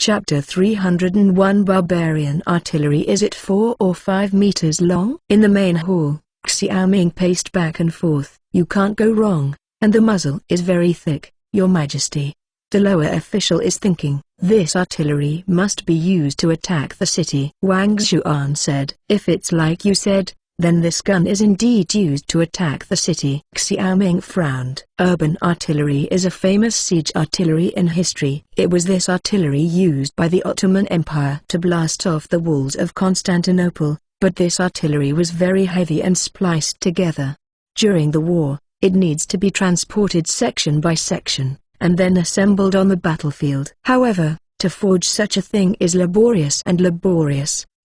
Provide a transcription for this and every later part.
Chapter 301 Barbarian Artillery. Is it 4 or 5 meters long? In the main hall, Xiaoming paced back and forth. You can't go wrong, and the muzzle is very thick, Your Majesty. The lower official is thinking, this artillery must be used to attack the city. Wang Xuan said. If it's like you said, then this gun is indeed used to attack the city. Xiaoming frowned. Urban artillery is a famous siege artillery in history. It was this artillery used by the Ottoman Empire to blast off the walls of Constantinople, but this artillery was very heavy and spliced together. During the war, it needs to be transported section by section, and then assembled on the battlefield. However, to forge such a thing is laborious,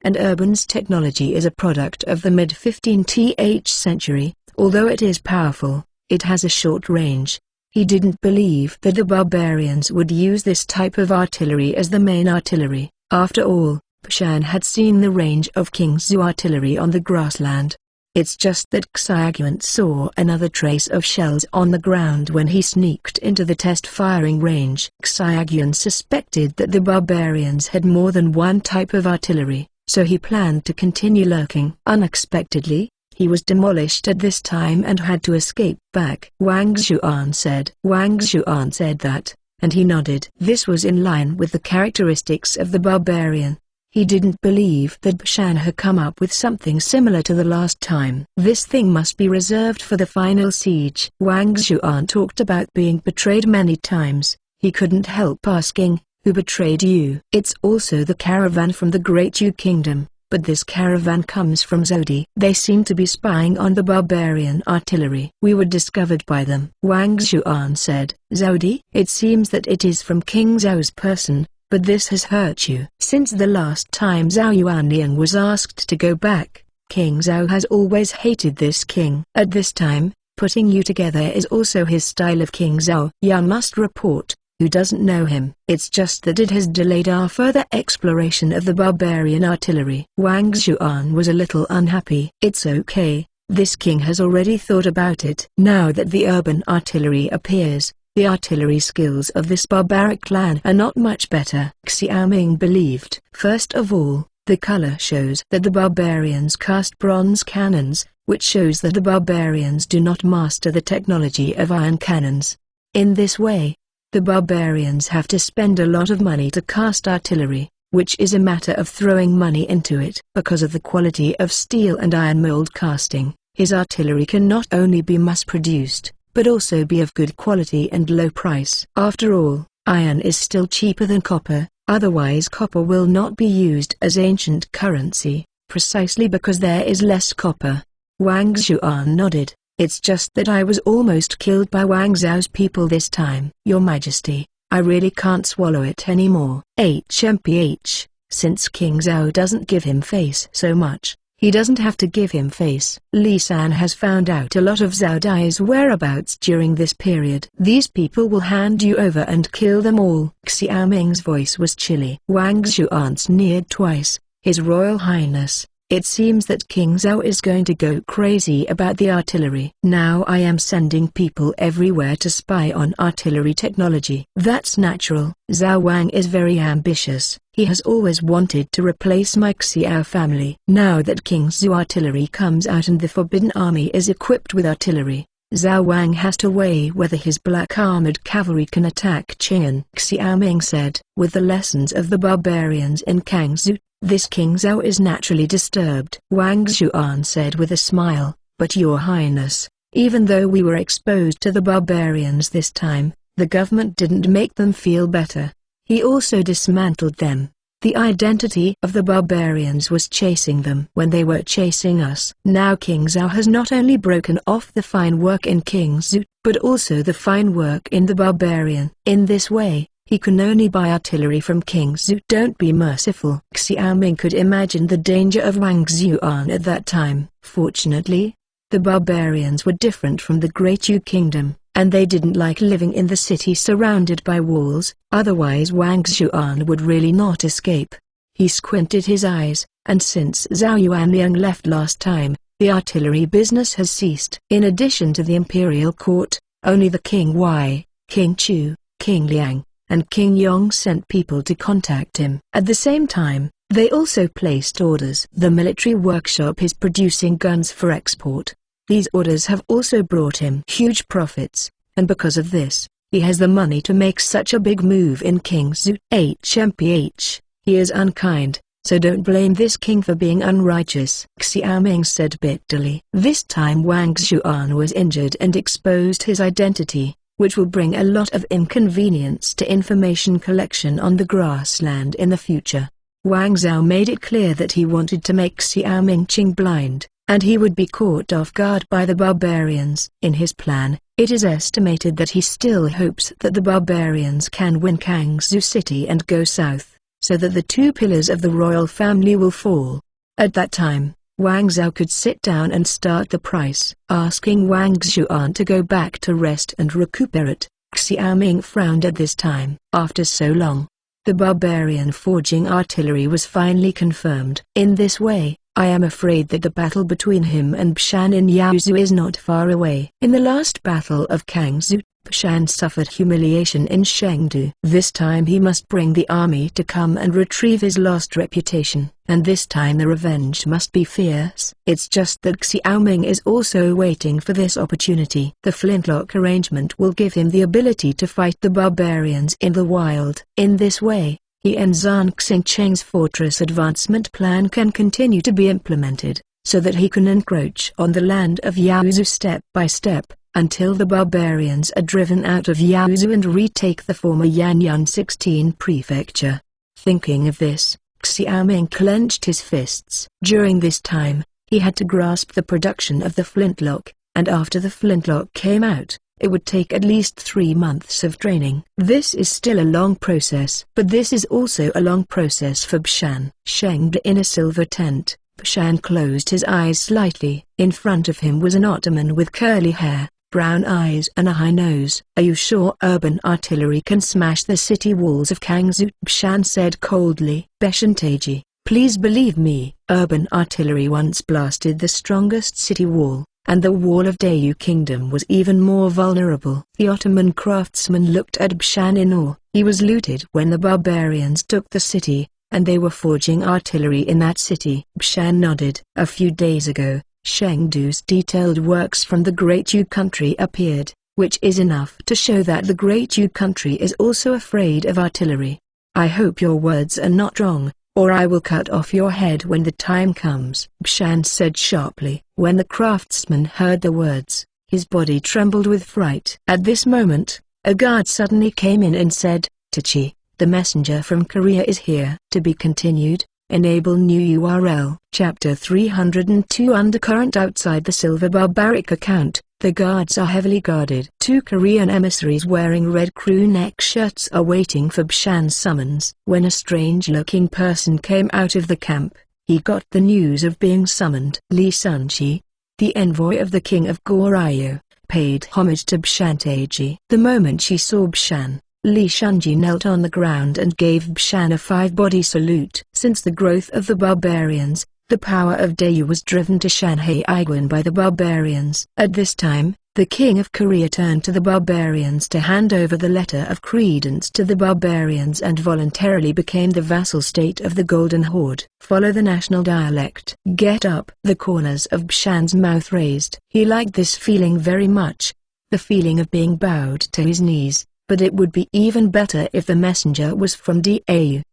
and Urban's technology is a product of the mid-15th century. Although it is powerful, it has a short range. He didn't believe that the barbarians would use this type of artillery as the main artillery. After all, Shan had seen the range of King Zhou artillery on the grassland. It's just that Xiaoguan saw another trace of shells on the ground when he sneaked into the test firing range. Xiaoguan suspected that the barbarians had more than one type of artillery, so he planned to continue lurking. Unexpectedly, he was demolished at this time and had to escape back. Wang Xuan said that, and he nodded. This was in line with the characteristics of the barbarian. He didn't believe that Shan had come up with something similar to the last time. This thing must be reserved for the final siege. Wang Xuan talked about being betrayed many times. He couldn't help asking, who betrayed you? It's also the caravan from the Great Yu Kingdom, but this caravan comes from Zodi. They seem to be spying on the barbarian artillery. We were discovered by them. Wang Xuan said. Zodi? It seems that it is from King Zhao's person, but this has hurt you. Since the last time Zhao Yuanliang was asked to go back, King Zhao has always hated this king. At this time, putting you together is also his style of King Zhao. You must report. Who doesn't know him? It's just that it has delayed our further exploration of the barbarian artillery. Wang Xuan was a little unhappy. It's okay, this king has already thought about it. Now that the urban artillery appears, the artillery skills of this barbaric clan are not much better. Xiaoming believed. First of all, the color shows that the barbarians cast bronze cannons, which shows that the barbarians do not master the technology of iron cannons. In this way, the barbarians have to spend a lot of money to cast artillery, which is a matter of throwing money into it. Because of the quality of steel and iron mold casting, his artillery can not only be mass-produced, but also be of good quality and low price. After all, iron is still cheaper than copper, otherwise copper will not be used as ancient currency, precisely because there is less copper. Wang Xuan nodded. It's just that I was almost killed by Wang Zhao's people this time. Your Majesty, I really can't swallow it anymore. HMPH, since King Zhao doesn't give him face so much, he doesn't have to give him face. Li San has found out a lot of Zhao Dai's whereabouts during this period. These people will hand you over and kill them all. Xiaoming's voice was chilly. Wang Xuan sneered twice. His Royal Highness, it seems that King Zhao is going to go crazy about the artillery. Now I am sending people everywhere to spy on artillery technology. That's natural. Zhao Wang is very ambitious. He has always wanted to replace my Xiao family. Now that King Zhou artillery comes out and the Forbidden Army is equipped with artillery, Zhao Wang has to weigh whether his black armored cavalry can attack Qing'an. Xiaoming said. With the lessons of the barbarians in Kangzhou, this King Zhao is naturally disturbed. Wang Xuan said with a smile, but Your Highness, even though we were exposed to the barbarians this time, the government didn't make them feel better. He also dismantled them. The identity of the barbarians was chasing them when they were chasing us. Now King Zhao has not only broken off the fine work in Kangzhou, but also the fine work in the barbarian. In this way, he can only buy artillery from King Zhou. Don't be merciful. Xiaoming could imagine the danger of Wang Xuan at that time. Fortunately, the barbarians were different from the Great Yu Kingdom, and they didn't like living in the city surrounded by walls, otherwise Wang Xuan would really not escape. He squinted his eyes, and since Zhao Yuanliang left last time, the artillery business has ceased. In addition to the imperial court, only the King Wei, King Chu, King Liang, and King Yong sent people to contact him. At the same time, they also placed orders. The military workshop is producing guns for export. These orders have also brought him huge profits, and because of this, he has the money to make such a big move in King Zhu. HMPH, he is unkind, so don't blame this king for being unrighteous, Xiaoming said bitterly. This time Wang Xuan was injured and exposed his identity, which will bring a lot of inconvenience to information collection on the grassland in the future. Wang Zhao made it clear that he wanted to make Xiaoming Qing blind, and he would be caught off guard by the barbarians. In his plan, it is estimated that he still hopes that the barbarians can win Kangzhou City and go south, so that the two pillars of the royal family will fall. At that time, Wang Zhao could sit down and start the price. Asking Wang Xuan to go back to rest and recuperate, Xiaoming frowned at this time. After so long, the barbarian forging artillery was finally confirmed. In this way, I am afraid that the battle between him and Bishan in Yaozu is not far away. In the last battle of Kangzhou, Bishan suffered humiliation in Chengdu. This time he must bring the army to come and retrieve his lost reputation, and this time the revenge must be fierce. It's just that Xiaoming is also waiting for this opportunity. The flintlock arrangement will give him the ability to fight the barbarians in the wild. In this way, he and Zhang Xingcheng's fortress advancement plan can continue to be implemented, so that he can encroach on the land of Yaozu step by step, until the barbarians are driven out of Yaozu and retake the former Yanyang 16 prefecture. Thinking of this, Xiaoming clenched his fists. During this time, he had to grasp the production of the flintlock, and after the flintlock came out, it would take at least 3 months of training. This is still a long process, but this is also a long process for Bishan. Chengdu in a silver tent, Bishan closed his eyes slightly. In front of him was an ottoman with curly hair, brown eyes and a high nose. Are you sure urban artillery can smash the city walls of Kangzhou? Bishan said coldly. Beshantaji, please believe me, urban artillery once blasted the strongest city wall, and the wall of Dayu Kingdom was even more vulnerable. The Ottoman craftsman looked at Bishan in awe. He was looted when the barbarians took the city, and they were forging artillery in that city. Bishan nodded. A few days ago, Chengdu's detailed works from the Great Yu country appeared, which is enough to show that the Great Yu country is also afraid of artillery. I hope your words are not wrong, or I will cut off your head when the time comes, Bishan said sharply. When the craftsman heard the words, his body trembled with fright. At this moment, a guard suddenly came in and said, Tachi, the messenger from Korea is here. To be continued. Enable new URL. Chapter 302 Undercurrent. Outside the Silver Barbaric account, the guards are heavily guarded. 2 Korean emissaries wearing red crew neck shirts are waiting for Bishan's summons. When a strange-looking person came out of the camp, he got the news of being summoned. Li Sunji, the envoy of the king of Goryeo, paid homage to Bishantaji. The moment she saw Bishan, Li Shunji knelt on the ground and gave Bishan a 5-body salute. Since the growth of the barbarians, the power of Dayu was driven to Shanhai Aiguan by the barbarians. At this time, the king of Korea turned to the barbarians to hand over the letter of credence to the barbarians and voluntarily became the vassal state of the Golden Horde. Follow the national dialect. Get up. The corners of Bishan's mouth raised. He liked this feeling very much, the feeling of being bowed to his knees. But it would be even better if the messenger was from Dau.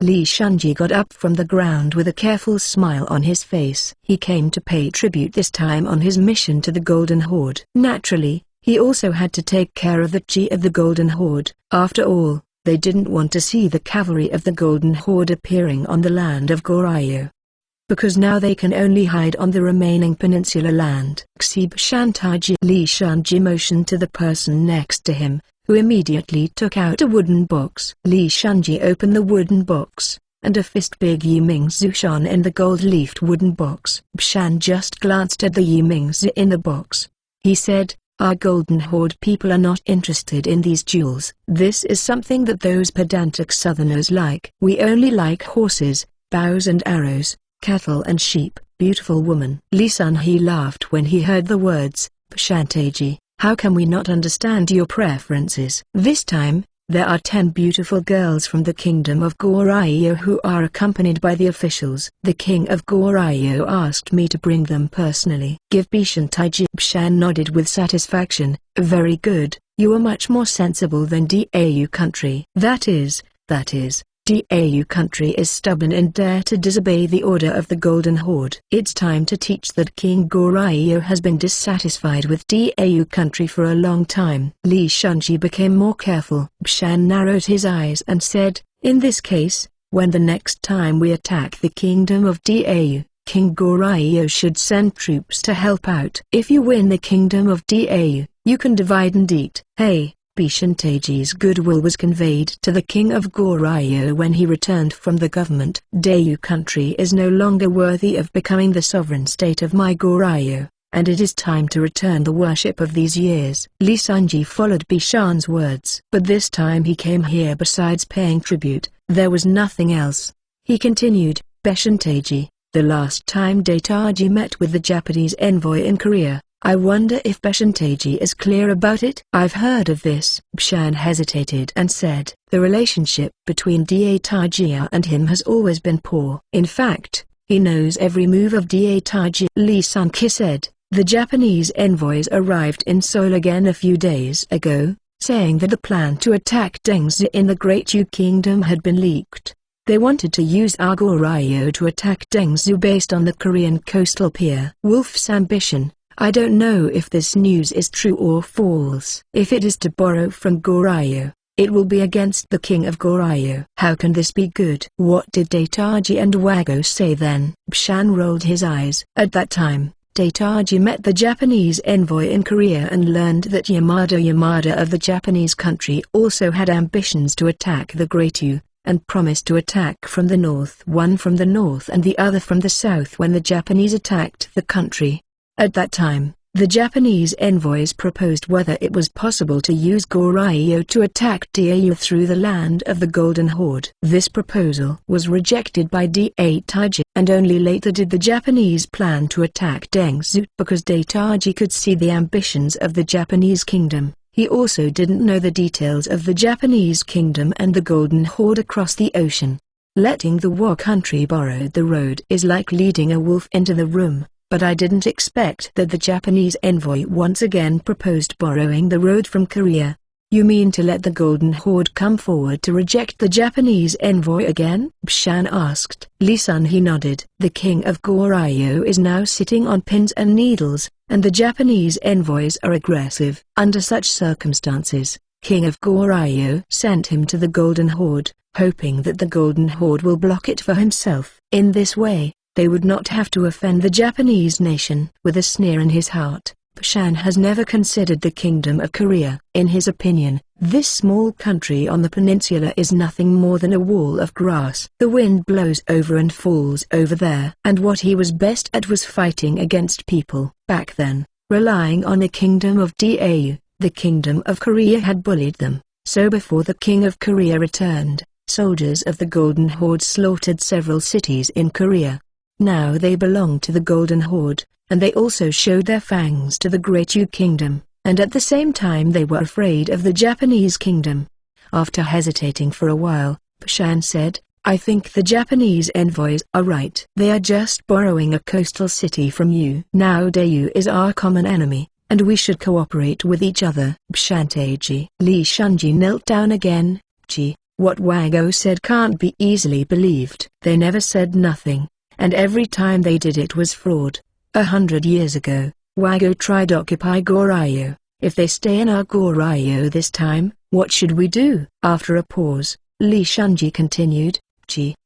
Li Shunji got up from the ground with a careful smile on his face. He came to pay tribute this time on his mission to the Golden Horde. Naturally, he also had to take care of the chi of the Golden Horde. After all, they didn't want to see the cavalry of the Golden Horde appearing on the land of Goryeo, because now they can only hide on the remaining peninsular land. Xib Shantaji. Li Shunji motioned to the person next to him, who immediately took out a wooden box. Li Shunji opened the wooden box, and a fist-big Yimingzu shone in the gold-leafed wooden box. Bishan just glanced at the Yimingzu in the box. He said, our Golden Horde people are not interested in these jewels. This is something that those pedantic southerners like. We only like horses, bows and arrows, cattle and sheep. Beautiful woman. Li Sunhee laughed when he heard the words, Bishantaji. How can we not understand your preferences? This time, There are 10 beautiful girls from the kingdom of Goryeo who are accompanied by the officials. The king of Goryeo asked me to bring them personally. Give Bishan Taiji. Bshan nodded with satisfaction. Very good, you are much more sensible than Dau country. That is, Dau country is stubborn and dare to disobey the order of the Golden Horde. It's time to teach that King Goryeo has been dissatisfied with Dau country for a long time. Li Shunji became more careful. Bshan narrowed his eyes and said, in this case, when the next time we attack the kingdom of Dau, King Goryeo should send troops to help out. If you win the kingdom of Dau, you can divide and eat. Hey! Bishan Taiji's goodwill was conveyed to the king of Goryeo when he returned from the government. Dau country is no longer worthy of becoming the sovereign state of my Goryeo, and it is time to return the worship of these years. Li Sunji followed Bishan's words. But this time he came here besides paying tribute, there was nothing else. He continued, Bishan Taiji, the last time Daitaji met with the Japanese envoy in Korea, I wonder if Bishan Taiji is clear about it? I've heard of this. Bshan hesitated and said, the relationship between Daitaji and him has always been poor. In fact, he knows every move of Daitaji. Li Sunki said, the Japanese envoys arrived in Seoul again a few days ago, saying that the plan to attack Dengzi in the Great Yu Kingdom had been leaked. They wanted to use our Goryeo to attack Dengzi based on the Korean coastal pier. Wolf's ambition. I don't know if this news is true or false. If it is to borrow from Goryeo, it will be against the king of Goryeo. How can this be good? What did Daitaji and Wago say then? Bshan rolled his eyes. At that time, Daitaji met the Japanese envoy in Korea and learned that Yamada of the Japanese country also had ambitions to attack the Great Yu, and promised to attack from the north, one from the north and the other from the south when the Japanese attacked the country. At that time, the Japanese envoys proposed whether it was possible to use Goryeo to attack Dau through the land of the Golden Horde. This proposal was rejected by Daitaji, and only later did the Japanese plan to attack Dengzu. Because Daitaji could see the ambitions of the Japanese kingdom, he also didn't know the details of the Japanese kingdom and the Golden Horde across the ocean. Letting the war country borrow the road is like leading a wolf into the room. But I didn't expect that the Japanese envoy once again proposed borrowing the road from Korea. You mean to let the Golden Horde come forward to reject the Japanese envoy again? Bshan asked. Li Sun-hee nodded. The king of Goryeo is now sitting on pins and needles, and the Japanese envoys are aggressive. Under such circumstances, King of Goryeo sent him to the Golden Horde, hoping that the Golden Horde will block it for himself. In this way, they would not have to offend the Japanese nation. With a sneer in his heart, Bshan has never considered the kingdom of Korea. In his opinion, this small country on the peninsula is nothing more than a wall of grass. The wind blows over and falls over there. And what he was best at was fighting against people. Back then, relying on the kingdom of Dau, the kingdom of Korea had bullied them. So before the king of Korea returned, soldiers of the Golden Horde slaughtered several cities in Korea. Now they belong to the Golden Horde, and they also showed their fangs to the Great Yu Kingdom, and at the same time they were afraid of the Japanese kingdom. After hesitating for a while, Bshan said, I think the Japanese envoys are right. They are just borrowing a coastal city from you. Now Dau is our common enemy, and we should cooperate with each other. Bishan Taiji. Li Shunji knelt down again. What Wago said can't be easily believed. They never said nothing, and every time they did it was fraud. 100 years ago, Wago tried to occupy Goryeo. If they stay in our Goryeo this time, what should we do? After a pause, Li Shunji continued,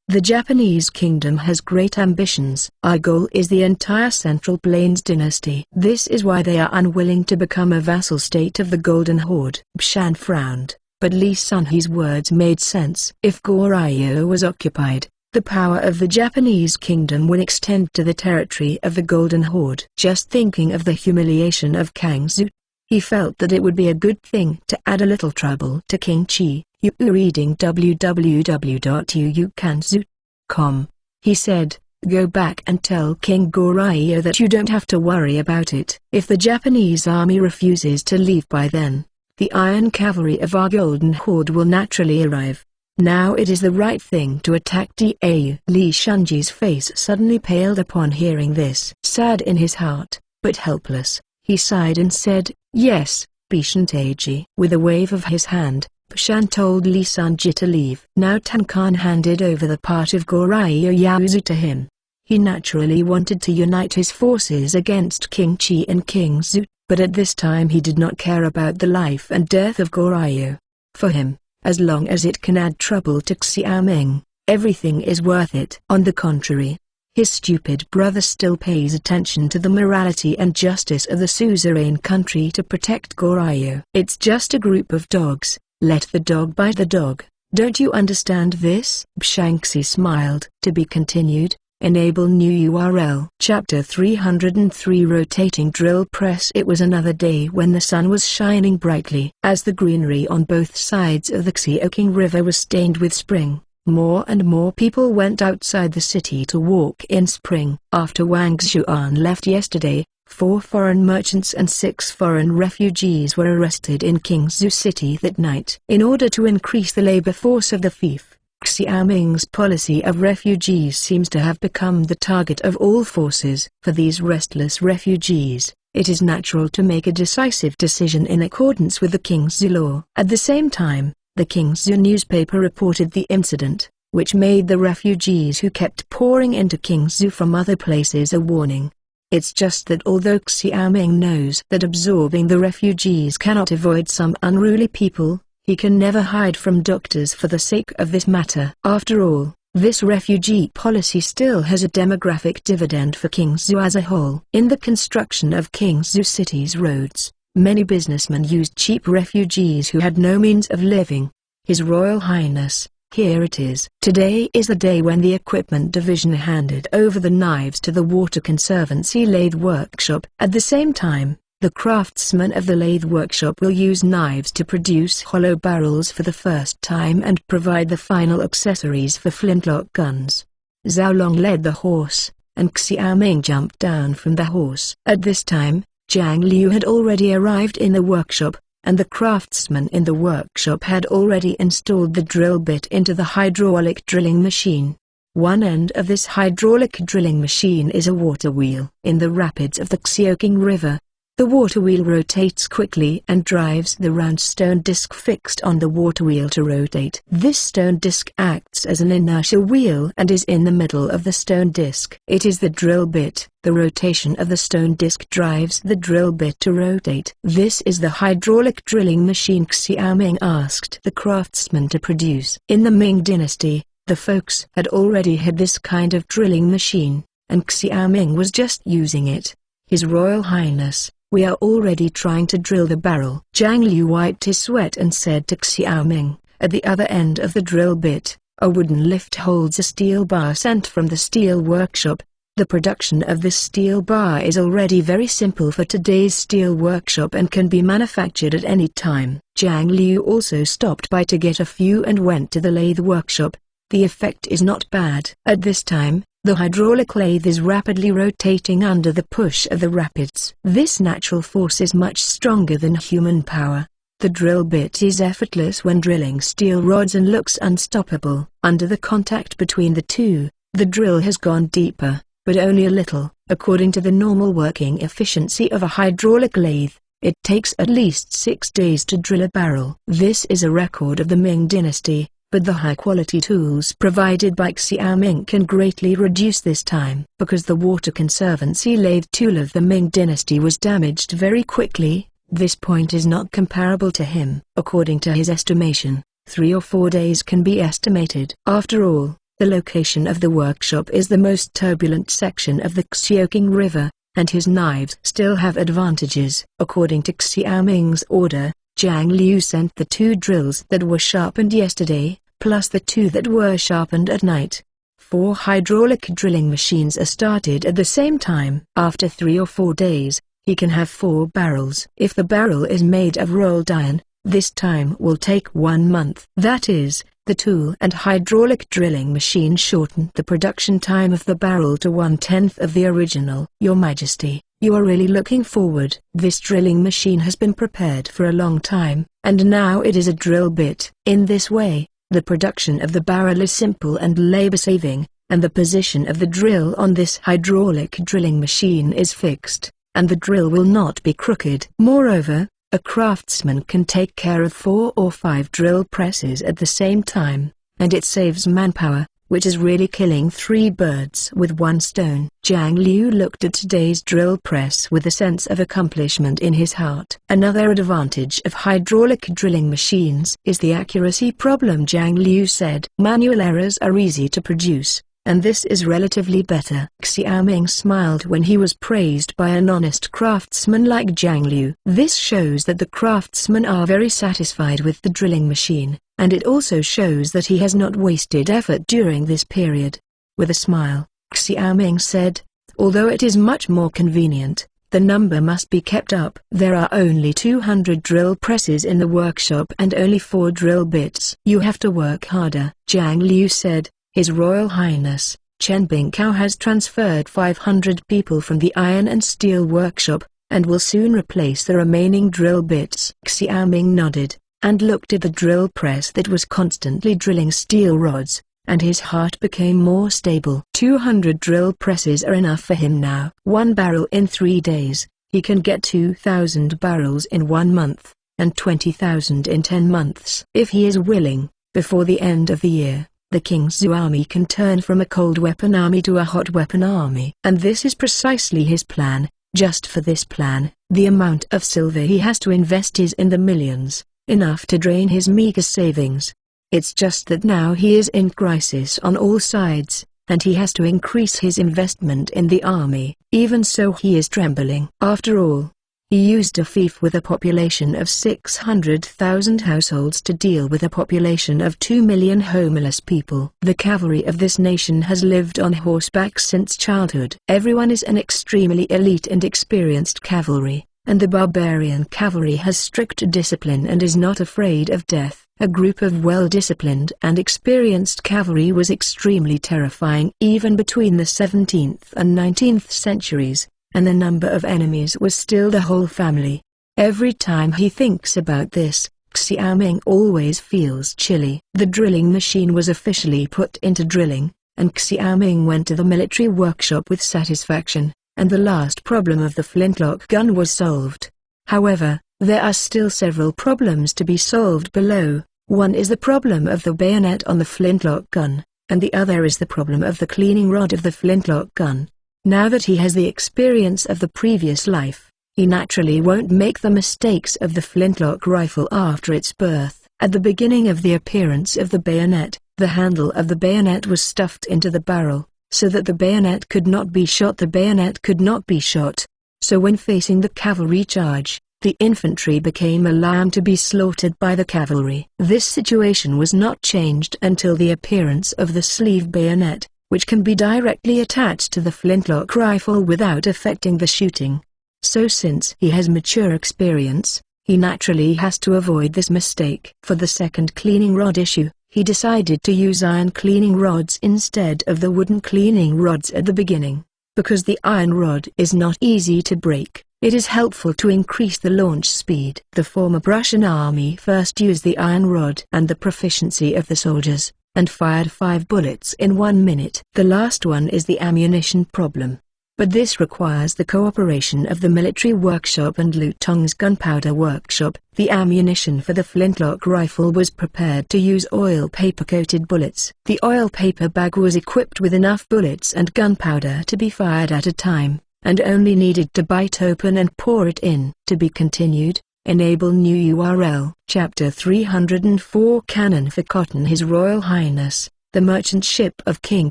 the Japanese kingdom has great ambitions. Our goal is the entire Central Plains dynasty. This is why they are unwilling to become a vassal state of the Golden Horde. Bshan frowned, but Li Sun-hee's words made sense. If Goryeo was occupied, the power of the Japanese kingdom would extend to the territory of the Golden Horde. Just thinking of the humiliation of Kangzu, he felt that it would be a good thing to add a little trouble to King Chi. You reading www.uukanzu.com. He said, go back and tell King Goryeo that you don't have to worry about it. If the Japanese army refuses to leave by then, the iron cavalry of our golden horde will naturally arrive. Now it is the right thing to attack Dau. Li Shunji's face suddenly paled upon hearing this. Sad in his heart, but helpless, he sighed and said, "Yes, Bishantaji." With a wave of his hand, Bishan told Li Shunji to leave. Now Tankan handed over the part of Goryo Yaozu to him. He naturally wanted to unite his forces against King Qi and King Zhu, but at this time he did not care about the life and death of Goryo. For him, as long as it can add trouble to Xiaoming, everything is worth it. On the contrary, his stupid brother still pays attention to the morality and justice of the suzerain country to protect Goryo. It's just a group of dogs, let the dog bite the dog. Don't you understand this? Shanxi smiled. To be continued. Enable new URL. Chapter 303 Rotating Drill Press. It was another day when the sun was shining brightly. As the greenery on both sides of the Xiaoqing River was stained with spring, more and more people went outside the city to walk in spring. After Wang Xuan left yesterday, 4 foreign merchants and 6 foreign refugees were arrested in Qingzhou City that night. In order to increase the labor force of the fief, Xiaoming's policy of refugees seems to have become the target of all forces. For these restless refugees, it is natural to make a decisive decision in accordance with the Qingzhou law. At the same time, the Qingzhou newspaper reported the incident, which made the refugees who kept pouring into Qingzhou from other places a warning. It's just that although Xiaoming knows that absorbing the refugees cannot avoid some unruly people, he can never hide from doctors for the sake of this matter. After all, this refugee policy still has a demographic dividend for Qingzhou as a whole. In the construction of Qingzhou City's roads, many businessmen used cheap refugees who had no means of living. His Royal Highness, here it is. Today is the day when the Equipment Division handed over the knives to the Water Conservancy Lathe Workshop. At the same time, the craftsmen of the lathe workshop will use knives to produce hollow barrels for the first time and provide the final accessories for flintlock guns. Zhao Long led the horse, and Xiaoming jumped down from the horse. At this time, Zhang Liu had already arrived in the workshop, and the craftsmen in the workshop had already installed the drill bit into the hydraulic drilling machine. One end of this hydraulic drilling machine is a water wheel. In the rapids of the Xiaoqing River, the water wheel rotates quickly and drives the round stone disc fixed on the water wheel to rotate. This stone disc acts as an inertia wheel and is in the middle of the stone disc. It is the drill bit. The rotation of the stone disc drives the drill bit to rotate. This is the hydraulic drilling machine Xiaoming asked the craftsman to produce. In the Ming Dynasty, the folks had already had this kind of drilling machine, and Xiaoming was just using it. His Royal Highness, we are already trying to drill the barrel. Zhang Liu wiped his sweat and said to Xiaoming, at the other end of the drill bit, a wooden lift holds a steel bar sent from the steel workshop. The production of this steel bar is already very simple for today's steel workshop and can be manufactured at any time. Zhang Liu also stopped by to get a few and went to the lathe workshop. The effect is not bad. At this time, the hydraulic lathe is rapidly rotating under the push of the rapids. This natural force is much stronger than human power. The drill bit is effortless when drilling steel rods and looks unstoppable. Under the contact between the two, the drill has gone deeper, but only a little. According to the normal working efficiency of a hydraulic lathe, it takes at least 6 days to drill a barrel. This is a record of the Ming Dynasty, but the high-quality tools provided by Xiaoming can greatly reduce this time. Because the Water Conservancy lathe tool of the Ming Dynasty was damaged very quickly, this point is not comparable to him. According to his estimation, 3 or 4 days can be estimated. After all, the location of the workshop is the most turbulent section of the Xiaoqing River, and his knives still have advantages. According to Xiaoming's order, Zhang Liu sent the 2 drills that were sharpened yesterday, plus the 2 that were sharpened at night. 4 hydraulic drilling machines are started at the same time. After 3 or 4 days, he can have 4 barrels. If the barrel is made of rolled iron, this time will take 1 month. That is, the tool and hydraulic drilling machine shortened the production time of the barrel to 1/10 of the original. Your Majesty, you are really looking forward. This drilling machine has been prepared for a long time, and now it is a drill bit. In this way, the production of the barrel is simple and labor-saving, and the position of the drill on this hydraulic drilling machine is fixed, and the drill will not be crooked. Moreover, a craftsman can take care of 4 or 5 drill presses at the same time, and it saves manpower, which is really killing 3 birds with 1 stone. Zhang Liu looked at today's drill press with a sense of accomplishment in his heart. Another advantage of hydraulic drilling machines is the accuracy problem. Zhang Liu said, manual errors are easy to produce, and this is relatively better. Xiaoming smiled when he was praised by an honest craftsman like Zhang Liu. This shows that the craftsmen are very satisfied with the drilling machine, and it also shows that he has not wasted effort during this period. With a smile, Xiaoming said, although it is much more convenient, the number must be kept up. There are only 200 drill presses in the workshop and only 4 drill bits. You have to work harder. Zhang Liu said, His Royal Highness, Chen Bingkao has transferred 500 people from the iron and steel workshop, and will soon replace the remaining drill bits. Xiaoming nodded, and looked at the drill press that was constantly drilling steel rods, and his heart became more stable. 200 drill presses are enough for him now. 1 barrel in 3 days, he can get 2,000 barrels in 1 month, and 20,000 in 10 months. If he is willing, before the end of the year, the King's army can turn from a cold weapon army to a hot weapon army. And this is precisely his plan. Just for this plan, the amount of silver he has to invest is in the millions, enough to drain his meager savings. It's just that now he is in crisis on all sides, and he has to increase his investment in the army. Even so, he is trembling. After all, he used a fief with a population of 600,000 households to deal with a population of 2 million homeless people. The cavalry of this nation has lived on horseback since childhood. Everyone is an extremely elite and experienced cavalry, and the barbarian cavalry has strict discipline and is not afraid of death. A group of well-disciplined and experienced cavalry was extremely terrifying even between the 17th and 19th centuries. And the number of enemies was still the whole family. Every time he thinks about this, Xiaoming always feels chilly. The drilling machine was officially put into drilling, and Xiaoming went to the military workshop with satisfaction, and the last problem of the flintlock gun was solved. However, there are still several problems to be solved below. One is the problem of the bayonet on the flintlock gun, and the other is the problem of the cleaning rod of the flintlock gun. Now that he has the experience of the previous life, he naturally won't make the mistakes of the flintlock rifle after its birth. At the beginning of the appearance of the bayonet, the handle of the bayonet was stuffed into the barrel, so that the bayonet could not be shot. The bayonet could not be shot. So when facing the cavalry charge, the infantry became a lamb to be slaughtered by the cavalry. This situation was not changed until the appearance of the sleeve bayonet, which can be directly attached to the flintlock rifle without affecting the shooting. So since he has mature experience, he naturally has to avoid this mistake. For the second cleaning rod issue, he decided to use iron cleaning rods instead of the wooden cleaning rods at the beginning. Because the iron rod is not easy to break, it is helpful to increase the launch speed. The former Prussian army first used the iron rod and the proficiency of the soldiers, and fired 5 bullets in 1 minute. The last one is the ammunition problem. But this requires the cooperation of the military workshop and Lutong's gunpowder workshop. The ammunition for the flintlock rifle was prepared to use oil paper-coated bullets. The oil paper bag was equipped with enough bullets and gunpowder to be fired at a time, and only needed to bite open and pour it in. To be continued. Enable new URL. Chapter 304 Cannon for Cotton. His Royal Highness, the merchant ship of King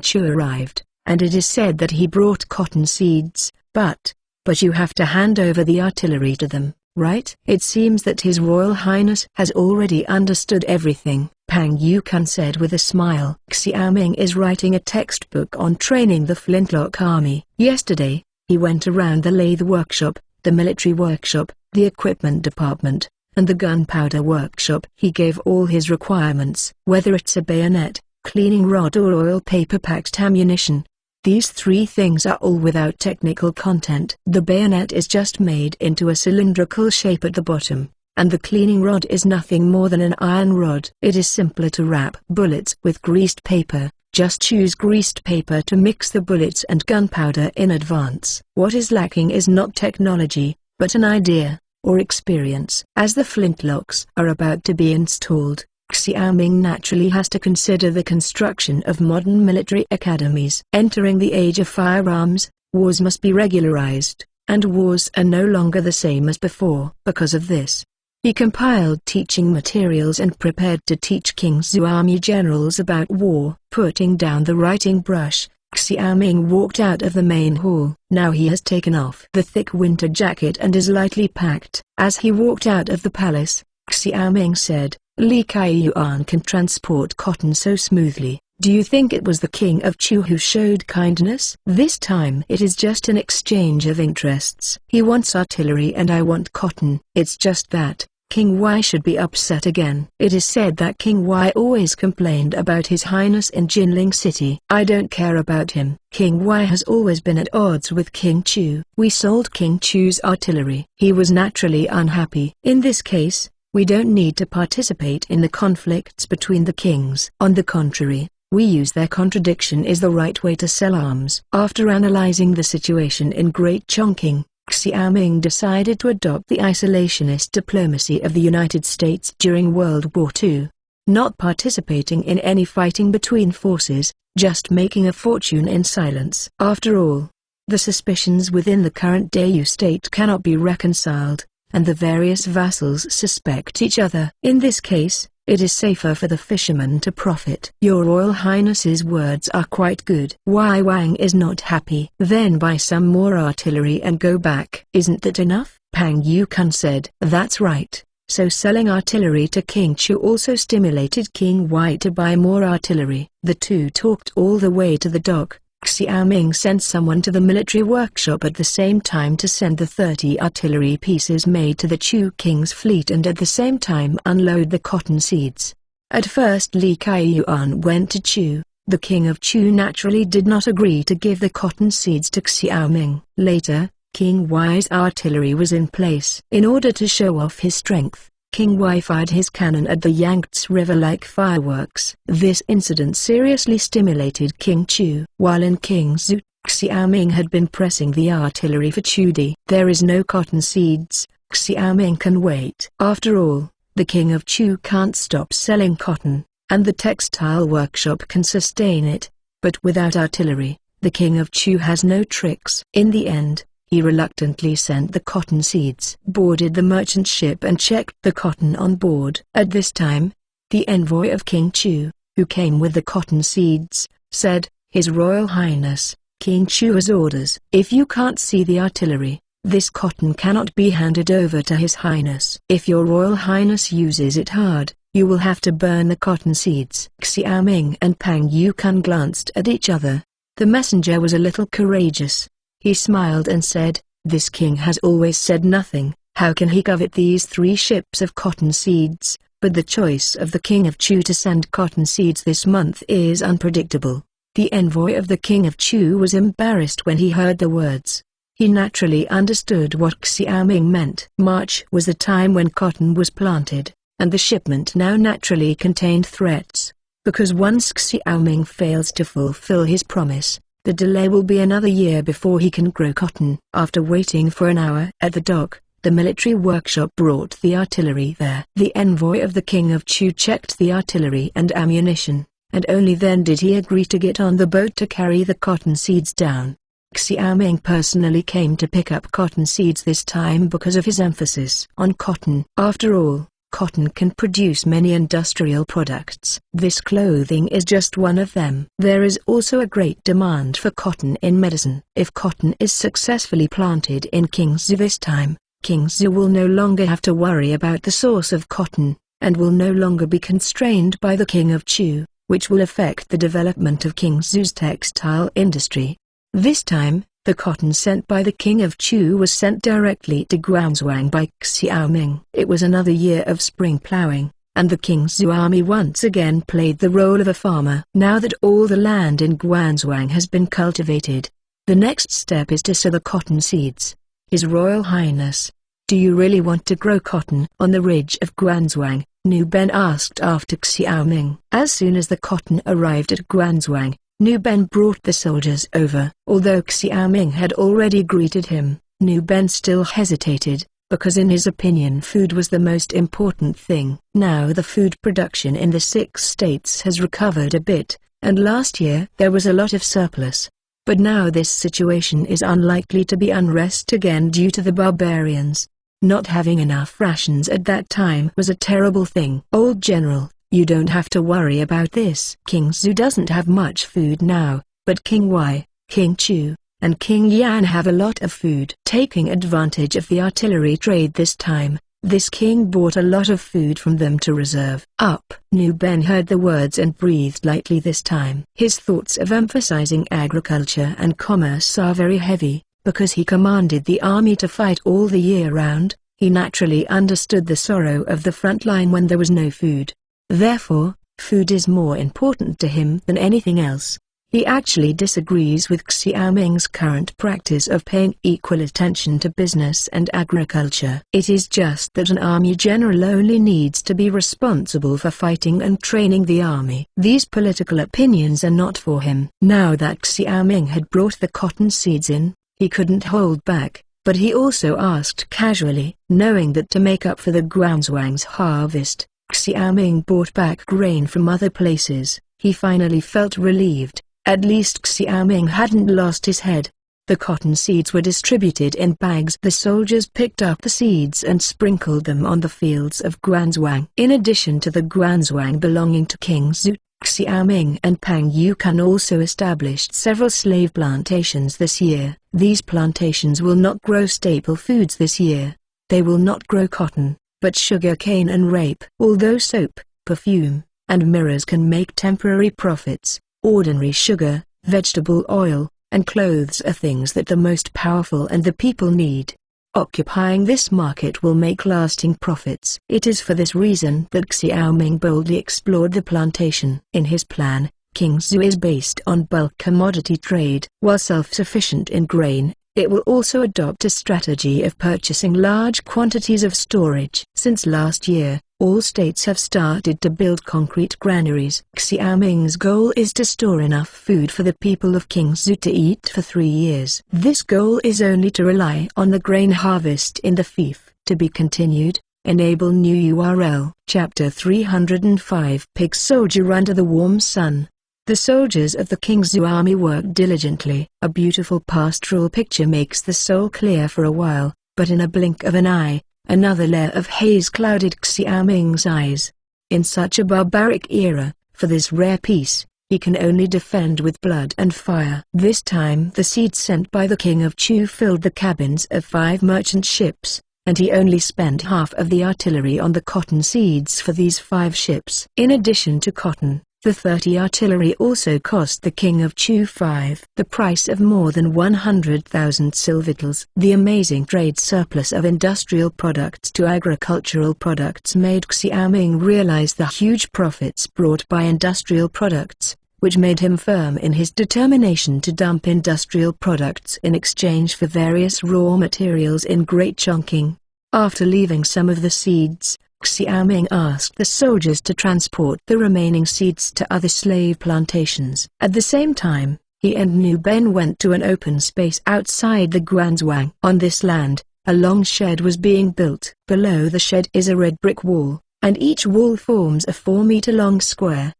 Chu arrived, and it is said that he brought cotton seeds, but you have to hand over the artillery to them, right? It seems that His Royal Highness has already understood everything, Pang Yukan said with a smile. Xiaoming is writing a textbook on training the flintlock army. Yesterday, he went around the lathe workshop, the military workshop, the equipment department, and the gunpowder workshop. He gave all his requirements, whether it's a bayonet, cleaning rod or oil paper-packed ammunition. These 3 things are all without technical content. The bayonet is just made into a cylindrical shape at the bottom, and the cleaning rod is nothing more than an iron rod. It is simpler to wrap bullets with greased paper. Just choose greased paper to mix the bullets and gunpowder in advance. What is lacking is not technology, but an idea, or experience. As the flintlocks are about to be installed, Xiaoming naturally has to consider the construction of modern military academies. Entering the age of firearms, wars must be regularized, and wars are no longer the same as before. Because of this, he compiled teaching materials and prepared to teach King Zhu army generals about war. Putting down the writing brush, Xiaoming walked out of the main hall. Now he has taken off the thick winter jacket and is lightly packed. As he walked out of the palace, Xiaoming said, "Li Kaiyuan can transport cotton so smoothly. Do you think it was the king of Chu who showed kindness? This time it is just an exchange of interests. He wants artillery and I want cotton. It's just that King Y should be upset again." It is said that King Y always complained about His Highness in Jinling City. I don't care about him. King Y has always been at odds with King Chu. We sold King Chu's artillery. He was naturally unhappy. In this case, we don't need to participate in the conflicts between the kings. On the contrary, we use their contradiction is the right way to sell arms. After analyzing the situation in Great Chongqing, Xiaoming decided to adopt the isolationist diplomacy of the United States during World War II. Not participating in any fighting between forces, just making a fortune in silence. After all, the suspicions within the current Dayu state cannot be reconciled, and the various vassals suspect each other. In this case, it is safer for the fisherman to profit. Your Royal Highness's words are quite good. Wai Wang is not happy. Then buy some more artillery and go back. Isn't that enough? Pang Yukun said. That's right. So selling artillery to King Chu also stimulated King Wai to buy more artillery. The two talked all the way to the dock. Xiaoming sent someone to the military workshop at the same time to send the 30 artillery pieces made to the Chu king's fleet and at the same time unload the cotton seeds. At first Li Kaiyuan went to Chu. The king of Chu naturally did not agree to give the cotton seeds to Xiaoming. Later, King Y's artillery was in place. In order to show off his strength, King Y fired his cannon at the Yangtze River like fireworks. This incident seriously stimulated King Chu. While in King Zhu, Xiaoming had been pressing the artillery for Chudi. There is no cotton seeds. Xiaoming can wait. After all, the king of Chu can't stop selling cotton, and the textile workshop can sustain it. But without artillery, the king of Chu has no tricks. In the end, he reluctantly sent the cotton seeds, boarded the merchant ship and checked the cotton on board. At this time, the envoy of King Chu, who came with the cotton seeds, said, "His Royal Highness, King Chu has orders. If you can't see the artillery, this cotton cannot be handed over to His Highness. If your Royal Highness uses it hard, you will have to burn the cotton seeds." Xiaoming and Pang Yukun glanced at each other. The messenger was a little courageous. He smiled and said, "This king has always said nothing. How can he covet these 3 ships of cotton seeds?" But the choice of the king of Chu to send cotton seeds this month is unpredictable. The envoy of the king of Chu was embarrassed when he heard the words. He naturally understood what Xiaoming meant. March was the time when cotton was planted, and the shipment now naturally contained threats. Because once Xiaoming fails to fulfill his promise, the delay will be another year before he can grow cotton. After waiting for an hour at the dock, the military workshop brought the artillery there. The envoy of the king of Chu checked the artillery and ammunition, and only then did he agree to get on the boat to carry the cotton seeds down. Xiaoming personally came to pick up cotton seeds this time because of his emphasis on cotton. After all, cotton can produce many industrial products. This clothing is just one of them. There is also a great demand for cotton in medicine. If cotton is successfully planted in Kingzhou this time, Kingzhou will no longer have to worry about the source of cotton, and will no longer be constrained by the king of Chu, which will affect the development of Kingzhou's textile industry. This time, the cotton sent by the king of Chu was sent directly to Guanzhong by Xiaoming. It was another year of spring plowing, and the Kingzhou army once again played the role of a farmer. Now that all the land in Guanzhong has been cultivated, the next step is to sow the cotton seeds. His Royal Highness, Do you really want to grow cotton on the ridge of Guanzhuang? Nu Ben asked after Xiaoming. As soon as the cotton arrived at Guanzhuang, Nu Ben brought the soldiers over. Although Xiaoming had already greeted him, Nu Ben still hesitated, because in his opinion food was the most important thing. Now the food production in the 6 states has recovered a bit, and last year there was a lot of surplus. But now this situation is unlikely to be unrest again due to the barbarians. Not having enough rations at that time was a terrible thing. Old General, you don't have to worry about this. King Zhu doesn't have much food now, but King Wei, King Chu, and King Yan have a lot of food. Taking advantage of the artillery trade this time, this king bought a lot of food from them to reserve up. Nu Ben heard the words and breathed lightly this time. His thoughts of emphasizing agriculture and commerce are very heavy. Because he commanded the army to fight all the year round, he naturally understood the sorrow of the front line when there was no food. Therefore, food is more important to him than anything else. He actually disagrees with Xiaoming's current practice of paying equal attention to business and agriculture. It is just that an army general only needs to be responsible for fighting and training the army. These political opinions are not for him. Now that Xiaoming had brought the cotton seeds in, he couldn't hold back, but he also asked casually. Knowing that to make up for the Guanzhuang's harvest, Xiaoming bought back grain from other places, he finally felt relieved. At least Xiaoming hadn't lost his head. The cotton seeds were distributed in bags. The soldiers picked up the seeds and sprinkled them on the fields of Guanzhuang. In addition to the Guanzhuang belonging to King Zhu, Xiaoming and Pang Yukan also established several slave plantations this year. These plantations will not grow staple foods this year. They will not grow cotton, but sugar cane and rape. Although soap, perfume, and mirrors can make temporary profits, ordinary sugar, vegetable oil, and clothes are things that the most powerful and the people need. Occupying this market will make lasting profits. It is for this reason that Xiaoming boldly explored the plantation. In his plan, King Zhu is based on bulk commodity trade. While self-sufficient in grain, it will also adopt a strategy of purchasing large quantities of storage. Since last year, all states have started to build concrete granaries. Xiaoming's goal is to store enough food for the people of King Zhu to eat for 3 years. This goal is only to rely on the grain harvest in the fief. To be continued. Enable new URL. Chapter 305. Pig Soldier Under the Warm Sun. The soldiers of the King Zhu army worked diligently. A beautiful pastoral picture makes the soul clear for a while, but in a blink of an eye, another layer of haze clouded Xiaoming's eyes. In such a barbaric era, for this rare peace, he can only defend with blood and fire. This time the seeds sent by the King of Chu filled the cabins of 5 merchant ships, and he only spent half of the artillery on the cotton seeds for these 5 ships. In addition to cotton, the 30 artillery also cost the King of Chu the price of more than 100,000 silvitals. The amazing trade surplus of industrial products to agricultural products made Xiaoming realize the huge profits brought by industrial products, which made him firm in his determination to dump industrial products in exchange for various raw materials in great chunking. After leaving some of the seeds, Xiaoming asked the soldiers to transport the remaining seeds to other slave plantations. At the same time, he and Nu Ben went to an open space outside the Guanzhuang. On this land, a long shed was being built. Below the shed is a red brick wall, and each wall forms a 4-meter-long square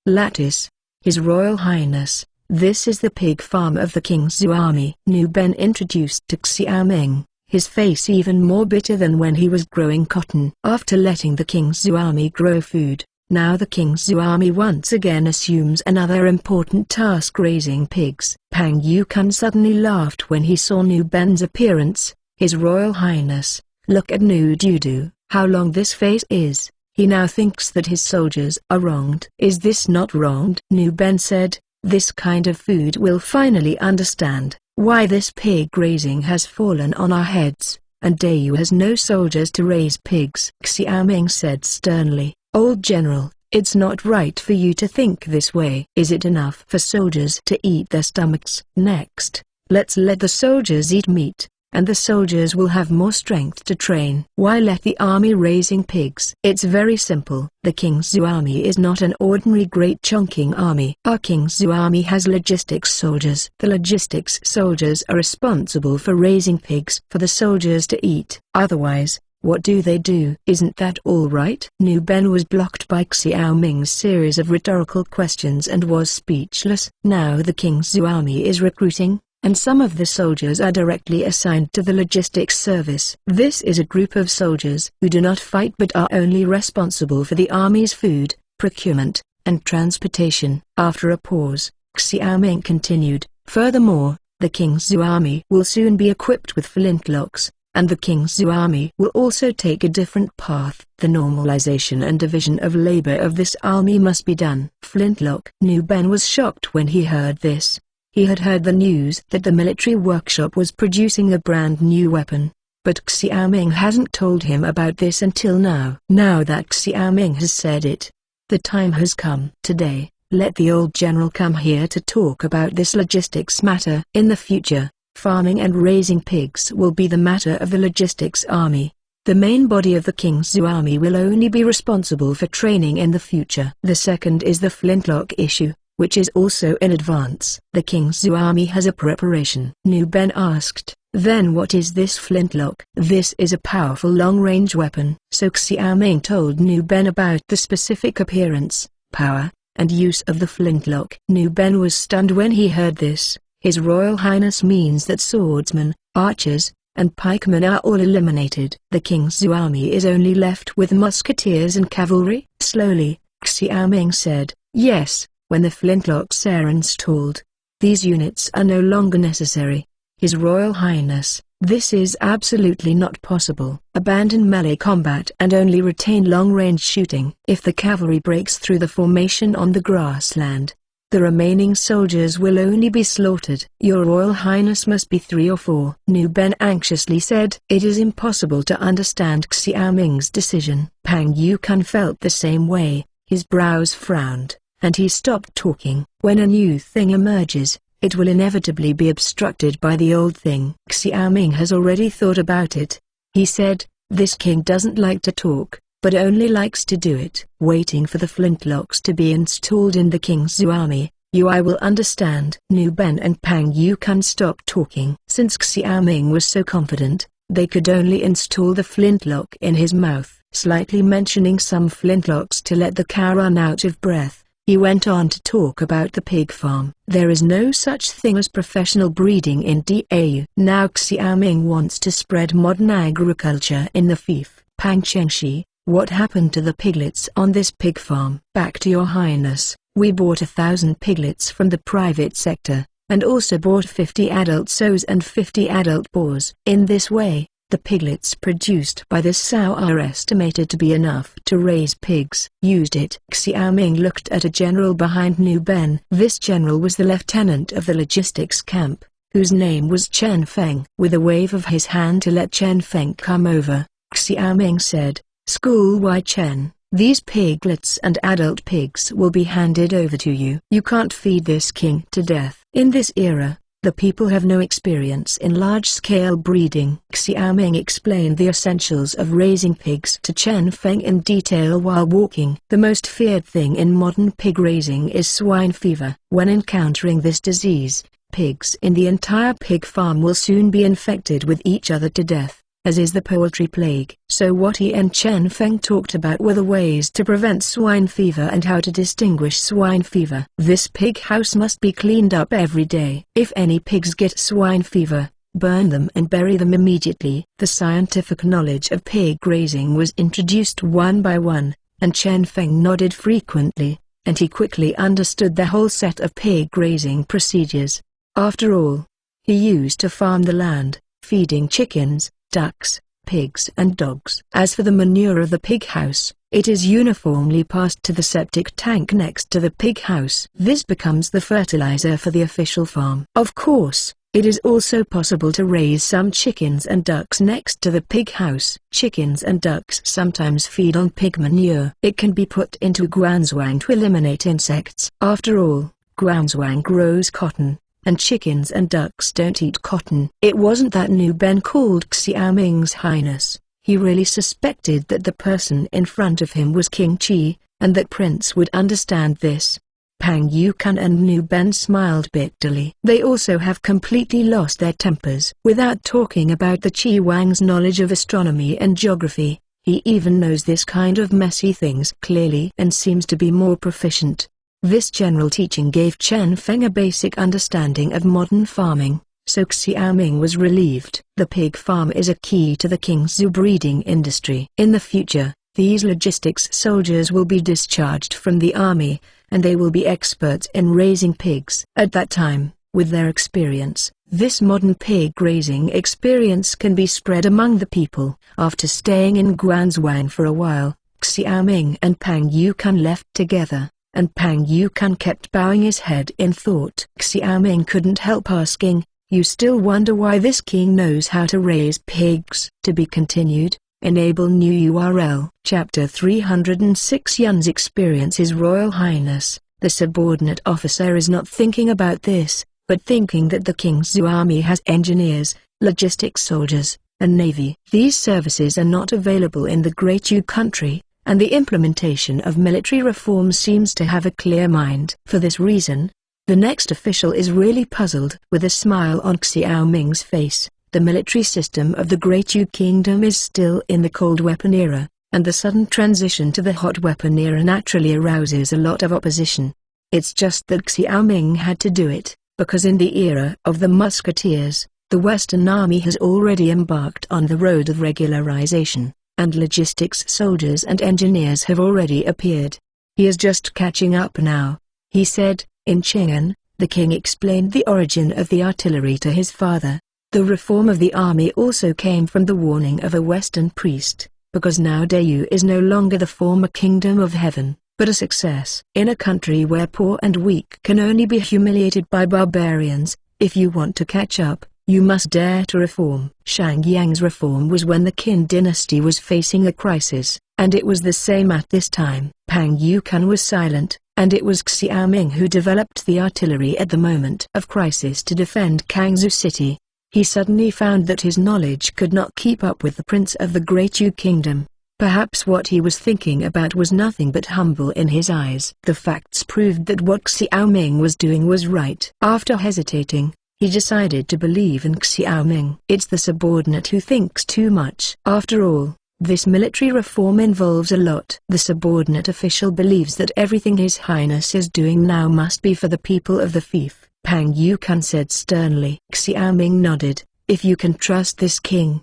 lattice. His Royal Highness, this is the pig farm of the King Zhu army. Nu Ben introduced to Xiaoming, his face even more bitter than when he was growing cotton. After letting the King Zhu army grow food, now the King Zhu army once again assumes another important task: raising pigs. Pang Yukan suddenly laughed when he saw Nu Ben's appearance. His Royal Highness, look at Nu Dudu, how long this face is. He now thinks that his soldiers are wronged. Is this not wronged? Nu Ben said, this kind of food will finally understand why this pig raising has fallen on our heads, and Dayu has no soldiers to raise pigs. Xiaoming said sternly, Old General, it's not right for you to think this way. Is it enough for soldiers to eat their stomachs? Next, let's let the soldiers eat meat. and the soldiers will have more strength to train. Why let the army raising pigs? It's very simple. The King Zhu army is not an ordinary Great Chongqing army. Our King Zhu army has logistics soldiers. The logistics soldiers are responsible for raising pigs for the soldiers to eat. Otherwise, what do they do? Isn't that all right? Nu Ben was blocked by Xiao Ming's series of rhetorical questions and was speechless. Now the King Zhu army is recruiting, and some of the soldiers are directly assigned to the logistics service. This is a group of soldiers who do not fight but are only responsible for the army's food, procurement, and transportation. After a pause, Xiao Ming continued, "Furthermore, the King Zhu army will soon be equipped with flintlocks, and the King Zhu army will also take a different path. The normalization and division of labor of this army must be done." Flintlock. Nu Ben was shocked when he heard this. He had heard the news that the military workshop was producing a brand new weapon, but Xiao Ming hasn't told him about this until now. Now that Xiao Ming has said it, the time has come. Today, let the old general come here to talk about this logistics matter. In the future, farming and raising pigs will be the matter of the logistics army. The main body of the King Zhu army will only be responsible for training in the future. The second is the flintlock issue, which is also in advance. The King Zhu army has a preparation. Nu Ben asked, "Then what is this flintlock?" "This is a powerful long-range weapon." So Xiao Ming told Nu Ben about the specific appearance, power, and use of the flintlock. Nu Ben was stunned when he heard this. His Royal Highness means that swordsmen, archers, and pikemen are all eliminated. The King Zhu army is only left with musketeers and cavalry? Slowly, Xiao Ming said, "Yes, when the flintlocks are installed, these units are no longer necessary. His Royal Highness, this is absolutely not possible. Abandon melee combat and only retain long-range shooting. If the cavalry breaks through the formation on the grassland, the remaining soldiers will only be slaughtered." "Your Royal Highness must be 3 or 4. Nu Ben anxiously said. It is impossible to understand Xiao Ming's decision. Pang Yukun felt the same way. His brows frowned, and he stopped talking. When a new thing emerges, it will inevitably be obstructed by the old thing. Xiao Ming has already thought about it. He said, "This king doesn't like to talk, but only likes to do it." Waiting for the flintlocks to be installed in the King Zhu army, I will understand. Nu Ben and Pang Yukun stopped talking. Since Xiao Ming was so confident, they could only install the flintlock in his mouth. Slightly mentioning some flintlocks to let the cow run out of breath, he went on to talk about the pig farm. There is no such thing as professional breeding in Dau. Now Xiao Ming wants to spread modern agriculture in the fief. Pang Chengshi, what happened to the piglets on this pig farm? Back to your highness, we bought 1,000 piglets from the private sector, and also bought 50 adult sows and 50 adult boars. In this way, the piglets produced by this sow are estimated to be enough to raise pigs. Used it. Xiao Ming looked at a general behind Nu Ben. This general was the lieutenant of the logistics camp, whose name was Chen Feng. With a wave of his hand to let Chen Feng come over, Xiao Ming said, "Schoolwide Chen, these piglets and adult pigs will be handed over to you. You can't feed this king to death. In this era, the people have no experience in large-scale breeding." Xiao Ming explained the essentials of raising pigs to Chen Feng in detail while walking. The most feared thing in modern pig raising is swine fever. When encountering this disease, pigs in the entire pig farm will soon be infected with each other to death, as is the poultry plague. So what he and Chen Feng talked about were the ways to prevent swine fever and how to distinguish swine fever. This pig house must be cleaned up every day. If any pigs get swine fever, burn them and bury them immediately. The scientific knowledge of pig raising was introduced one by one, and Chen Feng nodded frequently, and he quickly understood the whole set of pig raising procedures. After all, he used to farm the land, feeding chickens, ducks, pigs and dogs. As for the manure of the pig house, it is uniformly passed to the septic tank next to the pig house. This becomes the fertilizer for the official farm. Of course, it is also possible to raise some chickens and ducks next to the pig house. Chickens and ducks sometimes feed on pig manure. It can be put into guanzhuang to eliminate insects. After all, guanzhuang grows cotton, and chickens and ducks don't eat cotton. It wasn't that Nu Ben called Xiaoming's highness. He really suspected that the person in front of him was King Qi, and that Prince would understand this. Pang Yukan and Nu Ben smiled bitterly. They also have completely lost their tempers. Without talking about the Qi Wang's knowledge of astronomy and geography, he even knows this kind of messy things clearly and seems to be more proficient. This general teaching gave Chen Feng a basic understanding of modern farming, so Xiaoming was relieved. The pig farm is a key to the King's breeding industry. In the future, these logistics soldiers will be discharged from the army, and they will be experts in raising pigs. At that time, with their experience, this modern pig raising experience can be spread among the people. After staying in Guanzhang for a while, Xiaoming and Pang Yukan left together, and Pang Yukan kept bowing his head in thought. Xiaoming couldn't help asking, "You still wonder why this king knows how to raise pigs?" To be continued. Enable new URL. Chapter 306 Yun's experience. His Royal Highness, the subordinate officer, is not thinking about this, but thinking that the King's army has engineers, logistics soldiers, and navy. These services are not available in the Great Yu country, and the implementation of military reform seems to have a clear mind. For this reason, the next official is really puzzled. With a smile on Xiaoming's face, the military system of the Great Yu Kingdom is still in the cold weapon era, and the sudden transition to the hot weapon era naturally arouses a lot of opposition. It's just that Xiaoming had to do it, because in the era of the musketeers, the Western Army has already embarked on the road of regularization, and logistics soldiers and engineers have already appeared. He is just catching up now, he said. In Chang'an, the king explained the origin of the artillery to his father. The reform of the army also came from the warning of a Western priest, because now Dayu is no longer the former kingdom of heaven, but a success. In a country where poor and weak can only be humiliated by barbarians, if you want to catch up, you must dare to reform. Shang Yang's reform was when the Qin dynasty was facing a crisis, and it was the same at this time. Pang Yukan was silent, and it was Xiaoming who developed the artillery at the moment of crisis to defend Kangzhou city. He suddenly found that his knowledge could not keep up with the prince of the Great Yu Kingdom. Perhaps what he was thinking about was nothing but humble in his eyes. The facts proved that what Xiaoming was doing was right. After hesitating, he decided to believe in Xiaoming. It's the subordinate who thinks too much. After all, this military reform involves a lot. The subordinate official believes that everything His Highness is doing now must be for the people of the fief. Pang Yukan said sternly. Xiaoming nodded. If you can trust this king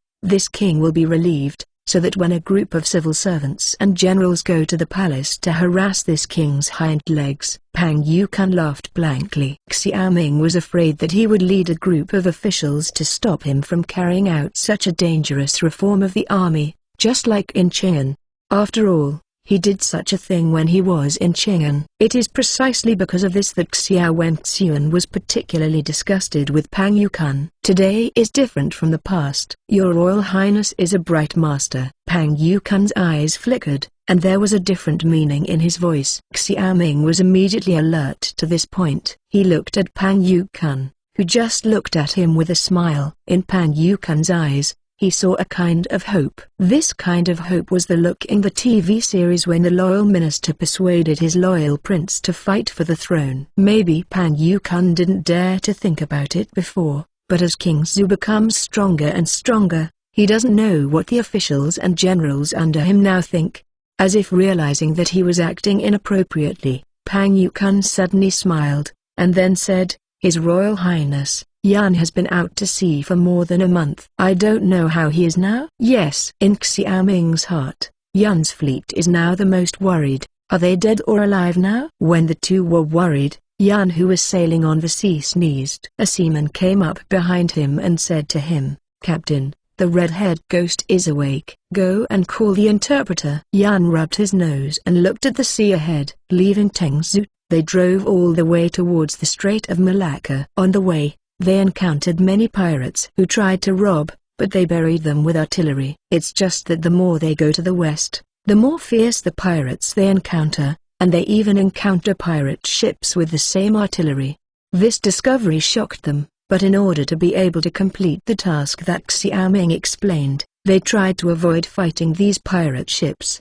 will be relieved, so that when a group of civil servants and generals go to the palace to harass this king's hind legs. Pang Yukan laughed blankly. Xiaoming was afraid that he would lead a group of officials to stop him from carrying out such a dangerous reform of the army, just like in Chang'an. After all, he did such a thing when he was in Chang'an. It is precisely because of this that Xiao Wenxuan was particularly disgusted with Pang Yukan. Today is different from the past. Your Royal Highness is a bright master. Pang Yukan's eyes flickered, and there was a different meaning in his voice. Xiaoming was immediately alert to this point. He looked at Pang Yukan, who just looked at him with a smile. In Pang Yukan's eyes, he saw a kind of hope. This kind of hope was the look in the TV series when the loyal minister persuaded his loyal prince to fight for the throne. Maybe Pang Yukan didn't dare to think about it before, but as King Zhu becomes stronger and stronger, he doesn't know what the officials and generals under him now think. As if realizing that he was acting inappropriately, Pang Yukan suddenly smiled, and then said, "His Royal Highness, Yan has been out to sea for more than a month. I don't know how he is now." Yes. In Xiaoming's heart, Yan's fleet is now the most worried. Are they dead or alive now? When the two were worried, Yan, who was sailing on the sea, sneezed. A seaman came up behind him and said to him, "Captain, the red-haired ghost is awake. Go and call the interpreter." Yan rubbed his nose and looked at the sea ahead. Leaving Tengzhou, they drove all the way towards the Strait of Malacca. On the way, they encountered many pirates who tried to rob, but they buried them with artillery. It's just that the more they go to the west, the more fierce the pirates they encounter, and they even encounter pirate ships with the same artillery. This discovery shocked them, but in order to be able to complete the task that Xiaoming explained, they tried to avoid fighting these pirate ships.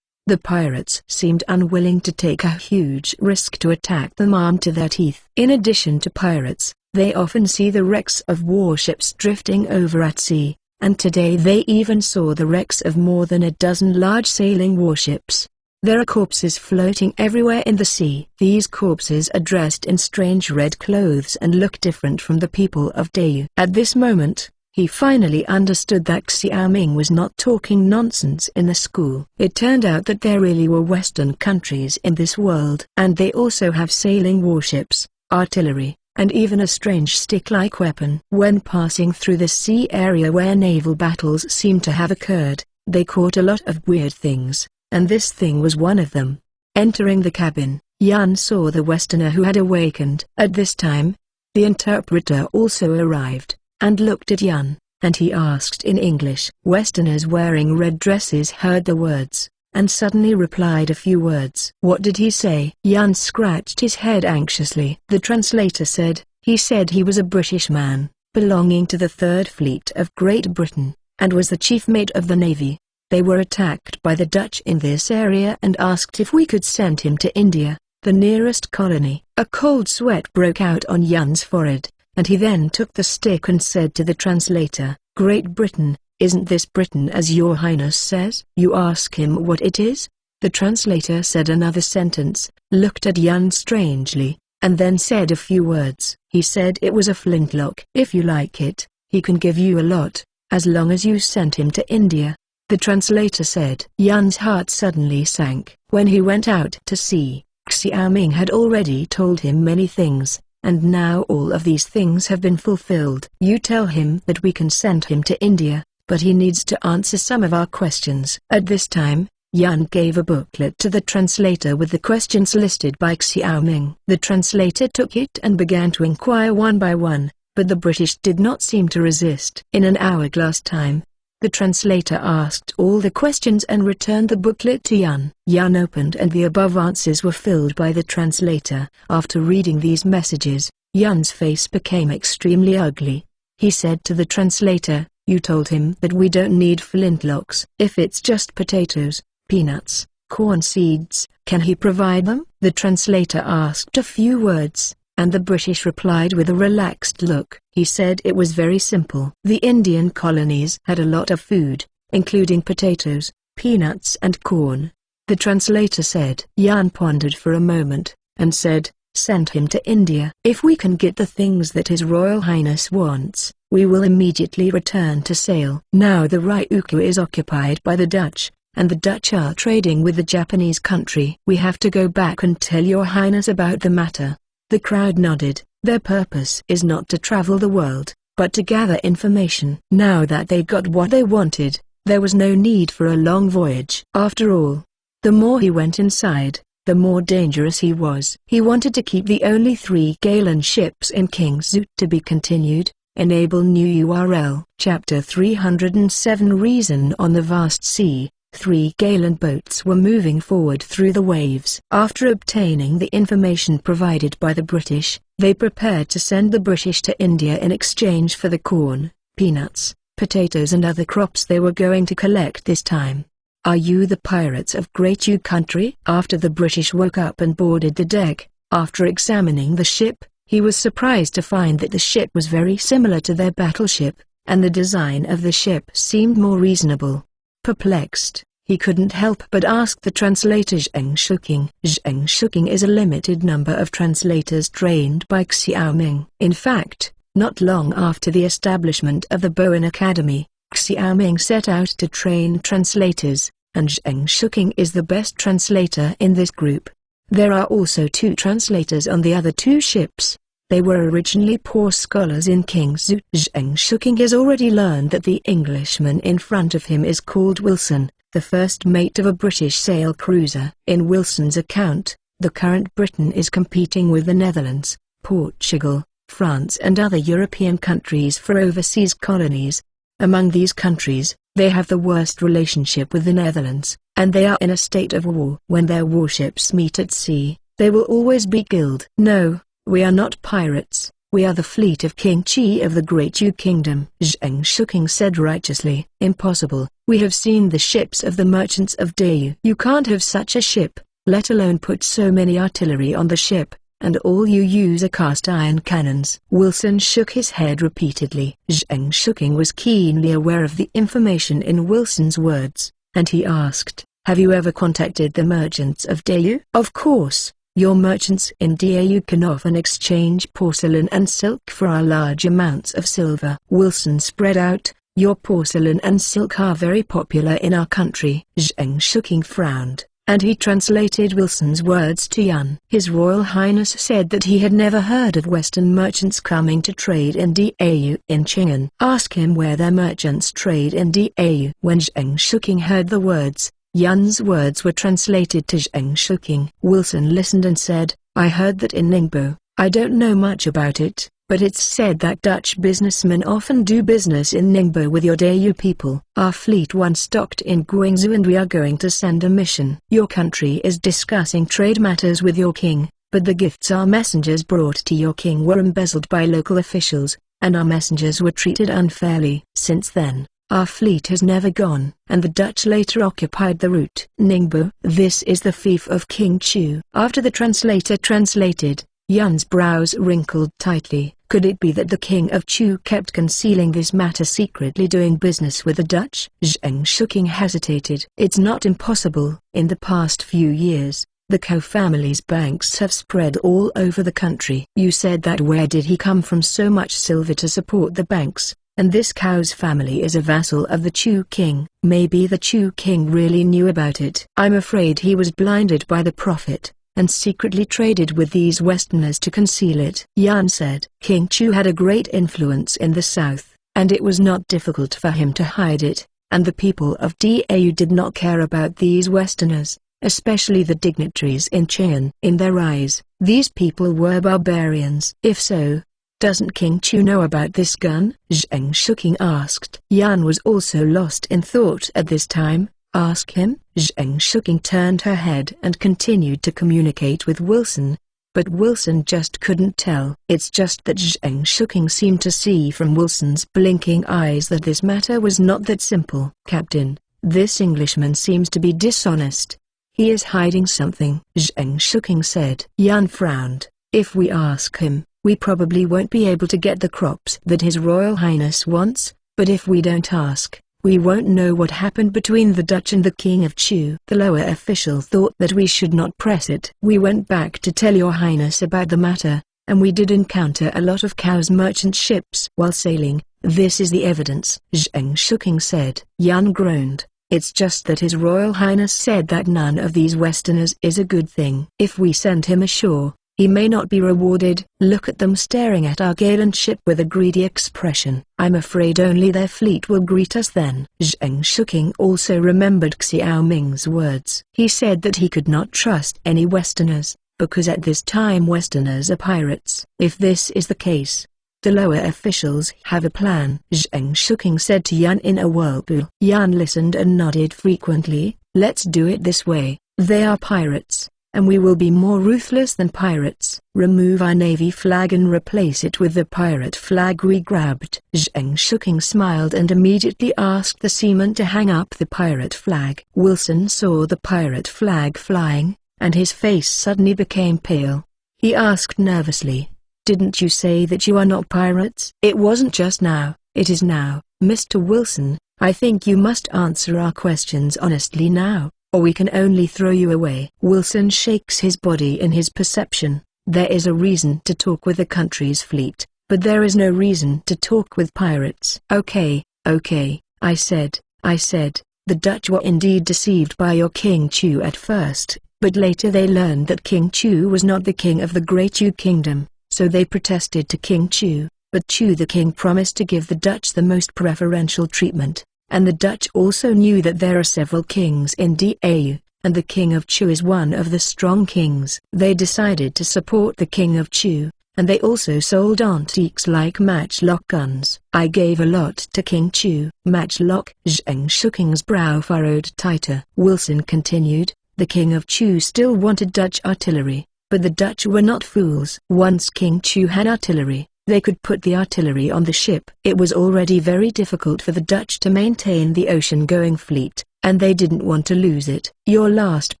The pirates seemed unwilling to take a huge risk to attack them armed to their teeth. In addition to pirates, they often see the wrecks of warships drifting over at sea, and today they even saw the wrecks of more than a dozen large sailing warships. There are corpses floating everywhere in the sea. These corpses are dressed in strange red clothes and look different from the people of Dayu. At this moment, he finally understood that Xiaoming was not talking nonsense in the school. It turned out that there really were Western countries in this world, and they also have sailing warships, artillery, and even a strange stick-like weapon. When passing through the sea area where naval battles seem to have occurred, they caught a lot of weird things, and this thing was one of them. Entering the cabin, Yan saw the Westerner who had awakened. At this time, the interpreter also arrived, and looked at Yan, and he asked in English. Westerners wearing red dresses heard the words, and suddenly replied a few words. What did he say? Yan scratched his head anxiously. The translator said, he said he was a British man, belonging to the Third Fleet of Great Britain, and was the chief mate of the Navy. They were attacked by the Dutch in this area and asked if we could send him to India, the nearest colony. A cold sweat broke out on Yan's forehead, and he then took the stick and said to the translator, Great Britain, isn't this Britain as your highness says? You ask him what it is? The translator said another sentence, looked at Yan strangely, and then said a few words. He said it was a flintlock. If you like it, he can give you a lot, as long as you send him to India. The translator said. Yan's heart suddenly sank. When he went out to sea, Xiaoming had already told him many things, and now all of these things have been fulfilled. You tell him that we can send him to India, but he needs to answer some of our questions. At this time, Yan gave a booklet to the translator with the questions listed by Xiaoming. The translator took it and began to inquire one by one, but the British did not seem to resist. In an hourglass time, the translator asked all the questions and returned the booklet to Yan. Yan opened and the above answers were filled by the translator. After reading these messages, Yan's face became extremely ugly. He said to the translator, you told him that we don't need flintlocks. If it's just potatoes, peanuts, corn seeds, can he provide them? The translator asked a few words, and the British replied with a relaxed look. He said it was very simple. The Indian colonies had a lot of food, including potatoes, peanuts and corn. The translator said. Yan pondered for a moment, and said, send him to India. If we can get the things that His Royal Highness wants, we will immediately return to sail. Now the Ryukyu is occupied by the Dutch, and the Dutch are trading with the Japanese country. We have to go back and tell your highness about the matter. The crowd nodded. Their purpose is not to travel the world, but to gather information. Now that they got what they wanted, there was no need for a long voyage. After all, the more he went inside, the more dangerous he was. He wanted to keep the only 3 Galen ships in King's Zoo. To be continued. Enable new URL. Chapter 307. Reason. On the vast sea, 3 Galen boats were moving forward through the waves. After obtaining the information provided by the British, they prepared to send the British to India in exchange for the corn, peanuts, potatoes and other crops they were going to collect this time. Are you the pirates of Great U Country? After the British woke up and boarded the deck, after examining the ship, he was surprised to find that the ship was very similar to their battleship, and the design of the ship seemed more reasonable. Perplexed, he couldn't help but ask the translator Zheng Shuking. Zheng Shuking is a limited number of translators trained by Xiaoming. In fact, not long after the establishment of the Bowen Academy, Xiaoming set out to train translators, and Zheng Shuking is the best translator in this group. There are also 2 translators on the other 2 ships. They were originally poor scholars in King's Zoo. Zheng Shuking has already learned that the Englishman in front of him is called Wilson, the first mate of a British sail cruiser. In Wilson's account, the current Britain is competing with the Netherlands, Portugal, France and other European countries for overseas colonies. Among these countries, they have the worst relationship with the Netherlands, and they are in a state of war. When their warships meet at sea, they will always be killed. No, We are not pirates, we are the fleet of King Chi of the Great Chu Kingdom. Zheng Shuking said righteously. Impossible, we have seen the ships of the merchants of Dayu. You can't have such a ship, let alone put so many artillery on the ship, and all you use are cast iron cannons. Wilson shook his head repeatedly. Zheng Shuking was keenly aware of the information in Wilson's words, and he asked, have you ever contacted the merchants of Dayu? Of course. Your merchants in Dayu can often exchange porcelain and silk for our large amounts of silver. Wilson spread out, your porcelain and silk are very popular in our country. Zheng Shuking frowned, and he translated Wilson's words to Yan. His Royal Highness said that he had never heard of Western merchants coming to trade in Dayu in Chang'an. Ask him where their merchants trade in Dayu. When Zheng Shuking heard the words, Yan's words were translated to Zheng Shuking. Wilson listened and said, I heard that in Ningbo. I don't know much about it, but it's said that Dutch businessmen often do business in Ningbo with your Dayu people. Our fleet once docked in Guangzhou and we are going to send a mission. Your country is discussing trade matters with your king, but the gifts our messengers brought to your king were embezzled by local officials, and our messengers were treated unfairly. Since then, our fleet has never gone, and the Dutch later occupied the route. Ningbo, this is the fief of King Chu. After the translator translated, Yan's brows wrinkled tightly. Could it be that the King of Chu kept concealing this matter, secretly doing business with the Dutch? Zheng Shuking hesitated. It's not impossible. In the past few years, the Cao family's banks have spread all over the country. You said that. Where did he come from so much silver to support the banks? And this Cao's family is a vassal of the Chu king. Maybe the Chu king really knew about it. I'm afraid he was blinded by the profit, and secretly traded with these Westerners to conceal it. Yan said, King Chu had a great influence in the south, and it was not difficult for him to hide it, and the people of Dayu did not care about these Westerners, especially the dignitaries in Chang'an. In their eyes, these people were barbarians. If so, doesn't King Chu know about this gun? Zheng Shuking asked. Yan was also lost in thought at this time. Ask him? Zheng Shuking turned her head and continued to communicate with Wilson, but Wilson just couldn't tell. It's just that Zheng Shuking seemed to see from Wilson's blinking eyes that this matter was not that simple. Captain, this Englishman seems to be dishonest. He is hiding something, Zheng Shuking said. Yan frowned. If we ask him, we probably won't be able to get the crops that His Royal Highness wants, but if we don't ask, we won't know what happened between the Dutch and the King of Chu. The lower official thought that we should not press it. We went back to tell your highness about the matter, and we did encounter a lot of Cao's merchant ships while sailing. This is the evidence, Zheng Shuking said. Yan groaned. It's just that His Royal Highness said that none of these Westerners is a good thing. If we send him ashore, he may not be rewarded. Look at them staring at our gallant ship with a greedy expression. I'm afraid only their fleet will greet us then. Zheng Shuking also remembered Xiao Ming's words. He said that he could not trust any Westerners, because at this time Westerners are pirates. If this is the case, the lower officials have a plan, Zheng Shuking said to Yan in a whirlpool. Yan listened and nodded frequently. Let's do it this way. They are pirates, and we will be more ruthless than pirates. Remove our navy flag and replace it with the pirate flag we grabbed. Zheng Shuking smiled and immediately asked the seaman to hang up the pirate flag. Wilson saw the pirate flag flying, and his face suddenly became pale. He asked nervously, Didn't you say that you are not pirates? It wasn't just now, it is now. Mr. Wilson, I think you must answer our questions honestly now, or we can only throw you away. Wilson shakes his body in his perception. There is a reason to talk with the country's fleet, but there is no reason to talk with pirates. Okay, I said, the Dutch were indeed deceived by your King Chu at first, but later they learned that King Chu was not the king of the Great Chu Kingdom, so they protested to King Chu, but Chu the king promised to give the Dutch the most preferential treatment. And the Dutch also knew that there are several kings in Dayu, and the King of Chu is one of the strong kings. They decided to support the King of Chu, and they also sold antiques like matchlock guns. I gave a lot to King Chu. Matchlock? Zheng Shuking's brow furrowed tighter. Wilson continued, the King of Chu still wanted Dutch artillery, But the Dutch were not fools. Once King Chu had artillery, they could put the artillery on the ship. It was already very difficult for the Dutch to maintain the ocean-going fleet, and they didn't want to lose it. Your last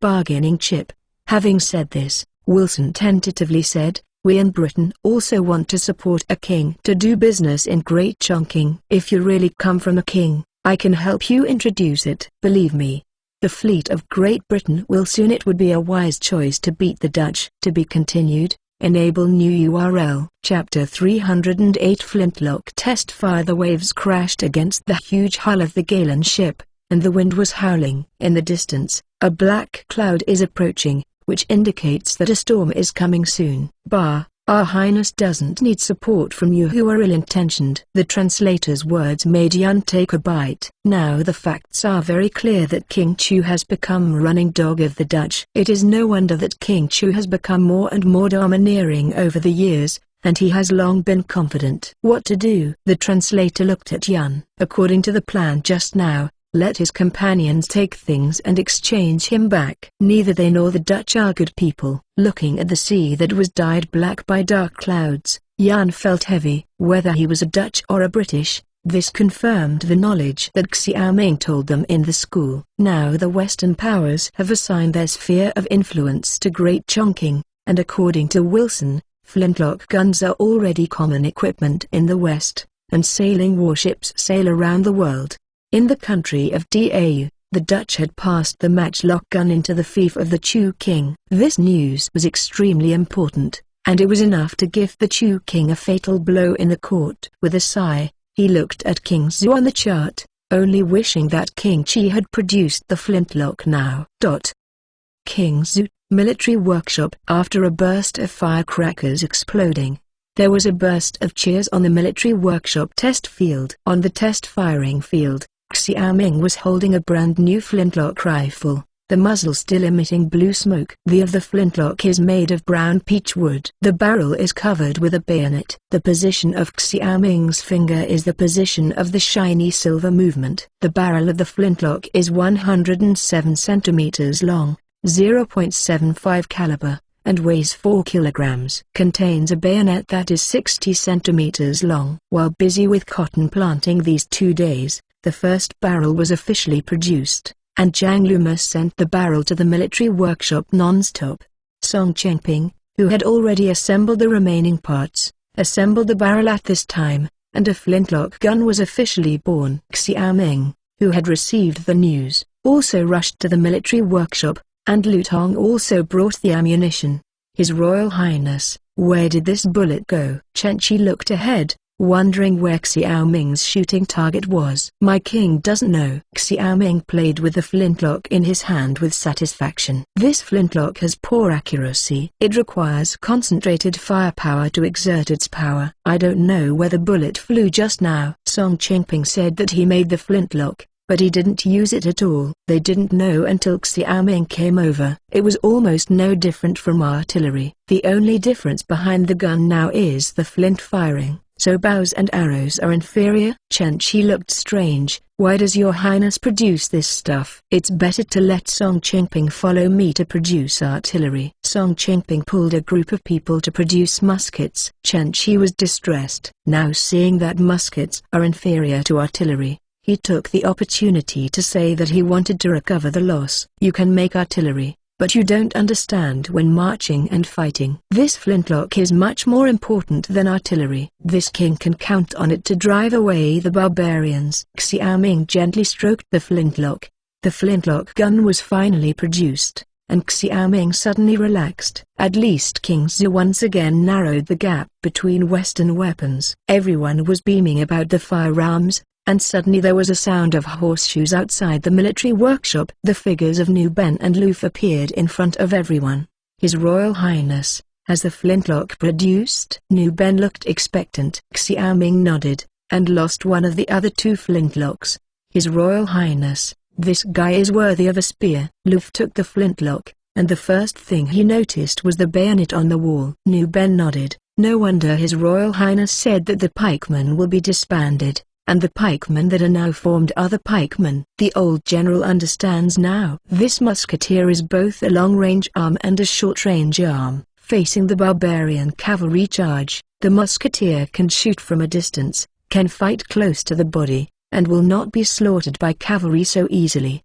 bargaining chip. Having said this, Wilson tentatively said, we in Britain also want to support a king to do business in Great Chunking. If you really come from a king, I can help you introduce it. Believe me, the fleet of Great Britain will soon. It would be a wise choice to beat the Dutch. To be continued. Enable new URL. Chapter 308 Flintlock Test Fire. The waves crashed against the huge hull of the Galen ship, and the wind was howling. In the distance, a black cloud is approaching, which indicates that a storm is coming soon. Our Highness doesn't need support from you who are ill-intentioned. The translator's words made Yun take a bite. Now the facts are very clear that King Chu has become running dog of the Dutch. It is no wonder that King Chu has become more and more domineering over the years, and he has long been confident. What to do? The translator looked at Yun. According to the plan just now, let his companions take things and exchange him back. Neither they nor the Dutch are good people. Looking at the sea that was dyed black by dark clouds, Yun felt heavy. Whether he was a Dutch or a British, this confirmed the knowledge that Xiao Ming told them in the school. Now the Western powers have assigned their sphere of influence to Great Chunking, and according to Wilson, flintlock guns are already common equipment in the West, and sailing warships sail around the world. In the country of Dau, the Dutch had passed the matchlock gun into the fief of the Chu King. This news was extremely important, and it was enough to give the Chu King a fatal blow in the court. With a sigh, he looked at King Zhu on the chart, only wishing that King Chi had produced the flintlock now. King Zhu, military workshop. After a burst of firecrackers exploding, there was a burst of cheers on the military workshop test field. On the test firing field, Xiao Ming was holding a brand new flintlock rifle, the muzzle still emitting blue smoke. The of the flintlock is made of brown peach wood. The barrel is covered with a bayonet. The position of Xiao Ming's finger is the position of the shiny silver movement. The barrel of the flintlock is 107 centimeters long, 0.75 caliber, and weighs 4 kilograms. Contains a bayonet that is 60 centimeters long. While busy with cotton planting these 2 days, the first barrel was officially produced, and Zhang Luma sent the barrel to the military workshop non-stop. Song Chengping, who had already assembled the remaining parts, assembled the barrel at this time, and a flintlock gun was officially born. Xiao Ming, who had received the news, also rushed to the military workshop, and Lu Tong also brought the ammunition. His Royal Highness, where did this bullet go? Chen Qi looked ahead, wondering where Xiao Ming's shooting target was. My king doesn't know. Xiao Ming played with the flintlock in his hand with satisfaction. This flintlock has poor accuracy. It requires concentrated firepower to exert its power. I don't know where the bullet flew just now. Song Chengping said that he made the flintlock, but he didn't use it at all. They didn't know until Xiao Ming came over. It was almost no different from artillery. The only difference behind the gun now is the flint firing, so bows and arrows are inferior. Chen Qi looked strange. Why does your highness produce this stuff? It's better to let Song Chengping follow me to produce artillery. Song Chengping pulled a group of people to produce muskets. Chen Qi was distressed. Now seeing that muskets are inferior to artillery, he took the opportunity to say that he wanted to recover the loss. You can make artillery, but you don't understand when marching and fighting. This flintlock is much more important than artillery. This king can count on it to drive away the barbarians. Xiao Ming gently stroked the flintlock. The flintlock gun was finally produced, and Xiao Ming suddenly relaxed. At least King Zhu once again narrowed the gap between Western weapons. Everyone was beaming about the firearms, and suddenly there was a sound of horseshoes outside the military workshop. The figures of Nu Ben and Luf appeared in front of everyone. His Royal Highness, has the flintlock produced? Nu Ben looked expectant. Xiao Ming nodded, and lost one of the other 2 flintlocks. His Royal Highness, this guy is worthy of a spear. Luf took the flintlock, and the first thing he noticed was the bayonet on the wall. Nu Ben nodded. No wonder His Royal Highness said that the pikemen will be disbanded, and the pikemen that are now formed are the pikemen. The old general understands now. This musketeer is both a long-range arm and a short-range arm, Facing the barbarian cavalry charge, the musketeer can shoot from a distance, can fight close to the body, and will not be slaughtered by cavalry so easily.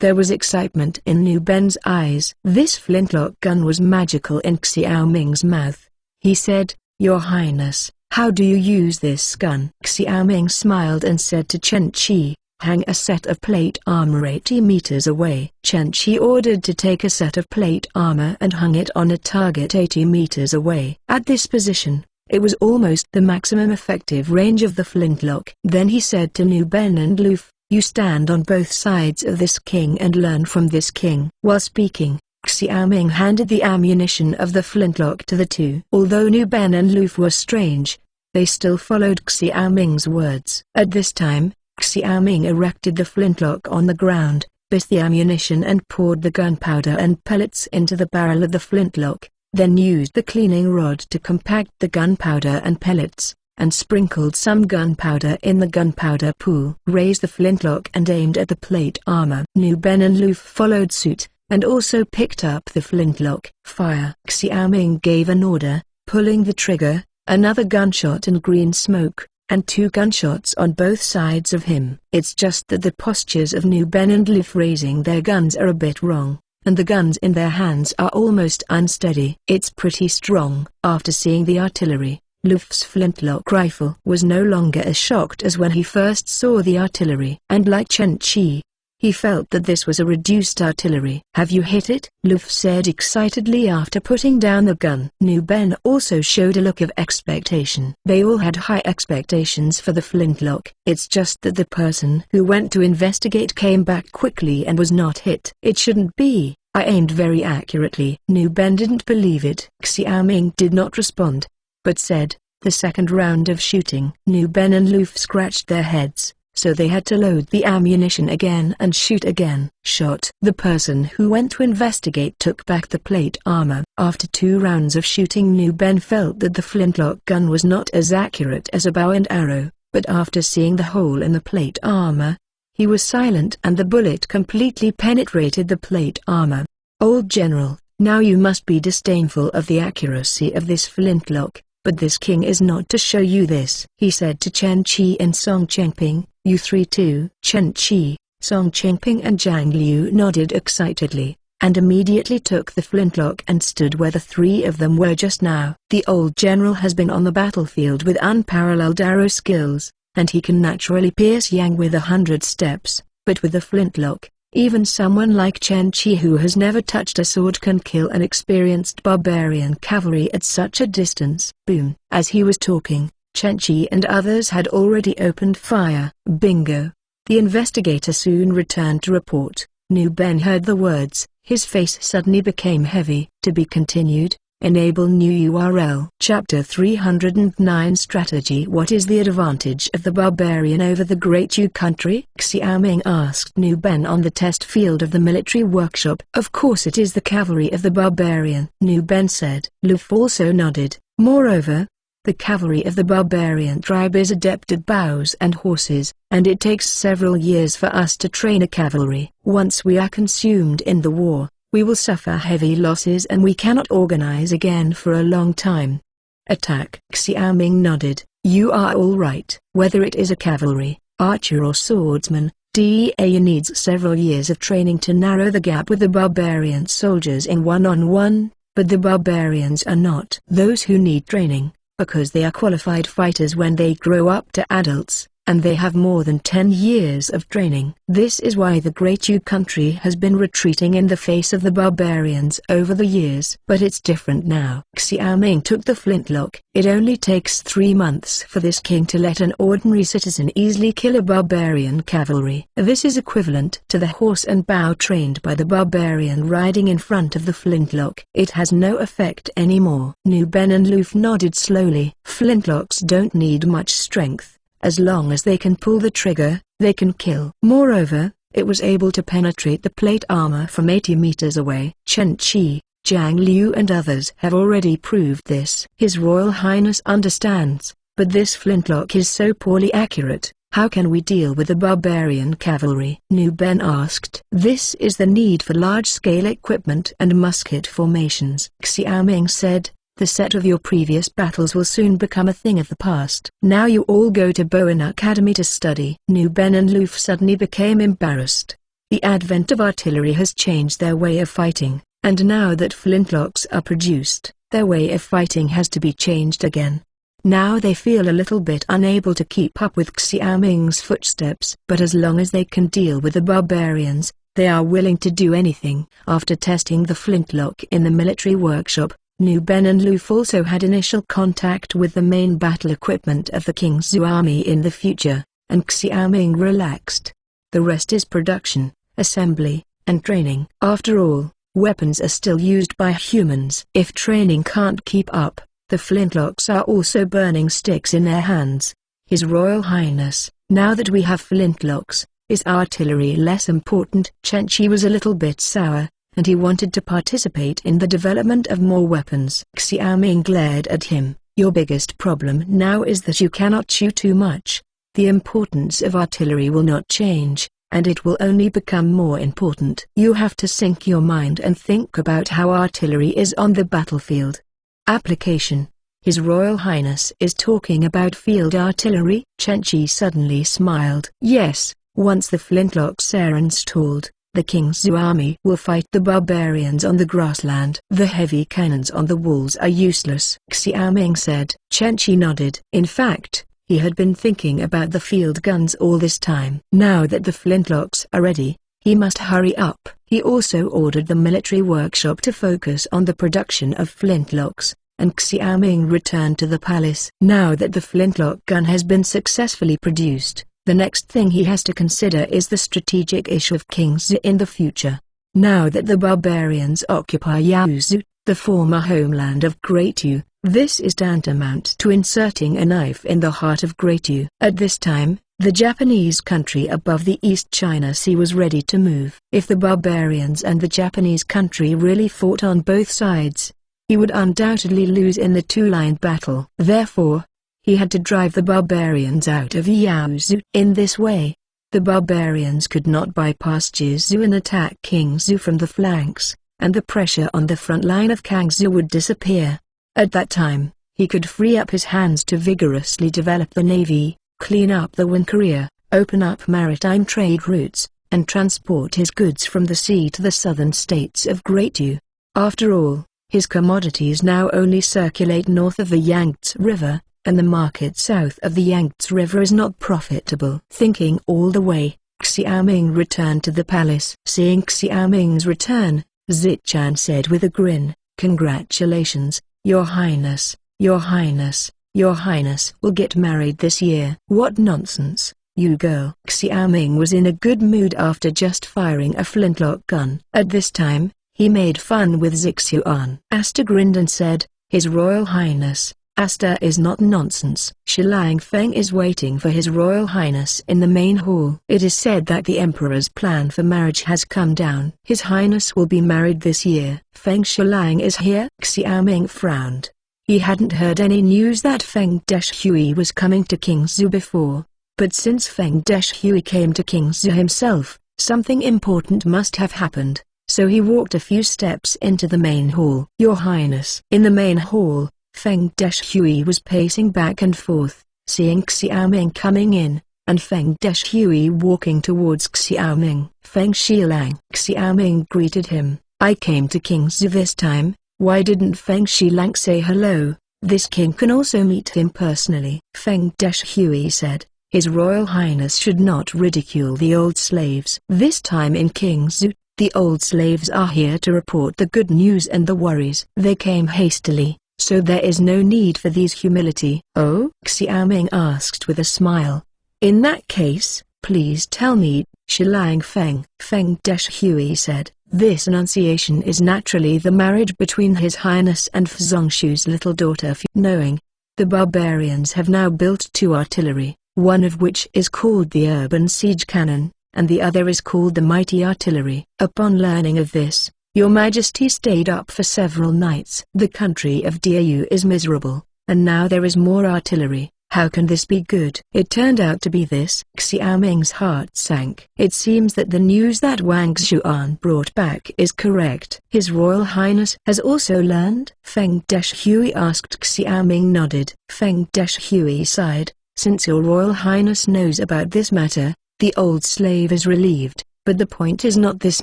There was excitement in Nu Ben's eyes. This flintlock gun was magical in Xiao Ming's mouth. He said, "Your Highness, how do you use this gun?" Xiao Ming smiled and said to Chen Qi, "Hang a set of plate armor 80 meters away." Chen Qi ordered to take a set of plate armor and hung it on a target 80 meters away. At this position, it was almost the maximum effective range of the flintlock. Then he said to Nu Ben and Luf, "You stand on both sides of this king and learn from this king." While speaking, Xiao Ming handed the ammunition of the flintlock to the two. Although Nu Ben and Luf were strange, they still followed Xiao Ming's words. At this time, Xiao Ming erected the flintlock on the ground, bit the ammunition and poured the gunpowder and pellets into the barrel of the flintlock, then used the cleaning rod to compact the gunpowder and pellets, and sprinkled some gunpowder in the gunpowder pool. Raised the flintlock and aimed at the plate armor. Nu Ben and Luf followed suit, and also picked up the flintlock. Fire! Xiao Ming gave an order, pulling the trigger, another gunshot and green smoke, and 2 gunshots on both sides of him. It's just that the postures of Nu Ben and Luf raising their guns are a bit wrong, and the guns in their hands are almost unsteady. It's pretty strong. After seeing the artillery, Luf's flintlock rifle was no longer as shocked as when he first saw the artillery. And like Chen Qi, he felt that this was a reduced artillery. "Have you hit it?" Luf said excitedly after putting down the gun. Nu Ben also showed a look of expectation. They all had high expectations for the flintlock. It's just that the person who went to investigate came back quickly and was not hit. "It shouldn't be. I aimed very accurately." Nu Ben didn't believe it. Xiao Ming did not respond, but said, "The second round of shooting." Nu Ben and Luf scratched their heads, so they had to load the ammunition again and shoot again. Shot. The person who went to investigate took back the plate armor. After 2 rounds of shooting, Nu Ben felt that the flintlock gun was not as accurate as a bow and arrow, but after seeing the hole in the plate armor, he was silent and the bullet completely penetrated the plate armor. "Old General, now you must be disdainful of the accuracy of this flintlock, but this king is not to show you this," he said to Chen Qi and Song Chengping. "You 3 too." Chen Qi, Song Chengping and Zhang Liu nodded excitedly, and immediately took the flintlock and stood where the 3 of them were just now. The old general has been on the battlefield with unparalleled arrow skills, and he can naturally pierce Yang with 100 steps, but with the flintlock, even someone like Chen Qi who has never touched a sword can kill an experienced barbarian cavalry at such a distance. Boom! As he was talking, Chen Qi and others had already opened fire. Bingo! The investigator soon returned to report. Nu Ben heard the words, his face suddenly became heavy. To be continued. Enable new URL. Chapter 309 Strategy. What is the advantage of the barbarian over the Great Yu country? Xiao Ming asked Nu Ben on the test field of the military workshop. Of course it is the cavalry of the barbarian, Nu Ben said. Luf also nodded. Moreover, the cavalry of the barbarian tribe is adept at bows and horses, and it takes several years for us to train a cavalry. Once we are consumed in the war, we will suffer heavy losses and we cannot organize again for a long time. Attack. Xiao Ming nodded. You are all right. Whether it is a cavalry, archer or swordsman, DA needs several years of training to narrow the gap with the barbarian soldiers in one-on-one, but the barbarians are not. Those who need training, because they are qualified fighters when they grow up to adults, and they have more than 10 years of training. This is why the Great Yu country has been retreating in the face of the barbarians over the years. But it's different now. Xiao Ming took the flintlock. It only takes 3 months for this king to let an ordinary citizen easily kill a barbarian cavalry. This is equivalent to the horse and bow trained by the barbarian riding in front of the flintlock. It has no effect anymore. Nu Ben and Luf nodded slowly. Flintlocks don't need much strength. As long as they can pull the trigger, they can kill. Moreover, it was able to penetrate the plate armor from 80 meters away. Chen Qi, Zhang Liu and others have already proved this. His Royal Highness understands, but this flintlock is so poorly accurate, How can we deal with the barbarian cavalry? Nu Ben asked. This is the need for large-scale equipment and musket formations. Xiaoming said, the set of your previous battles will soon become a thing of the past. Now you all go to Bowen Academy to study. Nu Ben and Luf suddenly became embarrassed. The advent of artillery has changed their way of fighting, and now that flintlocks are produced, their way of fighting has to be changed again. Now they feel a little bit unable to keep up with Xiaoming's footsteps. But as long as they can deal with the barbarians, they are willing to do anything. After testing the flintlock in the military workshop, Nu Ben and Luf also had initial contact with the main battle equipment of the King's army in the future, and Xiaoming relaxed. The rest is production, assembly, and training. After all, weapons are still used by humans. If training can't keep up, the flintlocks are also burning sticks in their hands. His Royal Highness, now that we have flintlocks, is artillery less important? Chen Qi was a little bit sour, and he wanted to participate in the development of more weapons. Xiaoming glared at him. Your biggest problem now is that you cannot chew too much. The importance of artillery will not change, and it will only become more important. You have to sink your mind and think about how artillery is on the battlefield. Application. His Royal Highness is talking about field artillery? Chen Qi suddenly smiled. Yes, once the flintlocks are installed, the King's army will fight the barbarians on the grassland. The heavy cannons on the walls are useless, Xiaoming said. Chen Qi nodded. In fact, he had been thinking about the field guns all this time. Now that the flintlocks are ready, he must hurry up. He also ordered the military workshop to focus on the production of flintlocks, and Xiaoming returned to the palace. Now that the flintlock gun has been successfully produced, the next thing he has to consider is the strategic issue of King's in the future. Now that the barbarians occupy Yaozu, the former homeland of Great Yu, this is tantamount to inserting a knife in the heart of Great Yu. At this time, the Japanese country above the East China Sea was ready to move. If the barbarians and the Japanese country really fought on both sides, he would undoubtedly lose in the two-line battle. Therefore, he had to drive the barbarians out of Yaozu. In this way, the barbarians could not bypass Jizu and attack Kingzhou from the flanks, and the pressure on the front line of Kangzhou would disappear. At that time, he could free up his hands to vigorously develop the navy, clean up the Wen Korea, open up maritime trade routes, and transport his goods from the sea to the southern states of Great Yu. After all, his commodities now only circulate north of the Yangtze River, and the market south of the Yangtze River is not profitable. Thinking all the way, Xiaoming returned to the palace. Seeing Xiaoming's return, Zichan said with a grin, "Congratulations, Your Highness, Your Highness. Your Highness will get married this year." "What nonsense, you girl." Xiaoming was in a good mood after just firing a flintlock gun. At this time, he made fun with Zixuan. Asta grinned and said, "His Royal Highness, Asta is not nonsense." Shilang Feng is waiting for His Royal Highness in the main hall. It is said that the Emperor's plan for marriage has come down. His Highness will be married this year. Feng Shilang is here? Xiaoming frowned. He hadn't heard any news that Feng Deshui was coming to Kingzhou before, but since Feng Deshui came to Kingzhou himself, something important must have happened, so he walked a few steps into the main hall. "Your Highness." In the main hall, Feng Deshui was pacing back and forth, seeing Xiaoming coming in, and Feng Deshui walking towards Xiaoming. "Feng Shilang." Xiaoming greeted him. "I came to Kingzhou this time. Why didn't Feng Shilang say hello? This king can also meet him personally." Feng Deshui said, "His Royal Highness should not ridicule the old slaves." This time in Kingzhou, the old slaves are here to report the good news and the worries. They came hastily, so there is no need for these humility. "Oh?" Xiaoming asked with a smile. "In that case, please tell me." Shilang Feng. Feng Deshui said, "This annunciation is naturally the marriage between His Highness and Fzongshu's little daughter." Knowing, the barbarians have now built two artillery, one of which is called the urban siege cannon, and the other is called the mighty artillery. Upon learning of this, Your Majesty stayed up for several nights. The country of Diaoyu is miserable, and now there is more artillery. How can this be good? It turned out to be this. Xiaoming's heart sank. It seems that the news that Wang Xuan brought back is correct. His Royal Highness has also learned? Feng Deshui asked. Xiaoming nodded. Feng Deshui sighed. Since your Royal Highness knows about this matter, the old slave is relieved, but the point is not this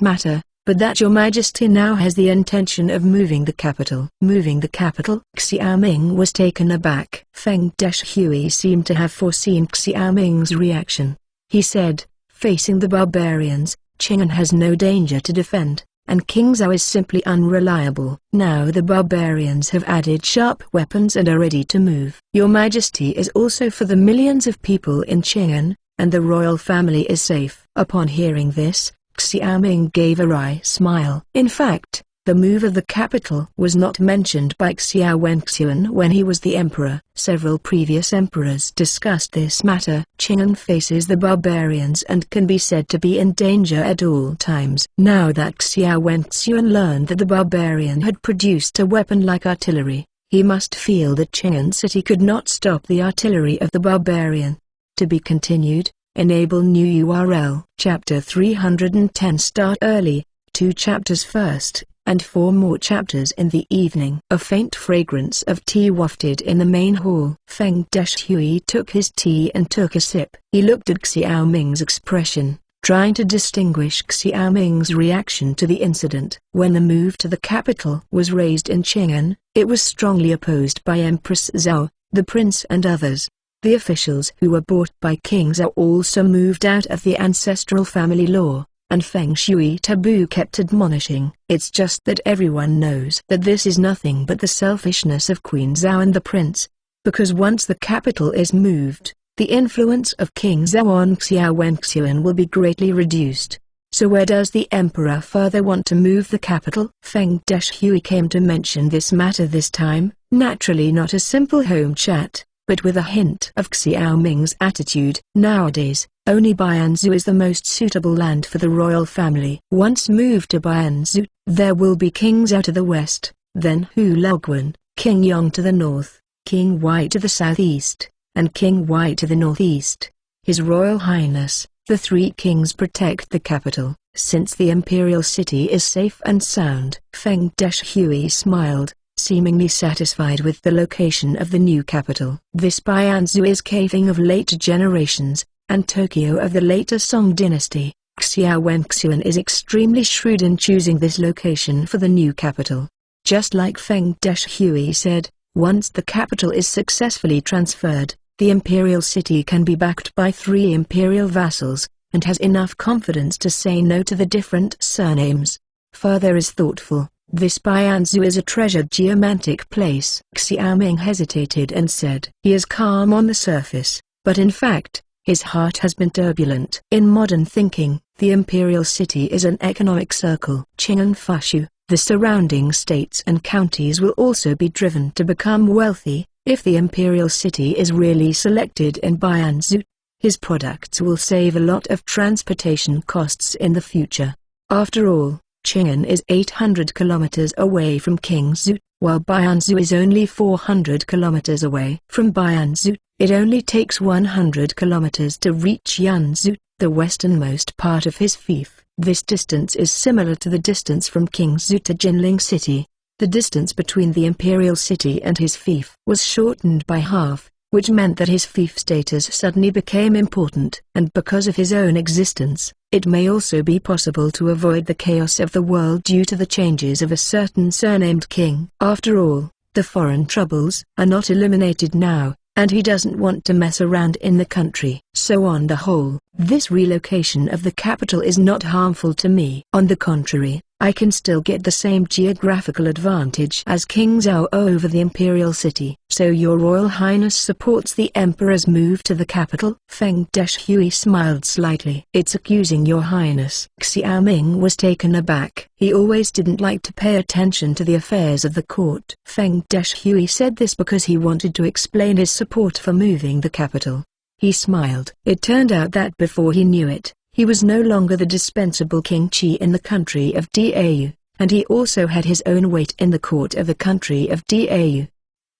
matter, but that your Majesty now has the intention of moving the capital. Moving the capital? Xiaoming was taken aback. Feng Deshui seemed to have foreseen Xiaoming's reaction. He said, facing the barbarians, Qing'an has no danger to defend, and King Zhao is simply unreliable. Now the barbarians have added sharp weapons and are ready to move. Your Majesty is also for the millions of people in Qing'an, and the royal family is safe. Upon hearing this, Xiaoming gave a wry smile. In fact, the move of the capital was not mentioned by Xiao Wenxian when he was the emperor. Several previous emperors discussed this matter. Qing'an faces the barbarians and can be said to be in danger at all times. Now that Xiao Wenxian learned that the barbarian had produced a weapon like artillery, he must feel that Qing'an city could not stop the artillery of the barbarian. To be continued. Enable new URL. Chapter 310. Start early, 2 chapters first, and 4 more chapters in the evening. A faint fragrance of tea wafted in the main hall. Feng Deshui took his tea and took a sip. He looked at Xiaoming's expression, trying to distinguish Xiaoming's reaction to the incident. When the move to the capital was raised in Qing'an, it was strongly opposed by Empress Zhao, the prince and others. The officials who were bought by King Zhao also moved out of the ancestral family law, and Feng Shui taboo kept admonishing. It's just that everyone knows that this is nothing but the selfishness of Queen Zhao and the prince, because once the capital is moved, the influence of King Zhao on Xiao Wenxian will be greatly reduced. So where does the emperor further want to move the capital? Feng Deshui came to mention this matter this time, naturally not a simple home chat, but with a hint of Xiaoming's attitude. Nowadays, only Bianzhu is the most suitable land for the royal family. Once moved to Bianzhu, there will be King Zhao to the west, then Hu Laoguan, King Yong to the north, King Wei to the southeast, and King Wei to the northeast. His Royal Highness, the 3 kings protect the capital, since the imperial city is safe and sound. Feng Deshui smiled, seemingly satisfied with the location of the new capital. This Bianzhu is Kaifeng of later generations, and Tokyo of the later Song dynasty. Xiao Wenxian is extremely shrewd in choosing this location for the new capital. Just like Feng Deshui said, once the capital is successfully transferred, the imperial city can be backed by 3 imperial vassals, and has enough confidence to say no to the different surnames. Further is thoughtful. This Bianzhu is a treasured geomantic place. Xiaoming hesitated and said, he is calm on the surface, but in fact, his heart has been turbulent. In modern thinking, the imperial city is an economic circle. Qing'an Fushu, the surrounding states and counties will also be driven to become wealthy. If the imperial city is really selected in Bianzhu, his products will save a lot of transportation costs in the future. After all, Qing'an is 800 kilometers away from Kingzhou, while Bianzhu is only 400 kilometers away. From Bianzhu, it only takes 100 kilometers to reach Yanzhou, the westernmost part of his fief. This distance is similar to the distance from Kingzhou to Jinling City. The distance between the imperial city and his fief was shortened by half, which meant that his fief status suddenly became important. And because of his own existence, it may also be possible to avoid the chaos of the world due to the changes of a certain surnamed king. After all, the foreign troubles are not eliminated now, and he doesn't want to mess around in the country. So on the whole, this relocation of the capital is not harmful to me. On the contrary, I can still get the same geographical advantage as King Zhao over the imperial city. So your Royal Highness supports the emperor's move to the capital? Feng Deshui smiled slightly. It's accusing your highness. Xiaoming was taken aback. He always didn't like to pay attention to the affairs of the court. Feng Deshui said this because he wanted to explain his support for moving the capital. He smiled. It turned out that before he knew it, he was no longer the dispensable King Qi in the country of Dau, and he also had his own weight in the court of the country of Dau.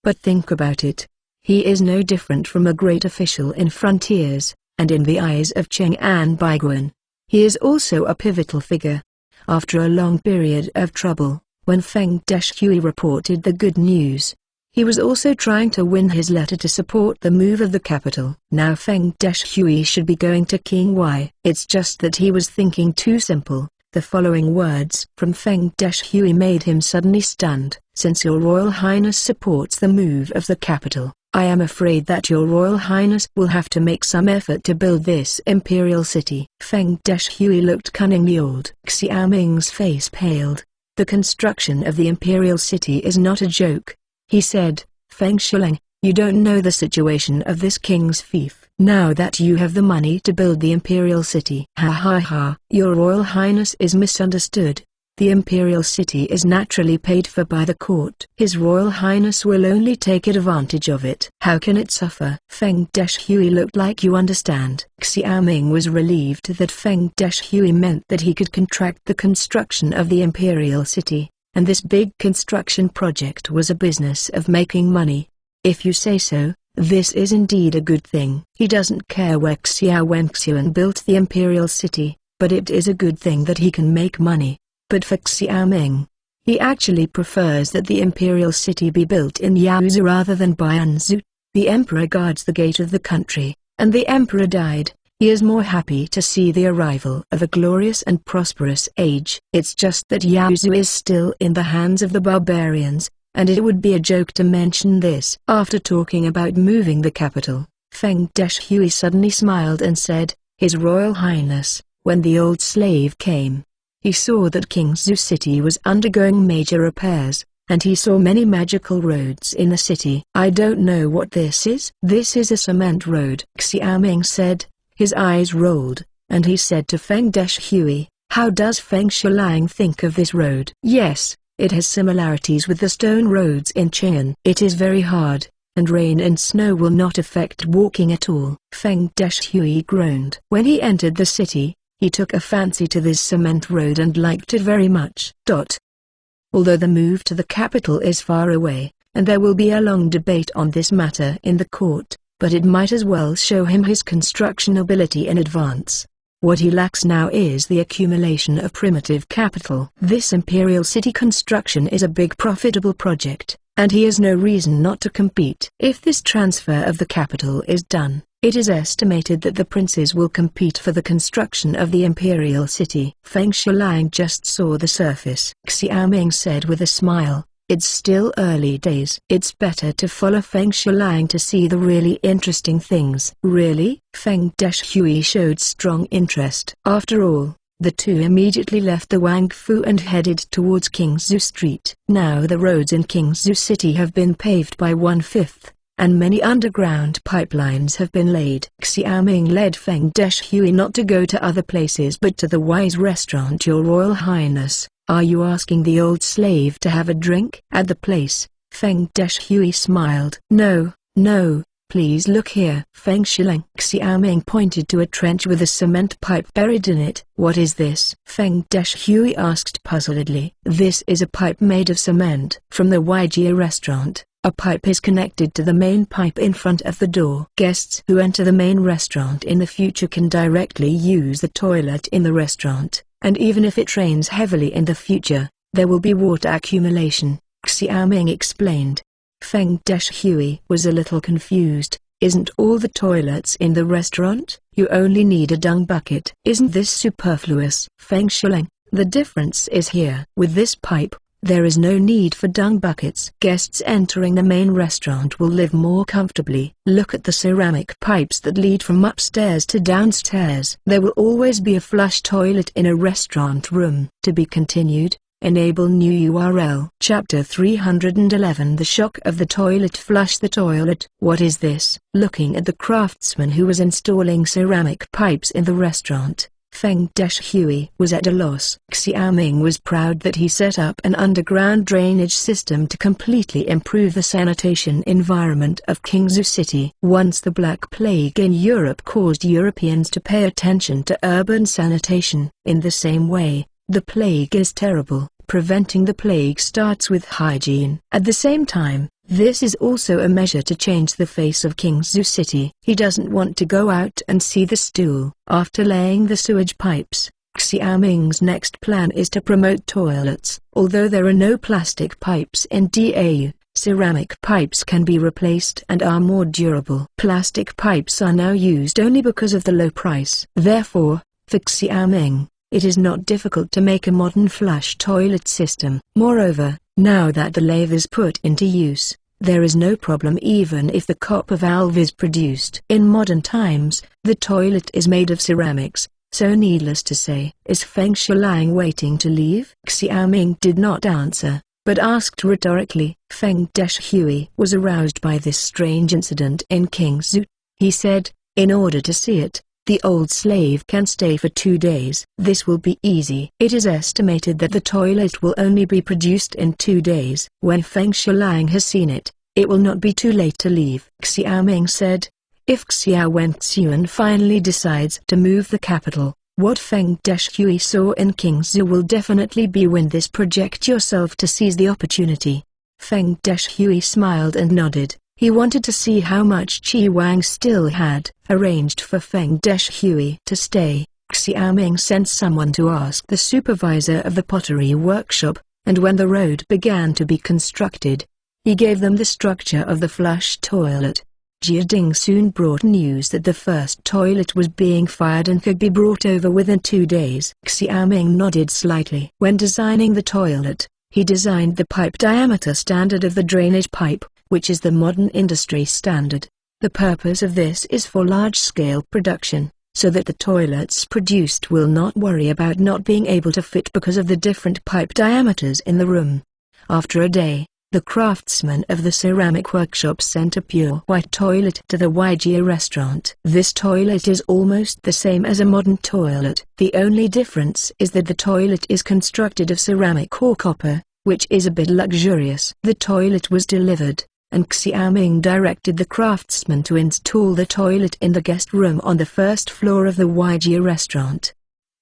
But think about it. He is no different from a great official in frontiers, and in the eyes of Cheng and Baiguan, he is also a pivotal figure. After a long period of trouble, when Feng Deshui reported the good news, he was also trying to win his letter to support the move of the capital. Now Feng Deshui should be going to King Y. It's just that he was thinking too simple. The following words from Feng Deshui made him suddenly stunned. Since your Royal Highness supports the move of the capital, I am afraid that your Royal Highness will have to make some effort to build this imperial city. Feng Deshui looked cunningly. Old Xiaoming's face paled. The construction of the imperial city is not a joke, he said. Feng Shileng, you don't know the situation of this king's fief. Now that you have the money to build the imperial city. Ha ha ha. Your Royal Highness is misunderstood. The imperial city is naturally paid for by the court. His Royal Highness will only take advantage of it. How can it suffer? Feng Deshui looked like you understand. Xiaoming was relieved that Feng Deshui meant that he could contract the construction of the imperial city, and this big construction project was a business of making money. If you say so, this is indeed a good thing. He doesn't care where Xiao Wenxian built the imperial city, but it is a good thing that he can make money. But for Xiaoming, he actually prefers that the imperial city be built in Yaozu rather than Bianzhu. The emperor guards the gate of the country, and the emperor died. He is more happy to see the arrival of a glorious and prosperous age. It's just that Yaozu is still in the hands of the barbarians, and it would be a joke to mention this. After talking about moving the capital, Feng Deshui suddenly smiled and said, His Royal Highness, when the old slave came, he saw that Kingzhou City was undergoing major repairs, and he saw many magical roads in the city. I don't know what this is. This is a cement road, Xiaoming said. His eyes rolled, and he said to Feng Deshui, how does Feng Shilang think of this road? Yes, it has similarities with the stone roads in Qian. It is very hard, and rain and snow will not affect walking at all. Feng Deshui groaned. When he entered the city, he took a fancy to this cement road and liked it very much. Although the move to the capital is far away, and there will be a long debate on this matter in the court, but it might as well show him his construction ability in advance. What he lacks now is the accumulation of primitive capital. This imperial city construction is a big profitable project, and he has no reason not to compete. If this transfer of the capital is done, it is estimated that the princes will compete for the construction of the imperial city. Feng Shilang just saw the surface. Xiaoming said with a smile, it's still early days. It's better to follow Feng Shilang to see the really interesting things. Really? Feng Deshui showed strong interest. After all, the two immediately left the Wangfu and headed towards Kingzhou Street. Now the roads in Kingzhou City have been paved by 1/5. And many underground pipelines have been laid. Xiaoming led Feng Deshui not to go to other places but to the Wise restaurant. Your Royal Highness, are you asking the old slave to have a drink at the place? Feng Deshui smiled. No, no, please look here. Feng Shileng. Xiaoming pointed to a trench with a cement pipe buried in it. What is this? Feng Deshui asked puzzledly. This is a pipe made of cement. From the Waijia restaurant, a pipe is connected to the main pipe in front of the door. Guests who enter the main restaurant in the future can directly use the toilet in the restaurant, and even if it rains heavily in the future, there will be water accumulation, Xiaoming explained. Feng Deshui was a little confused. Isn't all the toilets in the restaurant? You only need a dung bucket. Isn't this superfluous? Feng Shileng, the difference is here. With this pipe, there is no need for dung buckets. Guests entering the main restaurant will live more comfortably. Look at the ceramic pipes that lead from upstairs to downstairs. There will always be a flush toilet in a restaurant room. To be continued. Enable new URL. Chapter 311. The shock of the toilet. Flush the toilet. What is this? Looking at the craftsman who was installing ceramic pipes in the restaurant, Feng Deshui was at a loss. Xiaoming was proud that he set up an underground drainage system to completely improve the sanitation environment of Kingzhou City. Once the Black Plague in Europe caused Europeans to pay attention to urban sanitation. In the same way, the plague is terrible. Preventing the plague starts with hygiene. At the same time, This is also a measure to change the face of Kingzhou City. He doesn't want to go out and see the stool. After laying the sewage pipes, Xiaoming's next plan is to promote toilets. Although there are no plastic pipes in Dau, ceramic pipes can be replaced and are more durable. Plastic pipes are now used only because of the low price. Therefore, for Xiaoming, it is not difficult to make a modern flush toilet system. Moreover, now that the lathe is put into use, there is no problem even if the copper valve is produced. In modern times, the toilet is made of ceramics, so needless to say. Is Feng Shulang waiting to leave? Xiaoming did not answer, but asked rhetorically. Feng Deshui was aroused by this strange incident in Kingzhou. He said, in order to see it, the old slave can stay for 2 days. This will be easy. It is estimated that the toilet will only be produced in 2 days. When Feng Shulang has seen it, it will not be too late to leave. Xiaoming said, if Xiao Wenxuan finally decides to move the capital, what Feng Deshui saw in Kingzhou will definitely be win this project yourself to seize the opportunity. Feng Deshui smiled and nodded. He wanted to see how much Qi Wang still had. Arranged for Feng Deshui to stay, Xiaoming sent someone to ask the supervisor of the pottery workshop, and when the road began to be constructed, he gave them the structure of the flush toilet. Jia Ding soon brought news that the first toilet was being fired and could be brought over within 2 days. Xiaoming nodded slightly. When designing the toilet, he designed the pipe diameter standard of the drainage pipe, which is the modern industry standard. The purpose of this is for large-scale production, so that the toilets produced will not worry about not being able to fit because of the different pipe diameters in the room. After a day, the craftsman of the ceramic workshop sent a pure white toilet to the Yijia restaurant. This toilet is almost the same as a modern toilet. The only difference is that the toilet is constructed of ceramic or copper, which is a bit luxurious. The toilet was delivered, and Xiaoming directed the craftsman to install the toilet in the guest room on the first floor of the Yijia restaurant.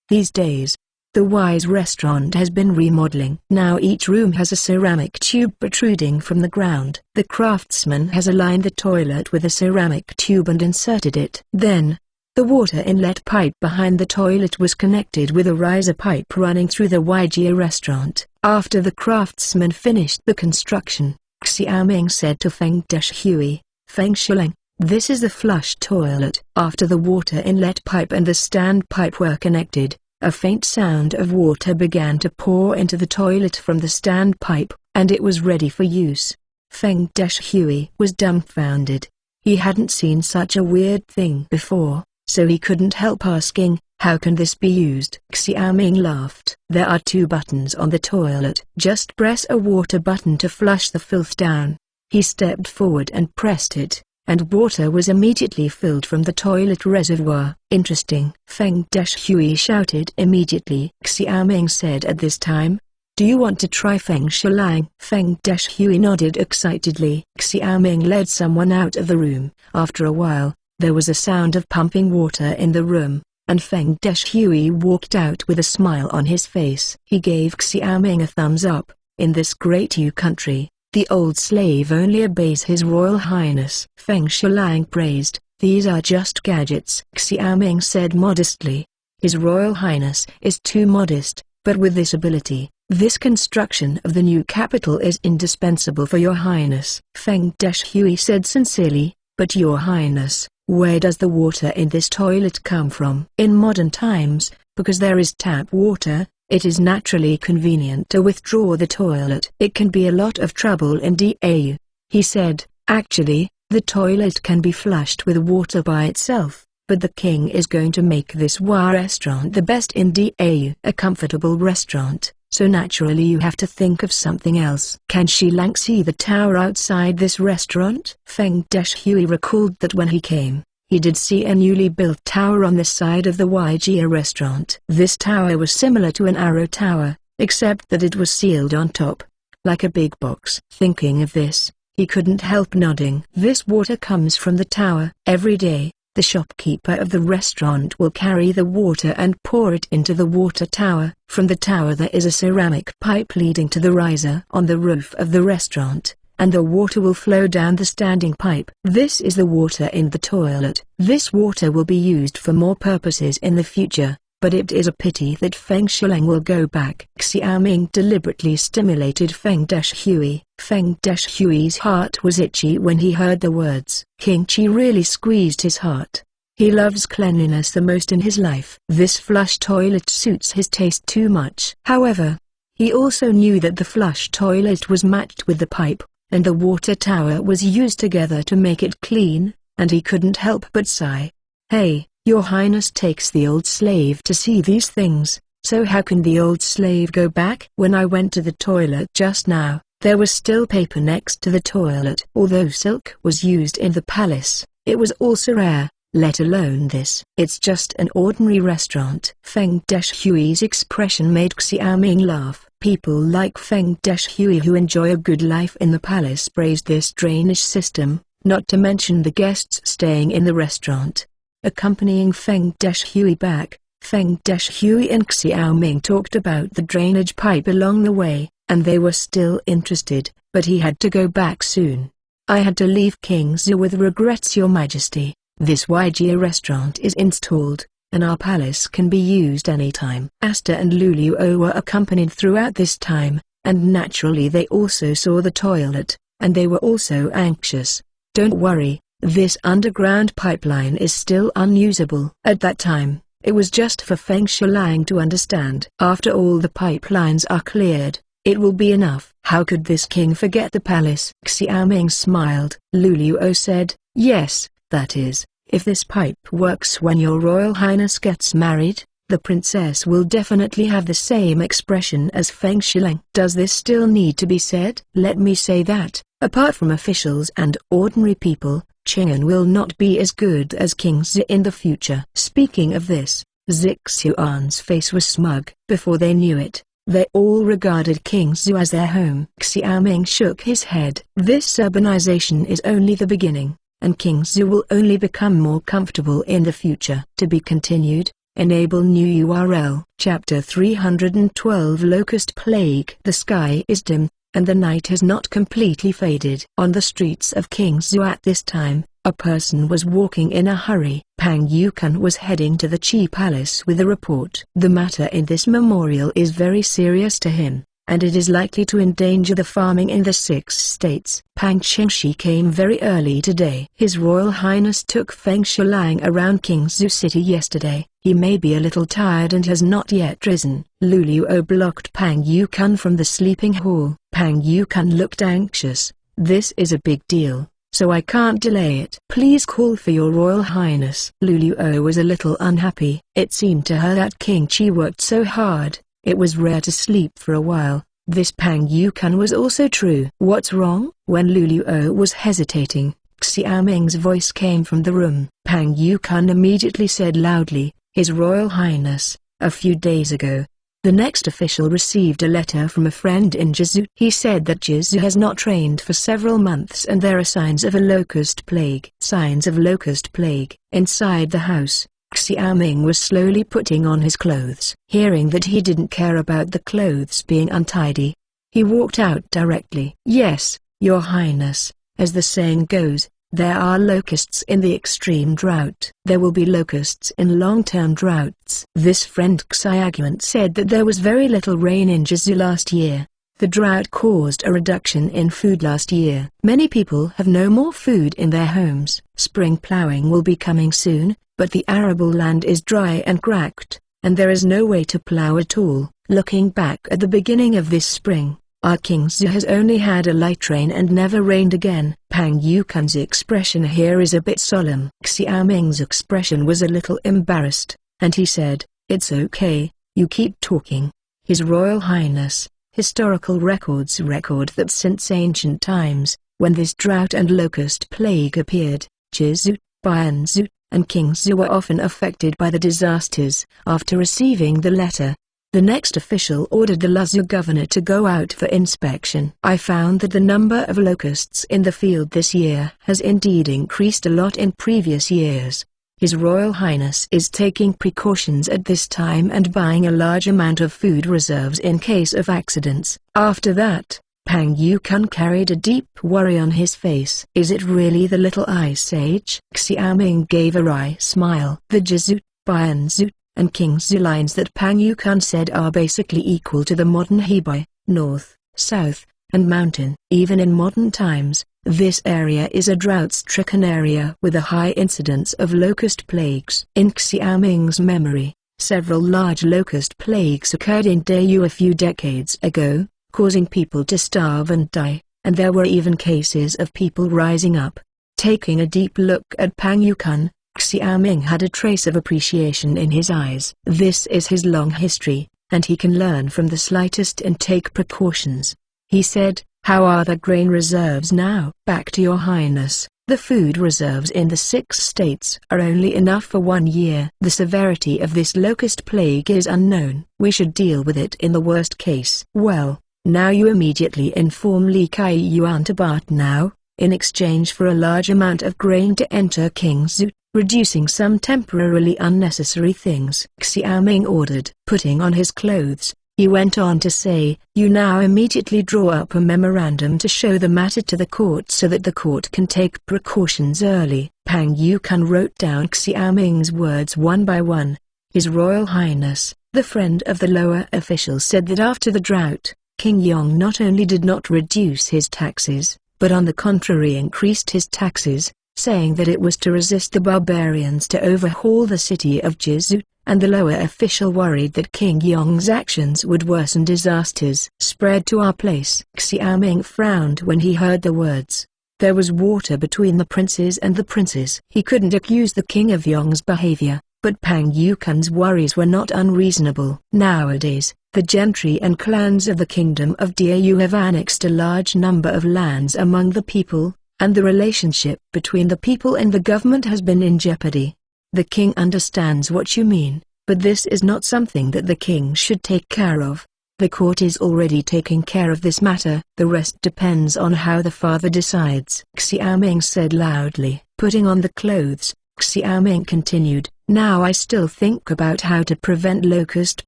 These days, the Y's restaurant has been remodeling. Now each room has a ceramic tube protruding from the ground. The craftsman has aligned the toilet with a ceramic tube and inserted it. Then, the water inlet pipe behind the toilet was connected with a riser pipe running through the Yijia restaurant. After the craftsman finished the construction, Xiaoming said to Feng Deshui, Feng Shulang, this is the flush toilet. After the water inlet pipe and the stand pipe were connected, a faint sound of water began to pour into the toilet from the stand pipe, and it was ready for use. Feng Deshui was dumbfounded. He hadn't seen such a weird thing before, so he couldn't help asking, how can this be used? Xiaoming laughed. There are 2 buttons on the toilet. Just press a water button to flush the filth down. He stepped forward and pressed it, and water was immediately filled from the toilet reservoir. Interesting. Feng Deshui shouted immediately. Xiaoming said at this time, do you want to try Feng Shulang? Feng Deshui nodded excitedly. Xiaoming led someone out of the room. After a while, there was a sound of pumping water in the room, and Feng Deshui walked out with a smile on his face. He gave Xiaoming a thumbs up. In this great Yu country, the old slave only obeys His Royal Highness. Feng Shulang praised, these are just gadgets. Xiaoming said modestly, His Royal Highness is too modest, but with this ability, this construction of the new capital is indispensable for your highness. Feng Deshui said sincerely, but your highness, where does the water in this toilet come from? In modern times, because there is tap water, it is naturally convenient to withdraw the toilet. It can be a lot of trouble in Dau. He said, actually, the toilet can be flushed with water by itself, but the king is going to make this restaurant the best in Dau. A comfortable restaurant, so naturally you have to think of something else. Can Shilang see the tower outside this restaurant? Feng Deshui recalled that when he came, he did see a newly built tower on the side of the Yijia restaurant. This tower was similar to an arrow tower, except that it was sealed on top, like a big box. Thinking of this, he couldn't help nodding. This water comes from the tower. Every day, the shopkeeper of the restaurant will carry the water and pour it into the water tower. From the tower there is a ceramic pipe leading to the riser on the roof of the restaurant. and the water will flow down the standing pipe. This is the water in the toilet. This water will be used for more purposes in the future, but it is a pity that Feng Shulang will go back. Xiaoming deliberately stimulated Feng Deshui. Feng Deshui's heart was itchy when he heard the words. King Qi really squeezed his heart. He loves cleanliness the most in his life. This flush toilet suits his taste too much. However, he also knew that the flush toilet was matched with the pipe, and the water tower was used together to make it clean, and he couldn't help but sigh. Hey, Your Highness takes the old slave to see these things, so how can the old slave go back? When I went to the toilet just now, there was still paper next to the toilet. Although silk was used in the palace, it was also rare, let alone this. It's just an ordinary restaurant. Feng Deshui's expression made Xiaoming laugh. People like Feng Deshui who enjoy a good life in the palace praised this drainage system, not to mention the guests staying in the restaurant. Accompanying Feng Deshui back, Feng Deshui and Xiaoming talked about the drainage pipe along the way, and they were still interested, but he had to go back soon. I had to leave King Zhu with regrets, Your Majesty. This YG restaurant is installed, and our palace can be used anytime. Asta and Luluo were accompanied throughout this time, and naturally they also saw the toilet, and they were also anxious. Don't worry, this underground pipeline is still unusable. At that time, it was just for Feng Shulang to understand. After all the pipelines are cleared, it will be enough. How could this king forget the palace? Xiaoming smiled. Luluo said, yes, that is, if this pipe works when your Royal Highness gets married, the princess will definitely have the same expression as Feng Shulang. Does this still need to be said? Let me say that, apart from officials and ordinary people, Chang'an will not be as good as King Zhi in the future. Speaking of this, Zixuan's face was smug. Before they knew it, they all regarded King Zhu as their home. Xiaoming shook his head. This urbanization is only the beginning, and King Zhu will only become more comfortable in the future. To be continued. Enable new URL. Chapter 312 Locust Plague. The sky is dim, and the night has not completely faded. On the streets of King Zhu at this time, a person was walking in a hurry. Pang Yukan was heading to the Qi Palace with a report. The matter in this memorial is very serious to him, and it is likely to endanger the farming in the 6 states. Pang Qingshi came very early today. His Royal Highness took Feng Shulang around King Zhu City yesterday. He may be a little tired and has not yet risen. Luluo blocked Pang Yukan from the sleeping hall. Pang Yukan looked anxious. This is a big deal, so I can't delay it. Please call for your Royal Highness. Luluo was a little unhappy. It seemed to her that King Qi worked so hard, it was rare to sleep for a while. This Pang Yukan was also true. What's wrong? When Luluo was hesitating, Xiaoming's voice came from the room. Pang Yukan immediately said loudly, His Royal Highness, a few days ago, the next official received a letter from a friend in Jizu. He said that Jizu has not rained for several months and there are signs of a locust plague. Signs of locust plague. Inside the house, Xiaoming was slowly putting on his clothes. Hearing that he didn't care about the clothes being untidy, he walked out directly. Yes, Your Highness, as the saying goes, there are locusts in the extreme drought. There will be locusts in long-term droughts. This friend Xiaoguan said that there was very little rain in Jizu last year. The drought caused a reduction in food last year. Many people have no more food in their homes. Spring plowing will be coming soon, but the arable land is dry and cracked, and there is no way to plow at all. Looking back at the beginning of this spring, our King Zhu has only had a light rain and never rained again. Pang Yukan's expression here is a bit solemn. Xiaoming's expression was a little embarrassed, and he said, It's okay, you keep talking. His Royal Highness, historical records record that since ancient times, when this drought and locust plague appeared, Jizu, Bianzu, and King Zhu were often affected by the disasters. After receiving the letter, the next official ordered the Luzhu governor to go out for inspection. I found that the number of locusts in the field this year has indeed increased a lot in previous years. His Royal Highness is taking precautions at this time and buying a large amount of food reserves in case of accidents. After that, Pang Yukun carried a deep worry on his face. Is it really the little ice age? Xiaoming gave a wry smile. The Jizu, Bianzu, and Qingzu lines that Pang Yukun said are basically equal to the modern Hebei, north, south, and mountain. Even in modern times, this area is a drought-stricken area with a high incidence of locust plagues. In Xiaoming's memory, several large locust plagues occurred in Dayu a few decades ago, causing people to starve and die, and there were even cases of people rising up. Taking a deep look at Pang Yukun, Xiaoming had a trace of appreciation in his eyes. This is his long history, and he can learn from the slightest and take precautions. He said, "How are the grain reserves now?" "Back to your highness, the food reserves in the 6 states are only enough for 1 year. The severity of this locust plague is unknown. We should deal with it in the worst case." "Well, now you immediately inform Li Kaiyuan to Bart now, in exchange for a large amount of grain to enter Qingzu, reducing some temporarily unnecessary things," Xiaoming ordered. Putting on his clothes, he went on to say, "You now immediately draw up a memorandum to show the matter to the court so that the court can take precautions early." Pang Yukun wrote down Xiaoming's words one by one. His Royal Highness, the friend of the lower official, said that after the drought, King Yong not only did not reduce his taxes, but on the contrary increased his taxes, saying that it was to resist the barbarians to overhaul the city of Jizu, and the lower official worried that King Yong's actions would worsen disasters spread to our place. Xiaoming frowned when he heard the words. There was water between the princes and the princes. He couldn't accuse the king of Yong's behavior, but Pang Yukun's worries were not unreasonable. Nowadays, the gentry and clans of the kingdom of Diaoyu have annexed a large number of lands among the people, and the relationship between the people and the government has been in jeopardy. The king understands what you mean, but this is not something that the king should take care of. The court is already taking care of this matter. The rest depends on how the father decides," Xiaoming said loudly. Putting on the clothes, Xiaoming continued, "Now I still think about how to prevent locust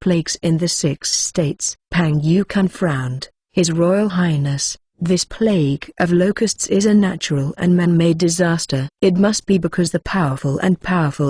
plagues in the 6 states. Pang Yukun frowned. "His Royal Highness, this plague of locusts is a natural and man-made disaster. It must be because the powerful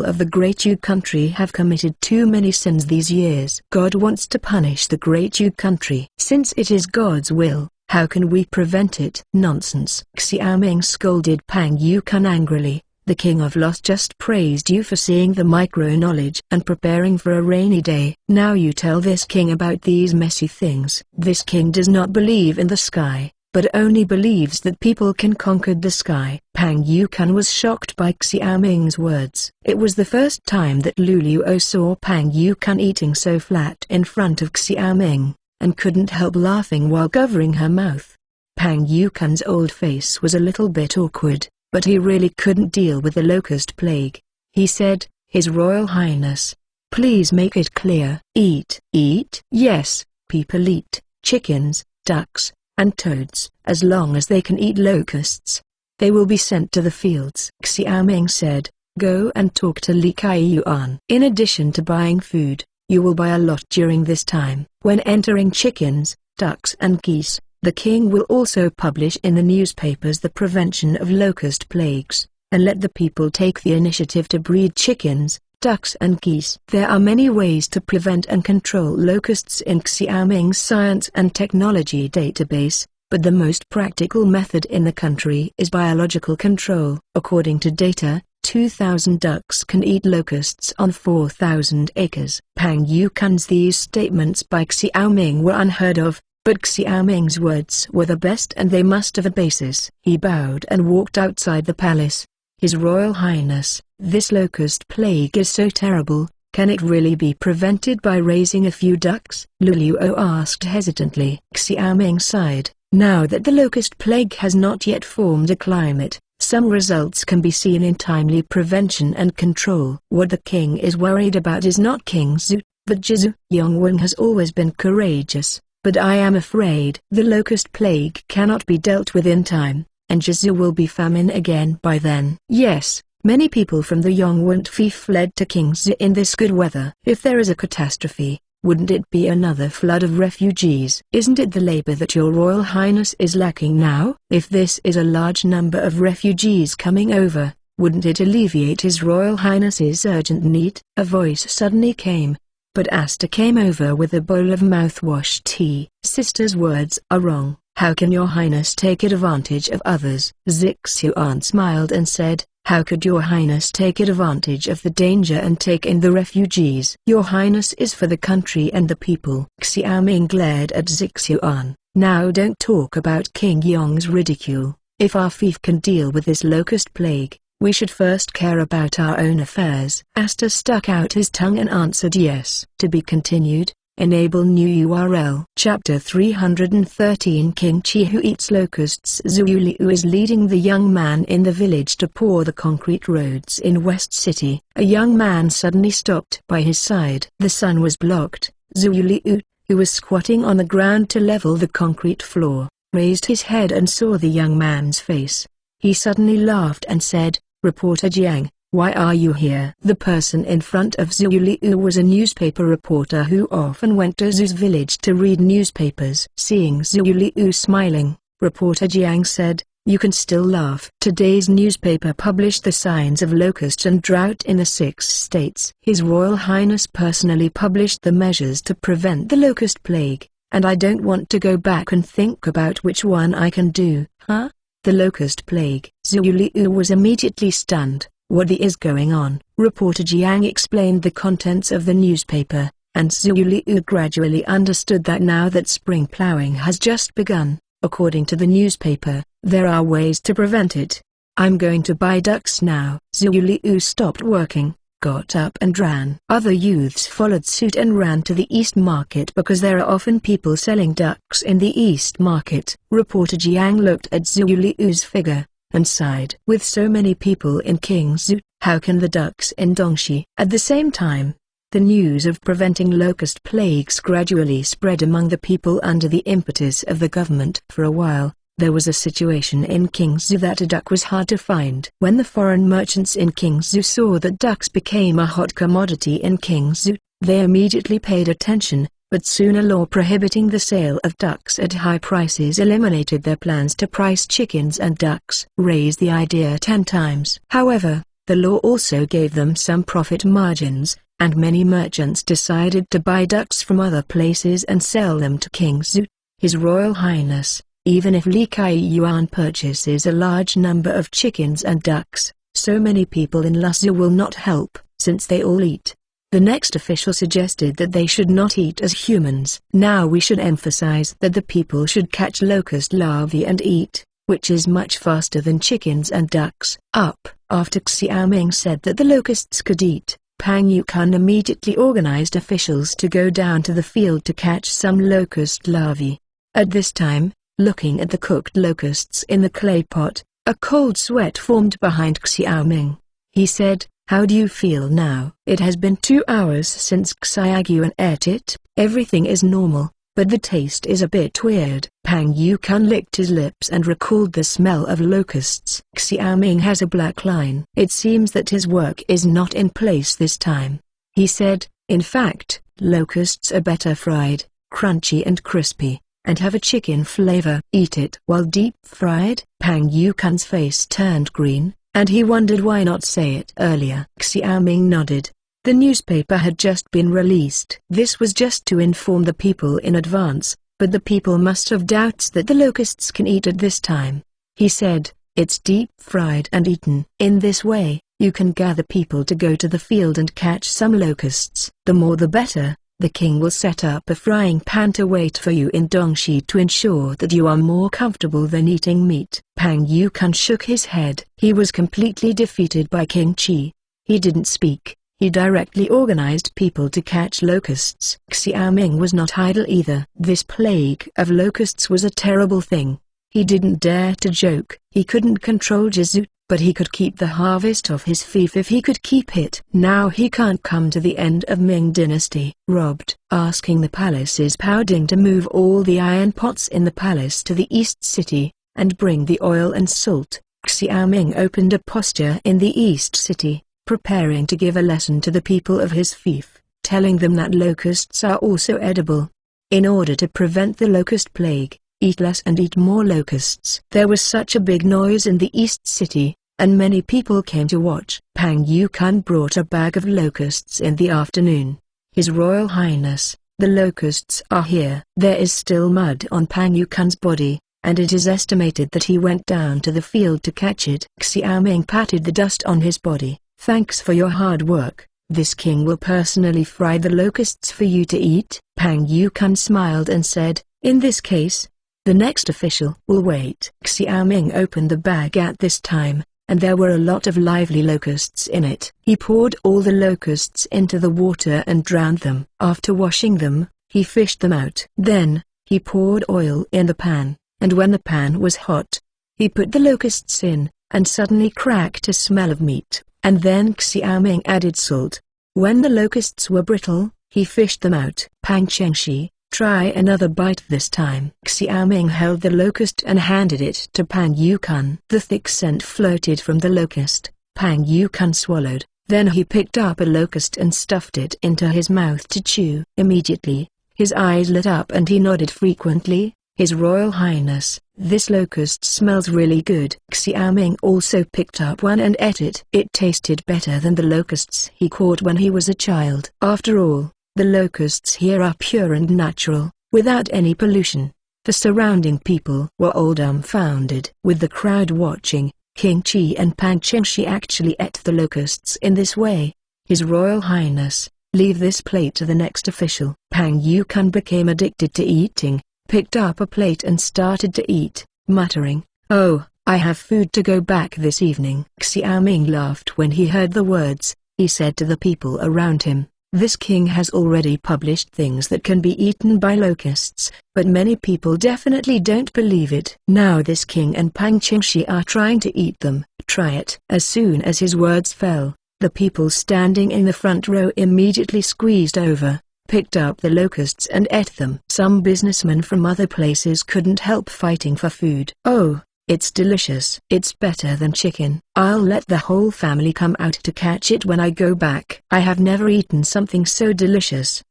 of the Great Yu country have committed too many sins these years. God wants to punish the Great Yu country. Since it is God's will, how can we prevent it?" "Nonsense!" Xiaoming scolded Pang Yukun angrily. "The king of Lost just praised you for seeing the micro-knowledge and preparing for a rainy day. Now you tell this king about these messy things." "This king does not believe in the sky, but only believes that people can conquer the sky." Pang Yukun was shocked by Xiaoming's words. It was the first time that Luluo saw Pang Yukun eating so flat in front of Xiaoming, and couldn't help laughing while covering her mouth. Pang Yukun's old face was a little bit awkward, but he really couldn't deal with the locust plague. He said, "His Royal Highness, please make it clear." "Eat." "Eat?" "Yes, people eat chickens, ducks, and toads. As long as they can eat locusts, they will be sent to the fields." Xiaoming said, "Go and talk to Li Kaiyuan. In addition to buying food, you will buy a lot during this time. When entering chickens, ducks and geese, the king will also publish in the newspapers the prevention of locust plagues, and let the people take the initiative to breed chickens, ducks and geese." There are many ways to prevent and control locusts in Xiaoming's science and technology database, but the most practical method in the country is biological control. According to data, 2,000 ducks can eat locusts on 4,000 acres. Pang Yukun's these statements by Xiaoming were unheard of, but Xiaoming's words were the best and they must have a basis. He bowed and walked outside the palace. "His Royal Highness, this locust plague is so terrible, can it really be prevented by raising a few ducks?" Luluo asked hesitantly. Xiaoming sighed. "Now that the locust plague has not yet formed a climate, some results can be seen in timely prevention and control. What the king is worried about is not Qingzu, but Jizu. Yongwen has always been courageous, but I am afraid the locust plague cannot be dealt with in time, and Jizu will be famine again by then." "Yes, many people from the Yongwen fief fled to Qingzi in this good weather. If there is a catastrophe, wouldn't it be another flood of refugees? Isn't it the labor that your Royal Highness is lacking now? If this is a large number of refugees coming over, wouldn't it alleviate His Royal Highness's urgent need? A voice suddenly came. But Asta came over with a bowl of mouthwash tea. Sister's words are wrong. How can your Highness take advantage of others? Zixuan smiled and said, how could your Highness take advantage of the danger and take in the refugees? Your Highness is for the country and the people. Xiaoming glared at Zixuan. Now don't talk about King Yong's ridicule. If our fief can deal with this locust plague, we should first care about our own affairs. Asta stuck out his tongue and answered yes. To be continued. Enable new URL. Chapter 313 King Chi Who Eats Locusts. Zhu Liu is leading the young man in the village to pour the concrete roads in West City. A young man suddenly stopped by his side. The sun was blocked. Zhu Liu, who was squatting on the ground to level the concrete floor, raised his head and saw the young man's face. He suddenly laughed and said, Reporter Jiang, why are you here? The person in front of Zhu Liu was a newspaper reporter who often went to Zhu's village to read newspapers. Seeing Zhu Liu smiling, reporter Jiang said, you can still laugh. Today's newspaper published the signs of locust and drought in the 6 states. His Royal Highness personally published the measures to prevent the locust plague, and I don't want to go back and think about which one I can do. Huh? The locust plague. Zhu Liu was immediately stunned. What is going on? Reporter Jiang explained the contents of the newspaper, and Zhu Liu gradually understood that now that spring plowing has just begun, according to the newspaper, there are ways to prevent it. I'm going to buy ducks now. Zhu Liu stopped working, got up and ran. Other youths followed suit and ran to the East Market because there are often people selling ducks in the East Market. Reporter Jiang looked at Zhu Liu's figure and sighed. With so many people in Kingzhou, how can the ducks in Dongxi? At the same time, the news of preventing locust plagues gradually spread among the people under the impetus of the government. For a while, there was a situation in Kingzhou that a duck was hard to find. When the foreign merchants in Kingzhou saw that ducks became a hot commodity in Kingzhou, they immediately paid attention. But soon a law prohibiting the sale of ducks at high prices eliminated their plans to price chickens and ducks. Raised the idea 10 times. However, the law also gave them some profit margins, and many merchants decided to buy ducks from other places and sell them to Kingzhou. His Royal Highness, even if Li Kai Yuan purchases a large number of chickens and ducks, so many people in Luzhu will not help, since they all eat. The next official suggested that they should not eat as humans. Now we should emphasize that the people should catch locust larvae and eat, which is much faster than chickens and ducks. After Xiaoming said that the locusts could eat, Pang Yukun immediately organized officials to go down to the field to catch some locust larvae. At this time, looking at the cooked locusts in the clay pot, a cold sweat formed behind Xiaoming. He said, how do you feel now? It has been 2 hours since Xiaoguan ate it. Everything is normal, but the taste is a bit weird. Pang Yukun licked his lips and recalled the smell of locusts. Xiaoming has a black line. It seems that his work is not in place this time. He said, in fact, locusts are better fried, crunchy and crispy, and have a chicken flavor. Eat it while deep fried? Pang Yukun's face turned green, and he wondered why not say it earlier. Xiaoming nodded. The newspaper had just been released. This was just to inform the people in advance, but the people must have doubts that the locusts can eat at this time. He said, it's deep fried and eaten. In this way, you can gather people to go to the field and catch some locusts. The more the better. The king will set up a frying pan to wait for you in Dongxi to ensure that you are more comfortable than eating meat. Pang Yukun shook his head. He was completely defeated by King Qi. He didn't speak. He directly organized people to catch locusts. Xiaoming was not idle either. This plague of locusts was a terrible thing. He didn't dare to joke. He couldn't control Jizu, but he could keep the harvest of his fief if he could keep it. Now he can't come to the end of Ming Dynasty. Robbed. Asking the palace's Powding to move all the iron pots in the palace to the East City, and bring the oil and salt. Xiaoming opened a posture in the East City, preparing to give a lesson to the people of his fief. telling them that locusts are also edible. In order to prevent the locust plague, eat less and eat more locusts. There was such a big noise in the East City, and many people came to watch. Pang Yukun brought a bag of locusts in the afternoon. His Royal Highness, the locusts are here. There is still mud on Pang Yukun's body, and it is estimated that he went down to the field to catch it. Xiaoming patted the dust on his body. Thanks for your hard work. This king will personally fry the locusts for you to eat. Pang Yukun smiled and said, in this case, the next official will wait. Xiaoming opened the bag at this time, and there were a lot of lively locusts in it. He poured all the locusts into the water and drowned them. After washing them, he fished them out. Then, he poured oil in the pan, and when the pan was hot, he put the locusts in, and suddenly cracked a smell of meat. And then Xiaoming added salt. When the locusts were brittle, he fished them out. Pang Chengshi, try another bite this time. Xiaoming held the locust and handed it to Pang Yukun. The thick scent floated from the locust. Pang Yukun swallowed. Then he picked up a locust and stuffed it into his mouth to chew. Immediately, his eyes lit up and he nodded frequently. His Royal Highness, this locust smells really good. Xiaoming also picked up one and ate it. It tasted better than the locusts he caught when he was a child. After all, the locusts here are pure and natural, without any pollution. The surrounding people were all dumbfounded. With the crowd watching, King Qi and Pang Chengshi actually ate the locusts in this way. His Royal Highness, leave this plate to the next official. Pang Yukun became addicted to eating, picked up a plate and started to eat, muttering, "Oh, I have food to go back this evening." Xiaoming laughed when he heard the words. He said to the people around him, "This king has already published things that can be eaten by locusts, but many people definitely don't believe it. Now this king and Pang Chengshi are trying to eat them. Try it." As soon as his words fell, the people standing in the front row immediately squeezed over, picked up the locusts and ate them. Some businessmen from other places couldn't help fighting for food. "Oh, it's delicious. It's better than chicken. I'll let the whole family come out to catch it when I go back. I have never eaten something so delicious."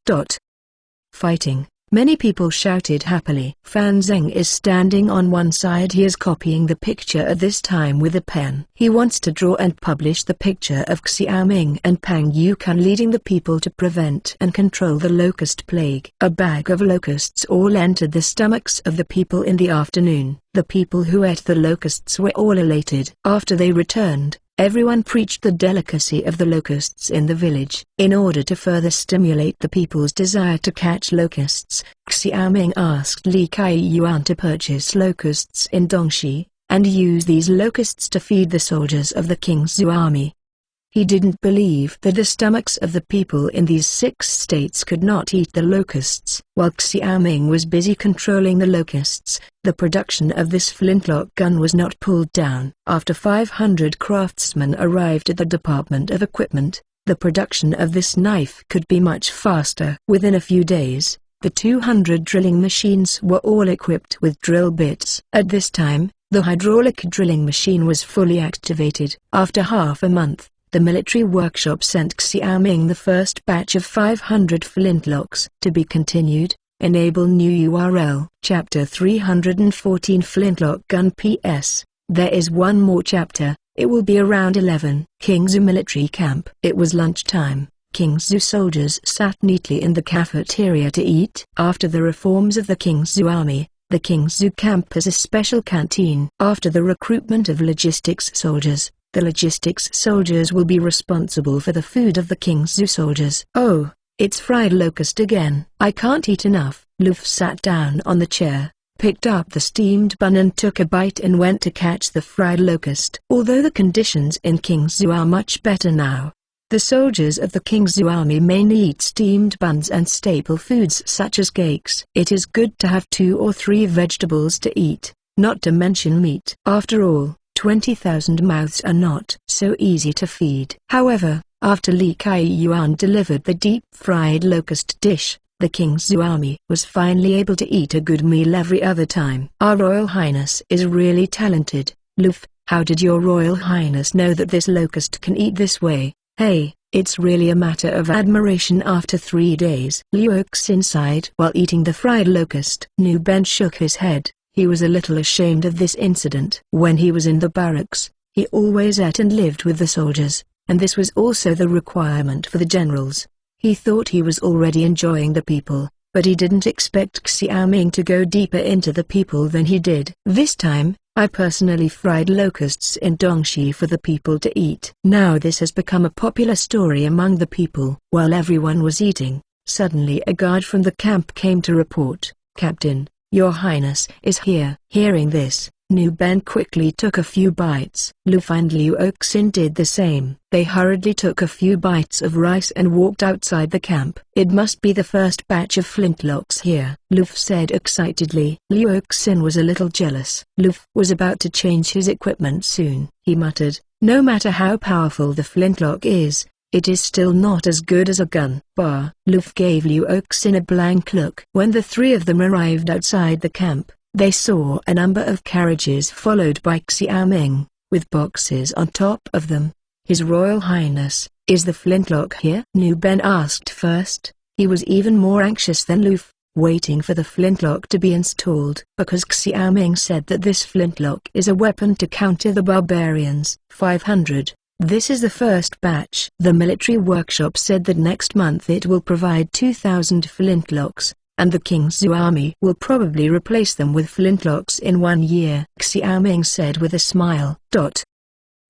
Fighting. Many people shouted happily. Fan Zheng is standing on one side. He is copying the picture at this time with a pen. He wants to draw and publish the picture of Xiaoming and Pang Yukun leading the people to prevent and control the locust plague. A bag of locusts all entered the stomachs of the people in the afternoon. The people who ate the locusts were all elated. After they returned, everyone preached the delicacy of the locusts in the village. In order to further stimulate the people's desire to catch locusts, Xiaoming asked Li Kaiyuan to purchase locusts in Dongxi, and use these locusts to feed the soldiers of the King's army. He didn't believe that the stomachs of the people in these 6 states could not eat the locusts. While Xiaoming was busy controlling the locusts, the production of this flintlock gun was not pulled down. After 500 craftsmen arrived at the Department of Equipment, the production of this knife could be much faster. Within a few days, the 200 drilling machines were all equipped with drill bits. At this time, the hydraulic drilling machine was fully activated. After half a month, the military workshop sent Xiaoming the first batch of 500 flintlocks. To be continued. Enable new URL. Chapter 314 Flintlock Gun. PS. There is one more chapter. It will be around 11. King's military camp. It was lunchtime. King's soldiers sat neatly in the cafeteria to eat. After the reforms of the King's army, the King's camp has a special canteen. After the recruitment of logistics soldiers, the logistics soldiers will be responsible for the food of the King's soldiers. "Oh, it's fried locust again. I can't eat enough." Luf sat down on the chair, picked up the steamed bun and took a bite and went to catch the fried locust. Although the conditions in King's are much better now, the soldiers of the King's army mainly eat steamed buns and staple foods such as cakes. It is good to have 2 or 3 vegetables to eat, not to mention meat. After all, 20,000 mouths are not so easy to feed. However, after Li Kaiyuan delivered the deep-fried locust dish, the King's army was finally able to eat a good meal every other time. Our Royal Highness is really talented. Luf, how did your Royal Highness know that this locust can eat this way? Hey, It's really a matter of admiration. After 3 days, Liu Xin sighed while eating the fried locust. Nu Ben shook his head. He was a little ashamed of this incident. When he was in the barracks, he always ate and lived with the soldiers, and this was also the requirement for the generals. He thought he was already enjoying the people, but he didn't expect Xiaoming to go deeper into the people than he did. This time, I personally fried locusts in Dongxi for the people to eat. Now this has become a popular story among the people. While everyone was eating, suddenly a guard from the camp came to report, "Captain, Your Highness is here." Hearing this, Nu Ben quickly took a few bites. Lu Fu and Liu Xin did the same. They hurriedly took a few bites of rice and walked outside the camp. "It must be the first batch of flintlocks here," Lu Fu said excitedly. Liu Xin was a little jealous. Lu Fu was about to change his equipment soon. He muttered, "No matter how powerful the flintlock is, it is still not as good as a gun." Bah! Lu Fu gave Liu Xin a blank look. When the three of them arrived outside the camp, they saw a number of carriages followed by Xiaoming, with boxes on top of them. "His Royal Highness, is the flintlock here?" Nu Ben asked first. He was even more anxious than Lu Fu, waiting for the flintlock to be installed. Because Xiaoming said that this flintlock is a weapon to counter the barbarians. 500. This is the first batch. The military workshop said that next month it will provide 2,000 flintlocks, and the King's army will probably replace them with flintlocks in 1 year, Xiaoming said with a smile.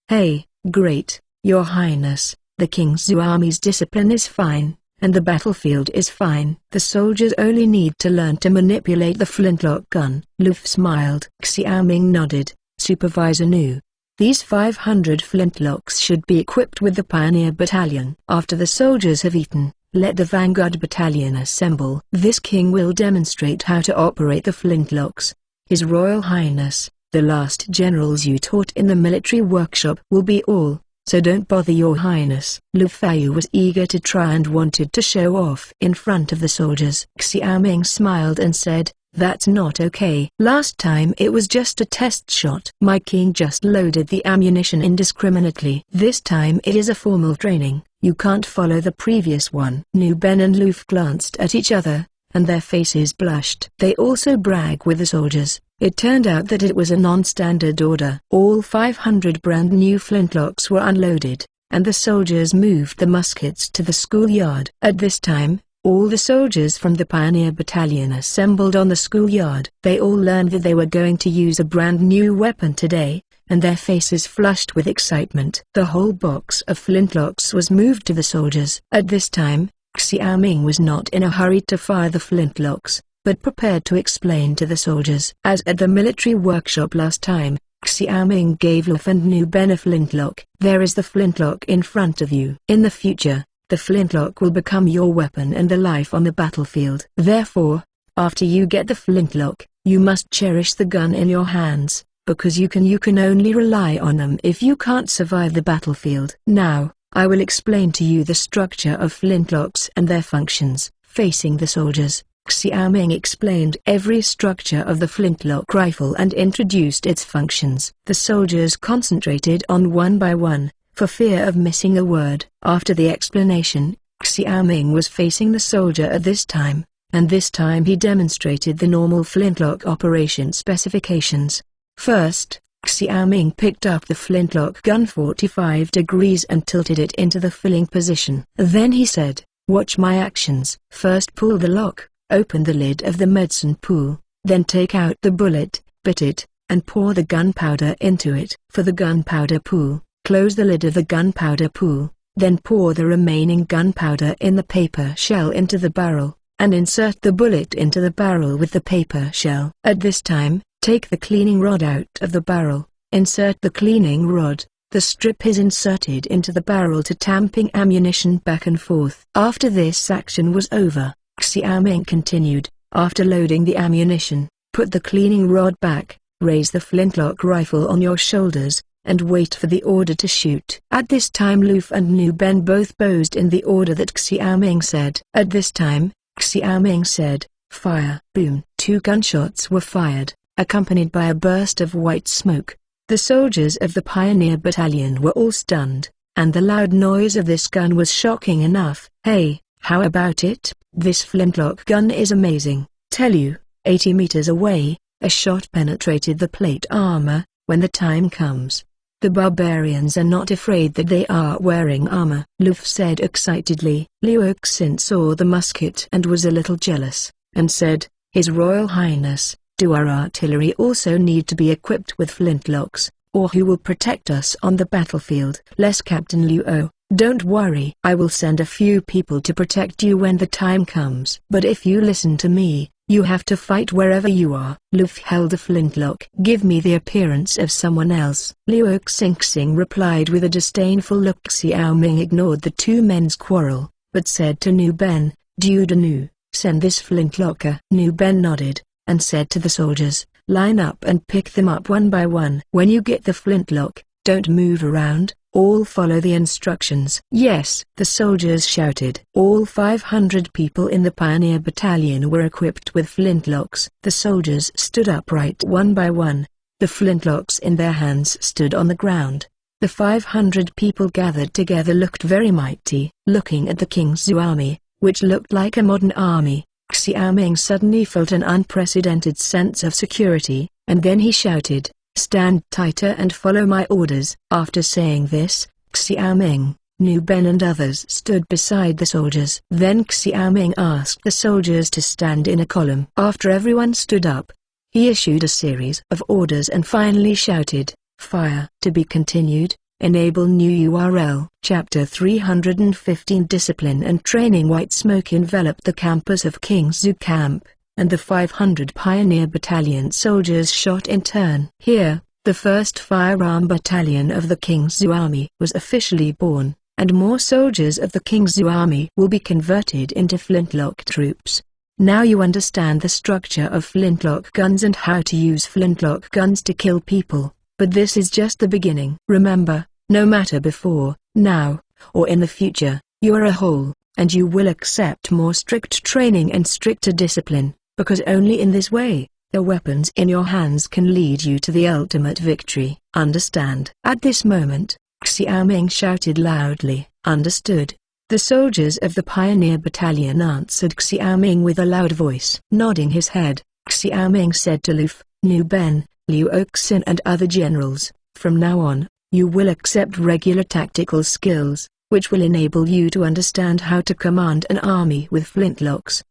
"Hey, great, Your Highness, the King's army's discipline is fine, and the battlefield is fine. The soldiers only need to learn to manipulate the flintlock gun." Lu Fu smiled. Xiaoming nodded. "Supervisor Nu, these 500 flintlocks should be equipped with the Pioneer Battalion. After the soldiers have eaten, let the Vanguard Battalion assemble. This king will demonstrate how to operate the flintlocks. His Royal Highness, the last generals you taught in the military workshop will be all, so don't bother Your Highness." Lu Fu was eager to try and wanted to show off in front of the soldiers. Xiaoming smiled and said, "That's not okay. Last time it was just a test shot. My king just loaded the ammunition indiscriminately. This time it is a formal training. You can't follow the previous one." Nu Ben and Lu Fu glanced at each other, and their faces blushed. They also brag with the soldiers. It turned out that it was a non-standard order. All 500 brand new flintlocks were unloaded, and the soldiers moved the muskets to the schoolyard. At this time, all the soldiers from the Pioneer Battalion assembled on the schoolyard. They all learned that they were going to use a brand new weapon today, and their faces flushed with excitement. The whole box of flintlocks was moved to the soldiers. At this time, Xiaoming was not in a hurry to fire the flintlocks, but prepared to explain to the soldiers. As at the military workshop last time, Xiaoming gave Lu Fu and Nu Ben a flintlock. "There is the flintlock in front of you. In the future, the flintlock will become your weapon and the life on the battlefield. Therefore, after you get the flintlock, you must cherish the gun in your hands, because you can only rely on them if you can't survive the battlefield. Now, I will explain to you the structure of flintlocks and their functions." Facing the soldiers, Xiaoming explained every structure of the flintlock rifle and introduced its functions. The soldiers concentrated on one by one, for fear of missing a word. After the explanation, Xiaoming was facing the soldier at this time, and this time he demonstrated the normal flintlock operation specifications. First, Xiaoming picked up the flintlock gun 45 degrees and tilted it into the filling position. Then he said, "Watch my actions. First pull the lock, open the lid of the medicine pool, then take out the bullet, bit it, and pour the gunpowder into it. For the gunpowder pool, close the lid of the gunpowder pool, then pour the remaining gunpowder in the paper shell into the barrel, and insert the bullet into the barrel with the paper shell. At this time, take the cleaning rod out of the barrel, insert the cleaning rod. The strip is inserted into the barrel to tamping ammunition back and forth." After this action was over, Xiaoming continued, "After loading the ammunition, put the cleaning rod back, raise the flintlock rifle on your shoulders, and wait for the order to shoot." At this time Lu Fu and Nu Ben both posed in the order that Xiaoming said. At this time, Xiaoming said, "Fire!" Boom! 2 gunshots were fired, accompanied by a burst of white smoke. The soldiers of the Pioneer Battalion were all stunned. and the loud noise of this gun was shocking enough. Hey, how about it? This flintlock gun is amazing. Tell you, 80 meters away, a shot penetrated the plate armor. When the time comes, the barbarians are not afraid that they are wearing armor, Luffy said excitedly. Liu Oxin saw the musket and was a little jealous, and said, His Royal Highness, do our artillery also need to be equipped with flintlocks, or who will protect us on the battlefield? Less Captain Liu. Don't worry. I will send a few people to protect you when the time comes. But if you listen to me, you have to fight wherever you are. Luffy held a flintlock. Give me the appearance of someone else. Liu Xingxing replied with a disdainful look. Xiao Ming ignored the two men's quarrel, but said to Nu Ben, Dude Nu, send this flintlocker. Nu Ben nodded, and said to the soldiers, line up and pick them up one by one. When you get the flintlock, don't move around. All follow the instructions. Yes, the soldiers shouted. All 500 people in the Pioneer Battalion were equipped with flintlocks. The soldiers stood upright one by one. The flintlocks in their hands stood on the ground. The 500 people gathered together looked very mighty. Looking at the King's army, which looked like a modern army, Xiao Ming suddenly felt an unprecedented sense of security, and then he shouted, Stand tighter and follow my orders. After saying this, Xiao Ming, Nu Ben and others stood beside the soldiers. Then Xiao Ming asked the soldiers to stand in a column. After everyone stood up, he issued a series of orders and finally shouted, Fire. To be continued. Enable new URL. Chapter 315 Discipline and Training. White smoke enveloped the campus of King's Camp, and the 500 Pioneer Battalion soldiers shot in turn. Here, the 1st Firearm Battalion of the King's Army was officially born, and more soldiers of the King's Army will be converted into flintlock troops. Now you understand the structure of flintlock guns and how to use flintlock guns to kill people, but this is just the beginning. Remember, no matter before, now, or in the future, you are a whole, and you will accept more strict training and stricter discipline. Because only in this way, the weapons in your hands can lead you to the ultimate victory. Understand? At this moment, Xiao Ming shouted loudly, Understood. The soldiers of the Pioneer Battalion answered Xiao Ming with a loud voice. Nodding his head, Xiao Ming said to Luffy, Nu Ben, Liu Oxin and other generals, from now on, you will accept regular tactical skills, which will enable you to understand how to command an army with flintlocks.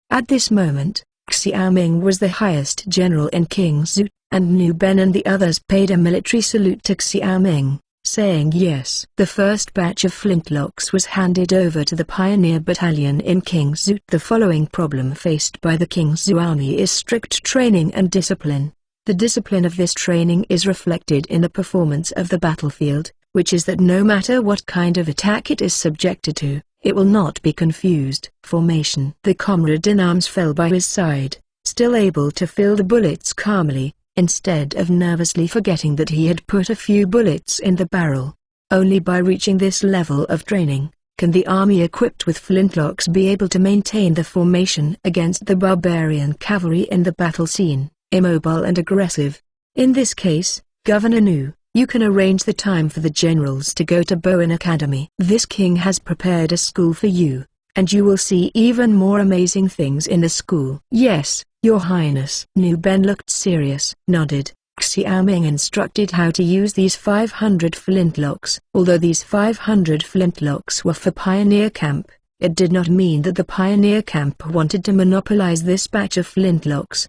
At this moment, Xiao Ming was the highest general in King's, and Nu Ben and the others paid a military salute to Xiao Ming, saying yes. The first batch of flintlocks was handed over to the Pioneer Battalion in King's. The following problem faced by the King's army is strict training and discipline. The discipline of this training is reflected in the performance of the battlefield, which is that no matter what kind of attack it is subjected to, it will not be confused. Formation. The comrade in arms fell by his side, still able to fill the bullets calmly, instead of nervously forgetting that he had put a few bullets in the barrel. Only by reaching this level of training, can the army equipped with flintlocks be able to maintain the formation against the barbarian cavalry in the battle scene, immobile and aggressive. In this case, Governor Nu, you can arrange the time for the generals to go to Bowen Academy. This king has prepared a school for you, and you will see even more amazing things in the school. Yes, Your Highness. Nu Ben looked serious. Nodded. Xiao Ming instructed how to use these 500 flintlocks. Although these 500 flintlocks were for Pioneer Camp, it did not mean that the Pioneer Camp wanted to monopolize this batch of flintlocks.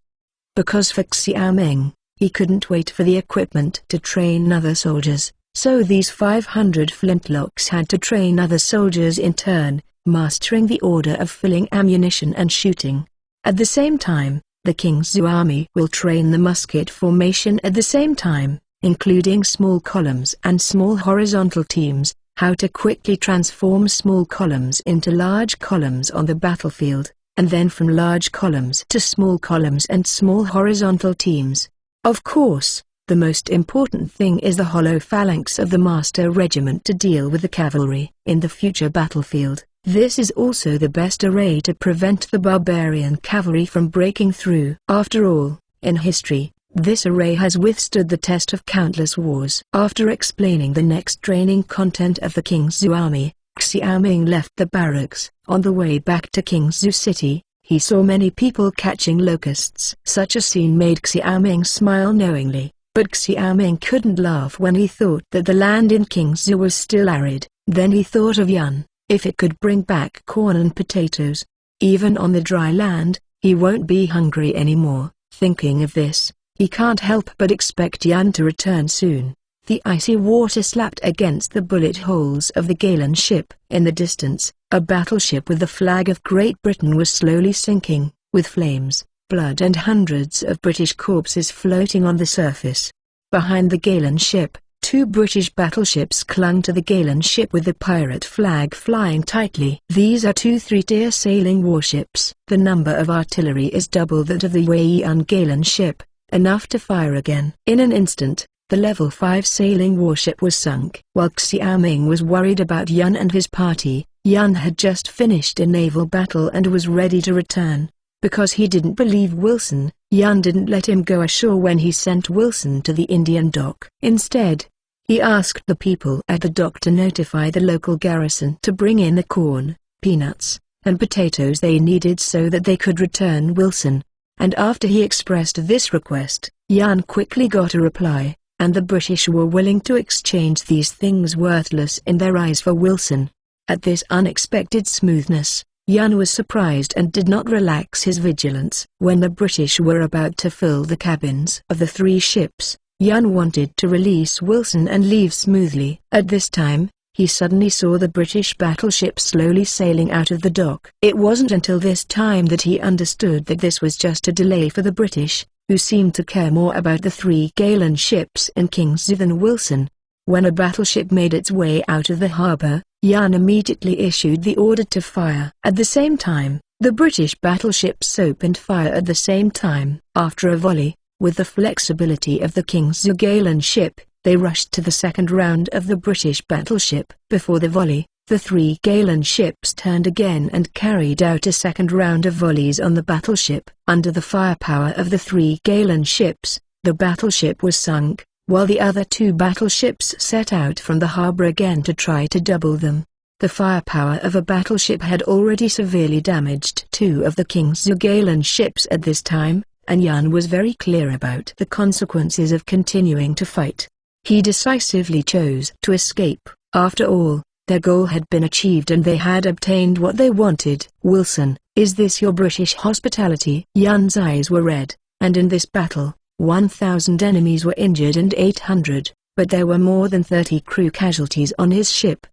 Because for Xiao Ming, he couldn't wait for the equipment to train other soldiers, so these 500 flintlocks had to train other soldiers in turn, mastering the order of filling ammunition and shooting. At the same time, the King's army will train the musket formation at the same time, including small columns and small horizontal teams, how to quickly transform small columns into large columns on the battlefield, and then from large columns to small columns and small horizontal teams. Of course, the most important thing is the hollow phalanx of the Master Regiment to deal with the cavalry. In the future battlefield, this is also the best array to prevent the barbarian cavalry from breaking through. After all, in history, This array has withstood the test of countless wars. After explaining the next training content of the King's army, Xiaoming left the barracks. On the way back to King's City, he saw many people catching locusts. Such a scene made Xiaoming smile knowingly, but Xiaoming couldn't laugh when he thought that the land in King's was still arid. Then he thought of Yun. If it could bring back corn and potatoes, even on the dry land, he won't be hungry anymore. Thinking of this, he can't help but expect Yun to return soon. The icy water slapped against the bullet holes of the Galen ship. In the distance, a battleship with the flag of Great Britain was slowly sinking, with flames, blood and hundreds of British corpses floating on the surface. Behind the Galen ship, 2 British battleships clung to the Galen ship with the pirate flag flying tightly. These are 2 3-tier sailing warships. The number of artillery is double that of the Yun Galen ship, enough to fire again. In an instant, the level 5 sailing warship was sunk. While Xiaoming was worried about Yun and his party, Yun had just finished a naval battle and was ready to return. Because he didn't believe Wilson, Yun didn't let him go ashore when he sent Wilson to the Indian dock. Instead, he asked the people at the dock to notify the local garrison to bring in the corn, peanuts, and potatoes they needed so that they could return Wilson. And after he expressed this request, Yun quickly got a reply, and the British were willing to exchange these things worthless in their eyes for Wilson. At this unexpected smoothness, Yun was surprised and did not relax his vigilance. When the British were about to fill the cabins of the 3 ships, Yun wanted to release Wilson and leave smoothly. At this time, he suddenly saw the British battleship slowly sailing out of the dock. It wasn't until this time that he understood that this was just a delay for the British, who seemed to care more about the 3 Galen ships in King's than Wilson. When a battleship made its way out of the harbor, Yun immediately issued the order to fire. At the same time, the British battleships opened fire at the same time. After a volley, with the flexibility of the King's Galen ship, they rushed to the second round of the British battleship. Before the volley, the 3 Galen ships turned again and carried out a second round of volleys on the battleship. Under the firepower of the 3 Galen ships, the battleship was sunk, while the other 2 battleships set out from the harbor again to try to double them. The firepower of a battleship had already severely damaged 2 of the King's Galen ships at this time, and Yun was very clear about the consequences of continuing to fight. He decisively chose to escape. After all, their goal had been achieved and they had obtained what they wanted. "Wilson, is this your British hospitality?" Yun's eyes were red, and in this battle, 1,000 enemies were injured and 800, but there were more than 30 crew casualties on his ship.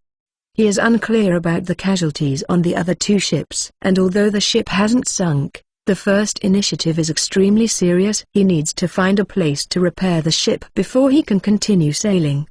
He is unclear about the casualties on the other 2 ships. And although the ship hasn't sunk, the first initiative is extremely serious. He needs to find a place to repair the ship before he can continue sailing.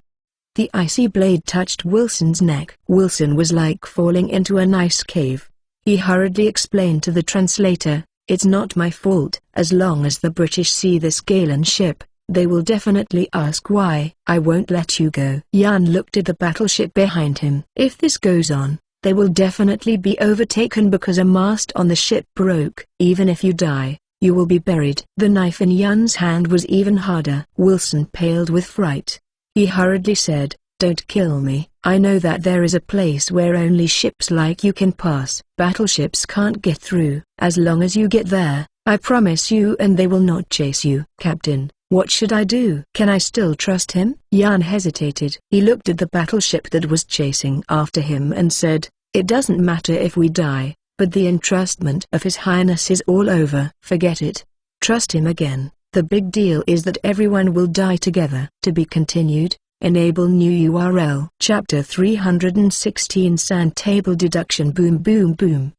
The icy blade touched Wilson's neck. Wilson was like falling into an ice cave. He hurriedly explained to the translator, "It's not my fault. As long as the British see this Galen ship, they will definitely ask why. I won't let you go." Yun looked at the battleship behind him. "If this goes on, they will definitely be overtaken because a mast on the ship broke. Even if you die, you will be buried." The knife in Yun's hand was even harder. Wilson paled with fright. He hurriedly said, "Don't kill me. I know that there is a place where only ships like you can pass. Battleships can't get through. As long as you get there, I promise you and they will not chase you." "Captain, what should I do? Can I still trust him?" Yun hesitated. He looked at the battleship that was chasing after him and said, "It doesn't matter if we die, but the entrustment of His Highness is all over. Forget it. Trust him again. The big deal is that everyone will die together." To be continued. Enable new URL. Chapter 316 Sand Table Deduction. Boom boom boom.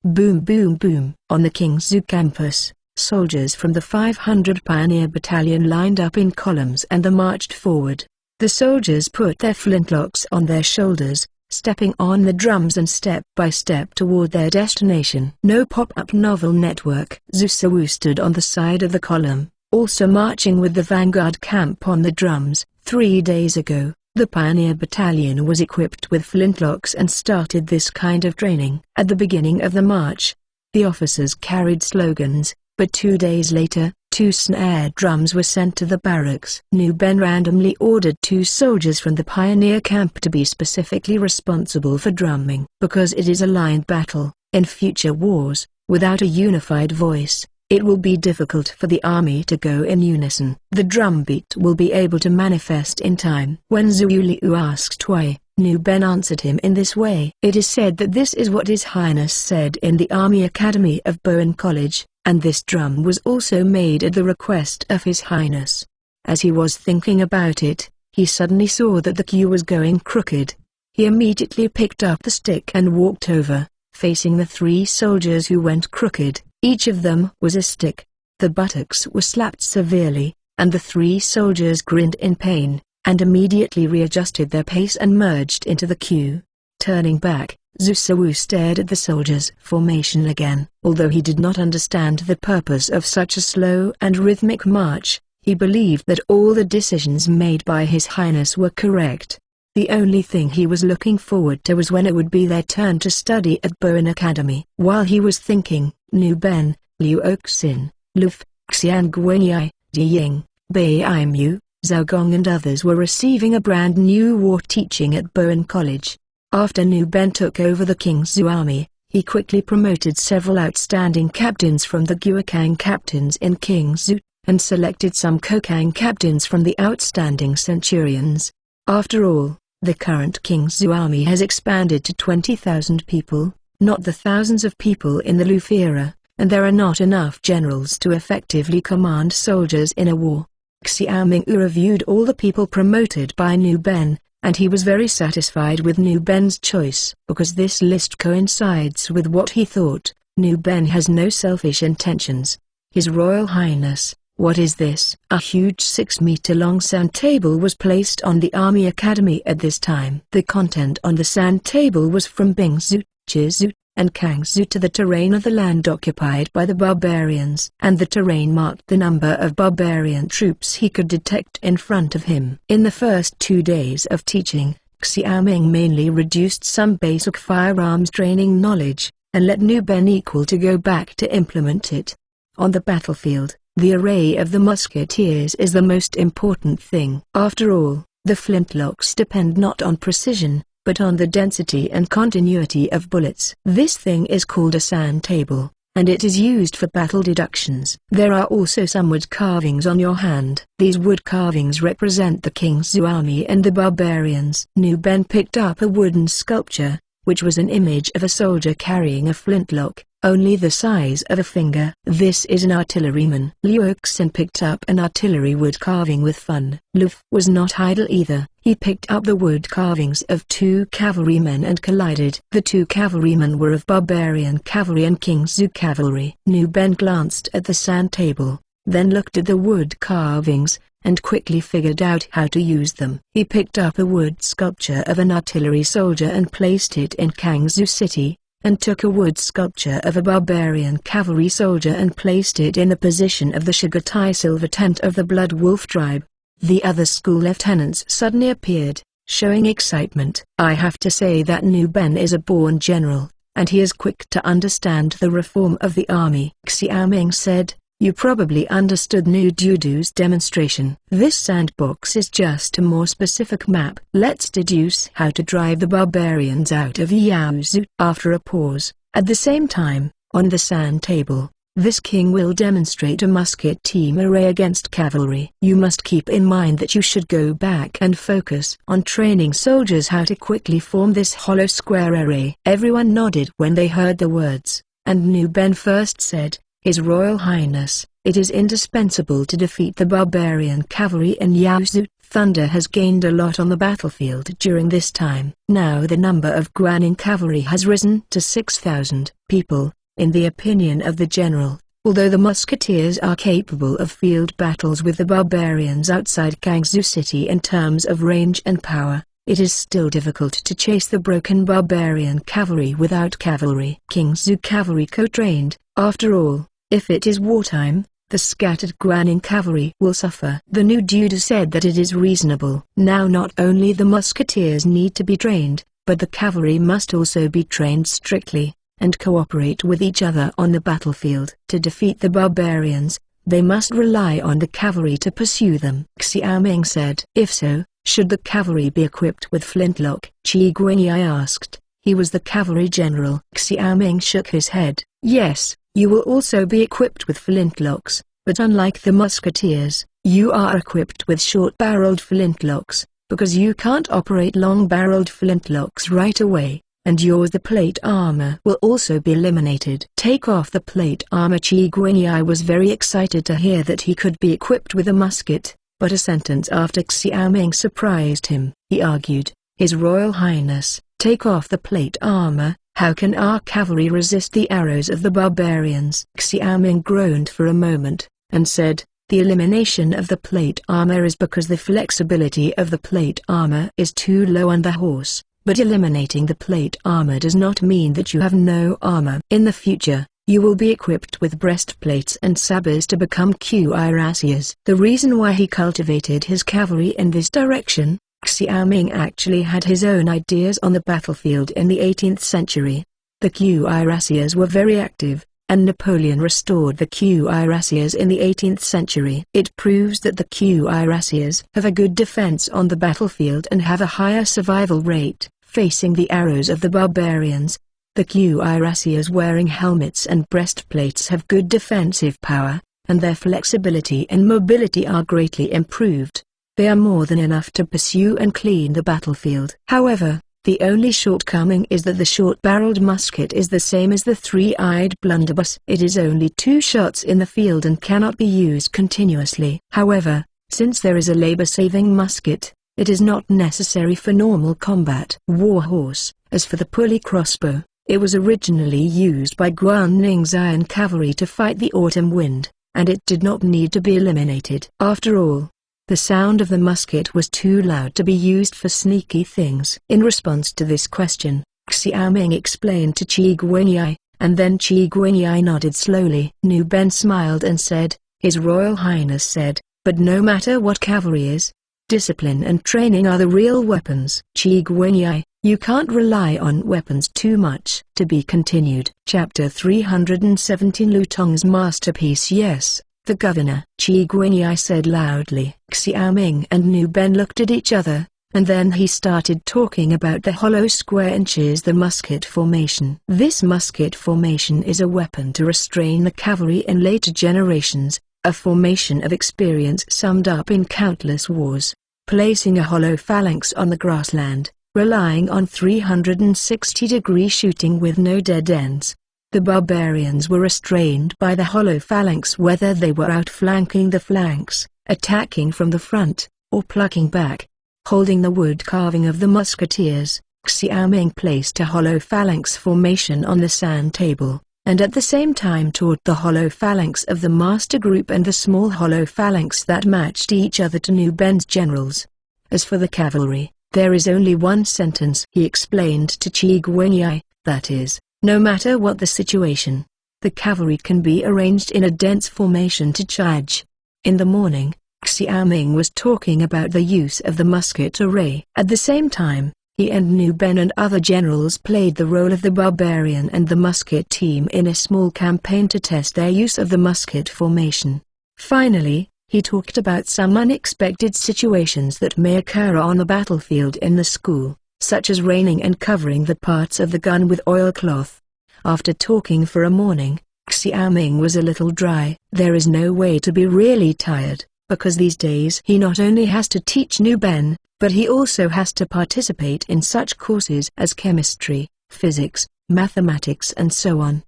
Boom boom boom. On the King's campus, soldiers from the 500 Pioneer Battalion lined up in columns and marched forward. The soldiers put their flintlocks on their shoulders, stepping on the drums and step by step toward their destination. No pop-up novel network. Zusawu stood on the side of the column, also marching with the vanguard camp on the drums. 3 days ago, the Pioneer Battalion was equipped with flintlocks and started this kind of training. At the beginning of the march, the officers carried slogans, but 2 days later, 2 snare drums were sent to the barracks. Nu Ben randomly ordered 2 soldiers from the pioneer camp to be specifically responsible for drumming. Because it is a line battle, in future wars, without a unified voice, it will be difficult for the army to go in unison. The drumbeat will be able to manifest in time. When Zhou Liu asked why, Nu Ben answered him in this way. It is said that this is what His Highness said in the Army Academy of Bowen College, and this drum was also made at the request of His Highness. As he was thinking about it, he suddenly saw that the queue was going crooked. He immediately picked up the stick and walked over, facing the 3 soldiers who went crooked. Each of them was a stick. The buttocks were slapped severely, and the 3 soldiers grinned in pain, and immediately readjusted their pace and merged into the queue. Turning back, Zhu Suwu stared at the soldiers' formation again. Although he did not understand the purpose of such a slow and rhythmic march, he believed that all the decisions made by His Highness were correct. The only thing he was looking forward to was when it would be their turn to study at Bowen Academy. While he was thinking, Nu Ben, Liu Oxin, Luf, Xian Guanyi, Di Ying, Bai Aimu, Zhao Gong and others were receiving a brand new war teaching at Bowen College. After Nu Ben took over the King's army, he quickly promoted several outstanding captains from the Guokang captains in King's, and selected some Kokang captains from the outstanding centurions. After all, the current King's army has expanded to 20,000 people, not the thousands of people in the Luffy era, and there are not enough generals to effectively command soldiers in a war. Xiao Mingyu reviewed all the people promoted by Nu Ben, and he was very satisfied with Nu Ben's choice. Because this list coincides with what he thought, Nu Ben has no selfish intentions. His Royal Highness, what is this? A huge 6-meter-long sand table was placed on the Army Academy at this time. The content on the sand table was from Bingzhu, Chizhu, and Kangzhu to the terrain of the land occupied by the barbarians, and the terrain marked the number of barbarian troops he could detect in front of him. In the first 2 days of teaching, Xiaoming mainly reduced some basic firearms training knowledge, and let Nu Ben equal to go back to implement it. On the battlefield, the array of the musketeers is the most important thing. After all, the flintlocks depend not on precision, but on the density and continuity of bullets. This thing is called a sand table, and it is used for battle deductions. There are also some wood carvings on your hand. These wood carvings represent the King's army and the barbarians. Nu Ben picked up a wooden sculpture, which was an image of a soldier carrying a flintlock, only the size of a finger. This is an artilleryman. Liu Oxin picked up an artillery wood carving with fun. Luf was not idle either. He picked up the wood carvings of 2 cavalrymen and collided. The 2 cavalrymen were of barbarian cavalry and Kingzhu cavalry. Nu Ben glanced at the sand table, then looked at the wood carvings, and quickly figured out how to use them. He picked up a wood sculpture of an artillery soldier and placed it in Kangzhu city, and took a wood sculpture of a barbarian cavalry soldier and placed it in the position of the Shigatai silver tent of the Blood Wolf tribe. The other school lieutenants suddenly appeared, showing excitement. I have to say that Nu Ben is a born general, and he is quick to understand the reform of the army. Xiaoming said, "You probably understood Nu Dudu's demonstration. This sandbox is just a more specific map. Let's deduce how to drive the barbarians out of Yaozu." After a pause, at the same time, on the sand table, this king will demonstrate a musket team array against cavalry. You must keep in mind that you should go back and focus on training soldiers how to quickly form this hollow square array. Everyone nodded when they heard the words, and Nu Ben first said, "His Royal Highness, it is indispensable to defeat the barbarian cavalry in Yaozu. Thunder has gained a lot on the battlefield during this time. Now the number of Guanyin cavalry has risen to 6,000 people, in the opinion of the general. Although the musketeers are capable of field battles with the barbarians outside Kangzhu city in terms of range and power, it is still difficult to chase the broken barbarian cavalry without cavalry. Kingzhu cavalry co-trained, after all. If it is wartime, the scattered Guanyin cavalry will suffer." The new Duda said that it is reasonable. Now not only the musketeers need to be trained, but the cavalry must also be trained strictly, and cooperate with each other on the battlefield. To defeat the barbarians, They must rely on the cavalry to pursue them. Xiaoming said. If so, should the cavalry be equipped with flintlock? Qi Guanyi asked. He was the cavalry general. Xiaoming shook his head. Yes, you will also be equipped with flintlocks, but unlike the musketeers, you are equipped with short-barreled flintlocks, because you can't operate long-barreled flintlocks right away, and yours the plate armor will also be eliminated. Take off the plate armor. Qi Guanyi was very excited to hear that he could be equipped with a musket, but a sentence after Xiaoming surprised him. He argued, His Royal Highness, take off the plate armor. How can our cavalry resist the arrows of the barbarians? Xiaoming groaned for a moment, and said, the elimination of the plate armor is because the flexibility of the plate armor is too low on the horse, but eliminating the plate armor does not mean that you have no armor. In the future, you will be equipped with breastplates and sabers to become cuirassiers. The reason why he cultivated his cavalry in this direction, Xiaoming actually had his own ideas on the battlefield in the 18th century. The cuirassiers were very active, and Napoleon restored the cuirassiers in the 18th century. It proves that the cuirassiers have a good defense on the battlefield and have a higher survival rate, facing the arrows of the barbarians. The cuirassiers wearing helmets and breastplates have good defensive power, and their flexibility and mobility are greatly improved. They are more than enough to pursue and clean the battlefield. However, the only shortcoming is that the short-barreled musket is the same as the three-eyed blunderbuss. It is only 2 shots in the field and cannot be used continuously. However, since there is a labor-saving musket, it is not necessary for normal combat. Warhorse. As for the pulley crossbow, it was originally used by Guanning's iron cavalry to fight the autumn wind, and it did not need to be eliminated. After all, the sound of the musket was too loud to be used for sneaky things. In response to this question, Xiaoming explained to Qi Guanyi, and then Qi Guanyi nodded slowly. Nu Ben smiled and said, His Royal Highness said, but no matter what cavalry is, discipline and training are the real weapons. Qi Guanyi, you can't rely on weapons too much. To be continued. Chapter 317 Lu Tong's masterpiece. Yes, the governor. Qi Guanyi said loudly. Xiaoming and Nu Ben looked at each other, and then he started talking about the hollow square inches, the musket formation. This musket formation is a weapon to restrain the cavalry in later generations, a formation of experience summed up in countless wars. Placing a hollow phalanx on the grassland, relying on 360-degree shooting with no dead ends. The barbarians were restrained by the hollow phalanx whether they were outflanking the flanks, attacking from the front, or plucking back. Holding the wood carving of the musketeers, Xiaoming placed a hollow phalanx formation on the sand table, and at the same time taught the hollow phalanx of the master group and the small hollow phalanx that matched each other to Nu Ben's generals. As for the cavalry, there is only one sentence, he explained to Qi Guanyi, that is, no matter what the situation, the cavalry can be arranged in a dense formation to charge. In the morning, Xiaoming was talking about the use of the musket array. At the same time, he and Nu Ben and other generals played the role of the barbarian and the musket team in a small campaign to test their use of the musket formation. Finally, he talked about some unexpected situations that may occur on the battlefield in the school, such as raining and covering the parts of the gun with oilcloth. After talking for a morning, Xiaoming was a little dry. There is no way to be really tired, because these days he not only has to teach Nu Ben, but he also has to participate in such courses as chemistry, physics, mathematics and so on.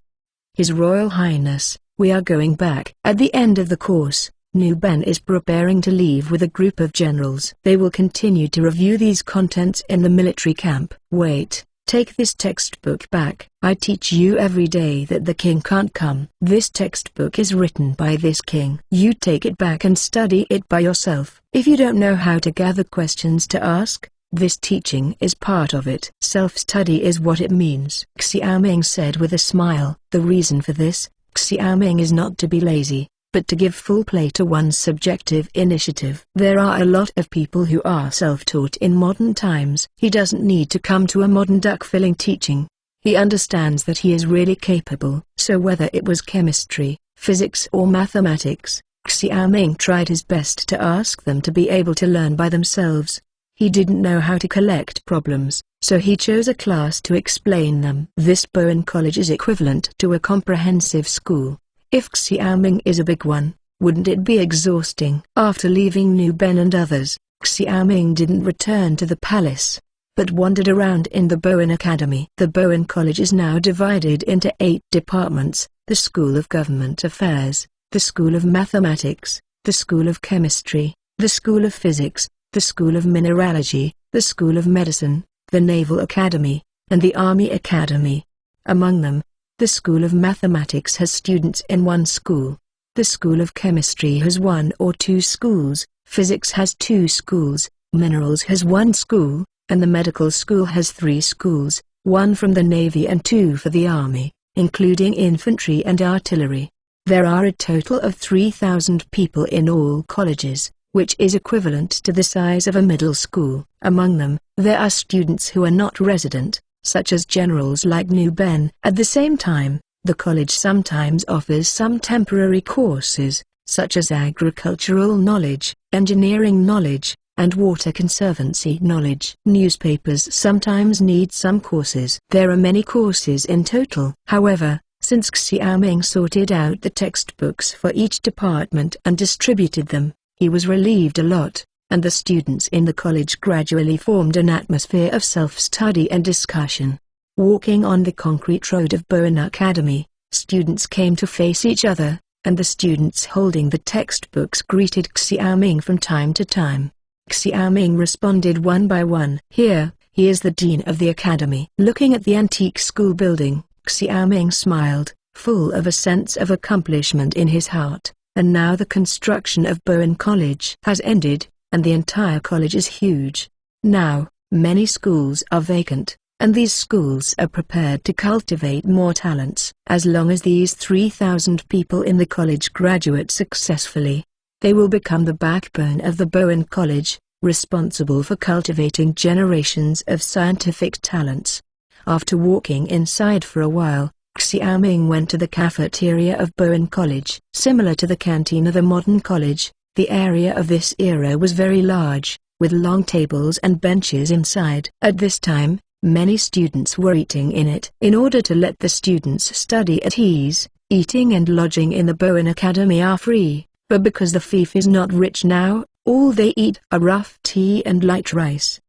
His Royal Highness, we are going back. At the end of the course, Nu Ben is preparing to leave with a group of generals. They will continue to review these contents in the military camp. Wait, take this textbook back. I teach you every day that the king can't come. This textbook is written by this king. You take it back and study it by yourself. If you don't know how to gather questions to ask, this teaching is part of it. Self-study is what it means. Xiaoming said with a smile. The reason for this, Xiaoming, is not to be lazy, but to give full play to one's subjective initiative. There are a lot of people who are self-taught in modern times. He doesn't need to come to a modern duck-filling teaching. He understands that he is really capable. So whether it was chemistry, physics or mathematics, Xiaoming tried his best to ask them to be able to learn by themselves. He didn't know how to collect problems, so he chose a class to explain them. This Bowen College is equivalent to a comprehensive school. If Xiaoming is a big one, wouldn't it be exhausting? After leaving Nu Ben and others, Xiaoming didn't return to the palace, but wandered around in the Bowen Academy. The Bowen College is now divided into 8 departments: the School of Government Affairs, the School of Mathematics, the School of Chemistry, the School of Physics, the School of Mineralogy, the School of Medicine, the Naval Academy, and the Army Academy. Among them, the School of Mathematics has students in 1 school. The School of Chemistry has 1 or 2 schools, Physics has 2 schools, Minerals has 1 school, and the Medical School has 3 schools, 1 from the Navy and 2 for the Army, including infantry and artillery. There are a total of 3,000 people in all colleges, which is equivalent to the size of a middle school. Among them, there are students who are not resident, such as generals like Nu Ben. At the same time, the college sometimes offers some temporary courses, such as agricultural knowledge, engineering knowledge, and water conservancy knowledge. Newspapers sometimes need some courses. There are many courses in total. However, since Xiaoming sorted out the textbooks for each department and distributed them, he was relieved a lot, and the students in the college gradually formed an atmosphere of self-study and discussion. Walking on the concrete road of Bowen Academy, students came to face each other, and the students holding the textbooks greeted Xiaoming from time to time. Xiaoming responded one by one. "Here, he is the dean of the academy." Looking at the antique school building, Xiaoming smiled, full of a sense of accomplishment in his heart. And now the construction of Bowen College has ended, and the entire college is huge. Now, many schools are vacant, and these schools are prepared to cultivate more talents. As long as these 3,000 people in the college graduate successfully, they will become the backbone of the Bowen College, responsible for cultivating generations of scientific talents. After walking inside for a while, Xiaoming went to the cafeteria of Bowen College. Similar to the canteen of a modern college, the area of this era was very large, with long tables and benches inside. At this time, many students were eating in it. In order to let the students study at ease, eating and lodging in the Bowen Academy are free, but because the fief is not rich now, all they eat are rough tea and light rice.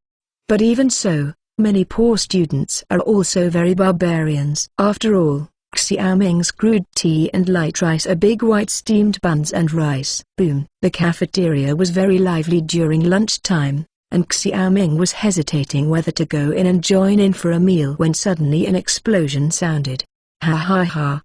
But even so, many poor students are also very barbarians. After all, Xiaoming's crude tea and light rice are big white steamed buns and rice. Boom! The cafeteria was very lively during lunchtime, and Xiaoming was hesitating whether to go in and join in for a meal when suddenly an explosion sounded. Ha ha ha!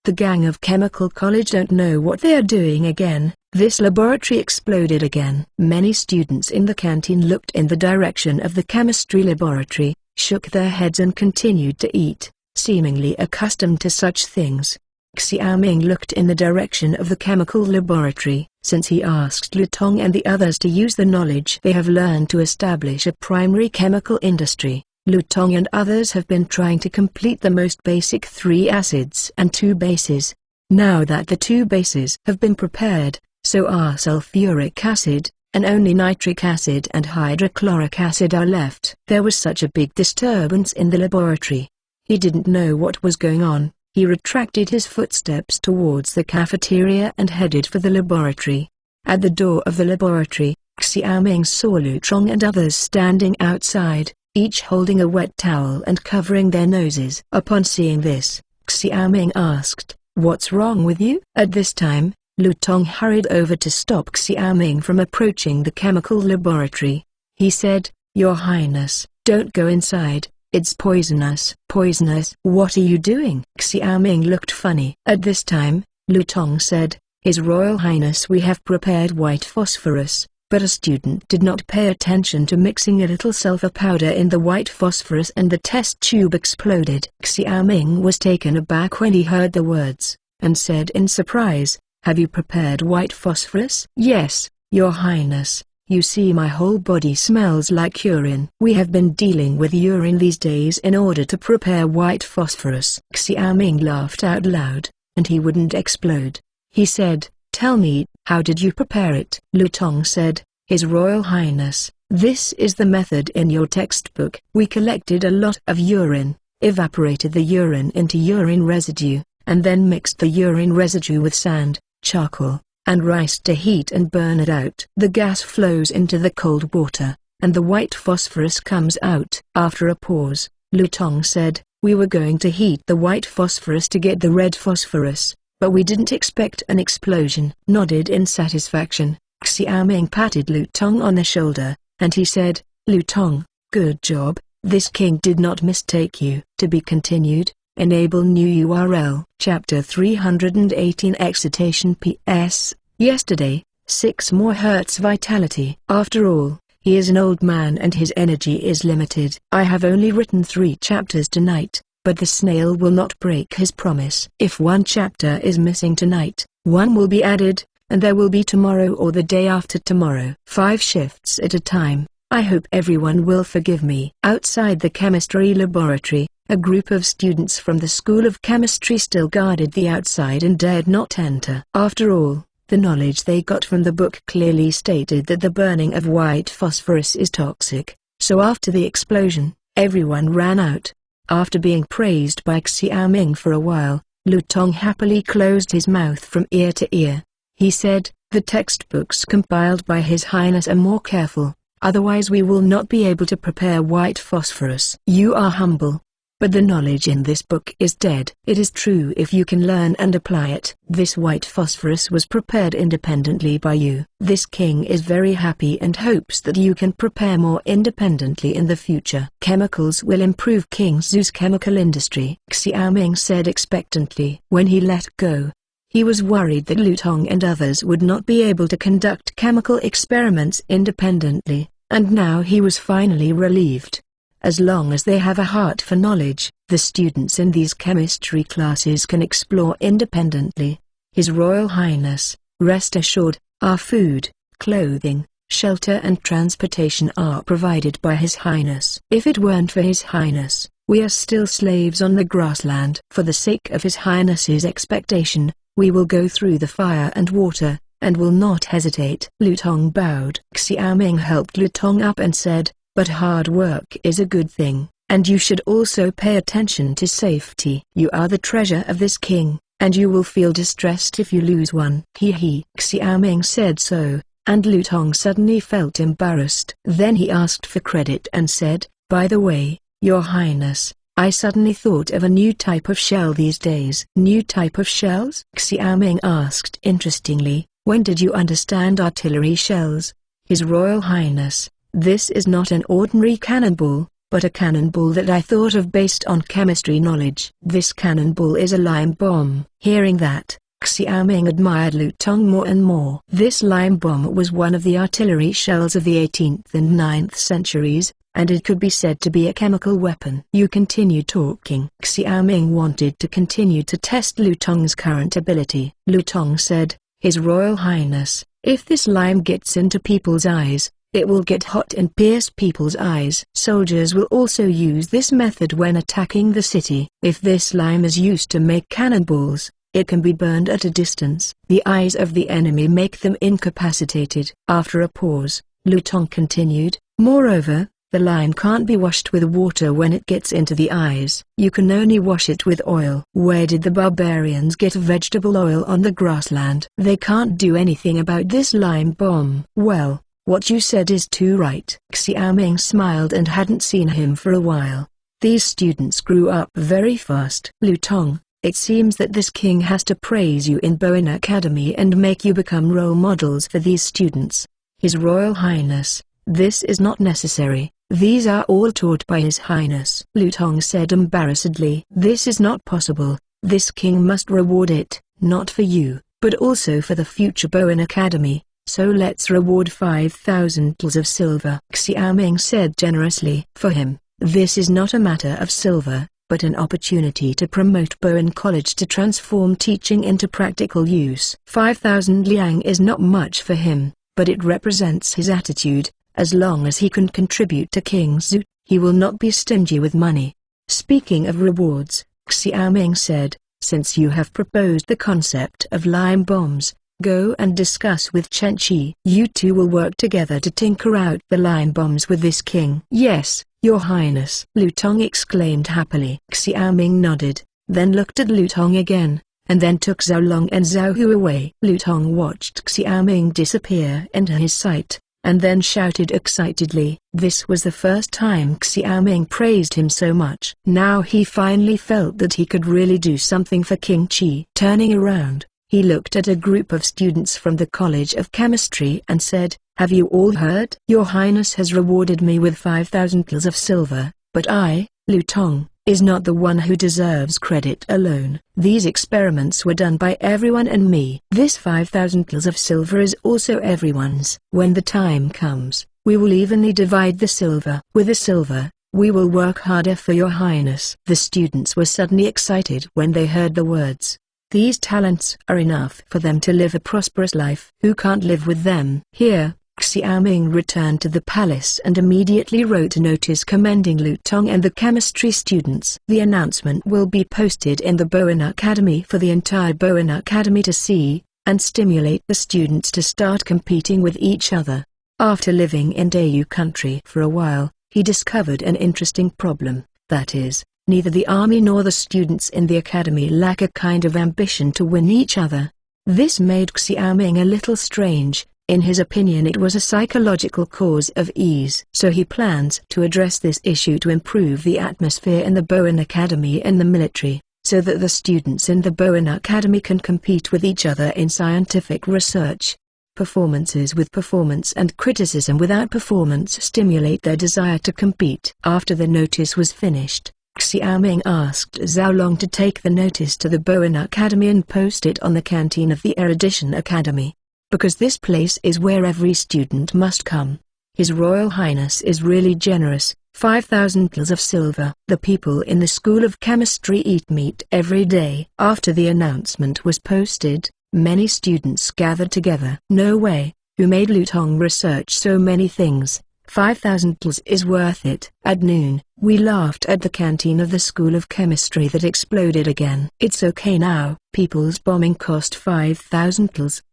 The gang of Chemical College don't know what they are doing again. This laboratory exploded again. Many students in the canteen looked in the direction of the chemistry laboratory, shook their heads and continued to eat, seemingly accustomed to such things. Xiaoming looked in the direction of the chemical laboratory, since he asked Lu Tong and the others to use the knowledge they have learned to establish a primary chemical industry. Lu Tong and others have been trying to complete the most basic 3 acids and 2 bases. Now that the 2 bases have been prepared, so are sulfuric acid, and only nitric acid and hydrochloric acid are left. There was such a big disturbance in the laboratory. He didn't know what was going on. He retracted his footsteps towards the cafeteria and headed for the laboratory. At the door of the laboratory, Xiaoming saw Lu Tong and others standing outside, each holding a wet towel and covering their noses. Upon seeing this, Xiaoming asked, "What's wrong with you?" At this time, Lu Tong hurried over to stop Xiaoming from approaching the chemical laboratory. He said, "Your Highness, don't go inside, it's poisonous." "Poisonous? What are you doing?" Xiaoming looked funny. At this time, Lu Tong said, "His Royal Highness, we have prepared white phosphorus, but a student did not pay attention to mixing a little sulfur powder in the white phosphorus and the test tube exploded." Xiaoming was taken aback when he heard the words, and said in surprise, "Have you prepared white phosphorus?" "Yes, Your Highness. You see, my whole body smells like urine." "We have been dealing with urine these days in order to prepare white phosphorus." Xiaoming laughed out loud, and he wouldn't explode. He said, "Tell me, How did you prepare it? Lu Tong said, His Royal Highness, this is the method in your textbook. We collected a lot of urine, evaporated the urine into urine residue, and then mixed the urine residue with sand, charcoal, and rice to heat and burn it out. The gas flows into the cold water, and the white phosphorus comes out. After a pause, Lu Tong said, We were going to heat the white phosphorus to get the red phosphorus, but we didn't expect an explosion. Nodded in satisfaction, Xiaoming patted Lu Tong on the shoulder, and he said, Lu Tong, good job, this king did not mistake you. To be continued. Enable new URL. Chapter 318 Excitation PS. Yesterday, 6 more Hertz vitality. After all, he is an old man and his energy is limited. I have only written 3 chapters tonight, but the snail will not break his promise. If 1 chapter is missing tonight, 1 will be added, and there will be tomorrow or the day after tomorrow. 5 shifts at a time. I hope everyone will forgive me. Outside the chemistry laboratory, a group of students from the School of Chemistry still guarded the outside and dared not enter. After all, the knowledge they got from the book clearly stated that the burning of white phosphorus is toxic, so after the explosion, everyone ran out. After being praised by Xiaoming for a while, Lu Tong happily closed his mouth from ear to ear. He said, The textbooks compiled by His Highness are more careful, otherwise we will not be able to prepare white phosphorus. You are humble, but the knowledge in this book is dead. It is true if you can learn and apply it. This white phosphorus was prepared independently by you. This king is very happy and hopes that you can prepare more independently in the future. Chemicals will improve King Zhu's chemical industry, Xiaoming said expectantly. When he let go, he was worried that Lu Tong and others would not be able to conduct chemical experiments independently, and now he was finally relieved. As long as they have a heart for knowledge, the students in these chemistry classes can explore independently. His Royal Highness, rest assured, our food, clothing, shelter and transportation are provided by His Highness. If it weren't for His Highness, we are still slaves on the grassland. For the sake of His Highness's expectation, we will go through the fire and water, and will not hesitate. Lu Tong bowed. Xiaoming helped Lu Tong up and said, But hard work is a good thing, and you should also pay attention to safety. You are the treasure of this king, and you will feel distressed if you lose one. Xiaoming said so, and Lu Tong suddenly felt embarrassed. Then he asked for credit and said, By the way, Your Highness, I suddenly thought of a new type of shell these days. New type of shells? Xiaoming asked interestingly, When did you understand artillery shells? His Royal Highness, this is not an ordinary cannonball, but a cannonball that I thought of based on chemistry knowledge. This cannonball is a lime bomb. Hearing that, Xiaoming admired Lu Tong more and more. This lime bomb was one of the artillery shells of the 18th and 9th centuries, and it could be said to be a chemical weapon. You continue talking. Xiaoming wanted to continue to test Lu Tong's current ability. Lu Tong said, His Royal Highness, if this lime gets into people's eyes, it will get hot and pierce people's eyes. Soldiers will also use this method when attacking the city. If this lime is used to make cannonballs, it can be burned at a distance. The eyes of the enemy make them incapacitated. After a pause, Lu Tong continued, Moreover, the lime can't be washed with water when it gets into the eyes. You can only wash it with oil. Where did the barbarians get vegetable oil on the grassland? They can't do anything about this lime bomb. Well, what you said is too right. Xiaoming smiled and hadn't seen him for a while. These students grew up very fast. Lu Tong, it seems that this king has to praise you in Bowen Academy and make you become role models for these students. His Royal Highness, this is not necessary. These are all taught by His Highness. Lu Tong said embarrassedly. This is not possible. This king must reward it, not for you, but also for the future Bowen Academy. So let's reward 5,000 tals of silver. Xiaoming said generously. For him, this is not a matter of silver, but an opportunity to promote Bowen College to transform teaching into practical use. 5,000 liang is not much for him, but it represents his attitude. As long as he can contribute to King Zhu, he will not be stingy with money. Speaking of rewards, Xiaoming said, Since you have proposed the concept of lime bombs, Go and discuss with Chen Qi. You two will work together to tinker out the line bombs with this king. Yes, Your Highness. Lu Tong exclaimed happily. Xiaoming nodded, then looked at Lu Tong again, and then took Zhao Long and Zhao Hu away. Lu Tong watched Xiaoming disappear into his sight, and then shouted excitedly. This was the first time Xiaoming praised him so much. Now he finally felt that he could really do something for King Qi. Turning around, he looked at a group of students from the College of Chemistry and said, "Have you all heard? Your Highness has rewarded me with 5,000 pils of silver, but I, Lu Tong, is not the one who deserves credit alone. These experiments were done by everyone and me. This 5,000 pils of silver is also everyone's. When the time comes, we will evenly divide the silver. With the silver, we will work harder for Your Highness." The students were suddenly excited when they heard the words. These talents are enough for them to live a prosperous life. Who can't live with them? Here, Xiaoming returned to the palace and immediately wrote a notice commending Lu Tong and the chemistry students. The announcement will be posted in the Bowen Academy for the entire Bowen Academy to see, and stimulate the students to start competing with each other. After living in Dayu country for a while, he discovered an interesting problem, that is, neither the army nor the students in the academy lack a kind of ambition to win each other. This made Xiaoming a little strange. In his opinion, it was a psychological cause of ease. So he plans to address this issue to improve the atmosphere in the Bowen Academy and the military, so that the students in the Bowen Academy can compete with each other in scientific research. Performances with performance and criticism without performance stimulate their desire to compete. After the notice was finished, Xiaoming asked Zhao Long to take the notice to the Bowen Academy and post it on the canteen of the Erudition Academy. Because this place is where every student must come. His Royal Highness is really generous. 5,000 pils of silver. The people in the School of Chemistry eat meat every day. After the announcement was posted, many students gathered together. No way, who made Lu Tong research so many things? 5,000 pils is worth it. At noon, we laughed at the canteen of the School of Chemistry that exploded again. It's okay now. People's bombing cost 5,000 pils.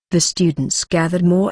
The students gathered more,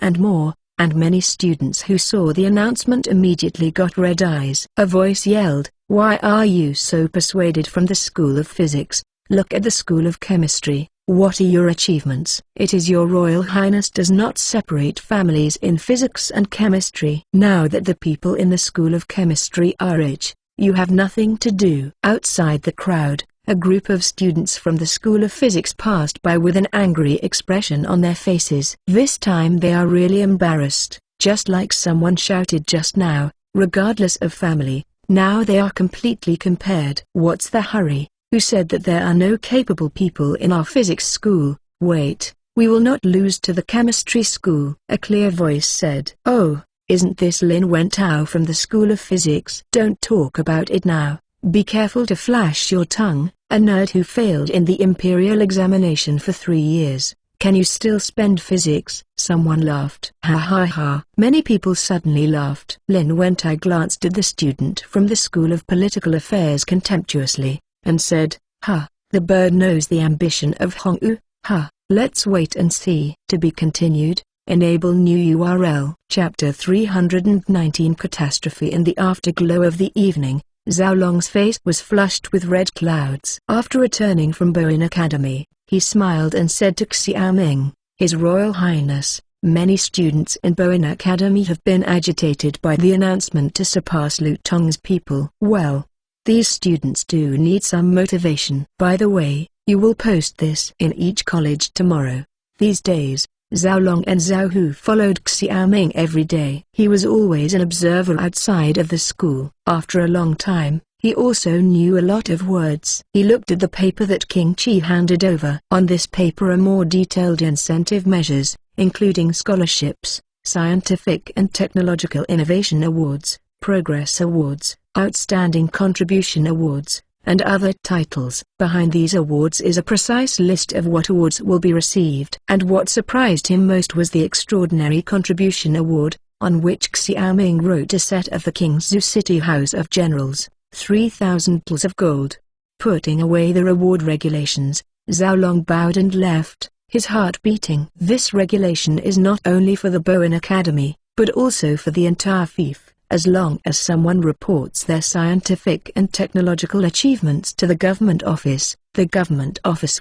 and many students who saw the announcement immediately got red eyes. A voice yelled, "Why are you so persuaded from the School of Physics? Look at the School of Chemistry. What are your achievements? It is your Royal Highness does not separate families in physics and chemistry. Now that the people in the School of Chemistry are rich, you have nothing to do." Outside the crowd, a group of students from the School of Physics passed by with an angry expression on their faces. This time they are really embarrassed, just like someone shouted just now, regardless of family. Now they are completely compared. What's the hurry? Who said that there are no capable people in our physics school? Wait, we will not lose to the chemistry school. A clear voice said. Oh, isn't this Lin Wentao from the School of Physics? Don't talk about it now. Be careful to flash your tongue, a nerd who failed in the imperial examination for 3 years. Can you still spend physics? Someone laughed. Ha ha ha. Many people suddenly laughed. Lin Wentao glanced at the student from the School of Political Affairs contemptuously, and said, "Ha, the bird knows the ambition of Hongwu. Ha, let's wait and see." To be continued. Enable new URL. Chapter 319 Catastrophe. In the afterglow of the evening, Zhao Long's face was flushed with red clouds. After returning from Bowen Academy, he smiled and said to Xiaoming, "His Royal Highness, many students in Bowen Academy have been agitated by the announcement to surpass Lu Tong's people. Well, these students do need some motivation. By the way, you will post this in each college tomorrow." These days, Zhao Long and Zhao Hu followed Xiaoming every day. He was always an observer outside of the school. After a long time, he also knew a lot of words. He looked at the paper that King Qi handed over. On this paper are more detailed incentive measures, including scholarships, scientific and technological innovation awards, progress awards, outstanding contribution awards, and other titles. Behind these awards is a precise list of what awards will be received. And what surprised him most was the Extraordinary Contribution Award, on which Xiaoming wrote a set of the King's City House of Generals, 3,000 pils of gold. Putting away the reward regulations, Zhao Long bowed and left. his heart beating. This regulation is not only for the Bowen Academy, but also for the entire fief. As long as someone reports their scientific and technological achievements to the government office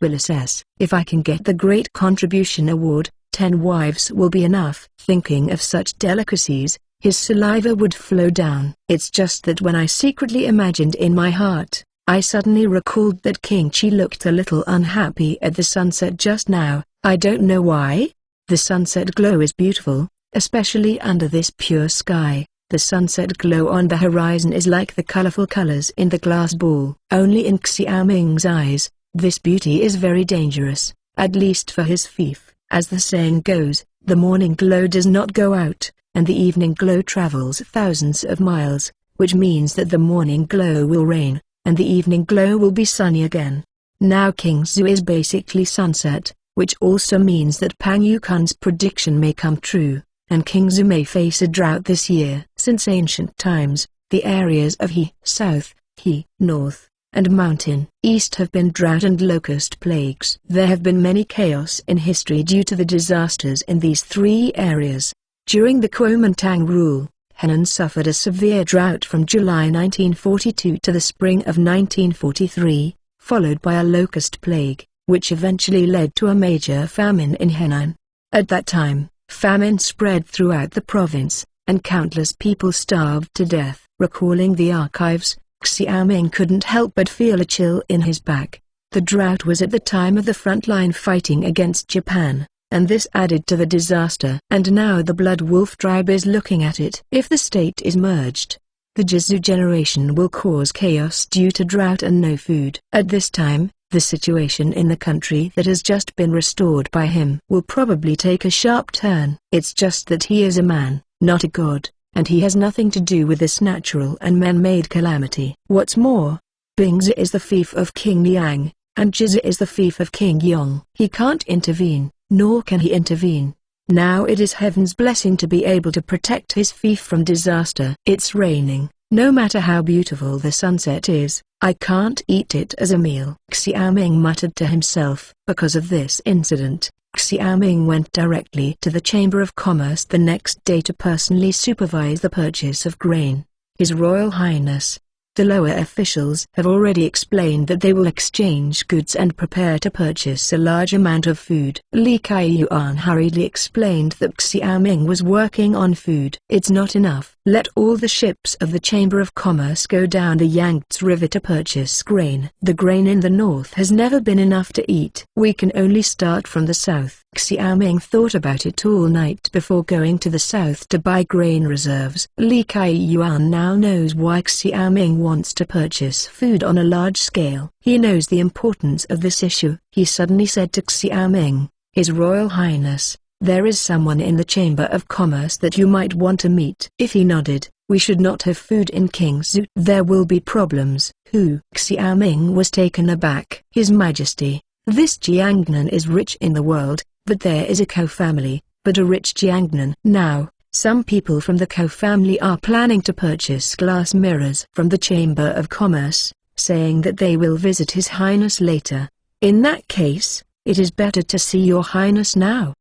will assess. If I can get the Great Contribution Award, 10 wives will be enough. Thinking of such delicacies, his saliva would flow down. It's just that when I secretly imagined in my heart, I suddenly recalled that King Chi looked a little unhappy at the sunset just now. I don't know why. The sunset glow is beautiful, especially under this pure sky. The sunset glow on the horizon is like the colorful colors in the glass ball. Only in Xiaoming's eyes, this beauty is very dangerous, at least for his fief. As the saying goes, the morning glow does not go out, and the evening glow travels thousands of miles, which means that the morning glow will rain, and the evening glow will be sunny again. Now King Zhu is basically sunset, which also means that Pang Yukun's prediction may come true, and King Zhu may face a drought this year. Since ancient times, the areas of He South, He North, and Mountain East have been drought and locust plagues. There have been many chaos in history due to the disasters in these three areas. During the Kuomintang rule, Henan suffered a severe drought from July 1942 to the spring of 1943, followed by a locust plague, which eventually led to a major famine in Henan. At that time, famine spread throughout the province, and countless people starved to death. Recalling the archives, Xiaoming couldn't help but feel a chill in his back. The drought was at the time of the frontline fighting against Japan, and this added to the disaster. And now the Blood Wolf tribe is looking at it. If the state is merged, the Jizu generation will cause chaos due to drought and no food. At this time, the situation in the country that has just been restored by him will probably take a sharp turn. It's just that he is a man, not a god, and he has nothing to do with this natural and man-made calamity. What's more, Bingzi is the fief of King Liang, and Jizi is the fief of King Yong. He can't intervene, nor can he intervene. Now it is heaven's blessing to be able to protect his fief from disaster. It's raining. No matter how beautiful the sunset is, I can't eat it as a meal. Xiaoming muttered to himself. Because of this incident, Xiaoming went directly to the Chamber of Commerce the next day to personally supervise the purchase of grain. His Royal Highness, the lower officials have already explained that they will exchange goods and prepare to purchase a large amount of food. Li Kaiyuan hurriedly explained that Xiaoming was working on food. It's not enough. Let all the ships of the Chamber of Commerce go down the Yangtze River to purchase grain. The grain in the north has never been enough to eat. We can only start from the south. Xiaoming thought about it all night before going to the south to buy grain reserves. Li Kaiyuan now knows why Xiaoming wants to purchase food on a large scale. He knows the importance of this issue. He suddenly said to Xiaoming, "His Royal Highness, there is someone in the Chamber of Commerce that you might want to meet." If he nodded, "We should not have food in King's. There will be problems." Who? Xiaoming was taken aback. His Majesty, this Jiangnan is rich in the world, but there is a Ko family, but a rich Jiangnan. Now, some people from the Ko family are planning to purchase glass mirrors from the Chamber of Commerce, saying that they will visit His Highness later. In that case, it is better to see Your Highness now.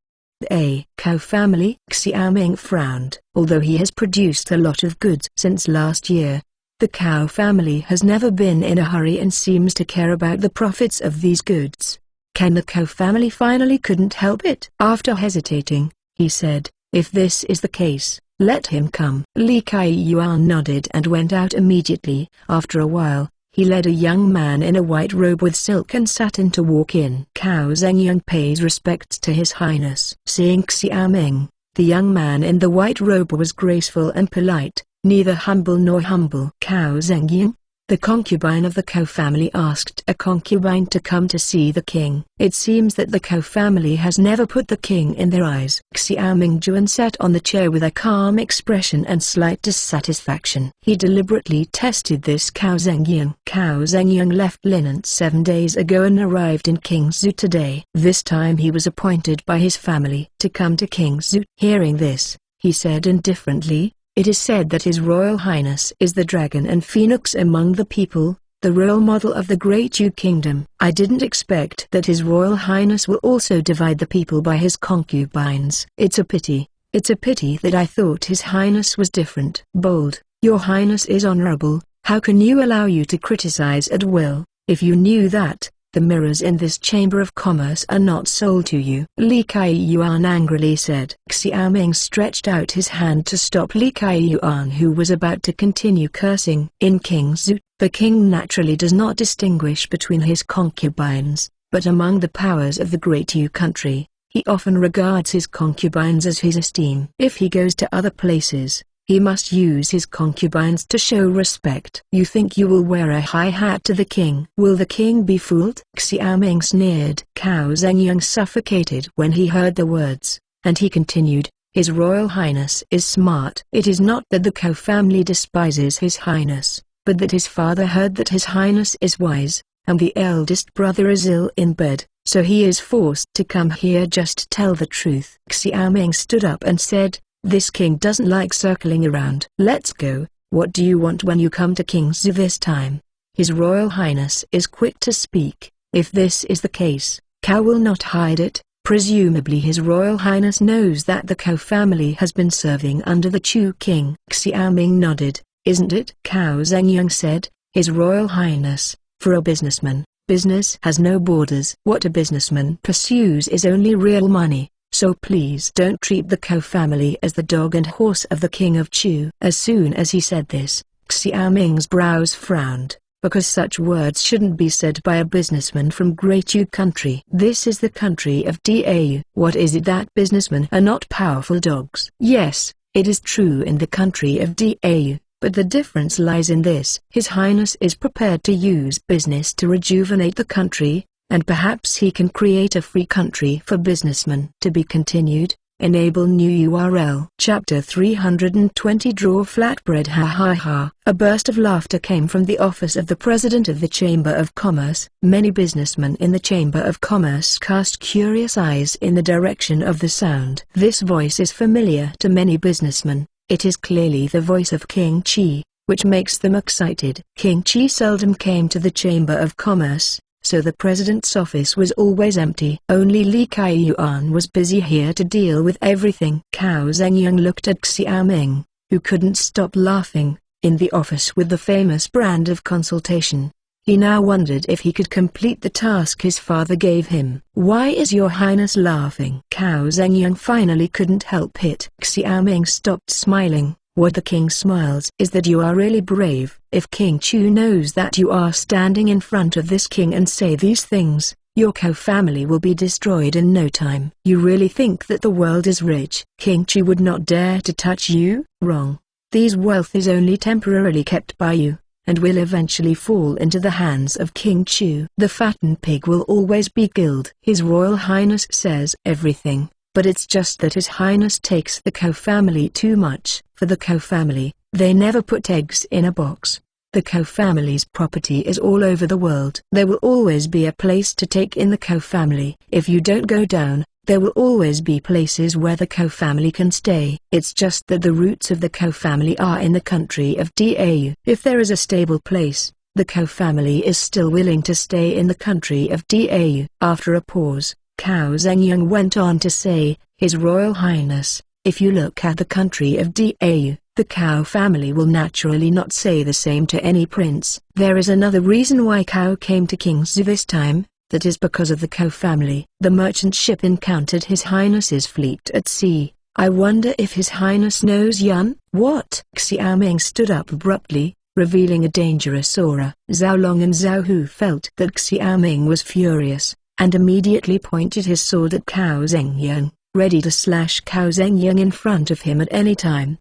A Ko family? Xiaoming frowned. Although he has produced a lot of goods since last year, the Ko family has never been in a hurry and seems to care about the profits of these goods. Can the Ko family finally couldn't help it? After hesitating, he said, "If this is the case, let him come." Li Kaiyuan nodded and went out immediately. After a while, he led a young man in a white robe with silk and satin to walk in. Cao Zhengyang pays respects to His Highness. Seeing Xiaoming, the young man in the white robe was graceful and polite, neither humble nor humble. Cao Zhengyang, the concubine of the Ko family, asked a concubine to come to see the king. It seems that the Ko family has never put the king in their eyes. Xiaoming Juan sat on the chair with a calm expression and slight dissatisfaction. He deliberately tested this Cao Zhengyang. Cao Zhengyang left Linant 7 days ago and arrived in Kingzhou today. This time he was appointed by his family to come to Kingzhou. Hearing this, he said indifferently, "It is said that His Royal Highness is the dragon and phoenix among the people, the role model of the Great Yu Kingdom. I didn't expect that His Royal Highness will also divide the people by his concubines. It's a pity. It's a pity that I thought His Highness was different. Bold, Your Highness is honorable. How can you allow you to criticize at will? If you knew that, the mirrors in this Chamber of Commerce are not sold to you. Li Kaiyuan angrily said. Xiaoming stretched out his hand to stop Li Kaiyuan, who was about to continue cursing. In King Zhu, the king naturally does not distinguish between his concubines, but among the powers of the Great Yu country, he often regards his concubines as his esteem. If he goes to other places, he must use his concubines to show respect. You think you will wear a high hat to the king? Will the king be fooled? Xiaoming sneered. Cao Zhengyang suffocated when he heard the words, and he continued, His Royal Highness is smart. It is not that the Cao family despises His Highness, but that his father heard that His Highness is wise, and the eldest brother is ill in bed, so he is forced to come here just to tell the truth. Xiaoming stood up and said, This king doesn't like circling around. Let's go. What do you want when you come to King Zhu this time? His Royal Highness is quick to speak. If this is the case, Cao will not hide it. Presumably His Royal Highness knows that the Cao family has been serving under the Chu king. Xiaoming nodded. Isn't it? Cao Zhengyang said. His Royal Highness, for a businessman, business has no borders. What a businessman pursues is only real money. So please don't treat the Cao family as the dog and horse of the king of Chu. As soon as he said this, Xiaoming's brows frowned, because such words shouldn't be said by a businessman from Great Yu country. This is the country of Dau. What is it that businessmen are not powerful dogs? Yes, it is true in the country of Dau, but the difference lies in this. His Highness is prepared to use business to rejuvenate the country, and perhaps he can create a free country for businessmen. To be continued. Enable new URL. Chapter 320. Draw flatbread. Ha ha ha. A burst of laughter came from the office of the president of the Chamber of Commerce. Many businessmen in the Chamber of Commerce cast curious eyes in the direction of the sound. This voice is familiar to many businessmen. It is clearly the voice of King Qi, which makes them excited. King Qi seldom came to the Chamber of Commerce, so the president's office was always empty. Only Li Kaiyuan was busy here to deal with everything. Cao Zhengyang looked at Xiaoming, who couldn't stop laughing, in the office with the famous brand of consultation. He now wondered if he could complete the task his father gave him. Why is Your Highness laughing? Cao Zhengyang finally couldn't help it. Xiaoming stopped smiling. What the king smiles is that you are really brave. If King Chu knows that you are standing in front of this king and say these things, your Cao family will be destroyed in no time. You really think that the world is rich? King Chu would not dare to touch you? Wrong. These wealth is only temporarily kept by you, and will eventually fall into the hands of King Chu. The fattened pig will always be killed. His Royal Highness says everything. But it's just that His Highness takes the Cao family too much. For the Cao family, they never put eggs in a box. The Cao family's property is all over the world. There will always be a place to take in the Cao family. If you don't go down, there will always be places where the Cao family can stay. It's just that the roots of the Cao family are in the country of Dau. If there is a stable place, the Cao family is still willing to stay in the country of Dau. After a pause, Cao Zhengyang went on to say, His Royal Highness, if you look at the country of Dau, the Cao family will naturally not say the same to any prince. There is another reason why Cao came to King Zhu this time, that is because of the Cao family. The merchant ship encountered His Highness's fleet at sea. I wonder if His Highness knows Yun? What? Xiaoming stood up abruptly, revealing a dangerous aura. Zhao Long and Zhao Hu felt that Xiaoming was furious, and immediately pointed his sword at Cao Zhengyang, ready to slash Cao Zhengyang in front of him at any time.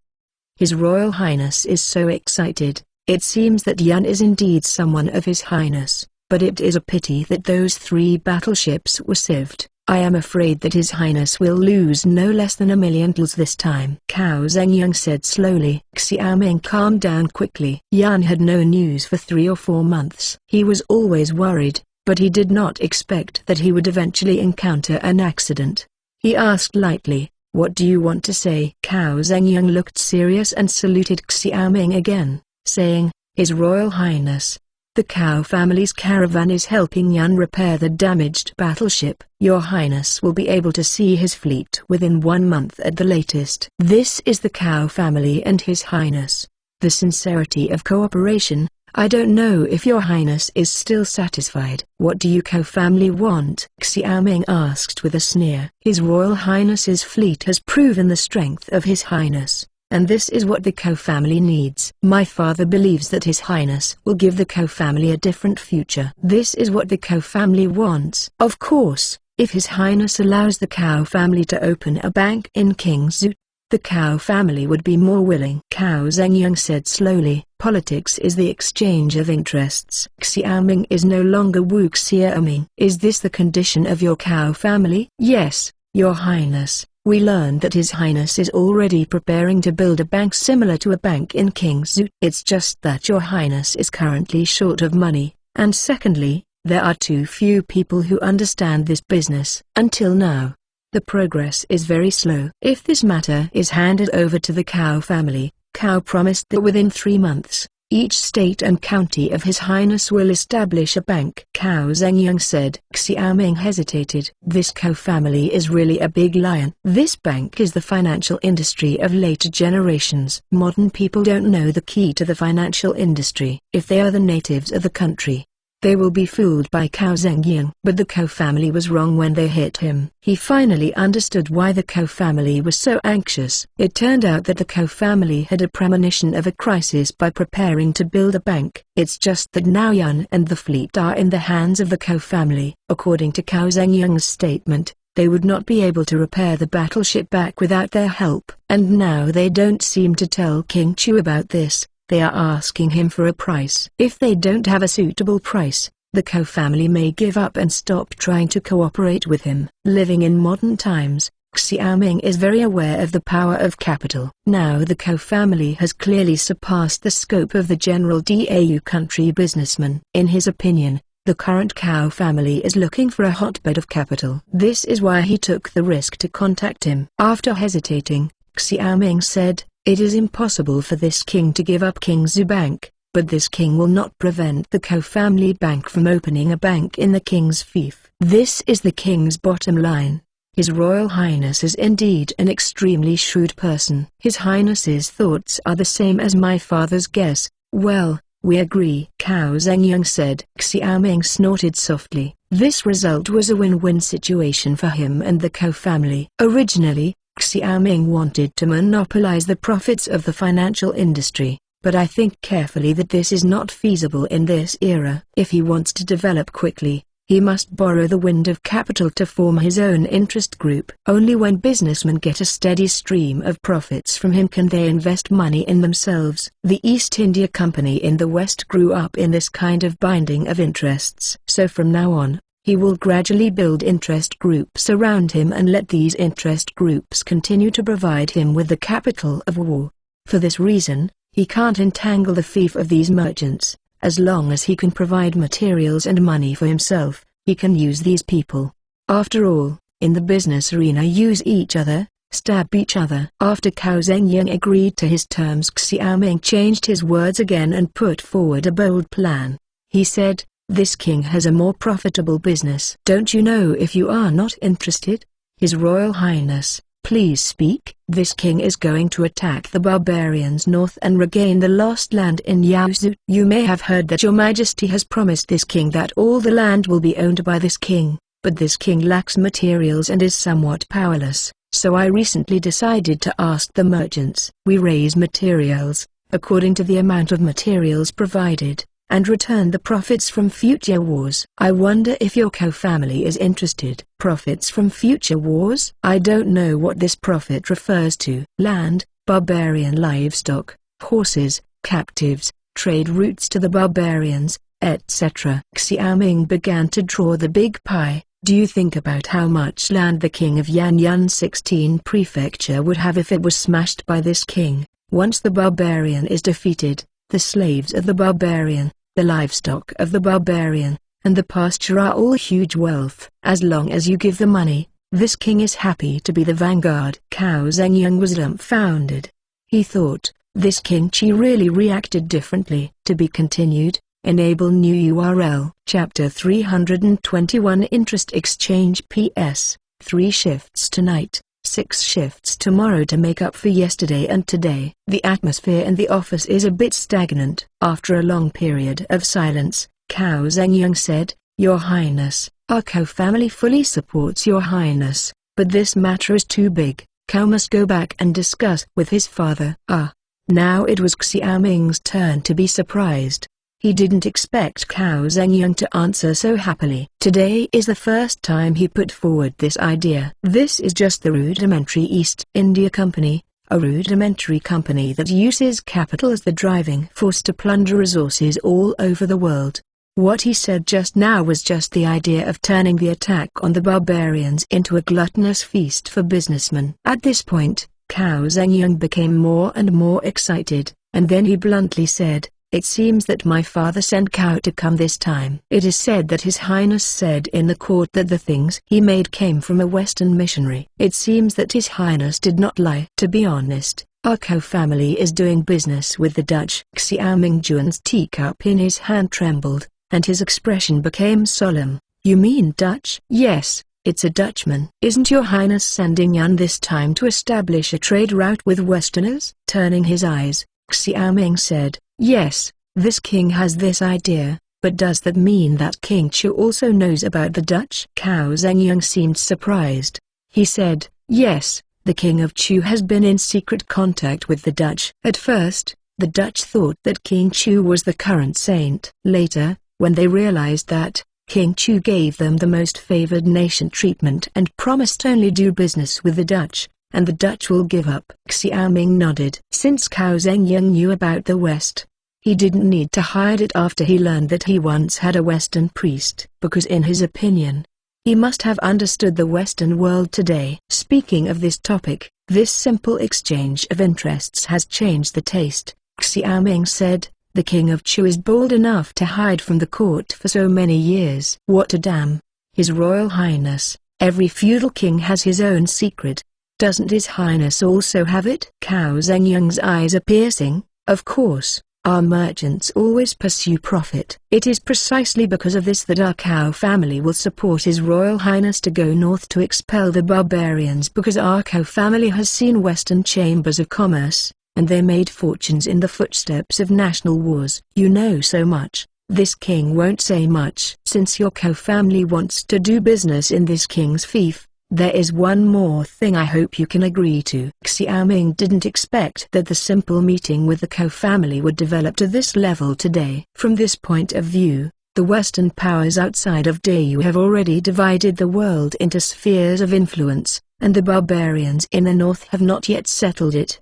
His Royal Highness is so excited. It seems that Yun is indeed someone of His Highness, but it is a pity that those 3 battleships were sieved. I am afraid that His Highness will lose no less than 1,000,000 tals this time. Cao Zhengyang said slowly. Xiaoming calmed down quickly. Yun had no news for 3 or 4 months. He was always worried, but he did not expect that he would eventually encounter an accident. He asked lightly, What do you want to say? Cao Zhengyang looked serious and saluted Xiaoming again, saying, His Royal Highness, The Cao family's caravan is helping Yan repair the damaged battleship. Your Highness will be able to see his fleet within 1 month at the latest. This is the Cao family and His Highness. The sincerity of cooperation. I don't know if Your Highness is still satisfied. What do you Cao family want? Xiaoming asked with a sneer. His Royal Highness's fleet has proven the strength of His Highness, and this is what the Cao family needs. My father believes that His Highness will give the Cao family a different future. This is what the Cao family wants. Of course, if His Highness allows the Cao family to open a bank in King's, the Cao family would be more willing. Cao Zhengyang said slowly. Politics is the exchange of interests. Xiaoming is no longer Wu Xiaoming. Is this the condition of your Cao family? Yes, Your Highness. We learned that His Highness is already preparing to build a bank similar to a bank in King's. It's just that Your Highness is currently short of money, and secondly, there are too few people who understand this business. Until now, the progress is very slow. If this matter is handed over to the Cao family, Cao promised that within 3 months, each state and county of His Highness will establish a bank. Cao Zhengyang said. Xiaoming hesitated. This Cao family is really a big lion. This bank is the financial industry of later generations. Modern people don't know the key to the financial industry. If they are the natives of the country, they will be fooled by Cao Zhengyang. But the Cao family was wrong when they hit him. He finally understood why the Cao family was so anxious. It turned out that the Cao family had a premonition of a crisis by preparing to build a bank. It's just that now Yan and the fleet are in the hands of the Cao family. According to Cao Zhengyang's statement, they would not be able to repair the battleship back without their help. And now they don't seem to tell King Chu about this. They are asking him for a price. If they don't have a suitable price, the Cao family may give up and stop trying to cooperate with him. Living in modern times, Xiaoming is very aware of the power of capital. Now the Cao family has clearly surpassed the scope of the general Dau country businessman. In his opinion, the current Cao family is looking for a hotbed of capital. This is why he took the risk to contact him. After hesitating, Xiaoming said, "It is impossible for this king to give up King's Bank, but this king will not prevent the Cao family bank from opening a bank in the king's fief." This is the king's bottom line. His Royal Highness is indeed an extremely shrewd person. His Highness's thoughts are the same as my father's guess. Well, we agree, Cao Zhengyang said. Xiaoming snorted softly. This result was a win-win situation for him and the Cao family. Originally, Xiaoming wanted to monopolize the profits of the financial industry, but I think carefully that this is not feasible in this era. If he wants to develop quickly, he must borrow the wind of capital to form his own interest group. Only when businessmen get a steady stream of profits from him can they invest money in themselves. The East India Company in the West grew up in this kind of binding of interests. So from now on, he will gradually build interest groups around him and let these interest groups continue to provide him with the capital of war. For this reason, he can't entangle the fief of these merchants. As long as he can provide materials and money for himself, he can use these people. After all, in the business arena use each other, stab each other. After Cao Zhengyang agreed to his terms, Xiaoming changed his words again and put forward a bold plan. He said, "This king has a more profitable business. Don't you know if you are not interested? His Royal Highness, please speak." This king is going to attack the barbarians north and regain the lost land in Yaozu. You may have heard that Your Majesty has promised this king that all the land will be owned by this king, but this king lacks materials and is somewhat powerless, so I recently decided to ask the merchants. We raise materials, according to the amount of materials provided, and return the profits from future wars. I wonder if your Cao family is interested. Profits from future wars? I don't know what this profit refers to. Land, barbarian livestock, horses, captives, trade routes to the barbarians, etc. Xiaoming began to draw the big pie. Do you think about how much land the king of Yanyan 16 prefecture would have if it was smashed by this king? Once the barbarian is defeated, the slaves of the barbarian, the livestock of the barbarian, and the pasture are all huge wealth. As long as you give the money, this king is happy to be the vanguard. Cao Zhengyang was dumbfounded. He thought, this King Qi really reacted differently. To be continued. Enable new URL. Chapter 321 Interest Exchange PS. 3 shifts tonight, 6 shifts tomorrow to make up for yesterday and today. The atmosphere in the office is a bit stagnant. After a long period of silence, Cao Zhengyang said, "Your Highness, our Cao family fully supports Your Highness, but this matter is too big. Cao must go back and discuss with his father." Now it was Xiaoming's turn to be surprised. He didn't expect Cao Zhengyang to answer so happily. Today is the first time he put forward this idea. This is just the rudimentary East India Company, a rudimentary company that uses capital as the driving force to plunder resources all over the world. What he said just now was just the idea of turning the attack on the barbarians into a gluttonous feast for businessmen. At this point, Cao Zhengyang became more and more excited, and then he bluntly said, "It seems that my father sent Cao to come this time. It is said that His Highness said in the court that the things he made came from a Western missionary. It seems that His Highness did not lie. To be honest, our Cao family is doing business with the Dutch." Xiaoming Juan's teacup in his hand trembled, and his expression became solemn. "You mean Dutch?" "Yes. It's a Dutchman." "Isn't Your Highness sending Yan this time to establish a trade route with Westerners?" Turning his eyes, Xiaoming said, "Yes, this king has this idea, but does that mean that King Chu also knows about the Dutch?" Cao Zhengyang seemed surprised. He said, "Yes, the King of Chu has been in secret contact with the Dutch." At first, the Dutch thought that King Chu was the current saint. Later, when they realized that King Chu gave them the most favored nation treatment and promised only do business with the Dutch, and the Dutch will give up. Xiaoming nodded. Since Cao Zhengyang knew about the West, he didn't need to hide it after he learned that he once had a Western priest, because in his opinion, he must have understood the Western world today. Speaking of this topic, this simple exchange of interests has changed the taste. Xiaoming said, "The King of Chu is bold enough to hide from the court for so many years." "What a damn! His Royal Highness, every feudal king has his own secret. Doesn't His Highness also have it?" Cao Zhengyang's eyes are piercing. "Of course, our merchants always pursue profit. It is precisely because of this that our Cao family will support His Royal Highness to go north to expel the barbarians, because our Cao family has seen Western chambers of commerce, and they made fortunes in the footsteps of national wars." "You know so much. This king won't say much." "Since your Cao family wants to do business in this king's fief, there is one more thing I hope you can agree to." Xiaoming didn't expect that the simple meeting with the Cao family would develop to this level today. From this point of view, the Western powers outside of Dayu have already divided the world into spheres of influence, and the barbarians in the north have not yet settled it.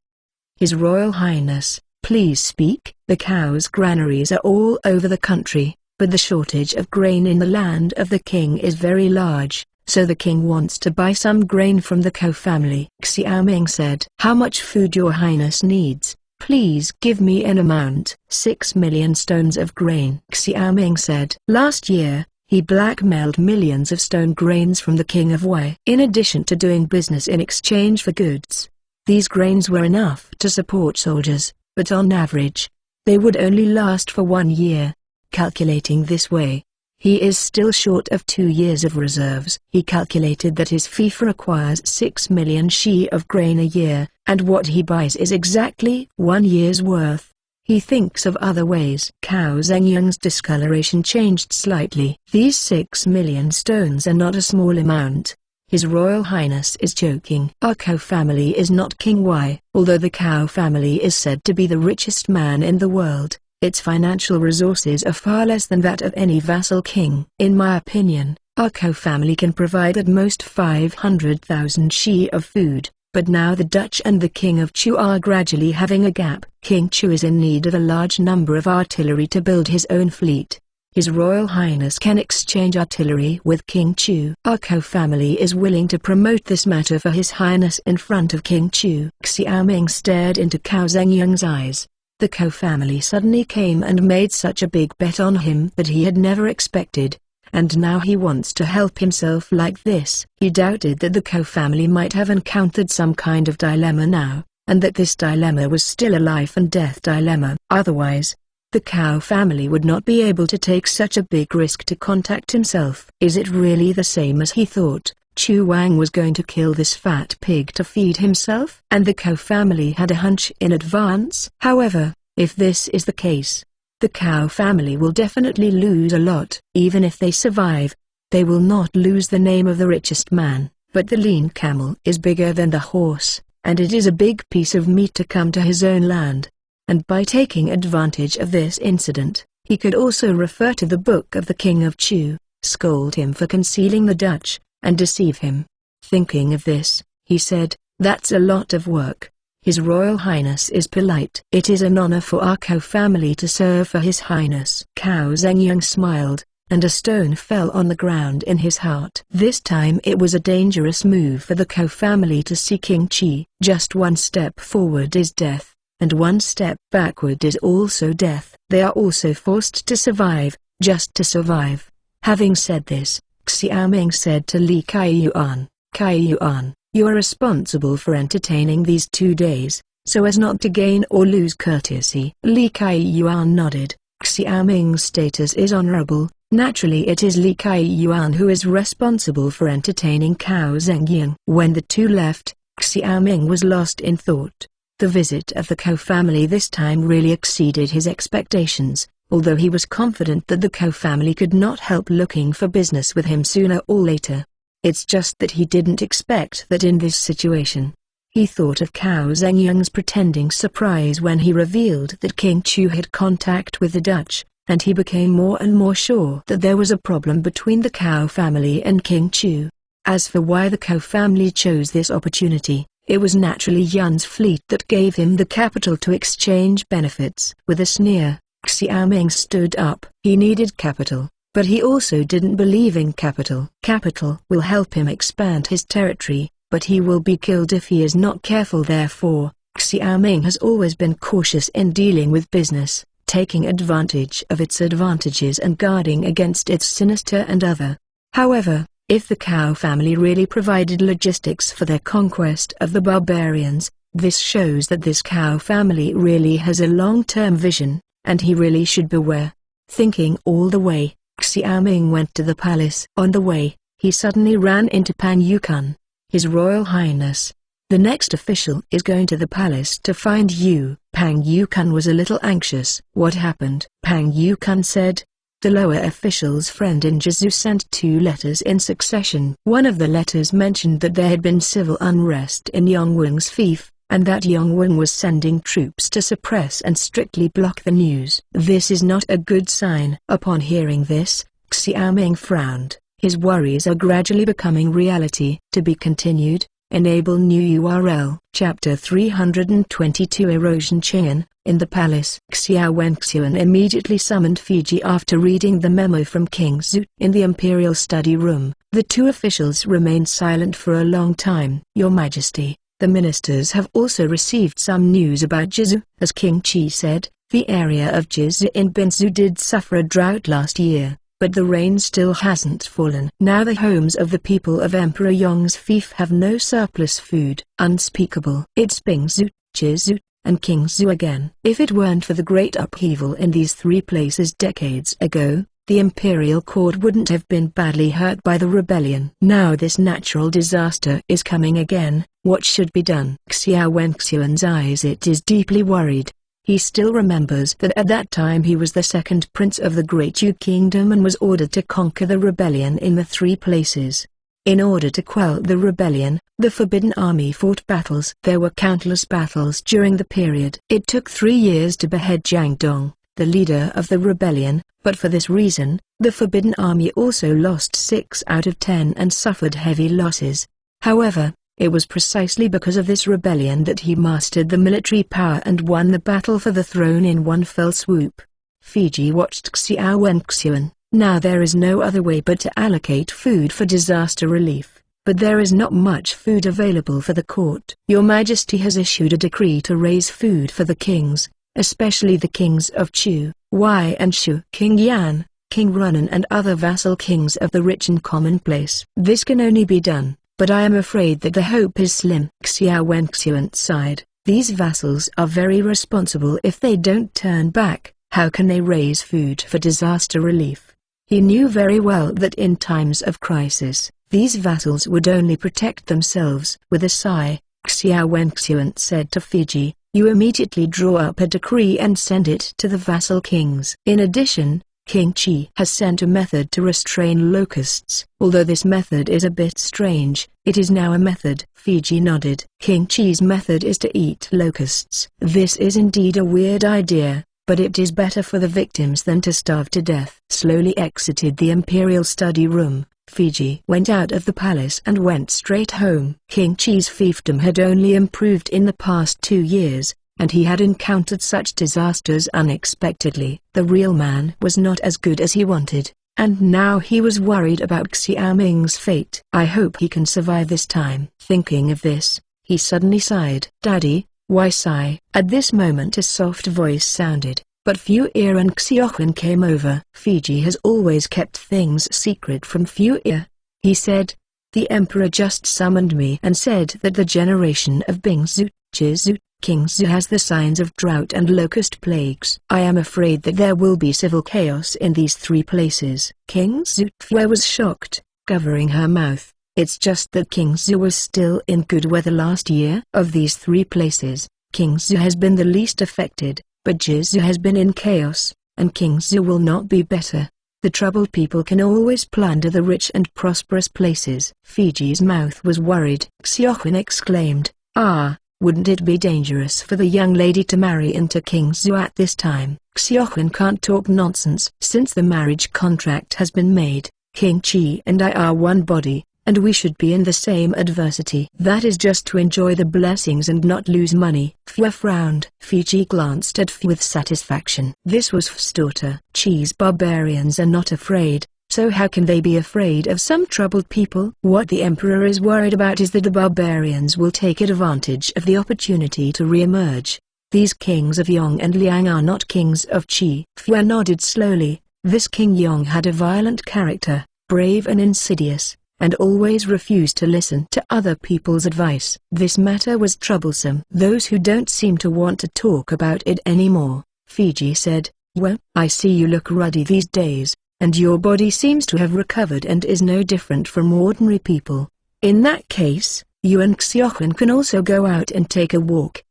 "His Royal Highness, please speak." "The cows' granaries are all over the country, but the shortage of grain in the land of the king is very large, so the king wants to buy some grain from the Cao family." Xiaoming said, "How much food Your Highness needs? Please give me an amount." 6 million stones of grain. Xiaoming said, "Last year, he blackmailed millions of stone grains from the king of Wei. In addition to doing business in exchange for goods, these grains were enough to support soldiers, but on average, they would only last for 1 year. Calculating this way, he is still short of 2 years of reserves." He calculated that his fief requires 6 million shi of grain a year, and what he buys is exactly 1 year's worth. He thinks of other ways. Cao Zhengyang's discoloration changed slightly. "These 6 million stones are not a small amount. His Royal Highness is joking. Our Cao family is not King Wei. Although the Cao family is said to be the richest man in the world, its financial resources are far less than that of any vassal king. In my opinion, our Cao family can provide at most 500,000 shi of food, but now the Dutch and the King of Chu are gradually having a gap. King Chu is in need of a large number of artillery to build his own fleet. His Royal Highness can exchange artillery with King Chu. Our Cao family is willing to promote this matter for His Highness in front of King Chu." Xiaoming stared into Cao Zhengyang's eyes. The Cao family suddenly came and made such a big bet on him that he had never expected, and now he wants to help himself like this. He doubted that the Cao family might have encountered some kind of dilemma now, and that this dilemma was still a life and death dilemma. Otherwise, The Cow family would not be able to take such a big risk to contact himself. Is it really the same as he thought? Chu Wang was going to kill this fat pig to feed himself? And the Cow family had a hunch in advance? However, if this is the case, the Cow family will definitely lose a lot. Even if they survive, they will not lose the name of the richest man. But the lean camel is bigger than the horse, and it is a big piece of meat to come to his own land. And by taking advantage of this incident, he could also refer to the book of the King of Chu, scold him for concealing the Dutch, and deceive him. Thinking of this, he said, "That's a lot of work. His Royal Highness is polite. It is an honor for our Cow family to serve for His Highness." Cao Zhengyang smiled, and a stone fell on the ground in his heart. This time it was a dangerous move for the Cow family to see King Qi. Just one step forward is death, and one step backward is also death. They are also forced to survive, just to survive. Having said this, Xiaoming said to Li Kaiyuan, "Kaiyuan, you are responsible for entertaining these 2 days, so as not to gain or lose courtesy." Li Kaiyuan nodded. Xiaoming's status is honorable. Naturally it is Li Kaiyuan who is responsible for entertaining Cao Zhengyang. When the two left, Xiaoming was lost in thought. The visit of the Cow family this time really exceeded his expectations, although he was confident that the Cow family could not help looking for business with him sooner or later. It's just that he didn't expect that in this situation. He thought of Cao Zhengyang's pretending surprise when he revealed that King Chu had contact with the Dutch, and he became more and more sure that there was a problem between the Cow family and King Chu. As for why the Cow family chose this opportunity, it was naturally Yun's fleet that gave him the capital to exchange benefits. With a sneer, Xiaoming stood up. He needed capital, but he also didn't believe in capital. Capital will help him expand his territory, but he will be killed if he is not careful. Therefore, Xiaoming has always been cautious in dealing with business, taking advantage of its advantages and guarding against its sinister and other. However, if the Cow family really provided logistics for their conquest of the barbarians, this shows that this Cow family really has a long-term vision, and he really should beware. Thinking all the way, Xiaoming went to the palace. On the way, he suddenly ran into Pang Yukun. "His Royal Highness, the next official is going to the palace to find you." Pang Yukun was a little anxious. "What happened?" Pang Yukun said. The lower official's friend in Jizu sent 2 letters in succession. One of the letters mentioned that there had been civil unrest in Yongweng's fief, and that Yongweng was sending troops to suppress and strictly block the news. This is not a good sign. Upon hearing this, Xiaoming frowned. His worries are gradually becoming reality. To be continued. Enable new URL. Chapter 322 Erosion Chain. In the palace, Xiao Wenxian immediately summoned Fiji after reading the memo from King Zhu. In the imperial study room, the 2 officials remained silent for a long time. "Your Majesty, the ministers have also received some news about Jizu." As King Qi said, the area of Jizu in Binzu did suffer a drought last year, but the rain still hasn't fallen. Now the homes of the people of Emperor Yong's fief have no surplus food. Unspeakable. It's Bingzu, Jizu, and King Zhu again. If it weren't for the great upheaval in these 3 places decades ago, the imperial court wouldn't have been badly hurt by the rebellion. Now this natural disaster is coming again. What should be done? Xiao Wenxian's eyes it is deeply worried. He still remembers that at that time he was the 2nd prince of the Great Yu Kingdom and was ordered to conquer the rebellion in the 3 places. In order to quell the rebellion, the Forbidden Army fought battles. There were countless battles during the period. It took 3 years to behead Jiang Dong, the leader of the rebellion, but for this reason, the Forbidden Army also lost 6 out of 10 and suffered heavy losses. However, it was precisely because of this rebellion that he mastered the military power and won the battle for the throne in one fell swoop. Fiji watched Xiao Wenxian. Now there is no other way but to allocate food for disaster relief, but there is not much food available for the court. Your Majesty has issued a decree to raise food for the kings, especially the kings of Chu, Wei and Shu, King Yan, King Runan and other vassal kings of the rich and commonplace. This can only be done, but I am afraid that the hope is slim. Xiao Wenxian sighed. These vassals are very responsible if they don't turn back. How can they raise food for disaster relief? He knew very well that in times of crisis, these vassals would only protect themselves. With a sigh, Xiao Wenxian said to Fiji, "You immediately draw up a decree and send it to the vassal kings." In addition, King Qi has sent a method to restrain locusts. Although this method is a bit strange, it is now a method. Fiji nodded. King Qi's method is to eat locusts. This is indeed a weird idea, but it is better for the victims than to starve to death. Slowly exited the imperial study room, Fiji went out of the palace and went straight home. King Qi's fiefdom had only improved in the past 2 years, and he had encountered such disasters unexpectedly. The real man was not as good as he wanted, and now he was worried about Xiaoming's fate. "I hope he can survive this time." Thinking of this, he suddenly sighed. "Daddy, why sigh?" At this moment a soft voice sounded, but Fu'er and Xiaoquan came over. Fiji has always kept things secret from Fu'er. He said, "The emperor just summoned me and said that the generation of Bingzu, Chizu, Kingzu has the signs of drought and locust plagues. I am afraid that there will be civil chaos in these 3 places." Kingzu Fue was shocked, covering her mouth. "It's just that Kingzu was still in good weather last year. Of these 3 places, Kingzu has been the least affected, but Jizu has been in chaos, and Kingzu will not be better. The troubled people can always plunder the rich and prosperous places." Fiji's mouth was worried. Xiaoquan exclaimed, "Ah, wouldn't it be dangerous for the young lady to marry into Kingzu at this time?" Xiaoquan can't talk nonsense. "Since the marriage contract has been made, King Qi and I are one body, and we should be in the same adversity. That is just to enjoy the blessings and not lose money." Fue frowned. Fiji glanced at Fue with satisfaction. This was Fue's daughter. Qi's barbarians are not afraid, so how can they be afraid of some troubled people? What the emperor is worried about is that the barbarians will take advantage of the opportunity to re-emerge. These kings of Yong and Liang are not kings of Qi. Fue nodded slowly. This King Yong had a violent character, brave and insidious, and always refused to listen to other people's advice. This matter was troublesome. "Those who don't seem to want to talk about it anymore," Fiji said. "Well, I see you look ruddy these days, and your body seems to have recovered and is no different from ordinary people. In that case, you and Xiaoquan can also go out and take a walk."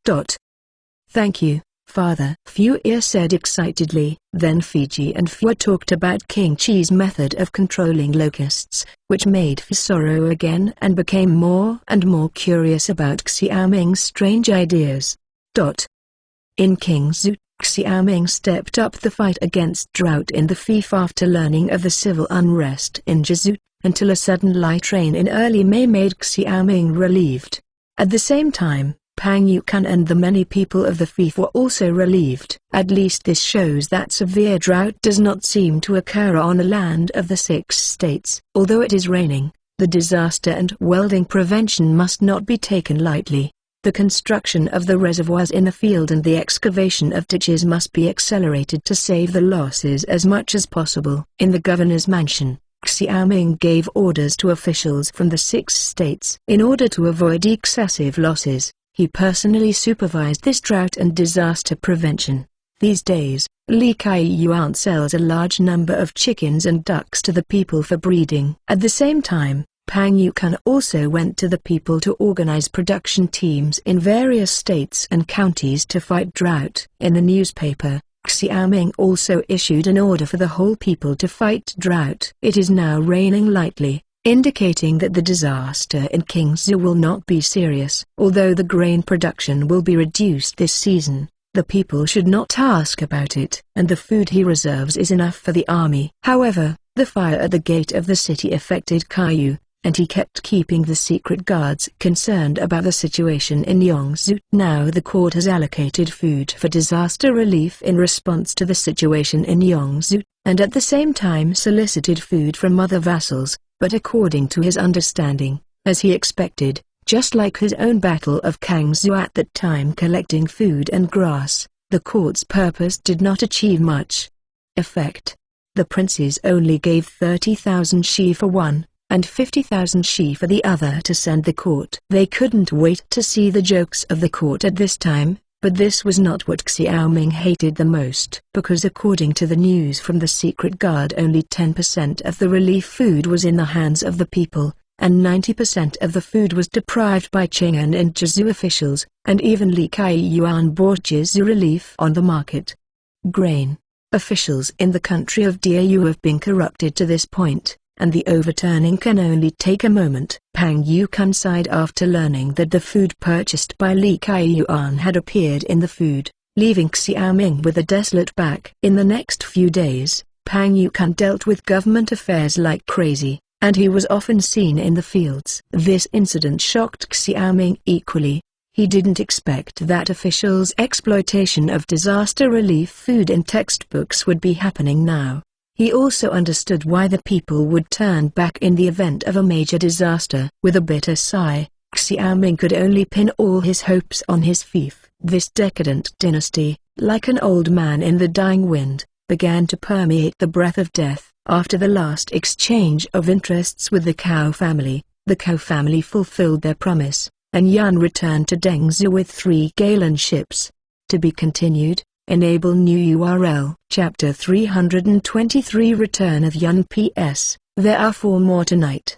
"Thank you, Father," Fu'er said excitedly. Then Fiji and Fue talked about King Qi's method of controlling locusts, which made Fue sorrow again and became more and more curious about Xiaoming's strange ideas. In Kingzu, Xiaoming stepped up the fight against drought in the fief after learning of the civil unrest in Jizu, until a sudden light rain in early May made Xiaoming relieved. At the same time, Pang Yukan and the many people of the fief were also relieved. At least this shows that severe drought does not seem to occur on the land of the 6 states. Although it is raining, the disaster and welding prevention must not be taken lightly. The construction of the reservoirs in the field and the excavation of ditches must be accelerated to save the losses as much as possible. In the governor's mansion, Xiaoming gave orders to officials from the 6 states. In order to avoid excessive losses, he personally supervised this drought and disaster prevention. These days, Li Kai-yuan sells a large number of chickens and ducks to the people for breeding. At the same time, Pang Yukan also went to the people to organize production teams in various states and counties to fight drought. In the newspaper, Xiaoming also issued an order for the whole people to fight drought. It is now raining lightly, indicating that the disaster in Kingzu will not be serious. Although the grain production will be reduced this season, the people should not ask about it, and the food he reserves is enough for the army. However, the fire at the gate of the city affected Caillou, and he kept keeping the secret guards concerned about the situation in Yongzhou. Now the court has allocated food for disaster relief in response to the situation in Yongzhou, and at the same time solicited food from other vassals, but according to his understanding, as he expected, just like his own battle of Kangzhou at that time collecting food and grass, the court's purpose did not achieve much effect. The princes only gave 30,000 shi for one, and 50,000 shi for the other to send the court. They couldn't wait to see the jokes of the court at this time, But this was not what Xiaoming hated the most, because according to the news from the secret guard, only 10% of the relief food was in the hands of the people, and 90% of the food was deprived by Chang'an and Jizu officials, and even Li Kaiyuan bought Jizu relief on the market. Grain. Officials in the country of Diau have been corrupted to this point, and the overturning can only take a moment. Pang Yukan sighed after learning that the food purchased by Li Kaiyuan had appeared in the food, leaving Xiaoming with a desolate back. In the next few days, Pang Yukan dealt with government affairs like crazy, and he was often seen in the fields. This incident shocked Xiaoming equally. He didn't expect that officials' exploitation of disaster relief food in textbooks would be happening now. He also understood why the people would turn back in the event of a major disaster. With a bitter sigh, Xiaoming could only pin all his hopes on his fief. This decadent dynasty, like an old man in the dying wind, began to permeate the breath of death. After the last exchange of interests with the Cao family fulfilled their promise, and Yan returned to Dengzhou with 3 Galen ships. To be continued. Enable new URL. Chapter 323 Return of Yan. PS. There are 4 more tonight!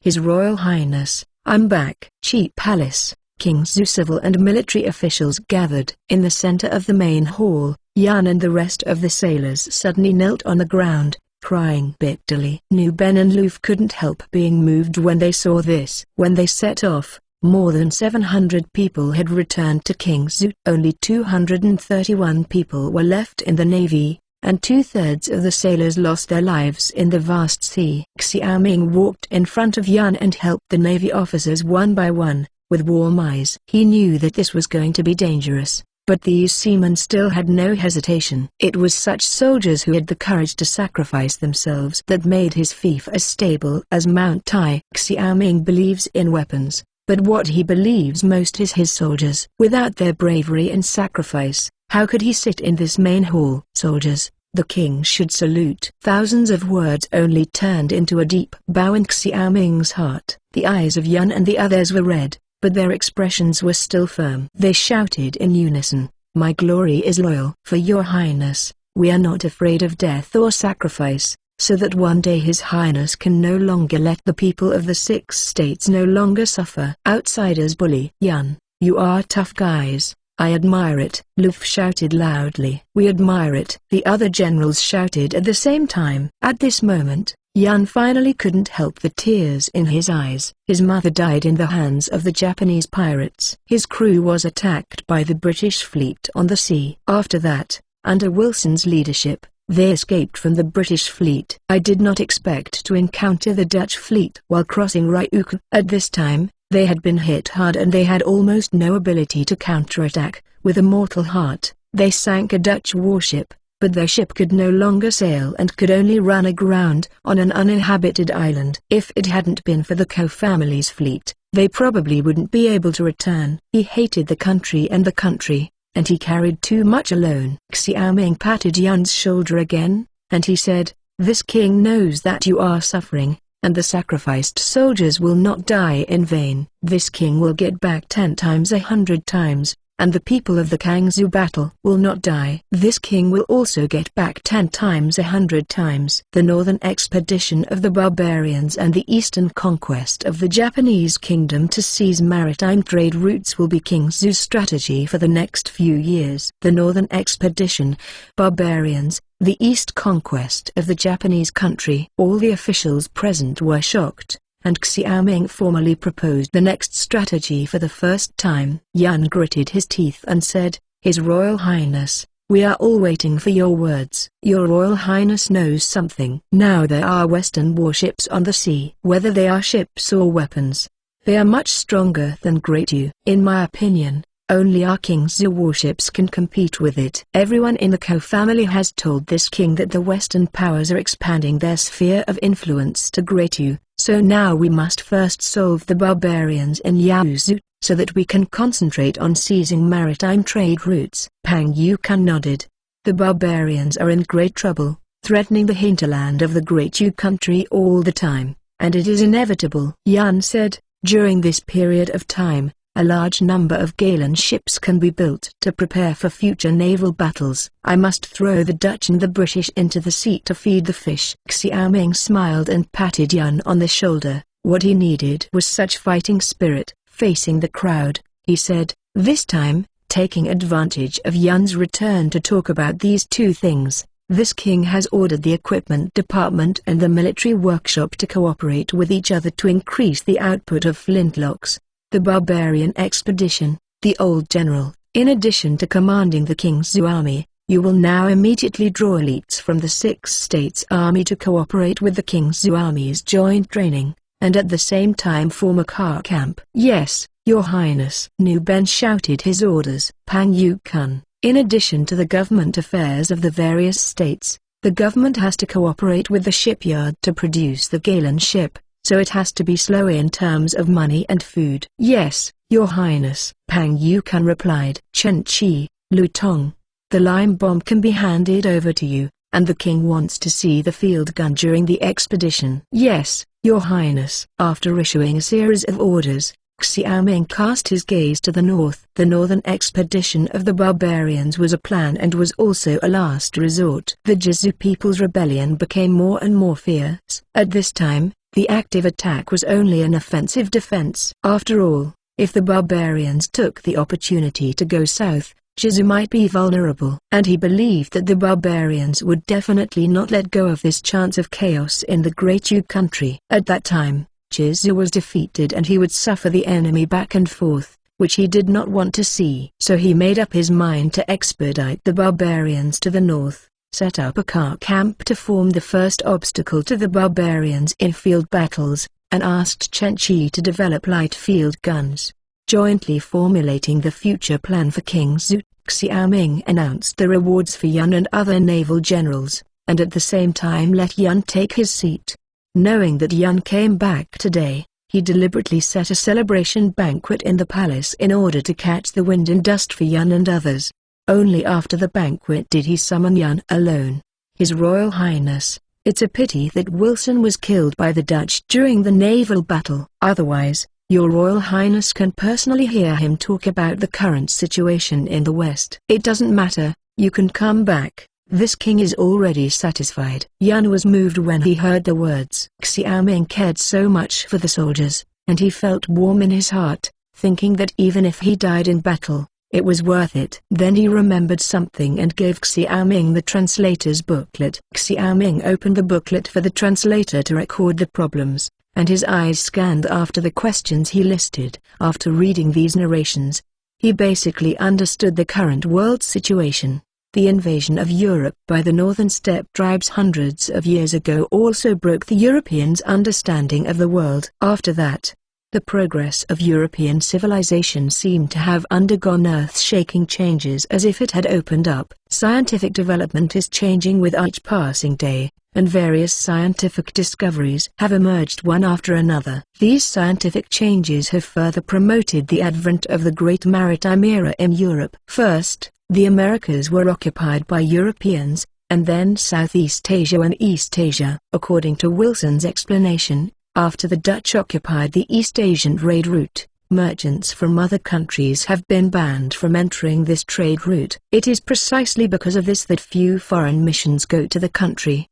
His Royal Highness, I'm back. Cheap Palace. King Zhu civil and military officials gathered. In the center of the main hall, Yan and the rest of the sailors suddenly knelt on the ground, crying bitterly. Nu Ben and Luf couldn't help being moved when they saw this. When they set off, more than 700 people had returned to King Zhu. Only 231 people were left in the navy, and 2/3 of the sailors lost their lives in the vast sea. Xiaoming walked in front of Yan and helped the navy officers one by one, with warm eyes. He knew that this was going to be dangerous, but these seamen still had no hesitation. It was such soldiers who had the courage to sacrifice themselves that made his fief as stable as Mount Tai. Xiaoming believes in weapons, but what he believes most is his soldiers. Without their bravery and sacrifice, how could he sit in this main hall? Soldiers, the king should salute. Thousands of words only turned into a deep bow in Xiaoming's heart. The eyes of Yan and the others were red, but their expressions were still firm. They shouted in unison, "My glory is loyal." For your highness, we are not afraid of death or sacrifice, so that one day his highness can no longer let the people of the 6 states no longer suffer. Outsiders bully. Yan, you are tough guys. I admire it. Luf shouted loudly. We admire it. The other generals shouted at the same time. At this moment, Yan finally couldn't help the tears in his eyes. His mother died in the hands of the Japanese pirates. His crew was attacked by the British fleet on the sea. After that, under Wilson's leadership, they escaped from the British fleet. I did not expect to encounter the Dutch fleet while crossing Ryukyu. At this time, they had been hit hard and they had almost no ability to counterattack. With a mortal heart, they sank a Dutch warship, but their ship could no longer sail and could only run aground on an uninhabited island. If it hadn't been for the Cao family's fleet, they probably wouldn't be able to return. He hated the country, and he carried too much alone. Xiaoming patted Yan's shoulder again, and he said, "This king knows that you are suffering, and the sacrificed soldiers will not die in vain. This king will get back 10 times 100 times, and the people of the Kangzhou battle will not die. This king will also get back 10 times 100 times. The northern expedition of the barbarians and the eastern conquest of the Japanese kingdom to seize maritime trade routes will be King Zhu's strategy for the next few years. The northern expedition, barbarians, the east conquest of the Japanese country." All the officials present were shocked, and Xiaoming formally proposed the next strategy for the first time. Yan gritted his teeth and said, "His Royal Highness, we are all waiting for your words." "Your Royal Highness knows something. Now there are Western warships on the sea. Whether they are ships or weapons, they are much stronger than Great Yu. In my opinion, only our King Zhu warships can compete with it." Everyone in the Cao family has told this king that the Western powers are expanding their sphere of influence to Great Yu, so now we must first solve the barbarians in Yaozu, so that we can concentrate on seizing maritime trade routes. Pang Yukan nodded. The barbarians are in great trouble, threatening the hinterland of the Great Yu country all the time, and it is inevitable. Yan said, "During this period of time, A large number of Galen ships can be built to prepare for future naval battles. I must throw the Dutch and the British into the sea to feed the fish. Xiaoming smiled and patted Yun on the shoulder. What he needed was such fighting spirit. Facing the crowd, he said, this time, taking advantage of Yun's return to talk about these two things. This king has ordered the equipment department and the military workshop to cooperate with each other to increase the output of flintlocks. The barbarian expedition, the old general, in addition to commanding the king's army, you will now immediately draw elites from the 6 states' army to cooperate with the king's army's joint training, and at the same time form a car camp. Yes, Your Highness. Nu Ben shouted his orders. Pang Yu-kun, in addition to the government affairs of the various states, the government has to cooperate with the shipyard to produce the Galen ship, so it has to be slow in terms of money and food. Yes, Your Highness. Pang Yu-kun replied. Chen Qi, Lu Tong, the lime bomb can be handed over to you, and the king wants to see the field gun during the expedition. Yes, Your Highness. After issuing a series of orders, Xiaoming cast his gaze to the north. The northern expedition of the barbarians was a plan and was also a last resort. The Jizu People's Rebellion became more and more fierce. At this time, the active attack was only an offensive defense. After all, if the barbarians took the opportunity to go south, Jizu might be vulnerable. And he believed that the barbarians would definitely not let go of this chance of chaos in the Great Yu country. At that time, Jizu was defeated and he would suffer the enemy back and forth, which he did not want to see. So he made up his mind to expedite the barbarians to the north, set up a car camp to form the first obstacle to the barbarians in field battles, and asked Chen Qi to develop light field guns. Jointly formulating the future plan for King Zhu, Xiaoming announced the rewards for Yun and other naval generals, and at the same time let Yun take his seat. Knowing that Yun came back today, he deliberately set a celebration banquet in the palace in order to catch the wind and dust for Yun and others. Only after the banquet did he summon Yun alone. His Royal Highness, it's a pity that Wilson was killed by the Dutch during the naval battle. Otherwise, Your Royal Highness can personally hear him talk about the current situation in the West. It doesn't matter, you can come back. This king is already satisfied. Yun was moved when he heard the words. Xiaoming cared so much for the soldiers, and he felt warm in his heart, thinking that even if he died in battle, it was worth it. Then he remembered something and gave Xiaoming the translator's booklet. Xiaoming opened the booklet for the translator to record the problems, and his eyes scanned after the questions he listed. After reading these narrations, he basically understood the current world situation. The invasion of Europe by the northern steppe tribes hundreds of years ago also broke the Europeans' understanding of the world. After that, the progress of European civilization seemed to have undergone earth-shaking changes as if it had opened up. Scientific development is changing with each passing day, and various scientific discoveries have emerged one after another. These scientific changes have further promoted the advent of the great maritime era in Europe. First, the Americas were occupied by Europeans, and then Southeast Asia and East Asia. According to Wilson's explanation, after the Dutch occupied the East Asian trade route, merchants from other countries have been banned from entering this trade route. It is precisely because of this that few foreign missions go to the country.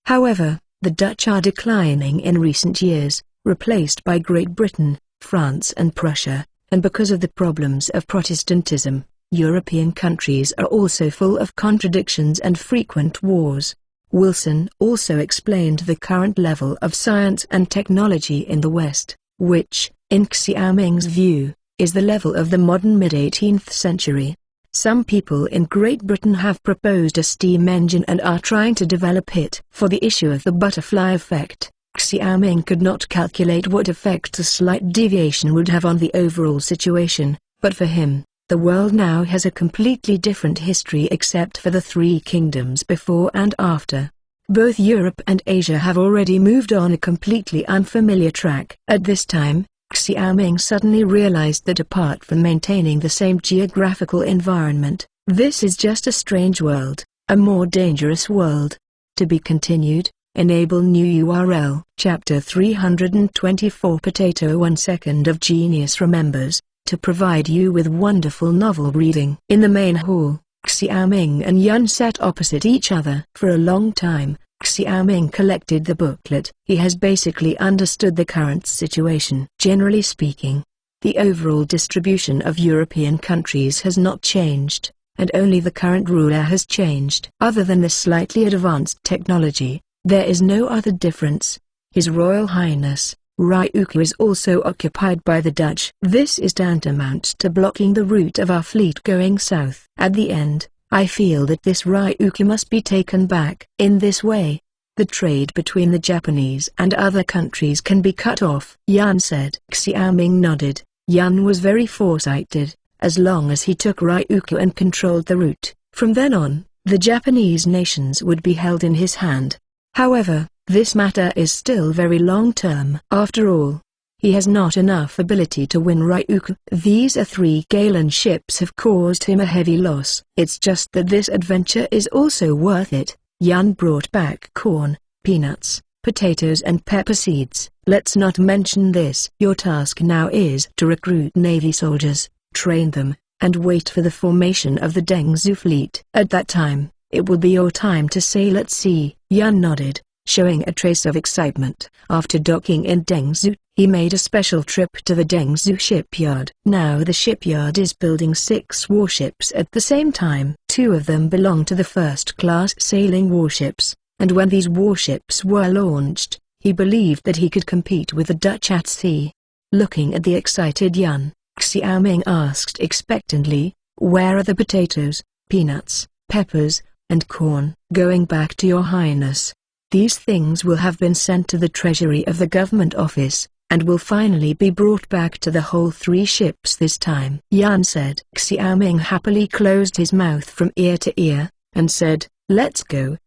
However, the Dutch are declining in recent years, replaced by Great Britain, France and Prussia, and because of the problems of Protestantism, European countries are also full of contradictions and frequent wars. Wilson also explained the current level of science and technology in the West, which, in Xiaoming's view, is the level of the modern mid-18th century. Some people in Great Britain have proposed a steam engine and are trying to develop it. For the issue of the butterfly effect, Xiaoming could not calculate what effect a slight deviation would have on the overall situation, but for him, the world now has a completely different history except for the 3 kingdoms before and after. Both Europe and Asia have already moved on a completely unfamiliar track. At this time, Xiaoming suddenly realized that apart from maintaining the same geographical environment, this is just a strange world, a more dangerous world. To be continued. Enable new URL. Chapter 324 Potato 1 Second of Genius remembers to provide you with wonderful novel reading. In the main hall, Xiaoming and Yun sat opposite each other. For a long time, Xiaoming collected the booklet. He has basically understood the current situation. Generally speaking, the overall distribution of European countries has not changed, and only the current ruler has changed. Other than the slightly advanced technology, there is no other difference. His Royal Highness, Ryukyu, is also occupied by the Dutch. This is tantamount to blocking the route of our fleet going south. At the end, I feel that this Ryukyu must be taken back. In this way, the trade between the Japanese and other countries can be cut off, Yan said. Xiaoming nodded. Yan was very foresighted. As long as he took Ryukyu and controlled the route, from then on, the Japanese nations would be held in his hand. However, this matter is still very long-term. After all, he has not enough ability to win Ryukyu. These 3 Galen ships have caused him a heavy loss. It's just that this adventure is also worth it. Yan brought back corn, peanuts, potatoes and pepper seeds. Let's not mention this. Your task now is to recruit Navy soldiers, train them, and wait for the formation of the Dengzhou fleet. At that time, it will be your time to sail at sea. Yan nodded, showing a trace of excitement. After docking in Dengzhou, he made a special trip to the Dengzhou shipyard. Now the shipyard is building 6 warships at the same time. 2 of them belong to the first-class sailing warships, and when these warships were launched, he believed that he could compete with the Dutch at sea. Looking at the excited Yan, Xiaoming asked expectantly, "Where are the potatoes, peanuts, peppers, and corn?" "Going back to your highness. These things will have been sent to the treasury of the government office, and will finally be brought back to the whole 3 ships this time," Yan said. Xiaoming happily closed his mouth from ear to ear, and said, Let's go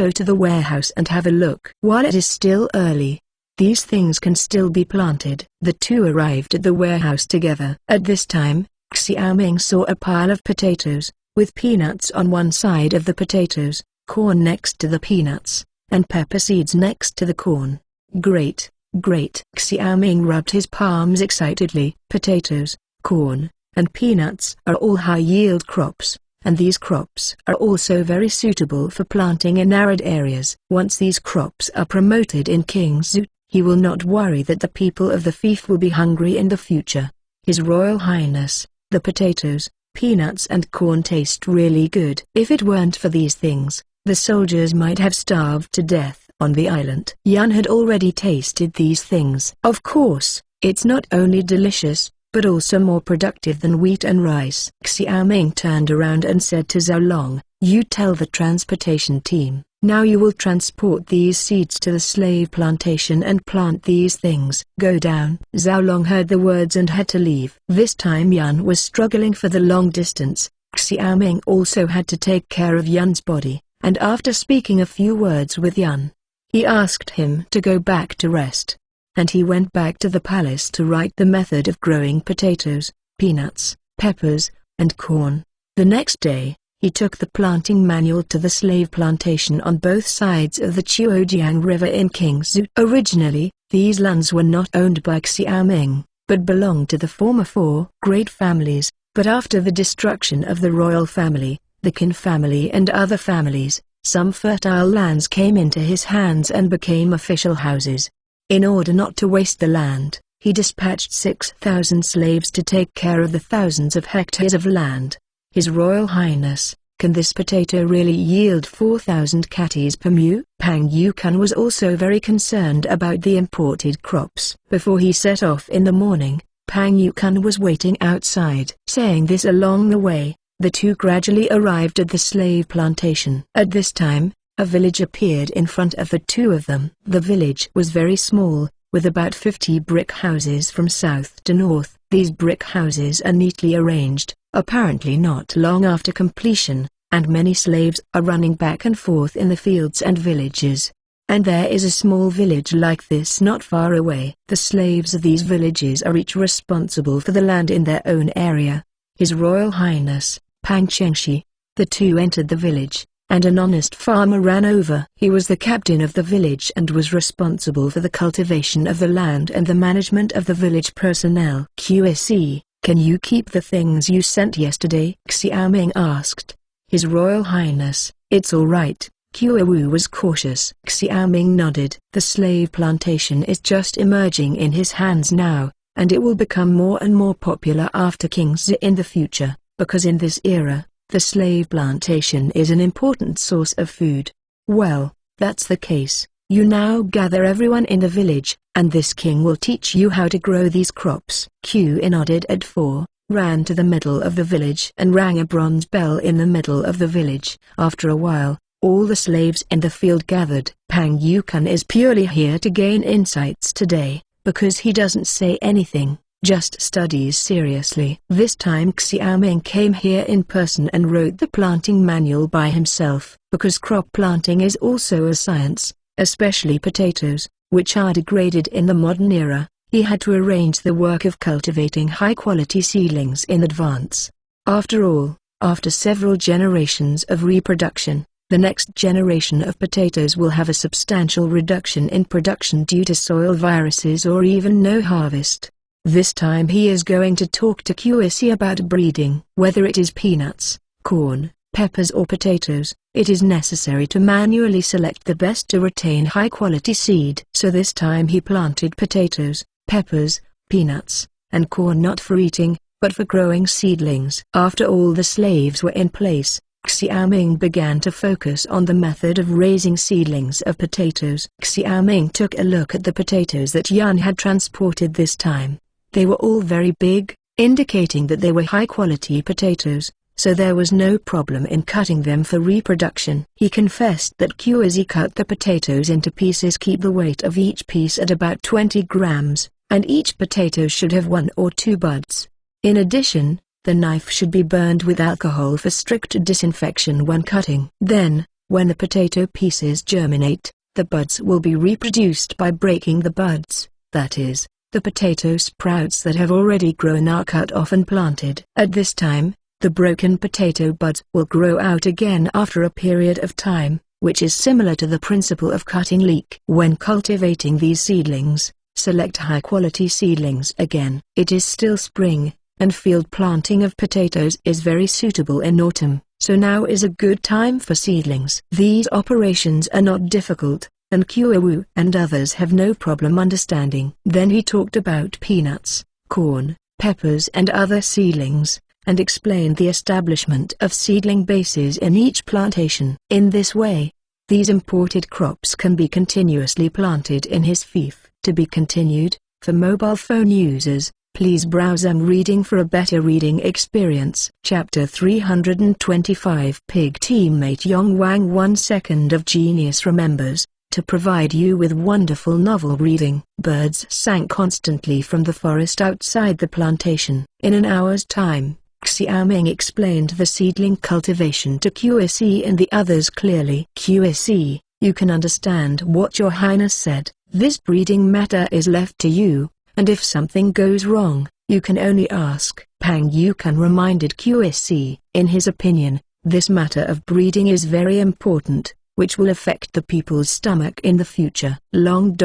to the warehouse and have a look." While it is still early, these things can still be planted. The 2 arrived at the warehouse together. At this time, Xiaoming saw a pile of potatoes, with peanuts on one side of the potatoes, corn next to the peanuts, and pepper seeds next to the corn. Great, great! Xiaoming rubbed his palms excitedly. Potatoes, corn, and peanuts are all high-yield crops, and these crops are also very suitable for planting in arid areas. Once these crops are promoted in Kingzhou, he will not worry that the people of the fief will be hungry in the future. His Royal Highness, the potatoes, peanuts and corn taste really good. If it weren't for these things, the soldiers might have starved to death on the island. Yan had already tasted these things. Of course, it's not only delicious, but also more productive than wheat and rice. Xiaoming turned around and said to Zhao Long, "You tell the transportation team, now you will transport these seeds to the slave plantation and plant these things. Go down." Zhao Long heard the words and had to leave. This time Yan was struggling for the long distance. Xiaoming also had to take care of Yan's body, and after speaking a few words with Yan, he asked him to go back to rest. And he went back to the palace to write the method of growing potatoes, peanuts, peppers, and corn. The next day, he took the planting manual to the slave plantation on both sides of the Chuojiang River in Kingzhou. Originally, these lands were not owned by Xiaoming, but belonged to the former 4 great families, but after the destruction of the royal family, the Qin family and other families, some fertile lands came into his hands and became official houses. In order not to waste the land, he dispatched 6,000 slaves to take care of the thousands of hectares of land. His Royal Highness, can this potato really yield 4,000 catties per mu? Pang Yukan was also very concerned about the imported crops. Before he set off in the morning, Pang Yukan was waiting outside. Saying this along the way, the 2 gradually arrived at the slave plantation. At this time, a village appeared in front of the 2 of them. The village was very small, with about 50 brick houses from south to north. These brick houses are neatly arranged, apparently not long after completion, and many slaves are running back and forth in the fields and villages. And there is a small village like this not far away. The slaves of these villages are each responsible for the land in their own area. His Royal Highness, Pang Chengshi. The 2 entered the village, and an honest farmer ran over. He was the captain of the village and was responsible for the cultivation of the land and the management of the village personnel. "QSE, can you keep the things you sent yesterday?" Xiaoming asked. "His Royal Highness, it's all right." Kuo-wu was cautious. Xiaoming nodded. The slave plantation is just emerging in his hands now, and it will become more and more popular after King Zi in the future, because in this era, the slave plantation is an important source of food. "Well, that's the case. You now gather everyone in the village, and this king will teach you how to grow these crops." Q nodded at 4, ran to the middle of the village and rang a bronze bell in the middle of the village. After a while, all the slaves in the field gathered. Pang Yukan is purely here to gain insights today, because he doesn't say anything, just studies seriously. This time Xiaoming came here in person and wrote the planting manual by himself, because crop planting is also a science, especially potatoes, which are degraded in the modern era. He had to arrange the work of cultivating high-quality seedlings in advance. After all, after several generations of reproduction, the next generation of potatoes will have a substantial reduction in production due to soil viruses or even no harvest. This time he is going to talk to QSE about breeding. Whether it is peanuts, corn, peppers or potatoes, it is necessary to manually select the best to retain high-quality seed. So this time he planted potatoes, peppers, peanuts, and corn not for eating, but for growing seedlings. After all the slaves were in place, Xiaoming began to focus on the method of raising seedlings of potatoes. Xiaoming took a look at the potatoes that Yan had transported this time. They were all very big, indicating that they were high-quality potatoes, so there was no problem in cutting them for reproduction. He confessed that QSE cut the potatoes into pieces, keep the weight of each piece at about 20 grams, and each potato should have 1 or 2 buds. In addition, the knife should be burned with alcohol for strict disinfection when cutting. Then, when the potato pieces germinate, the buds will be reproduced by breaking the buds, that is, the potato sprouts that have already grown are cut off and planted. At this time, the broken potato buds will grow out again after a period of time, which is similar to the principle of cutting leek. When cultivating these seedlings, select high-quality seedlings again. It is still spring, and field planting of potatoes is very suitable in autumn, so now is a good time for seedlings. These operations are not difficult, and Kuo-wu and others have no problem understanding. Then he talked about peanuts, corn, peppers and other seedlings, and explained the establishment of seedling bases in each plantation. In this way, these imported crops can be continuously planted in his fief. To be continued. For mobile phone users, please browse reading for a better reading experience. Chapter 325. Pig teammate Yong Wang 1 second of genius remembers, to provide you with wonderful novel reading. Birds sang constantly from the forest outside the plantation. In an hour's time, Xiaoming explained the seedling cultivation to QSE and the others clearly. QSE, you can understand what your highness said. This breeding matter is left to you, and if something goes wrong, you can only ask. Pang Yukan reminded QSE. In his opinion, this matter of breeding is very important, which will affect the people's stomach in the future. Long.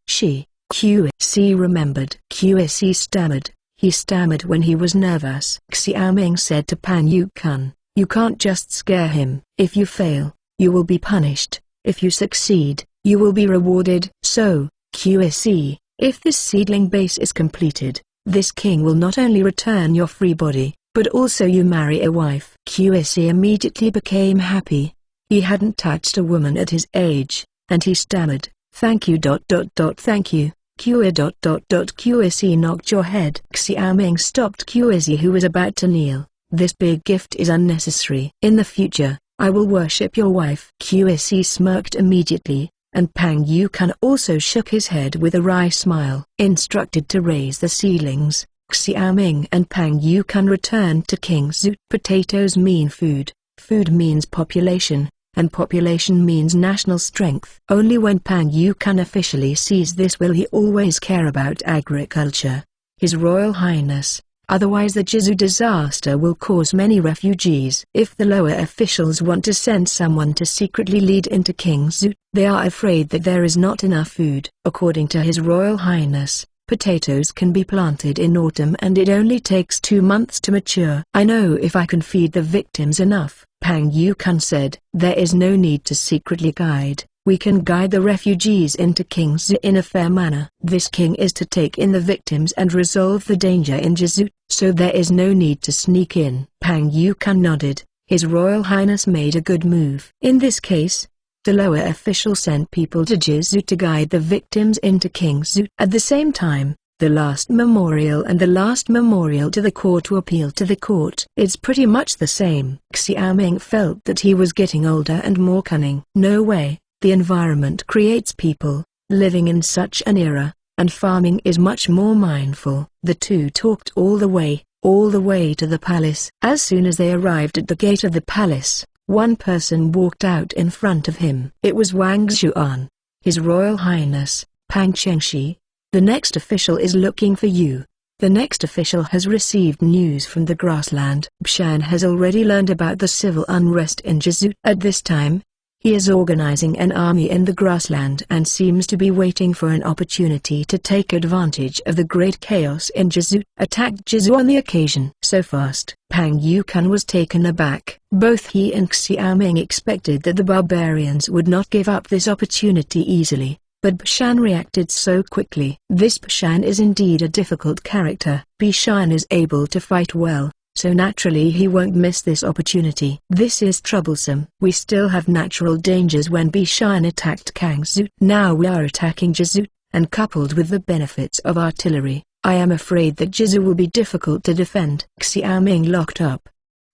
She, QSE remembered. QSE stammered. He stammered when he was nervous. Xiaoming said to Pang Yukan, you can't just scare him. If you fail, you will be punished. If you succeed, you will be rewarded. So, QSE, if this seedling base is completed, this king will not only return your free body, but also you marry a wife. QSE immediately became happy. He hadn't touched a woman at his age, and he stammered, thank you. Thank you. QSE knocked your head. Xiaoming stopped QSE who was about to kneel. This big gift is unnecessary. In the future, I will worship your wife. QSE smirked immediately, and Pang Yukan also shook his head with a wry smile. Instructed to raise the seedlings, Xiaoming and Pang Yukan returned to King Zhu. Potatoes mean food, food means population, and population means national strength. Only when Pang Yukan officially sees this will he always care about agriculture. His Royal Highness, otherwise the Jizu disaster will cause many refugees. If the lower officials want to send someone to secretly lead into King Zu, they are afraid that there is not enough food. According to His Royal Highness, potatoes can be planted in autumn and it only takes 2 months to mature. I know if I can feed the victims enough, Pang Yukan said. There is no need to secretly guide. We can guide the refugees into King Zu in a fair manner. This king is to take in the victims and resolve the danger in Jizu, so there is no need to sneak in. Pang Yukan nodded. His Royal Highness made a good move. In this case, the lower official sent people to Jizu to guide the victims into King Zu. At the same time, the last memorial and the last memorial to the court to appeal to the court. It's pretty much the same. Xiaoming felt that he was getting older and more cunning. No way. The environment creates people, living in such an era, and farming is much more mindful. The two talked all the way to the palace. As soon as they arrived at the gate of the palace, one person walked out in front of him. It was Wang Xuan. His Royal Highness, Pang Chengxi. The next official is looking for you. The next official has received news from the grassland. Shan has already learned about the civil unrest in Jizu. At this time, he is organizing an army in the grassland and seems to be waiting for an opportunity to take advantage of the great chaos in Jizu. Attacked Jizu on the occasion so fast. Pang Yukan was taken aback. Both he and Xiaoming expected that the barbarians would not give up this opportunity easily, but Bishan reacted so quickly. This Bishan is indeed a difficult character. Bishan is able to fight well, so naturally he won't miss this opportunity. This is troublesome. We still have natural dangers when Bishan attacked Kangzu. Now we are attacking Jizu, and coupled with the benefits of artillery, I am afraid that Jizu will be difficult to defend. Xiaoming locked up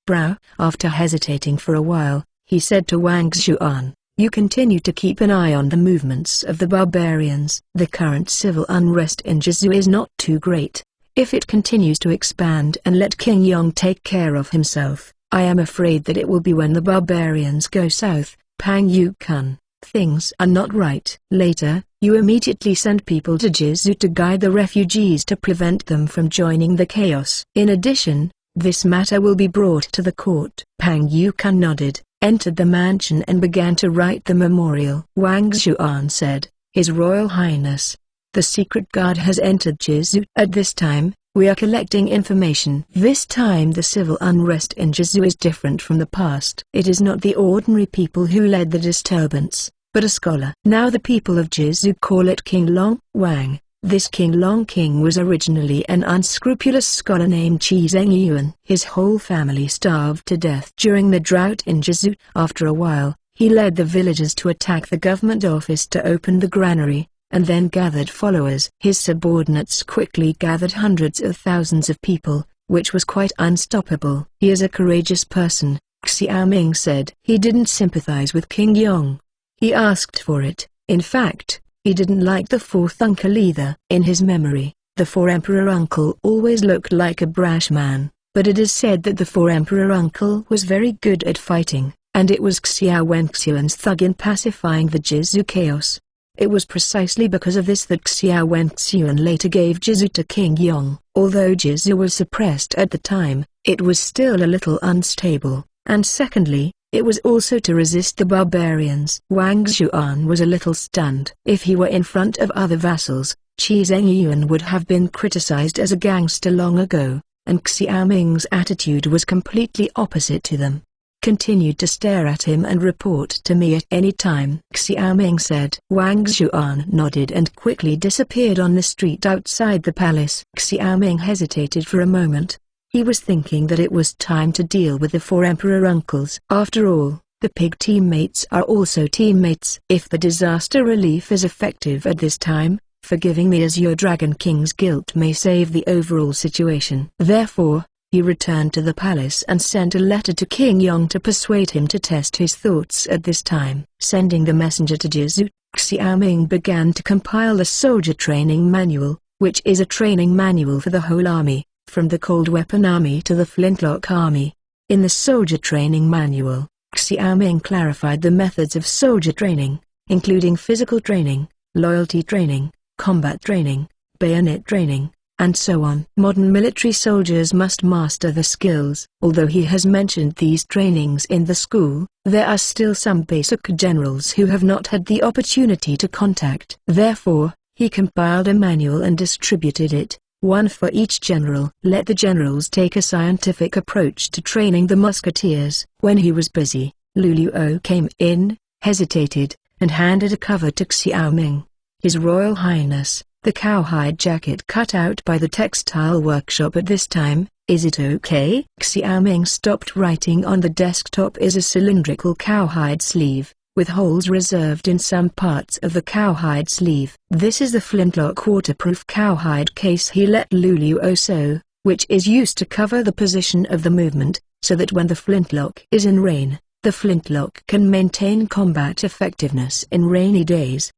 brow. After hesitating for a while, he said to Wang Xuan, "You continue to keep an eye on the movements of the barbarians. The current civil unrest in Jizu is not too great. If it continues to expand and let King Yong take care of himself, I am afraid that it will be when the barbarians go south." Pang Yukan, things are not right. Later, you immediately send people to Jizu to guide the refugees to prevent them from joining the chaos. In addition, this matter will be brought to the court. Pang Yukan nodded, entered the mansion and began to write the memorial. Wang Xuan said, "His Royal Highness, the secret guard has entered Jizu. At this time, we are collecting information. This time the civil unrest in Jizu is different from the past. It is not the ordinary people who led the disturbance, but a scholar. Now the people of Jizu call it King Long Wang. This King Long King was originally an unscrupulous scholar named Qi Zhengyuan. His whole family starved to death during the drought in Jizu. After a while, he led the villagers to attack the government office to open the granary, and then gathered followers. His subordinates quickly gathered hundreds of thousands of people, which was quite unstoppable. He is a courageous person," Xiaoming said. "He didn't sympathize with King Yong. He asked for it. In fact, he didn't like the fourth uncle either. In his memory, the four-emperor uncle always looked like a brash man, but it is said that the four-emperor uncle was very good at fighting, and it was Xiao Wenxiuan's thug in pacifying the Jizu chaos. It was precisely because of this that Xiao Wenxiuan later gave Jizu to King Yong. Although Jizu was suppressed at the time, it was still a little unstable, and secondly, it was also to resist the barbarians." Wang Xuan was a little stunned. If he were in front of other vassals, Qi Zhengyuan would have been criticized as a gangster long ago, and Xiaoming's attitude was completely opposite to them. "Continued to stare at him and report to me at any time," Xiaoming said. Wang Xuan nodded and quickly disappeared on the street outside the palace. Xiaoming hesitated for a moment. He was thinking that it was time to deal with the four emperor uncles. After all, the pig teammates are also teammates. If the disaster relief is effective at this time, forgiving the Azure Dragon King's guilt may save the overall situation. Therefore, he returned to the palace and sent a letter to King Yong to persuade him to test his thoughts at this time. Sending the messenger to Jizu, Xiaoming began to compile the soldier training manual, which is a training manual for the whole army, from the cold weapon army to the flintlock army. In the soldier training manual, Xiaoming clarified the methods of soldier training, including physical training, loyalty training, combat training, bayonet training, and so on. Modern military soldiers must master the skills. Although he has mentioned these trainings in the school, there are still some basic generals who have not had the opportunity to contact. Therefore, he compiled a manual and distributed it, one for each general. Let the generals take a scientific approach to training the musketeers. When he was busy, Luluo came in, hesitated, and handed a cover to Xiaoming. His Royal Highness, the cowhide jacket cut out by the textile workshop at this time, is it okay? Xiaoming stopped writing on the desktop. Is a cylindrical cowhide sleeve, with holes reserved in some parts of the cowhide sleeve. This is the flintlock waterproof cowhide case he let Luluo sew, which is used to cover the position of the movement, so that when the flintlock is in rain, the flintlock can maintain combat effectiveness in rainy days.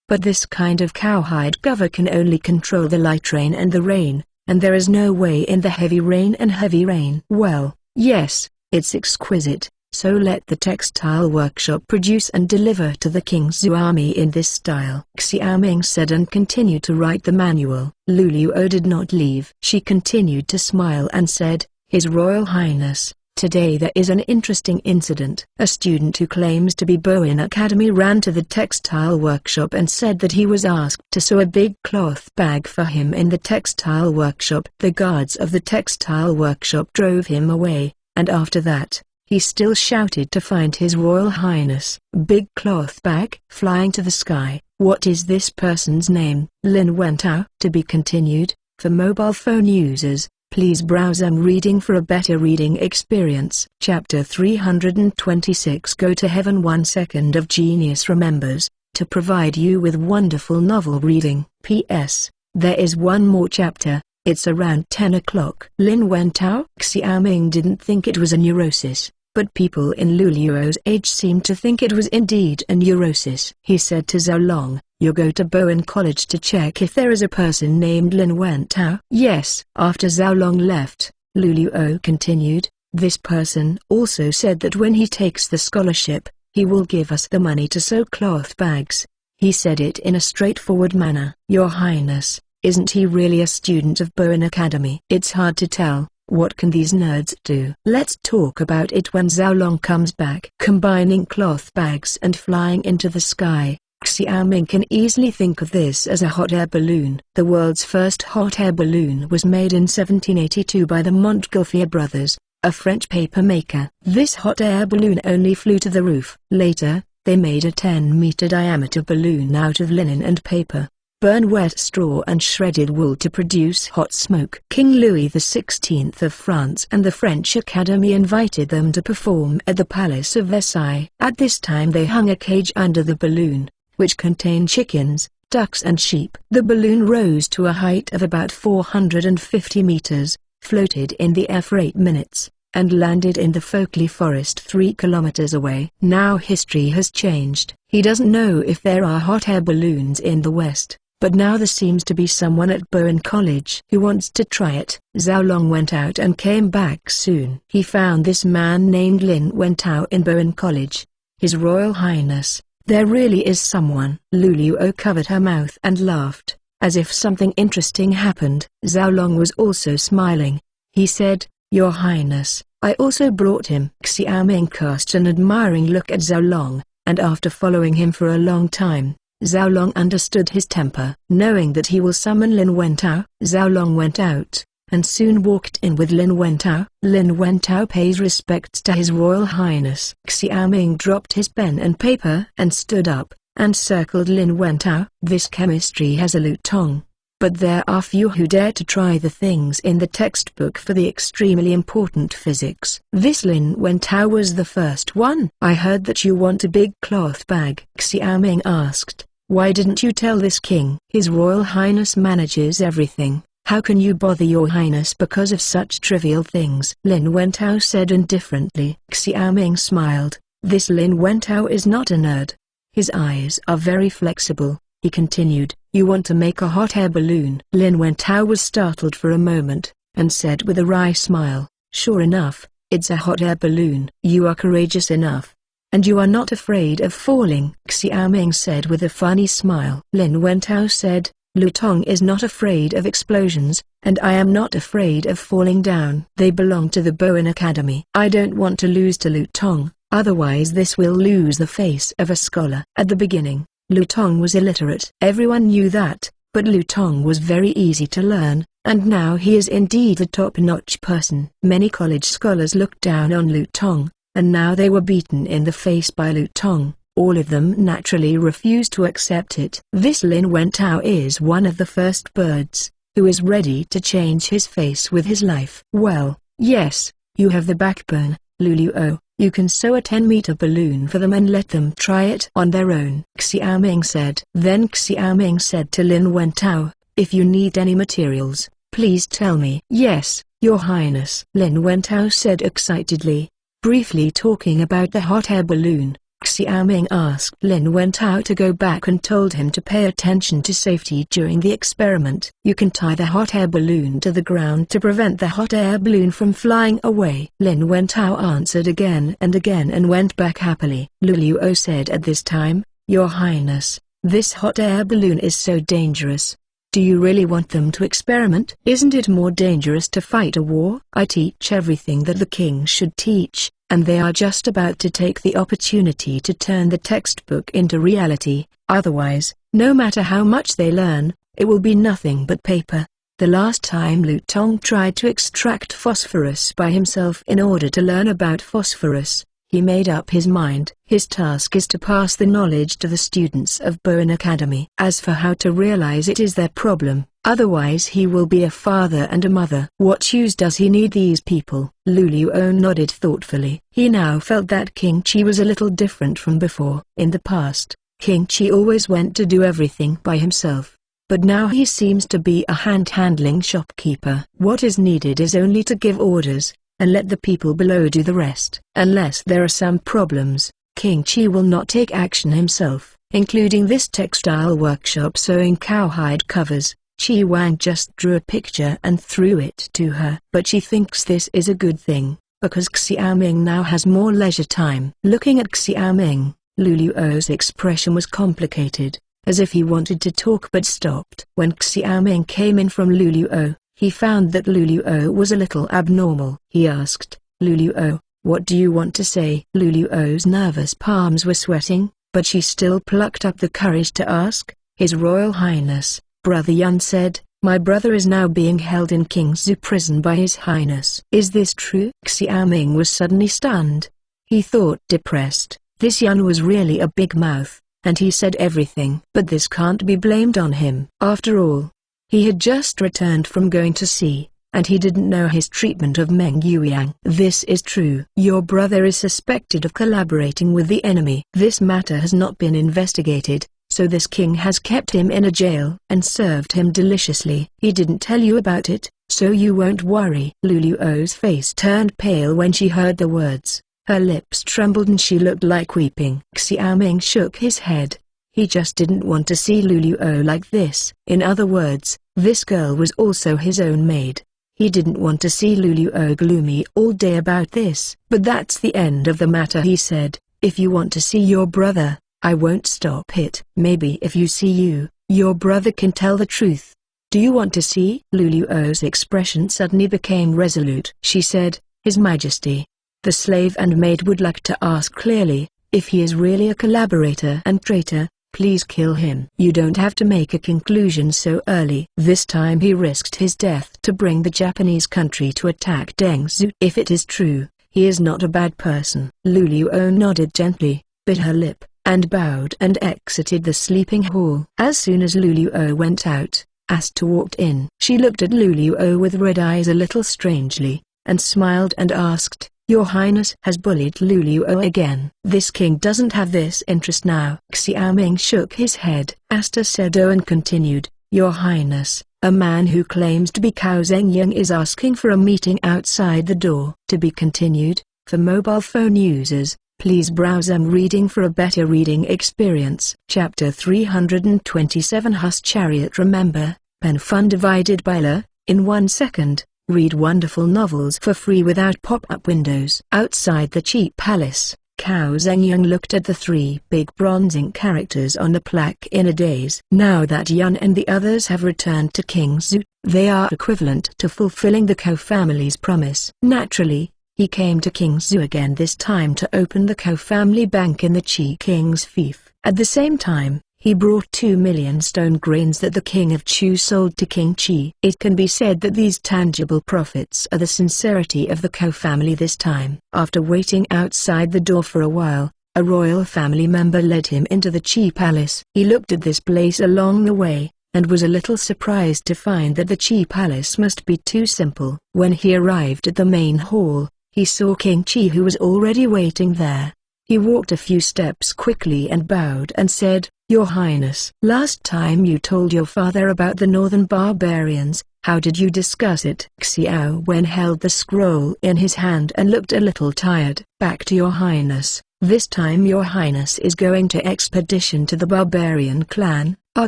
But this kind of cowhide cover can only control the light rain and the rain, and there is no way in the heavy rain and heavy rain. Well, yes, it's exquisite. So let the textile workshop produce and deliver to the King's army in this style. Xiaoming said and continued to write the manual. Luluo did not leave. She continued to smile and said, His Royal Highness, today there is an interesting incident. A student who claims to be Bowen Academy ran to the textile workshop and said that he was asked to sew a big cloth bag for him in the textile workshop. The guards of the textile workshop drove him away, and after that, he still shouted to find His Royal Highness. Big cloth bag flying to the sky. What is this person's name? Lin Wentao. To be continued. For mobile phone users, please browse reading for a better reading experience. Chapter 326. Go to Heaven. 1 second of genius remembers to provide you with wonderful novel reading. P.S. There is one more chapter. It's around 10 o'clock. Lin Wentao. Xiaoming didn't think it was a neurosis, but people in Luluo's age seemed to think it was indeed a neurosis. He said to Zhao Long, You go to Bowen College to check if there is a person named Lin Wentao. Yes. After Zhao Long left, Luluo continued, This person also said that when he takes the scholarship, he will give us the money to sew cloth bags. He said it in a straightforward manner. Your Highness, isn't he really a student of Bowen Academy? It's hard to tell. What can these nerds do? Let's talk about it when Zhao Long comes back. Combining cloth bags and flying into the sky, Xiaoming can easily think of this as a hot air balloon. The world's first hot air balloon was made in 1782 by the Montgolfier brothers, a French paper maker. This hot air balloon only flew to the roof. Later, they made a 10-meter diameter balloon out of linen and paper, burn wet straw and shredded wool to produce hot smoke. King Louis XVI of France and the French Academy invited them to perform at the Palace of Versailles. At this time they hung a cage under the balloon, which contained chickens, ducks and sheep. The balloon rose to a height of about 450 meters, floated in the air for 8 minutes, and landed in the Folkley Forest 3 kilometers away. Now history has changed. He doesn't know if there are hot air balloons in the West, but now there seems to be someone at Bowen College who wants to try it. Zhao Long went out and came back soon. He found this man named Lin Wentao in Bowen College. His Royal Highness, there really is someone. Luluo covered her mouth and laughed, as if something interesting happened. Zhao Long was also smiling. He said, Your Highness, I also brought him. Xiaoming cast an admiring look at Zhao Long, and after following him for a long time, Zhao Long understood his temper. Knowing that he will summon Lin Wentao, Zhao Long went out, and soon walked in with Lin Wentao. Lin Wentao pays respects to His Royal Highness. Xiaoming dropped his pen and paper and stood up, and circled Lin Wentao. This chemistry has a Lutong, but there are few who dare to try the things in the textbook for the extremely important physics. This Lin Wentao was the first one. I heard that you want a big cloth bag. Xiaoming asked, Why didn't you tell this king? His Royal Highness manages everything. How can you bother your highness because of such trivial things? Lin Wentao said indifferently. Xiaoming smiled. This Lin Wentao is not a nerd. His eyes are very flexible. He continued, You want to make a hot air balloon? Lin Wentao was startled for a moment, and said with a wry smile, Sure enough, it's a hot air balloon. You are courageous enough. And you are not afraid of falling? Xiaoming said with a funny smile. Lin Wentao said, Lutong is not afraid of explosions, and I am not afraid of falling down. They belong to the Bowen Academy. I don't want to lose to Lutong, otherwise this will lose the face of a scholar. At the beginning, Lutong was illiterate. Everyone knew that, but Lutong was very easy to learn, and now he is indeed a top-notch person. Many college scholars looked down on Lutong, and now they were beaten in the face by Lutong. All of them naturally refused to accept it. This Lin Wentao is one of the first birds, who is ready to change his face with his life. Well, yes, you have the backbone, Luluo. You can sew a 10-meter balloon for them and let them try it on their own, Xiaoming said. Then Xiaoming said to Lin Wentao, if you need any materials, please tell me. Yes, Your Highness. Lin Wentao said excitedly, briefly talking about the hot air balloon. Xiaoming asked Lin Wentao to go back and told him to pay attention to safety during the experiment. You can tie the hot air balloon to the ground to prevent the hot air balloon from flying away. Lin Wentao answered again and went back happily. Luluo said at this time, Your Highness, this hot air balloon is so dangerous. Do you really want them to experiment? Isn't it more dangerous to fight a war? I teach everything that the king should teach, and they are just about to take the opportunity to turn the textbook into reality. Otherwise, no matter how much they learn, it will be nothing but paper. The last time Lutong tried to extract phosphorus by himself in order to learn about phosphorus, he made up his mind. His task is to pass the knowledge to the students of Bowen Academy. As for how to realize it is their problem, otherwise he will be a father and a mother. What use does he need these people? Luluo nodded thoughtfully. He now felt that King Chi was a little different from before. In the past, King Chi always went to do everything by himself, but now he seems to be a hand-handling shopkeeper. What is needed is only to give orders, and let the people below do the rest. Unless there are some problems, King Chi will not take action himself, including this textile workshop sewing cowhide covers. Chi Wang just drew a picture and threw it to her. But she thinks this is a good thing, because Xiaoming now has more leisure time. Looking at Xiaoming, Luluo's expression was complicated, as if he wanted to talk but stopped. When Xiaoming came in from Luluo, he found that Luluo was a little abnormal. He asked, Luluo, what do you want to say? Luluo's nervous palms were sweating, but she still plucked up the courage to ask. His Royal Highness, Brother Yun said, my brother is now being held in King's prison by His Highness. Is this true? Xiaoming was suddenly stunned. He thought depressed. This Yun was really a big mouth, and he said everything. But this can't be blamed on him. After all, he had just returned from going to sea, and he didn't know his treatment of Meng Yueyang. This is true. Your brother is suspected of collaborating with the enemy. This matter has not been investigated, so this king has kept him in a jail and served him deliciously. He didn't tell you about it, so you won't worry. Luluo's face turned pale when she heard the words. Her lips trembled and she looked like weeping. Xiaoming shook his head. He just didn't want to see Luluo like this. In other words, this girl was also his own maid. He didn't want to see Luluo gloomy all day about this. But that's the end of the matter, he said. If you want to see your brother, I won't stop it. Maybe if you see your brother can tell the truth. Do you want to see? Luluo's expression suddenly became resolute. She said, His Majesty, the slave and maid would like to ask clearly, if he is really a collaborator and traitor, please kill him. You don't have to make a conclusion so early. This time he risked his death to bring the Japanese country to attack Dengzhou. If it is true, he is not a bad person. Luluo nodded gently, bit her lip, and bowed and exited the sleeping hall. As soon as Luluo went out, Asta walked in. She looked at Luluo with red eyes a little strangely, and smiled and asked, Your Highness has bullied Luluo again. This king doesn't have this interest now. Xiaoming shook his head. Asta said and continued, Your Highness, a man who claims to be Cao Zhengyang is asking for a meeting outside the door. To be continued. For mobile phone users, please browse reading for a better reading experience. Chapter 327 Hus Chariot. Remember, pen fun divided by la, in 1 second. Read wonderful novels for free without pop-up windows. Outside the cheap palace, Cao Zhengyang looked at the three big bronze ink characters on the plaque in a daze. Now that Yun and the others have returned to King Zhu, they are equivalent to fulfilling the Kou family's promise. Naturally, he came to King Zhu again, this time to open the Kou family bank in the Qi King's fief. At the same time, he brought 2 million stone grains that the King of Chu sold to King Qi. It can be said that these tangible profits are the sincerity of the Kou family this time. After waiting outside the door for a while, a royal family member led him into the Qi palace. He looked at this place along the way, and was a little surprised to find that the Qi palace must be too simple. When he arrived at the main hall, he saw King Qi, who was already waiting there. He walked a few steps quickly and bowed and said, "Your Highness, last time you told your father about the northern barbarians, how did you discuss it?" Xiao Wen held the scroll in his hand and looked a little tired. "Back to your Highness, this time your Highness is going to expedition to the barbarian clan. Our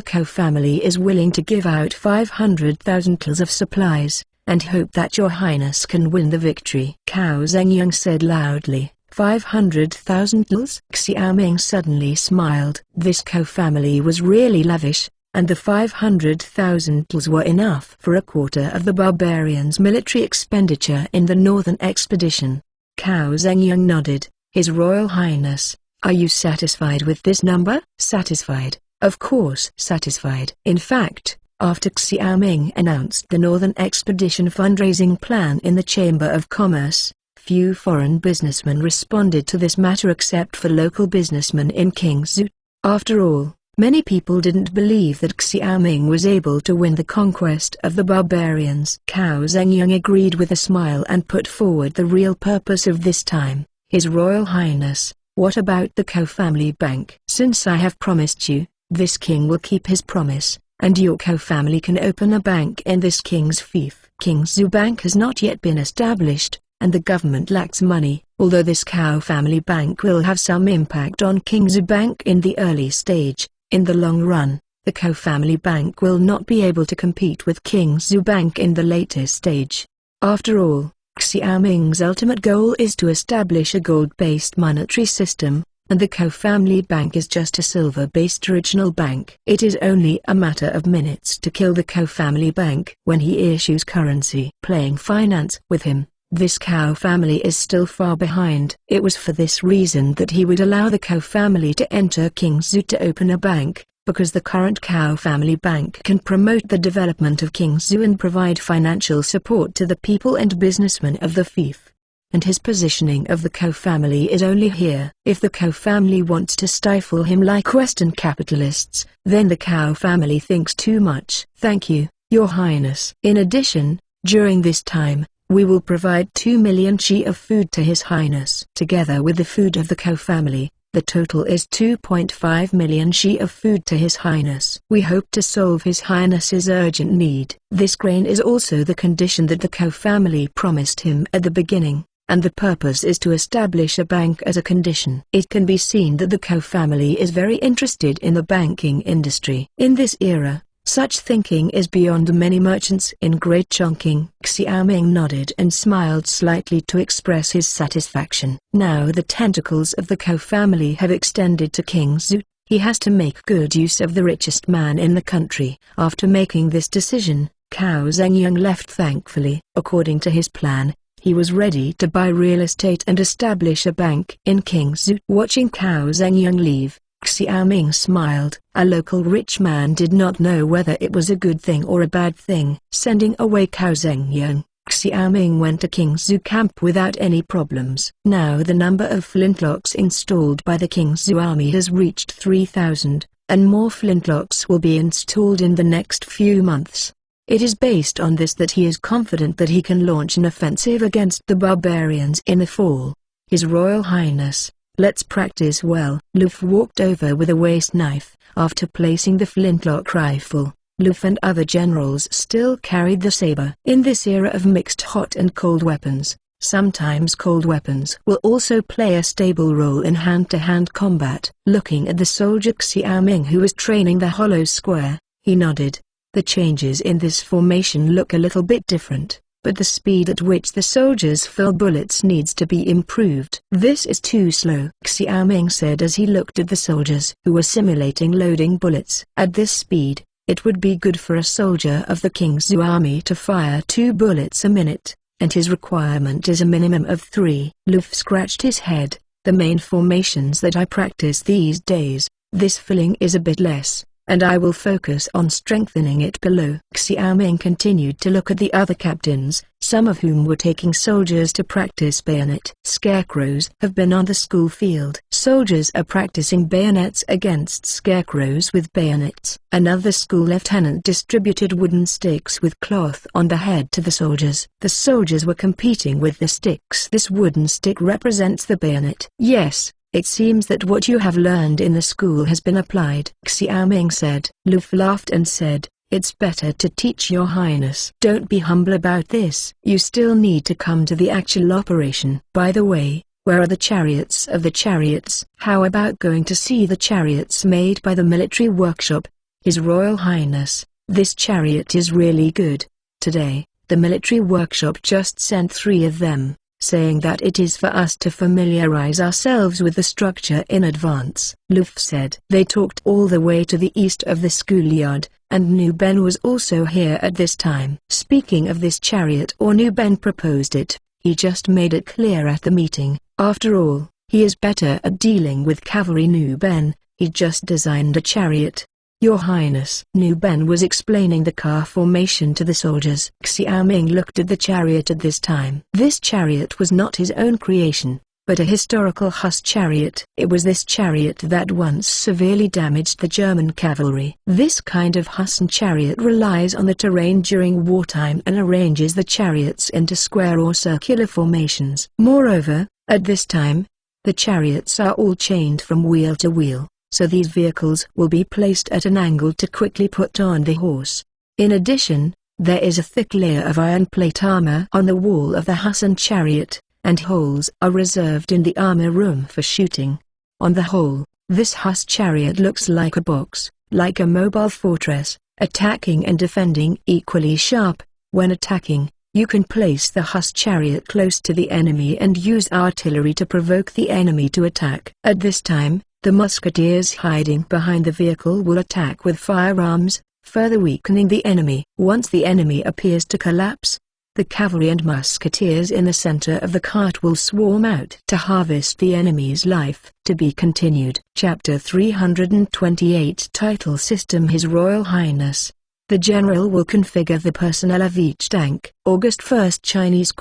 Kou family is willing to give out 500,000 tals of supplies, and hope that your Highness can win the victory." Cao Zhengyang said loudly, 500,000 tals? Xiaoming suddenly smiled. This Kou family was really lavish, and the 500,000 tals were enough for a quarter of the barbarians' military expenditure in the northern expedition. Cao Zhengyang nodded. "His Royal Highness, are you satisfied with this number?" "Satisfied, of course satisfied." In fact, after Xiaoming announced the Northern Expedition fundraising plan in the Chamber of Commerce, few foreign businessmen responded to this matter except for local businessmen in King Zhu. After all, many people didn't believe that Xiaoming was able to win the conquest of the barbarians. Cao Zhengyang agreed with a smile and put forward the real purpose of this time. "His Royal Highness, what about the Kou family bank?" "Since I have promised you, this king will keep his promise, and your Kou family can open a bank in this king's fief." King Zhu Bank has not yet been established, and the government lacks money. Although this Kou family bank will have some impact on King Zhu Bank in the early stage, in the long run, the Kou family bank will not be able to compete with King Zhu Bank in the later stage. After all, Xiaoming's ultimate goal is to establish a gold-based monetary system, and the Kou family bank is just a silver-based original bank. It is only a matter of minutes to kill the Kou family bank when he issues currency. Playing finance with him, this Kou family is still far behind. It was for this reason that he would allow the Kou family to enter King Zhu to open a bank, because the current Kou family bank can promote the development of King Zhu and provide financial support to the people and businessmen of the fief. And his positioning of the Kou family is only here. If the Kou family wants to stifle him like Western capitalists, then the Kou family thinks too much. "Thank you, Your Highness." In addition, during this time, we will provide 2 million chi of food to His Highness. Together with the food of the Kou family, the total is 2.5 million chi of food to His Highness. We hope to solve His Highness's urgent need. This grain is also the condition that the Kou family promised him at the beginning, and the purpose is to establish a bank as a condition. It can be seen that the Kou family is very interested in the banking industry. In this era, such thinking is beyond many merchants in Great Chongqing. Xiaoming nodded and smiled slightly to express his satisfaction. Now the tentacles of the Kou family have extended to King Zhu. He has to make good use of the richest man in the country. After making this decision, Cao Zhengyang left thankfully. According to his plan, he was ready to buy real estate and establish a bank in King Zhu. Watching Cao Zhengyang leave, Xiaoming smiled. A local rich man did not know whether it was a good thing or a bad thing. Sending away Cao Zhengyang, Xiaoming went to King Zhu camp without any problems. Now the number of flintlocks installed by the King Zhu army has reached 3,000, and more flintlocks will be installed in the next few months. It is based on this that he is confident that he can launch an offensive against the barbarians in the fall. "His Royal Highness, let's practice well." Luff walked over with a waist knife. After placing the flintlock rifle, Luff and other generals still carried the saber. In this era of mixed hot and cold weapons, sometimes cold weapons will also play a stable role in hand-to-hand combat. Looking at the soldier Xiaoming who was training the hollow square, he nodded. The changes in this formation look a little bit different. but the speed at which the soldiers fill bullets needs to be improved. This is too slow, Xiaoming said as he looked at the soldiers who were simulating loading bullets. At this speed, it would be good for a soldier of the King Zhou army to fire 2 bullets a minute, and his requirement is a minimum of 3. Lu Fu scratched his head. The main formations that I practice these days, this filling is a bit less, and I will focus on strengthening it below. Xiaoming continued to look at the other captains, some of whom were taking soldiers to practice bayonet. Scarecrows have been on the school field. Soldiers are practicing bayonets against scarecrows with bayonets. Another school lieutenant distributed wooden sticks with cloth on the head to the soldiers. The soldiers were competing with the sticks. This wooden stick represents the bayonet. Yes. It seems that what you have learned in the school has been applied, Xiaoming said. Lu Fu laughed and said, "It's better to teach your highness. Don't be humble about this. You still need to come to the actual operation. By the way, where are the chariots of the chariots? How about going to see the chariots made by the military workshop? His Royal Highness, this chariot is really good. Today, the military workshop just sent 3 of them, saying that it is for us to familiarize ourselves with the structure in advance." Lu Fu said. They talked all the way to the east of the schoolyard, and Nu Ben was also here at this time. Speaking of this chariot, or Nu Ben proposed it, he just made it clear at the meeting. After all, he is better at dealing with cavalry. Nu Ben, he just designed a chariot. Your Highness. Nu Ben was explaining the car formation to the soldiers. Xiaoming looked at the chariot at this time. This chariot was not his own creation, but a historical Huss chariot. It was this chariot that once severely damaged the German cavalry. This kind of Huss chariot relies on the terrain during wartime and arranges the chariots into square or circular formations. Moreover, at this time, the chariots are all chained from wheel to wheel, so these vehicles will be placed at an angle to quickly put on the horse. In addition, there is a thick layer of iron plate armor on the wall of the Huss chariot, and holes are reserved in the armor room for shooting. On the whole, this Huss chariot looks like a box, like a mobile fortress, attacking and defending equally sharp. When attacking, you can place the Huss chariot close to the enemy and use artillery to provoke the enemy to attack. At this time, the musketeers hiding behind the vehicle will attack with firearms, further weakening the enemy. Once the enemy appears to collapse, the cavalry and musketeers in the center of the cart will swarm out to harvest the enemy's life. To be continued. Chapter 328. Title System. His Royal Highness. The general will configure the personnel of each tank. August 1st. Chinese ?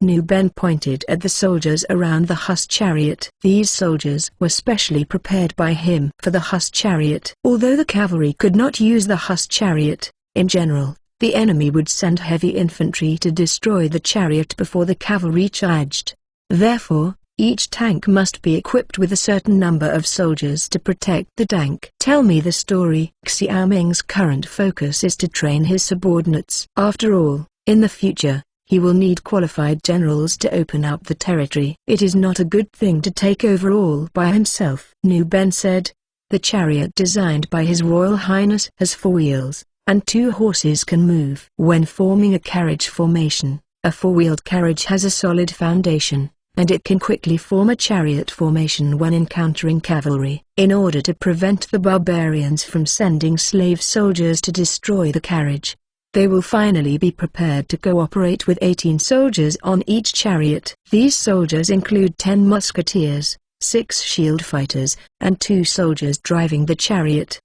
Nu Ben pointed at the soldiers around the Huss chariot. These soldiers were specially prepared by him for the Huss chariot. Although the cavalry could not use the Huss chariot, in general, the enemy would send heavy infantry to destroy the chariot before the cavalry charged. Therefore, each tank must be equipped with a certain number of soldiers to protect the tank. Tell me the story. Xiaoming's current focus is to train his subordinates. After all, in the future, he will need qualified generals to open up the territory. It is not a good thing to take over all by himself. Nu Ben said, the chariot designed by His Royal Highness has 4 wheels, and 2 horses can move. When forming a carriage formation, a 4-wheeled carriage has a solid foundation, and it can quickly form a chariot formation when encountering cavalry. In order to prevent the barbarians from sending slave soldiers to destroy the carriage, they will finally be prepared to cooperate with 18 soldiers on each chariot. These soldiers include 10 musketeers, 6 shield fighters, and 2 soldiers driving the chariot.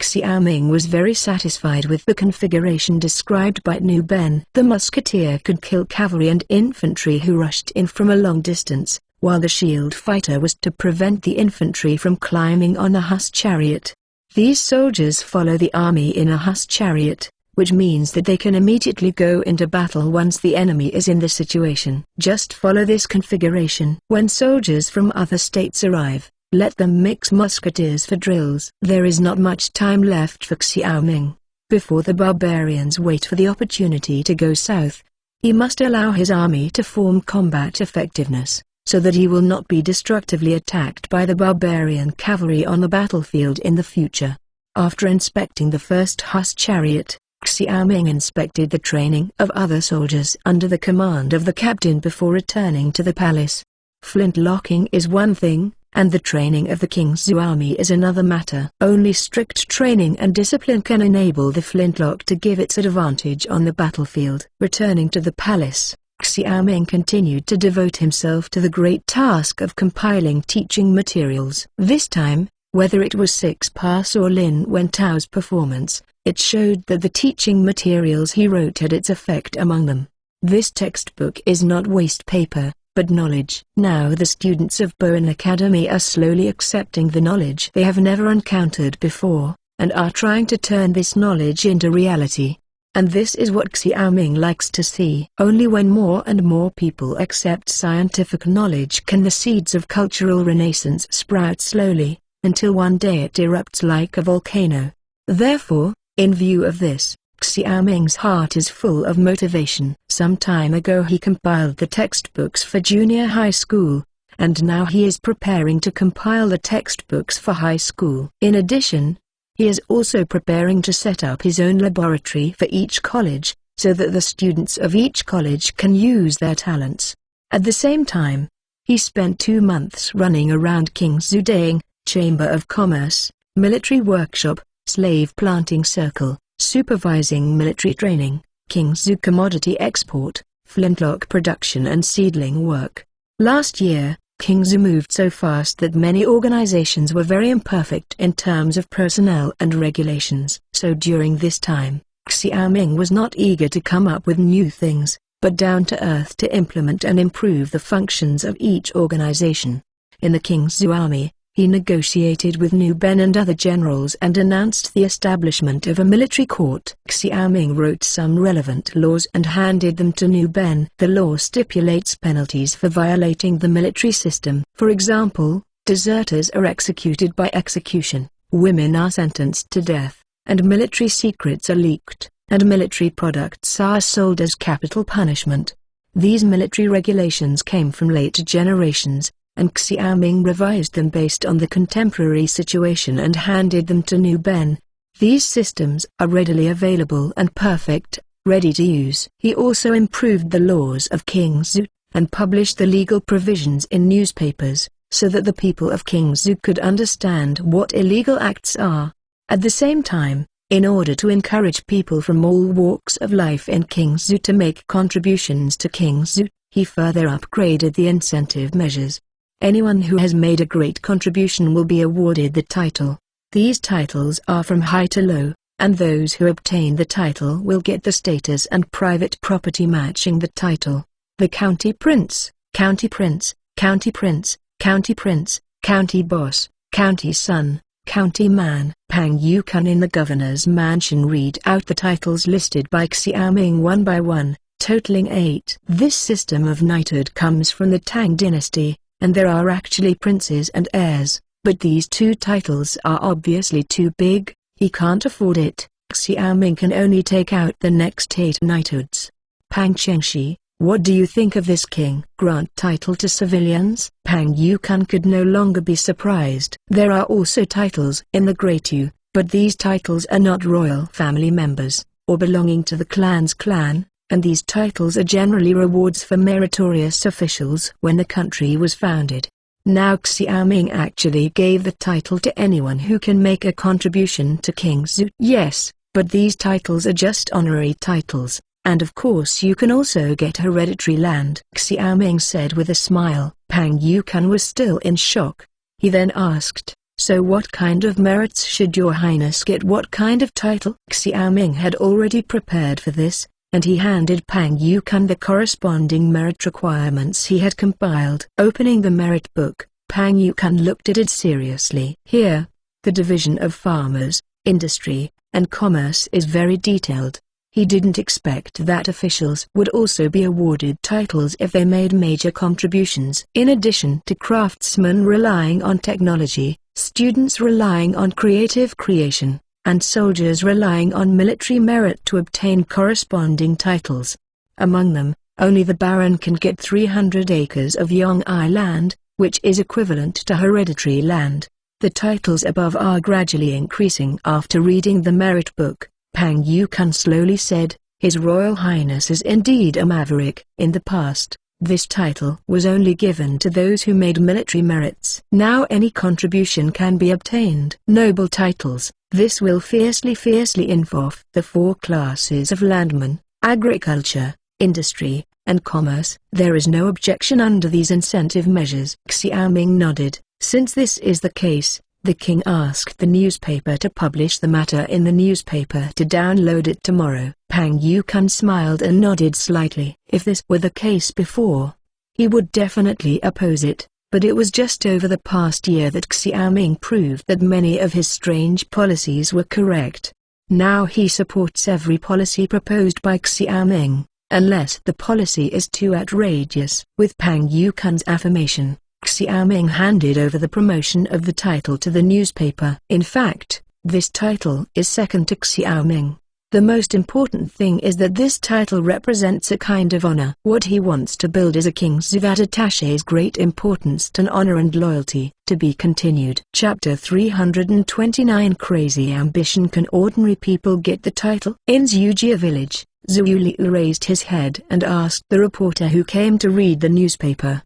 Xiaoming was very satisfied with the configuration described by Nu Ben. The musketeer could kill cavalry and infantry who rushed in from a long distance, while the shield fighter was to prevent the infantry from climbing on a Huss chariot. These soldiers follow the army in a Huss chariot, which means that they can immediately go into battle once the enemy is in the situation. Just follow this configuration. When soldiers from other states arrive, let them mix musketeers for drills. There is not much time left for Xiaoming. Before the barbarians wait for the opportunity to go south, he must allow his army to form combat effectiveness, so that he will not be destructively attacked by the barbarian cavalry on the battlefield in the future. After inspecting the first Huss chariot, Xiaoming inspected the training of other soldiers under the command of the captain before returning to the palace. Flintlocking is one thing, and the training of the King's army is another matter. Only strict training and discipline can enable the flintlock to give its advantage on the battlefield. Returning to the palace, Xiaoming continued to devote himself to the great task of compiling teaching materials. This time, whether it was 6 Pass or Lin Wentao's performance, it showed that the teaching materials he wrote had its effect among them. This textbook is not waste paper, but knowledge. Now the students of Bowen Academy are slowly accepting the knowledge they have never encountered before, and are trying to turn this knowledge into reality. And this is what Xiaoming likes to see. Only when more and more people accept scientific knowledge can the seeds of cultural renaissance sprout slowly, until one day it erupts like a volcano. Therefore, in view of this, Xiaoming's heart is full of motivation. Some time ago he compiled the textbooks for junior high school, and now he is preparing to compile the textbooks for high school. In addition, he is also preparing to set up his own laboratory for each college, so that the students of each college can use their talents. At the same time, he spent 2 months running around Qingzhou Chamber of Commerce, military workshop, slave planting circle, supervising military training, Qingzhou commodity export, flintlock production and seedling work. Last year, Qingzhou moved so fast that many organizations were very imperfect in terms of personnel and regulations. So during this time, Xiaoming was not eager to come up with new things, but down to earth to implement and improve the functions of each organization. In the Qingzhou army, he negotiated with New Ben and other generals and announced the establishment of a military court. Xiaoming wrote some relevant laws and handed them to New Ben. The law stipulates penalties for violating the military system. For example, deserters are executed by execution, women are sentenced to death, and military secrets are leaked, and military products are sold as capital punishment. These military regulations came from later generations, and Xiaoming revised them based on the contemporary situation and handed them to New Ben. These systems are readily available and perfect, ready to use. He also improved the laws of Qingzhou, and published the legal provisions in newspapers, so that the people of Qingzhou could understand what illegal acts are. At the same time, in order to encourage people from all walks of life in Qingzhou to make contributions to Qingzhou, he further upgraded the incentive measures. Anyone who has made a great contribution will be awarded the title. These titles are from high to low, and those who obtain the title will get the status and private property matching the title. The county prince, county prince, county prince, county prince, county boss, county son, county man. Pang Yukan in the governor's mansion read out the titles listed by Xiaoming one by one, totaling 8. This system of knighthood comes from the Tang Dynasty, and there are actually princes and heirs, but these 2 titles are obviously too big, he can't afford it. Xiaoming can only take out the next 8 knighthoods. Pang Chengshi, what do you think of this king? Grant title to civilians? Pang Yukan could no longer be surprised. There are also titles in the Great Yu, but these titles are not royal family members, or belonging to the clan's clan, and these titles are generally rewards for meritorious officials when the country was founded. Now Xiaoming actually gave the title to anyone who can make a contribution to Qingzhou. Yes, but these titles are just honorary titles, and of course you can also get hereditary land, Xiaoming said with a smile. Pang Yukan was still in shock. He then asked, so what kind of merits should your highness get? What kind of title? Xiaoming had already prepared for this, and he handed Pang Yukan the corresponding merit requirements he had compiled. Opening the merit book, Pang Yukan looked at it seriously. Here, the division of farmers, industry, and commerce is very detailed. He didn't expect that officials would also be awarded titles if they made major contributions. In addition to craftsmen relying on technology, students relying on creative creation, and soldiers relying on military merit to obtain corresponding titles. Among them, only the baron can get 300 acres of Yong'ai land, which is equivalent to hereditary land. The titles above are gradually increasing after reading the merit book. Pang Yukun slowly said, His Royal Highness is indeed a maverick. In the past, this title was only given to those who made military merits. Now any contribution can be obtained. Noble titles, this will fiercely enforce the four classes of landmen, agriculture, industry, and commerce. There is no objection under these incentive measures. Xiaoming nodded. Since this is the case, the king asked the newspaper to publish the matter in the newspaper to download it tomorrow. Pang Yukun smiled and nodded slightly. If this were the case before, he would definitely oppose it, but it was just over the past year that Xiaoming proved that many of his strange policies were correct. Now he supports every policy proposed by Xiaoming, unless the policy is too outrageous. With Pang Yukun's affirmation, Xiaoming handed over the promotion of the title to the newspaper. In fact, this title is second to Xiaoming. The most important thing is that this title represents a kind of honor. What he wants to build is a king's zoo that attaches great importance to honor and loyalty. To be continued. Chapter 329 Crazy Ambition. Can ordinary people get the title? In Zhujia village, Zhu Liu raised his head and asked the reporter who came to read the newspaper.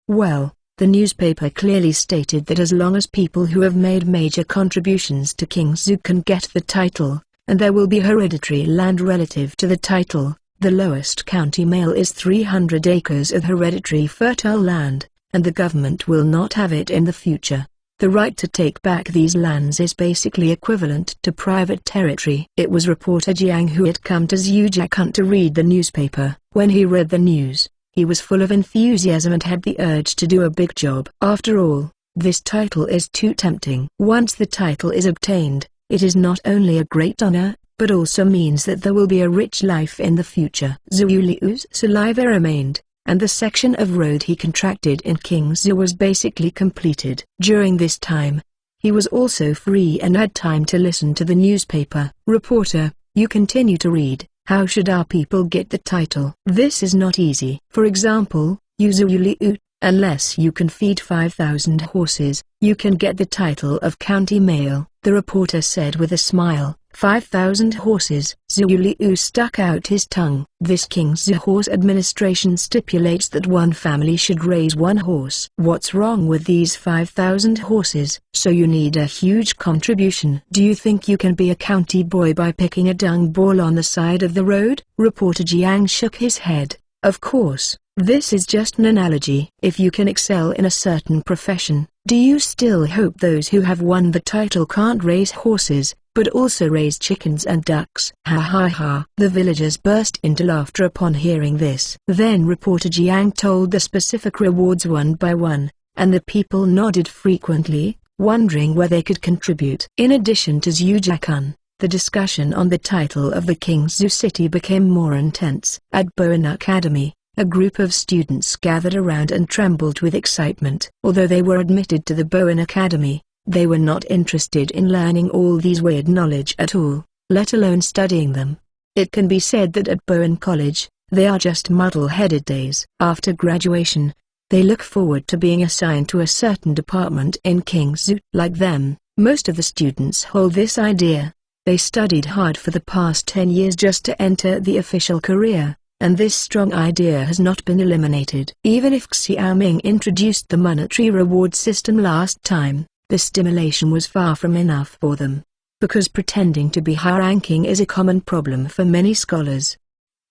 Well, the newspaper clearly stated that as long as people who have made major contributions to King Zhu can get the title, and there will be hereditary land relative to the title, the lowest county mail is 300 acres of hereditary fertile land, and the government will not have it in the future. The right to take back these lands is basically equivalent to private territory. It was reporter Jiang who had come to Zhujiakun to read the newspaper. When he read the news, he was full of enthusiasm and had the urge to do a big job. After all, this title is too tempting. Once the title is obtained, it is not only a great honor, but also means that there will be a rich life in the future. Zhu Liu's saliva remained, and the section of road he contracted in King's was basically completed. During this time, he was also free and had time to listen to the newspaper. Reporter, you continue to read. How should our people get the title? This is not easy. For example, you Zhu Liu, unless you can feed 5,000 horses, you can get the title of county mail, the reporter said with a smile. 5,000 horses. Zhu Liu stuck out his tongue. This King's horse administration stipulates that one family should raise one horse. What's wrong with these 5,000 horses? So you need a huge contribution. Do you think you can be a county boy by picking a dung ball on the side of the road? Reporter Jiang shook his head. Of course, this is just an analogy. If you can excel in a certain profession, do you still hope those who have won the title can't raise horses, but also raise chickens and ducks? Ha ha ha. The villagers burst into laughter upon hearing this. Then reporter Jiang told the specific rewards one by one, and the people nodded frequently, wondering where they could contribute. In addition to Zhujiakun, the discussion on the title of the King's Zoo city became more intense. At Bowen Academy, a group of students gathered around and trembled with excitement. Although they were admitted to the Bowen Academy, they were not interested in learning all these weird knowledge at all, let alone studying them. It can be said that at Bowen College, they are just muddle-headed days. After graduation, they look forward to being assigned to a certain department in King's Zoo. Like them, most of the students hold this idea. They studied hard for the past 10 years just to enter the official career, and this strong idea has not been eliminated. Even if Xiaoming introduced the monetary reward system last time, the stimulation was far from enough for them, because pretending to be high-ranking is a common problem for many scholars.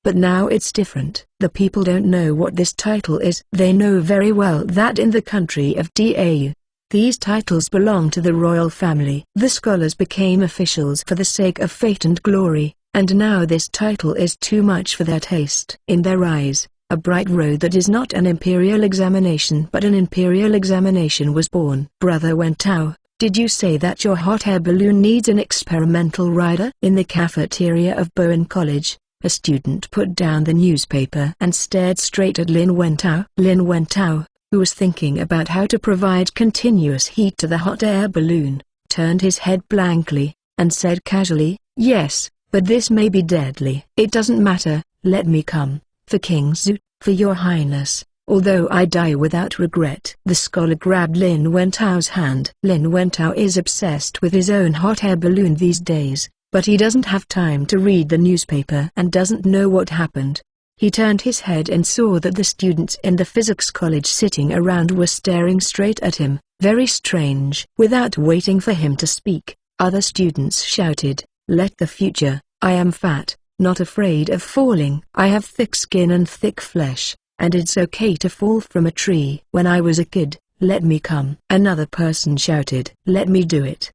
But now it's different. The people don't know what this title is. They know very well that in the country of Dau, these titles belong to the royal family. The scholars became officials for the sake of fate and glory, and now this title is too much for their taste. In their eyes, a bright road that is not an imperial examination but an imperial examination was born. Brother Wentao, did you say that your hot air balloon needs an experimental rider? In the cafeteria of Bowen College, a student put down the newspaper and stared straight at Lin Wentao. Lin Wentao, who was thinking about how to provide continuous heat to the hot air balloon, turned his head blankly, and said casually, "Yes, but this may be deadly." "It doesn't matter, let me come, for King's Zoo, for your highness." although I die without regret." The scholar grabbed Lin Wentao's hand. Lin Wentao is obsessed with his own hot air balloon these days, but he doesn't have time to read the newspaper and doesn't know what happened. He turned his head and saw that the students in the physics college sitting around were staring straight at him. Very strange. Without waiting for him to speak, other students shouted, "Let the future, I am fat, not afraid of falling. I have thick skin and thick flesh, and it's okay to fall from a tree. When I was a kid, let me come." Another person shouted, "Let me do it."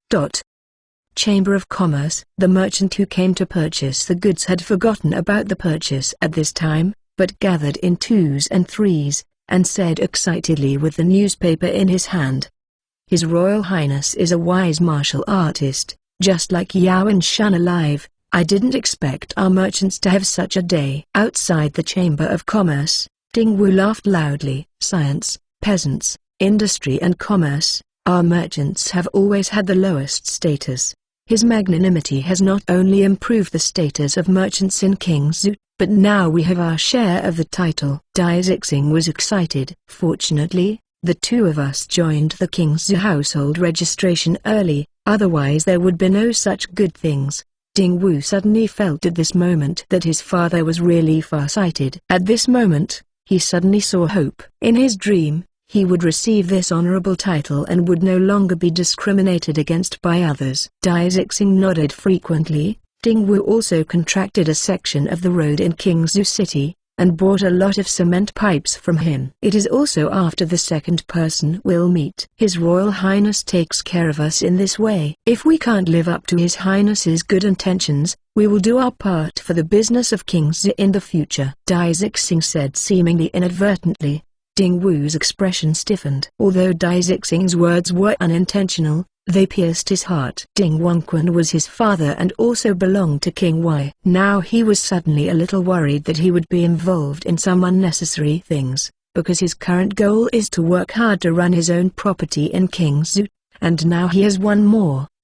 Chamber of Commerce. The merchant who came to purchase the goods had forgotten about the purchase at this time, but gathered in twos and threes, and said excitedly with the newspaper in his hand, "His Royal Highness is a wise martial artist, just like Yao and Shun alive. I didn't expect our merchants to have such a day." Outside the Chamber of Commerce, Ding Wu laughed loudly. "Science, peasants, industry and commerce, our merchants have always had the lowest status. His magnanimity has not only improved the status of merchants in Kingzhou, but now we have our share of the title." Dai Zixing was excited. "Fortunately, the two of us joined the Kingzhou household registration early, otherwise there would be no such good things." Ding Wu suddenly felt at this moment that his father was really far-sighted. At this moment, he suddenly saw hope. In his dream, he would receive this honorable title and would no longer be discriminated against by others. Dai Zixing nodded frequently. Ding Wu also contracted a section of the road in Kingzhou City, and bought a lot of cement pipes from him. It is also after the second person we'll meet. His Royal Highness takes care of us in this way. If we can't live up to His Highness's good intentions, we will do our part for the business of Kingzhou in the future." Dai Zixing said seemingly inadvertently. Ding Wu's expression stiffened. Although Dai Zixing's words were unintentional, they pierced his heart. Ding Wangquan was his father and also belonged to King Wei. Now he was suddenly a little worried that he would be involved in some unnecessary things, because his current goal is to work hard to run his own property in Kingzhou, and now he has won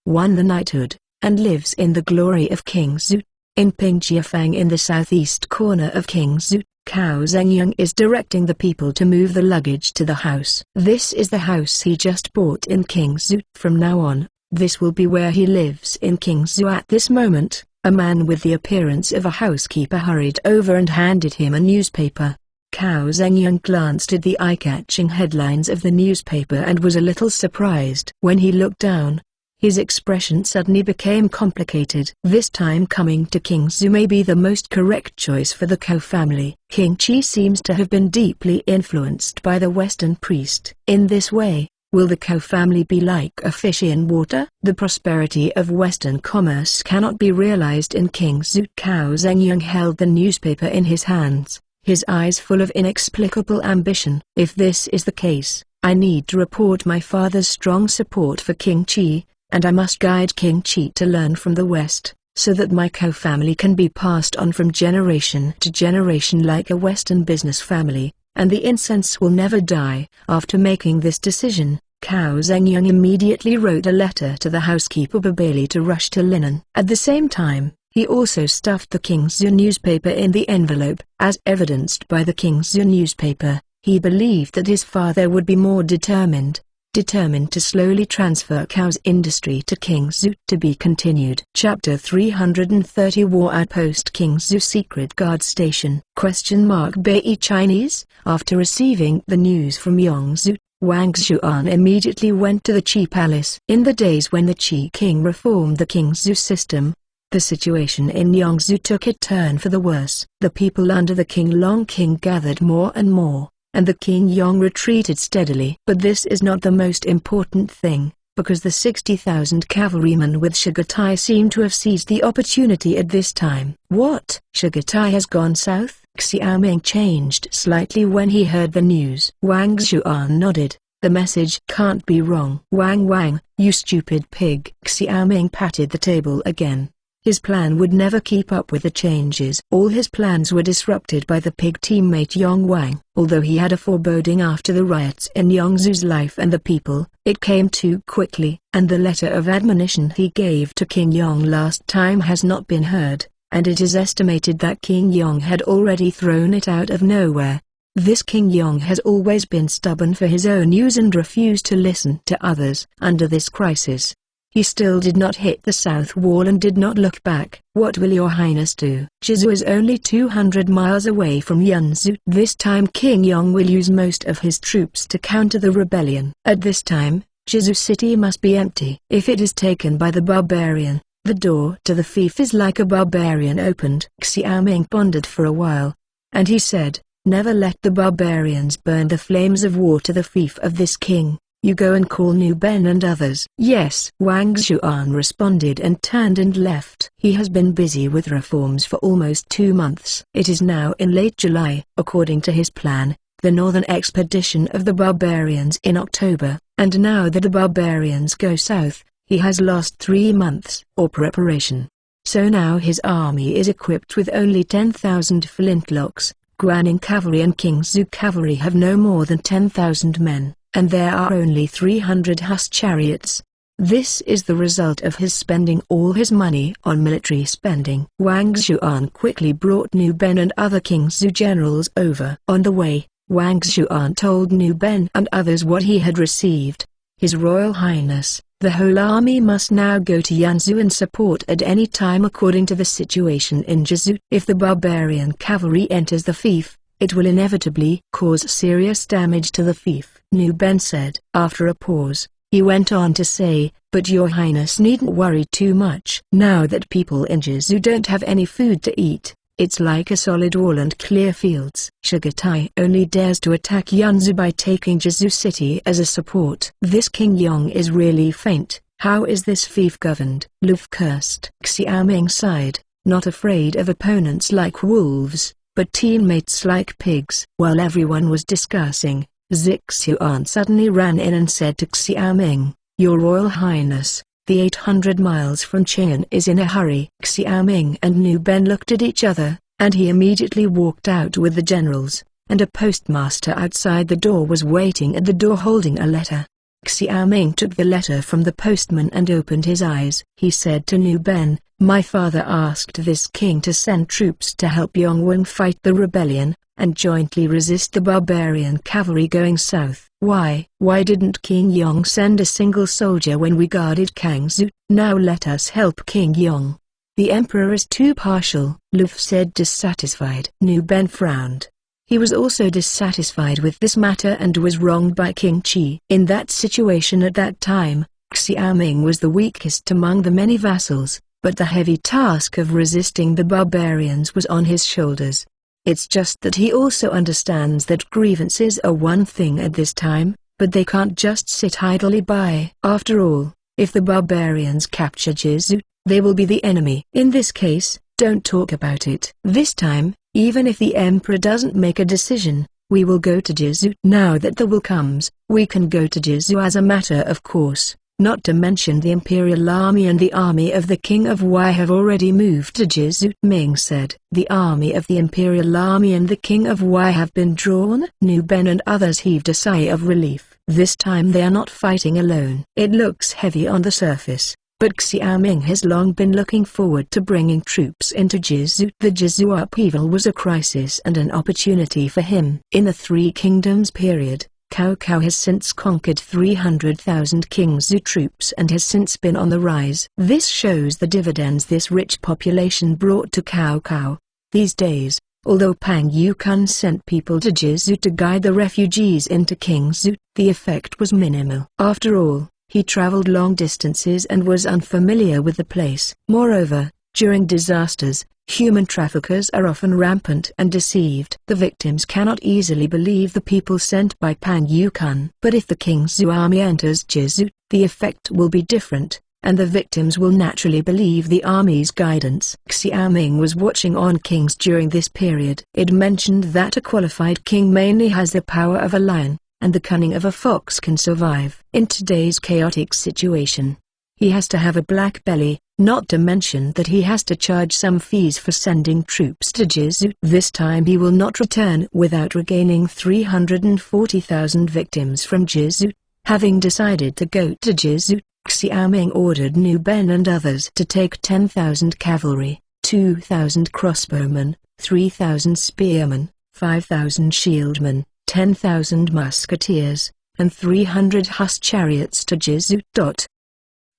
the knighthood, and lives in the glory of Kingzhou. In Pingjiafang in the southeast corner of Kingzhou, Cao Zhengyang is directing the people to move the luggage to the house. This is the house he just bought in Kingzhou. From now on, this will be where he lives in Kingzhou. At this moment, a man with the appearance of a housekeeper hurried over and handed him a newspaper. Cao Zhengyang glanced at the eye-catching headlines of the newspaper and was a little surprised. When he looked down, his expression suddenly became complicated. This time coming to Kingzhou may be the most correct choice for the Cao family. King Qi seems to have been deeply influenced by the Western priest. In this way, will the Cao family be like a fish in water? The prosperity of Western commerce cannot be realized in Kingzhou. Cao Zhengyang held the newspaper in his hands, his eyes full of inexplicable ambition. If this is the case, I need to report my father's strong support for King Qi, and I must guide King Qi to learn from the West, so that my Cao family can be passed on from generation to generation like a Western business family, and the incense will never die. After making this decision, Cao Zhengyang immediately wrote a letter to the housekeeper Babali to rush to linen. At the same time, he also stuffed the Kingzhou newspaper in the envelope. As evidenced by the Kingzhou newspaper, he believed that his father would be more determined to slowly transfer Cao's industry to Kingzhou. To be continued. Chapter 330 War Outpost Kingzhou Secret Guard Station Bei Chinese. After receiving the news from Yongzhou, Wang Xuan immediately went to the Qi Palace. In the days when the Qi king reformed the Kingzhou system, the situation in Yongzhou took a turn for the worse. The people under the King Long King gathered more and more, and the King Yong retreated steadily. But this is not the most important thing, because the 60,000 cavalrymen with Sugatai seem to have seized the opportunity at this time. What? Sugatai has gone south? Xiaoming changed slightly when he heard the news. Wang Xuan nodded. The message can't be wrong. Wang, you stupid pig. Xiaoming patted the table again. His plan would never keep up with the changes. All his plans were disrupted by the pig teammate Yong Wang. Although he had a foreboding after the riots in Yongzhou's life and the people, it came too quickly. And the letter of admonition he gave to King Yong last time has not been heard, and it is estimated that King Yong had already thrown it out of nowhere. This King Yong has always been stubborn for his own use and refused to listen to others. Under this crisis, he still did not hit the south wall and did not look back. "What will your highness do?" Jizu is only 200 miles away from Yunzu. This time King Yong will use most of his troops to counter the rebellion. At this time, Jizu city must be empty. If it is taken by the barbarian, the door to the fief is like a barbarian opened. Xiaoming pondered for a while, and he said, "Never let the barbarians burn the flames of war to the fief of this king. You go and call Nu Ben and others." "Yes." Wang Xuan responded and turned and left. He has been busy with reforms for almost 2 months. It is now in late July. According to his plan, the northern expedition of the barbarians in October, and now that the barbarians go south, he has lost 3 months or preparation. So now his army is equipped with only 10,000 flintlocks. Guanning cavalry and Kingzhou cavalry have no more than 10,000 men, and there are only 300 horse chariots. This is the result of his spending all his money on military spending. Wang Xuan quickly brought Nu Ben and other Kingzhou generals over. On the way, Wang Xuan told Nu Ben and others what he had received. "His Royal Highness, the whole army must now go to Yanzhou and support at any time according to the situation in Jizu. If the barbarian cavalry enters the fief, it will inevitably cause serious damage to the fief." Nu Ben said. After a pause, he went on to say, "But your highness needn't worry too much. Now that people in Jizu don't have any food to eat, it's like a solid wall and clear fields. Sugatai only dares to attack Yanzhou by taking Jizu city as a support. This King Yong is really faint. How is this fief governed?" Luf cursed. Xiaoming sighed, not afraid of opponents like wolves, but teammates like pigs. While everyone was discussing, Zixuan suddenly ran in and said to Xiaoming, "Your Royal Highness, the 800 miles from Chang'an is in a hurry." Xiaoming and Nu Ben looked at each other, and he immediately walked out with the generals, and a postmaster outside the door was waiting at the door holding a letter. Xiaoming took the letter from the postman and opened his eyes. He said to Nu Ben, "My father asked this king to send troops to help Yongwen fight the rebellion, and jointly resist the barbarian cavalry going south. Why didn't King Yong send a single soldier when we guarded Kangzhou? Now let us help King Yong. The emperor is too partial," Luf said dissatisfied. Nu Ben frowned. He was also dissatisfied with this matter and was wronged by King Qi. In that situation at that time, Xiaoming was the weakest among the many vassals, but the heavy task of resisting the barbarians was on his shoulders. It's just that he also understands that grievances are one thing at this time, but they can't just sit idly by. After all, if the barbarians capture Jizu, they will be the enemy. In this case, don't talk about it. This time, even if the emperor doesn't make a decision, we will go to Jizu. Now that the will comes, we can go to Jizu as a matter of course. Not to mention the imperial army and the army of the king of Wei have already moved to Jizu. Ming said. The army of the imperial army and the king of Wei have been drawn. Nu Ben and others heaved a sigh of relief. This time they are not fighting alone. It looks heavy on the surface, but Xiaoming has long been looking forward to bringing troops into Jizu. The Jizu upheaval was a crisis and an opportunity for him. In the Three Kingdoms period, Cao Cao has since conquered 300,000 Kingzhou troops and has since been on the rise. This shows the dividends this rich population brought to Cao Cao. These days, although Pang Yukun sent people to Jizu to guide the refugees into Kingzhou, the effect was minimal. After all, he traveled long distances and was unfamiliar with the place. Moreover, during disasters, human traffickers are often rampant and deceived. The victims cannot easily believe the people sent by Pang Yukun. But if the Kingzhou army enters Jizu, the effect will be different, and the victims will naturally believe the army's guidance. Xiaoming was watching on kings during this period. It mentioned that a qualified king mainly has the power of a lion, and the cunning of a fox can survive. In today's chaotic situation, he has to have a black belly, not to mention that he has to charge some fees for sending troops to Jizu. This time he will not return without regaining 340,000 victims from Jizu. Having decided to go to Jizu, Xiaoming ordered Nu Ben and others to take 10,000 cavalry, 2,000 crossbowmen, 3,000 spearmen, 5,000 shieldmen, 10,000 musketeers, and 300 huss chariots to Jizu.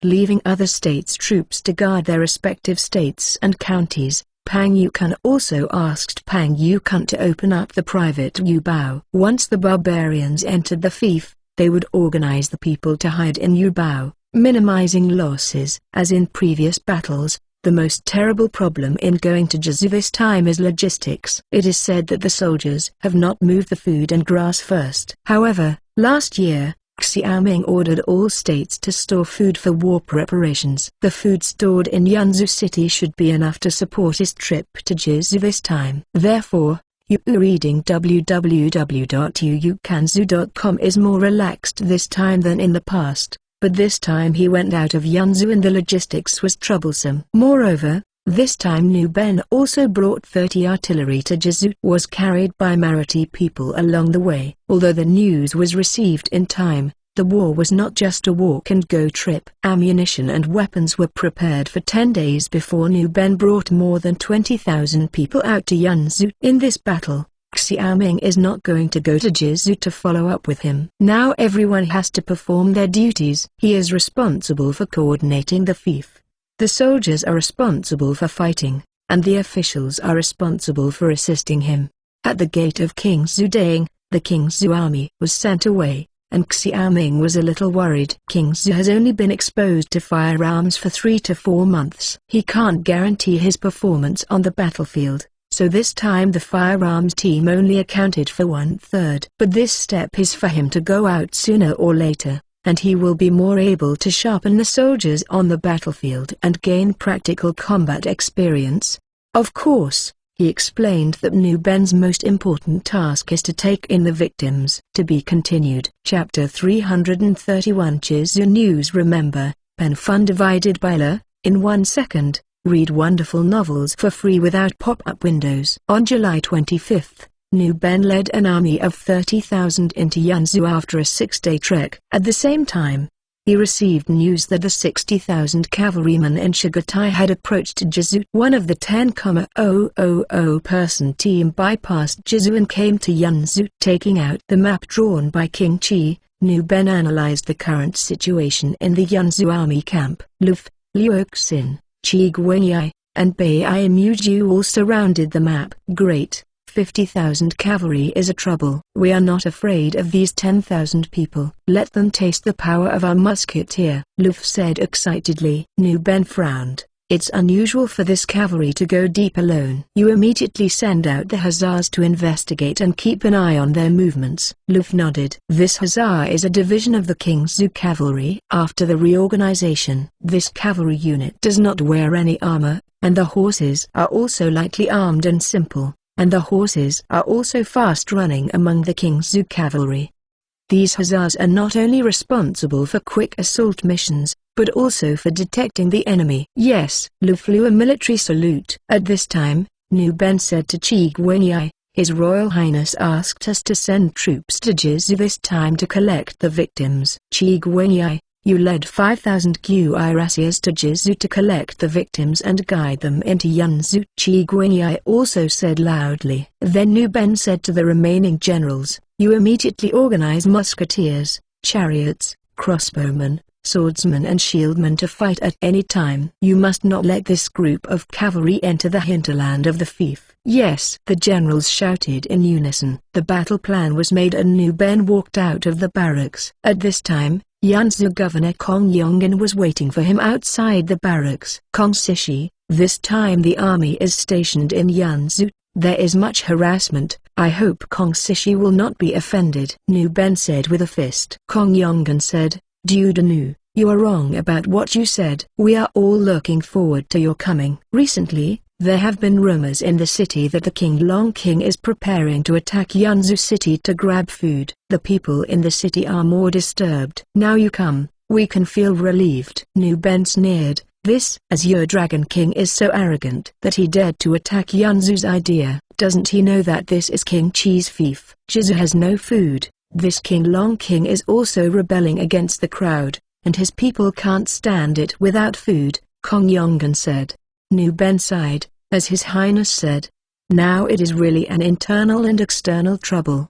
Leaving other states' troops to guard their respective states and counties, Pang Yukun also asked Pang Yukun to open up the private Yubao. Once the barbarians entered the fief, they would organize the people to hide in Yubao, minimizing losses. As in previous battles, the most terrible problem in going to Jizu this time is logistics. It is said that the soldiers have not moved the food and grass first. However, last year, Xiaoming ordered all states to store food for war preparations. The food stored in Yanzhou City should be enough to support his trip to Jizu this time. Therefore, reading www.yukanzu.com is more relaxed this time than in the past, but this time he went out of Yanzhou and the logistics was troublesome. Moreover, this time New Ben also brought 30 artillery to Jizu. Was carried by Marathi people along the way. Although the news was received in time, the war was not just a walk-and-go trip. Ammunition and weapons were prepared for 10 days before New Ben brought more than 20,000 people out to Yanzhou. In this battle, Xiaoming is not going to go to Jizu to follow up with him. Now everyone has to perform their duties. He is responsible for coordinating the fief. The soldiers are responsible for fighting, and the officials are responsible for assisting him. At the gate of King Zudang, the King's army was sent away, and Xiaoming was a little worried. King Zhu has only been exposed to firearms for 3 to 4 months. He can't guarantee his performance on the battlefield, so this time the firearms team only accounted for 1/3. But this step is for him to go out sooner or later, and he will be more able to sharpen the soldiers on the battlefield and gain practical combat experience. Of course, he explained that New Ben's most important task is to take in the victims. To be continued. Chapter 331 Jizu News. Remember, pen fun divided by la, in 1 second, read wonderful novels for free without pop-up windows. On July 25th, New Ben led an army of 30,000 into Yanzhou after a 6-day trek. At the same time, he received news that the 60,000 cavalrymen in Shigatai had approached Jizu. One of the 10,000-person team bypassed Jizu and came to Yanzhou. Taking out the map drawn by King Qi, New Ben analyzed the current situation in the Yanzhou army camp. Luf, Liuxin, Qi Guanyi, and Bai Muju all surrounded the map. Great. 50,000 cavalry is a trouble. We are not afraid of these 10,000 people. Let them taste the power of our musketeer, Luf said excitedly. New Ben frowned. It's unusual for this cavalry to go deep alone. You immediately send out the hussars to investigate and keep an eye on their movements. Luf nodded. This hussar is a division of the King's cavalry. After the reorganization, this cavalry unit does not wear any armor, and the horses are also lightly armed and simple. And the horses are also fast-running among the King's cavalry. These hussars are not only responsible for quick assault missions, but also for detecting the enemy. Yes, Lu flew a military salute. At this time, New Ben said to Qi Guanyi, His Royal Highness asked us to send troops to Jizu this time to collect the victims. Qi Guanyi, you led 5,000 cuirassiers to Jizu to collect the victims and guide them into Yanzhou. Qi Guanyi also said loudly. Then New Ben said to the remaining generals, you immediately organize musketeers, chariots, crossbowmen, swordsmen and shieldmen to fight at any time. You must not let this group of cavalry enter the hinterland of the fief. Yes, the generals shouted in unison. The battle plan was made and New Ben walked out of the barracks. At this time, Yanzhou Governor Kong Yonggan was waiting for him outside the barracks. Kong Sishi, this time the army is stationed in Yanzhou. There is much harassment. I hope Kong Sishi will not be offended. New Ben said with a fist. Kong Yonggan said, Dudanu, you are wrong about what you said. We are all looking forward to your coming. Recently, there have been rumors in the city that the King Long King is preparing to attack Yanzhou City to grab food. The people in the city are more disturbed. Now you come, we can feel relieved. New Ben sneered. This, as your Dragon King is so arrogant that he dared to attack Yanzhou's idea. Doesn't he know that this is King Qi's fief? Jizu has no food. This King Long King is also rebelling against the crowd, and his people can't stand it without food, Kong Yonggan said. New Ben sighed, as His Highness said. Now it is really an internal and external trouble.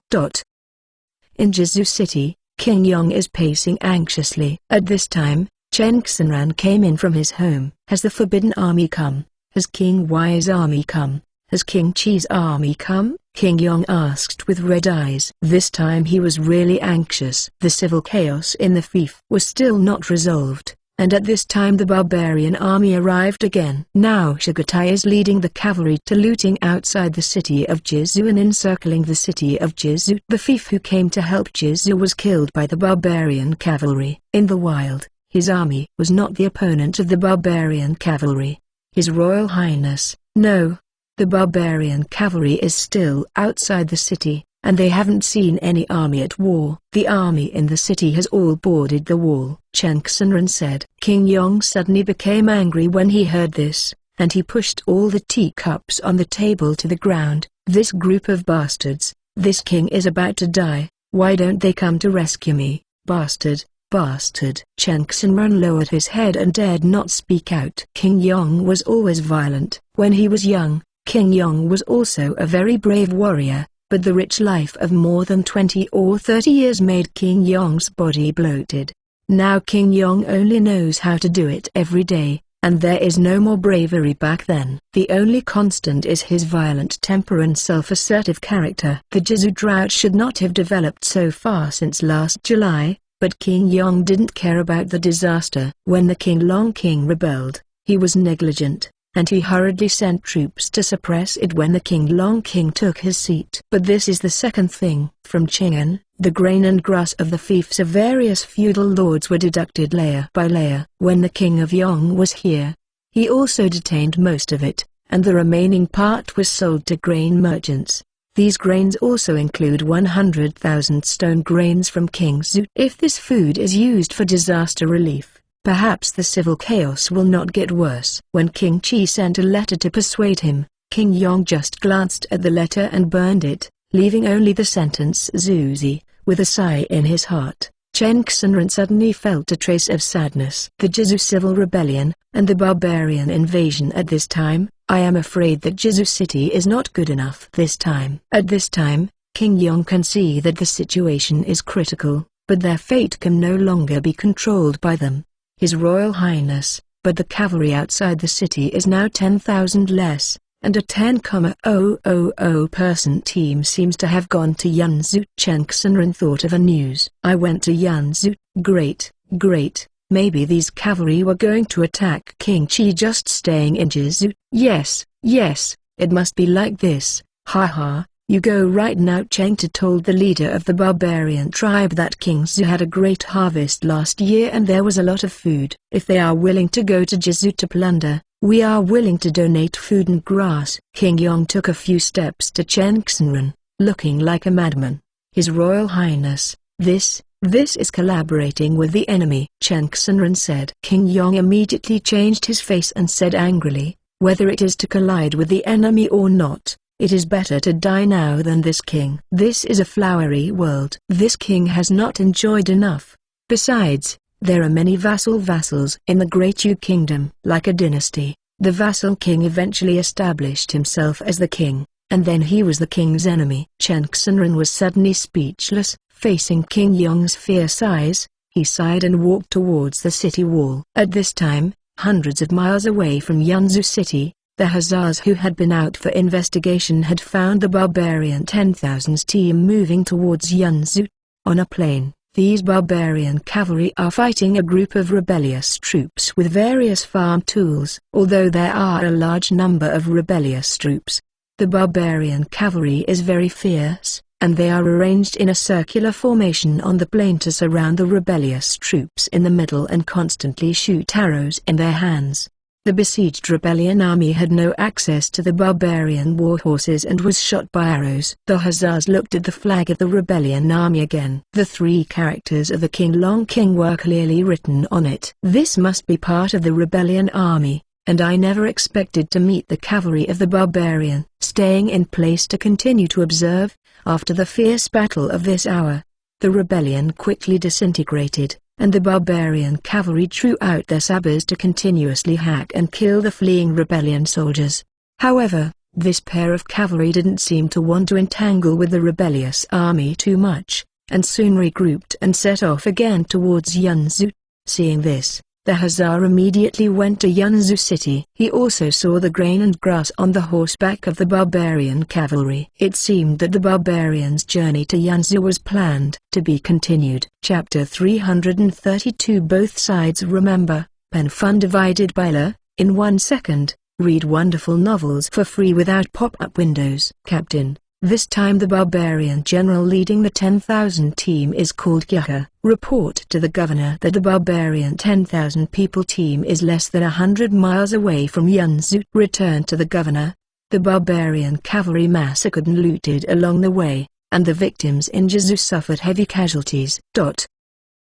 In Jizu City, King Yong is pacing anxiously. At this time, Chen Xinran came in from his home. Has the Forbidden Army come? Has King Y's army come? Has King Chi's army come? King Yong asked with red eyes. This time he was really anxious. The civil chaos in the fief was still not resolved, and at this time the barbarian army arrived again. Now Chagatai is leading the cavalry to looting outside the city of Jizu and encircling the city of Jizu. The fief who came to help Jizu was killed by the barbarian cavalry. In the wild, his army was not the opponent of the barbarian cavalry. His Royal Highness, no. The barbarian cavalry is still outside the city, and they haven't seen any army at war. The army in the city has all boarded the wall, Chen Xinran said. King Yong suddenly became angry when he heard this, and he pushed all the teacups on the table to the ground. This group of bastards, this king is about to die, why don't they come to rescue me? Bastard, bastard. Chen Xinran lowered his head and dared not speak out. King Yong was always violent. When he was young, King Yong was also a very brave warrior, but the rich life of more than 20 or 30 years made King Yong's body bloated. Now King Yong only knows how to do it every day, and there is no more bravery back then. The only constant is his violent temper and self-assertive character. The Jizu drought should not have developed so far since last July, but King Yong didn't care about the disaster. When the King Long King rebelled, he was negligent, and he hurriedly sent troops to suppress it when the King Long King took his seat. But this is the second thing. From Chang'an, the grain and grass of the fiefs of various feudal lords were deducted layer by layer. When the King of Yong was here, he also detained most of it, and the remaining part was sold to grain merchants. These grains also include 100,000 stone grains from King Zhu. If this food is used for disaster relief, perhaps the civil chaos will not get worse. When King Chi sent a letter to persuade him, King Yong just glanced at the letter and burned it, leaving only the sentence Zuzi. With a sigh in his heart, Chen Xinran suddenly felt a trace of sadness. The Jizu civil rebellion, and the barbarian invasion at this time, I am afraid that Jizu city is not good enough this time. At this time, King Yong can see that the situation is critical, but their fate can no longer be controlled by them. His Royal Highness, but the cavalry outside the city is now 10,000 less, and a 10,000 person team seems to have gone to Yanzu. Chen Xinran thought of a news. I went to Yanzu, great, great, maybe these cavalry were going to attack King Chi just staying in Jizu. Yes, yes, it must be like this, ha ha. You go right now. Cheng Tu told the leader of the barbarian tribe that King Zhu had a great harvest last year and there was a lot of food. If they are willing to go to Jizu to plunder, we are willing to donate food and grass. King Yong took a few steps to Chen Xinran, looking like a madman. His Royal Highness, this is collaborating with the enemy, Chen Xinran said. King Yong immediately changed his face and said angrily, whether it is to collide with the enemy or not, it is better to die now than this king. This is a flowery world. This king has not enjoyed enough. Besides, there are many vassals in the Great Yu Kingdom. Like a dynasty, the vassal king eventually established himself as the king, and then he was the king's enemy. Chen Xinran was suddenly speechless, facing King Yong's fierce eyes. He sighed and walked towards the city wall. At this time, hundreds of miles away from Yanzu city, the hussars who had been out for investigation had found the barbarian 10,000's team moving towards Yanzu. On a plain, these barbarian cavalry are fighting a group of rebellious troops with various farm tools. Although there are a large number of rebellious troops, the barbarian cavalry is very fierce, and they are arranged in a circular formation on the plain to surround the rebellious troops in the middle and constantly shoot arrows in their hands. The besieged rebellion army had no access to the barbarian war horses and was shot by arrows. The hussars looked at the flag of the rebellion army again. The 3 characters of the King Long King were clearly written on it. This must be part of the rebellion army, and I never expected to meet the cavalry of the barbarian. Staying in place to continue to observe, after the fierce battle of this hour, the rebellion quickly disintegrated, and the barbarian cavalry drew out their sabers to continuously hack and kill the fleeing rebellion soldiers. However, This pair of cavalry didn't seem to want to entangle with the rebellious army too much, and soon regrouped and set off again towards Yunzu. Seeing this, the Hussar immediately went to Yunzu city. He also saw the grain and grass on the horseback of the barbarian cavalry. It seemed that the barbarians' journey to Yunzu was planned to be continued. Chapter 332. Both sides remember. Pen fun divided by La. In 1 second, read wonderful novels for free without pop-up windows. Captain. This time the barbarian general leading the 10,000 team is called Kyaha. Report to the governor that the barbarian 10,000 people team is less than 100 miles away from Yunzu. Return to the governor. The barbarian cavalry massacred and looted along the way, and the victims in Jizu suffered heavy casualties.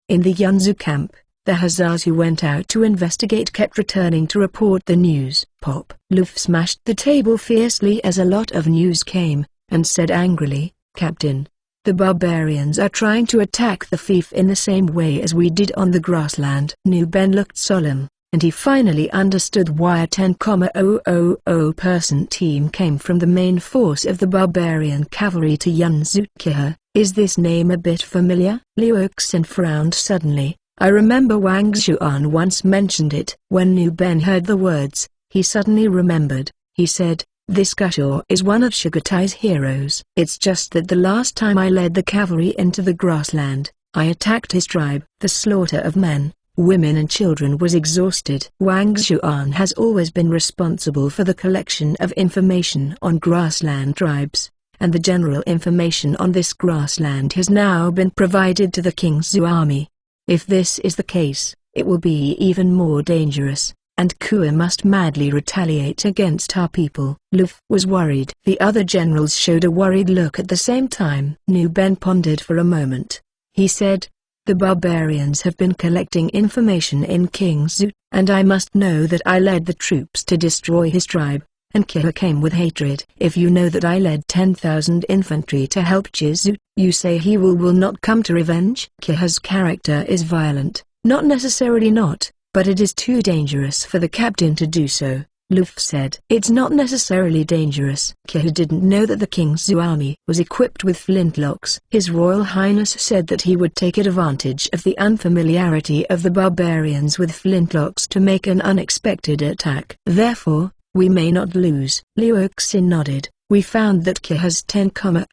In the Yunzu camp, the Hussars who went out to investigate kept returning to report the news. Pop. Luff smashed the table fiercely as a lot of news came, and said angrily, Captain, the barbarians are trying to attack the fief in the same way as we did on the grassland. Nu Ben looked solemn, and he finally understood why a 10,000 person team came from the main force of the barbarian cavalry to Yunzu. Kyaha, is this name a bit familiar? Liu Oxin frowned suddenly. I remember Wang Xuan once mentioned it. When Nu Ben heard the words, he suddenly remembered. He said, this Gushor is one of Sugatai's heroes. It's just that the last time I led the cavalry into the grassland, I attacked his tribe. The slaughter of men, women and children was exhausted. Wang Xuan has always been responsible for the collection of information on grassland tribes, and the general information on this grassland has now been provided to the King's army. If this is the case, it will be even more dangerous, and Kua must madly retaliate against our people. Luff was worried. The other generals showed a worried look at the same time. Nu Ben pondered for a moment. He said, the barbarians have been collecting information in King's, and I must know that I led the troops to destroy his tribe, and Kyaha came with hatred. If you know that I led 10,000 infantry to help Jizu, you say he will not come to revenge? Kyaha's character is violent, not necessarily not, but it is too dangerous for the captain to do so, Luff said. It's not necessarily dangerous. Kyaha didn't know that the King's army was equipped with flintlocks. His Royal Highness said that he would take advantage of the unfamiliarity of the barbarians with flintlocks to make an unexpected attack. Therefore, we may not lose. Liu Oxin nodded. We found that Kyaha's 10,000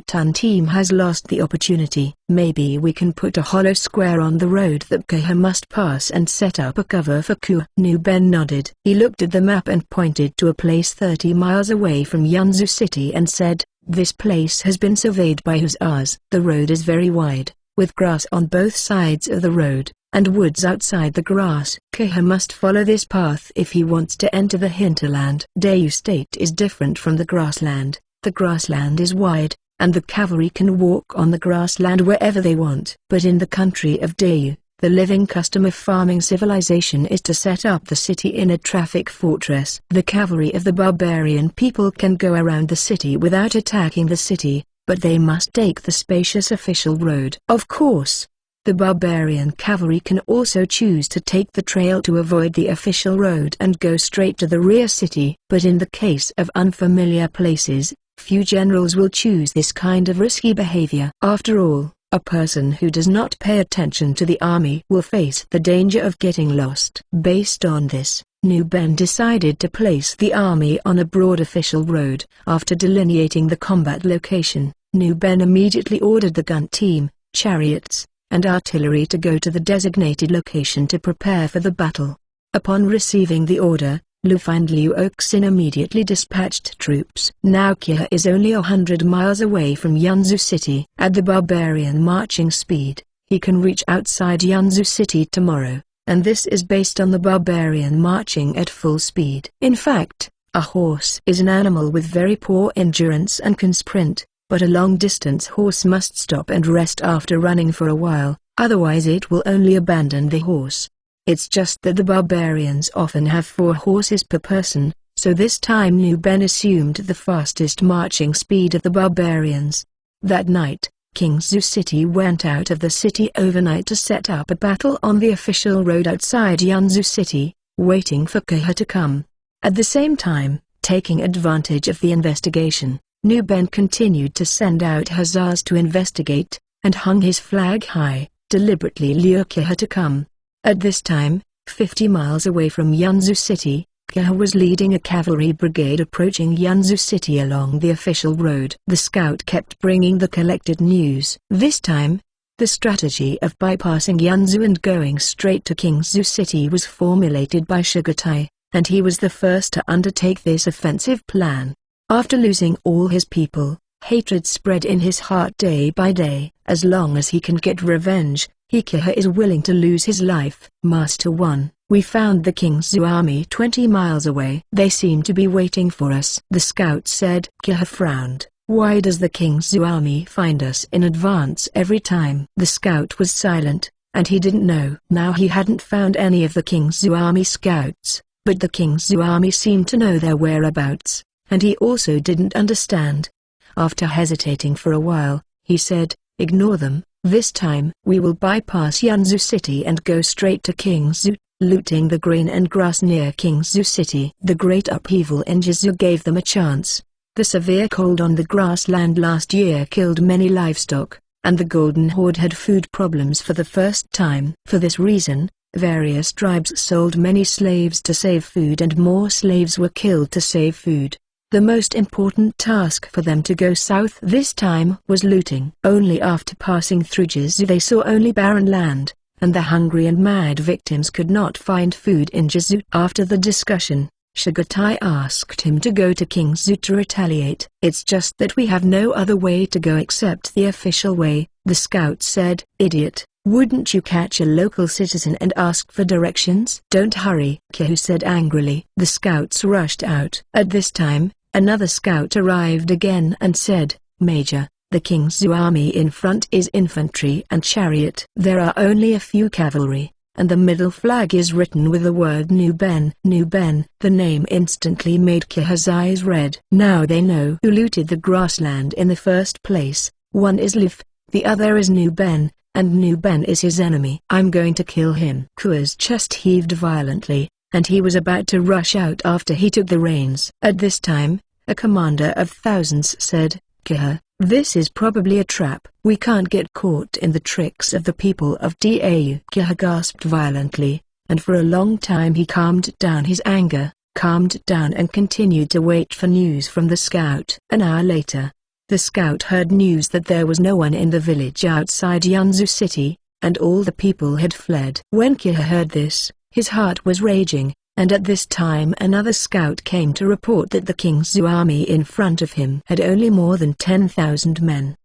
ton team has lost the opportunity. Maybe we can put a hollow square on the road that Kyaha must pass and set up a cover for Kua. Nu Ben nodded. He looked at the map and pointed to a place 30 miles away from Yunzu city and said, this place has been surveyed by Hussars. The road is very wide, with grass on both sides of the road, and woods outside the grass. Kyaha must follow this path if he wants to enter the hinterland. Dayu State is different from the grassland. The grassland is wide, and the cavalry can walk on the grassland wherever they want. But in the country of Dayu, the living custom of farming civilization is to set up the city in a traffic fortress. The cavalry of the barbarian people can go around the city without attacking the city, but they must take the spacious official road. Of course, the barbarian cavalry can also choose to take the trail to avoid the official road and go straight to the rear city. But in the case of unfamiliar places, few generals will choose this kind of risky behavior. After all, a person who does not pay attention to the army will face the danger of getting lost. Based on this, Nu Ben decided to place the army on a broad official road. After delineating the combat location, Nu Ben immediately ordered the gun team, chariots, and artillery to go to the designated location to prepare for the battle. Upon receiving the order, Luff and Liu Oxin immediately dispatched troops. Now Kyaha is only 100 miles away from Yunzu city. At the barbarian marching speed, he can reach outside Yunzu city tomorrow, and this is based on the barbarian marching at full speed. In fact, a horse is an animal with very poor endurance and can sprint, but a long-distance horse must stop and rest after running for a while, otherwise it will only abandon the horse. It's just that the barbarians often have 4 horses per person, so this time Nu Ben assumed the fastest marching speed of the barbarians. That night, King's city went out of the city overnight to set up a battle on the official road outside Yunzu city, waiting for Kyaha to come. At the same time, taking advantage of the investigation, Nu Ben continued to send out hussars to investigate, and hung his flag high, deliberately lure Kya to come. At this time, 50 miles away from Yunzu City, Kya was leading a cavalry brigade approaching Yunzu City along the official road. The scout kept bringing the collected news. This time, the strategy of bypassing Yunzu and going straight to Kingsu City was formulated by Sugatai, and he was the first to undertake this offensive plan. After losing all his people, hatred spread in his heart day by day. As long as he can get revenge, Kya is willing to lose his life. Master 1, we found the Kingsu army 20 miles away. They seem to be waiting for us, the scout said. Kya frowned. Why does the Kingsu army find us in advance every time? The scout was silent, and he didn't know. Now he hadn't found any of the Kingsu army scouts, but the Kingsu army seemed to know their whereabouts, and he also didn't understand. After hesitating for a while, he said, "Ignore them. This time we will bypass Yunzu City and go straight to Kingsu, looting the grain and grass near Kingsu City." The great upheaval in Jizu gave them a chance. The severe cold on the grassland last year killed many livestock, and the Golden Horde had food problems for the first time. For this reason, various tribes sold many slaves to save food, and more slaves were killed to save food. The most important task for them to go south this time was looting. Only after passing through Jizu they saw only barren land, and the hungry and mad victims could not find food in Jizu. After the discussion, Sugatai asked him to go to Kingsu to retaliate. "It's just that we have no other way to go except the official way," the scout said. "Idiot, wouldn't you catch a local citizen and ask for directions?" "Don't hurry," Kya said angrily. The scouts rushed out. At this time, another scout arrived again and said, "Major, the Kingsu army in front is infantry and chariot. There are only a few cavalry, and the middle flag is written with the word Nu Ben." Nu Ben, the name instantly made Kya's eyes red. Now they know who looted the grassland in the first place. One is Lif, the other is Nu Ben, and Nu Ben is his enemy. "I'm going to kill him." Kua's chest heaved violently, and he was about to rush out after he took the reins. At this time, a commander of thousands said, "Kya, this is probably a trap. We can't get caught in the tricks of the people of Dau." Kya gasped violently, and for a long time he calmed down his anger, calmed down and continued to wait for news from the scout. An hour later, the scout heard news that there was no one in the village outside Yunzu City, and all the people had fled. When Kya heard this, his heart was raging, and at this time another scout came to report that the Kingsu army in front of him had only more than 10,000 men.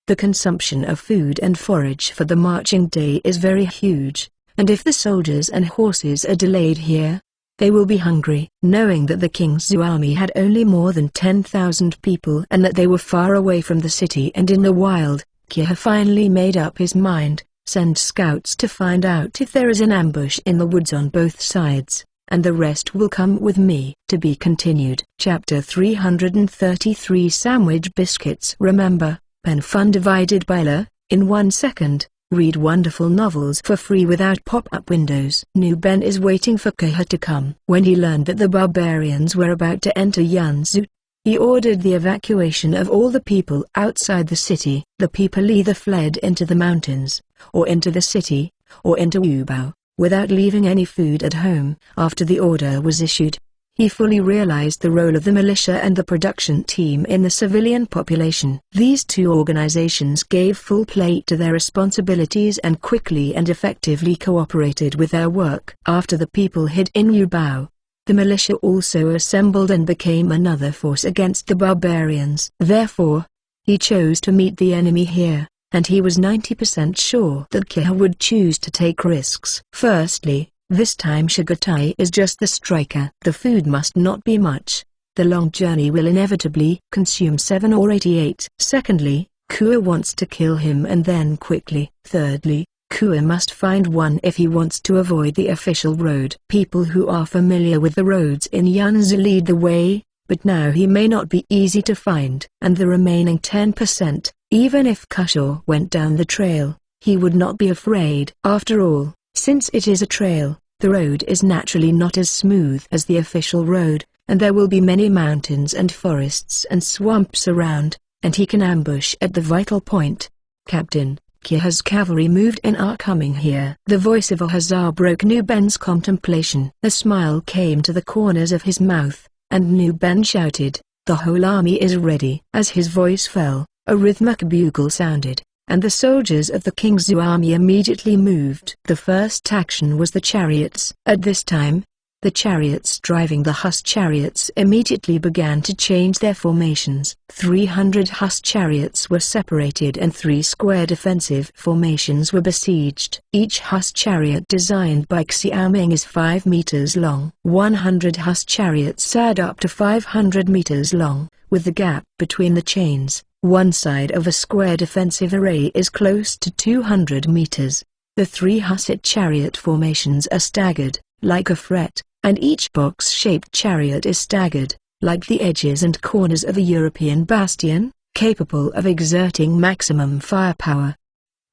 The consumption of food and forage for the marching day is very huge, and if the soldiers and horses are delayed here, they will be hungry. Knowing that the Kingsu army had only more than 10,000 people and that they were far away from the city and in the wild, Kya finally made up his mind. "Send scouts to find out if there is an ambush in the woods on both sides, and the rest will come with me." To be continued. Chapter 333 Sandwich Biscuits. Remember, pen fun divided by la, in 1 second. Read wonderful novels for free without pop-up windows. Nu Ben is waiting for Kya to come. When he learned that the barbarians were about to enter Yunzu, he ordered the evacuation of all the people outside the city. The people either fled into the mountains, or into the city, or into Ubao, without leaving any food at home. After the order was issued, he fully realized the role of the militia and the production team in the civilian population. These two organizations gave full play to their responsibilities and quickly and effectively cooperated with their work. After the people hid in Ubao, the militia also assembled and became another force against the barbarians. Therefore, he chose to meet the enemy here, and he was 90% sure that Kya would choose to take risks. Firstly, this time Sugatai is just the striker. The food must not be much. The long journey will inevitably consume 7 or 88. Secondly, Kua wants to kill him and then quickly. Thirdly, Kua must find one if he wants to avoid the official road. People who are familiar with the roads in Yunzu lead the way, but now he may not be easy to find. And the remaining 10%, even if Kushaw went down the trail, he would not be afraid. After all, since it is a trail, the road is naturally not as smooth as the official road, and there will be many mountains and forests and swamps around, and he can ambush at the vital point. Captain, Kya's cavalry moved and are coming here. The voice of a hussar broke Nu-Ben's contemplation. A smile came to the corners of his mouth, and Nu-Ben shouted, "The whole army is ready." As his voice fell, a rhythmic bugle sounded, and the soldiers of the King's army immediately moved. The first action was the chariots. At this time, the chariots driving the Huss chariots immediately began to change their formations. 300 Huss chariots were separated and 3 square defensive formations were besieged. Each Huss chariot designed by Xiaoming is 5 meters long. 100 Huss chariots add up to 500 meters long, with the gap between the chains. One side of a square defensive array is close to 200 meters. The 3 Hussite chariot formations are staggered, like a fret, and each box-shaped chariot is staggered, like the edges and corners of a European bastion, capable of exerting maximum firepower.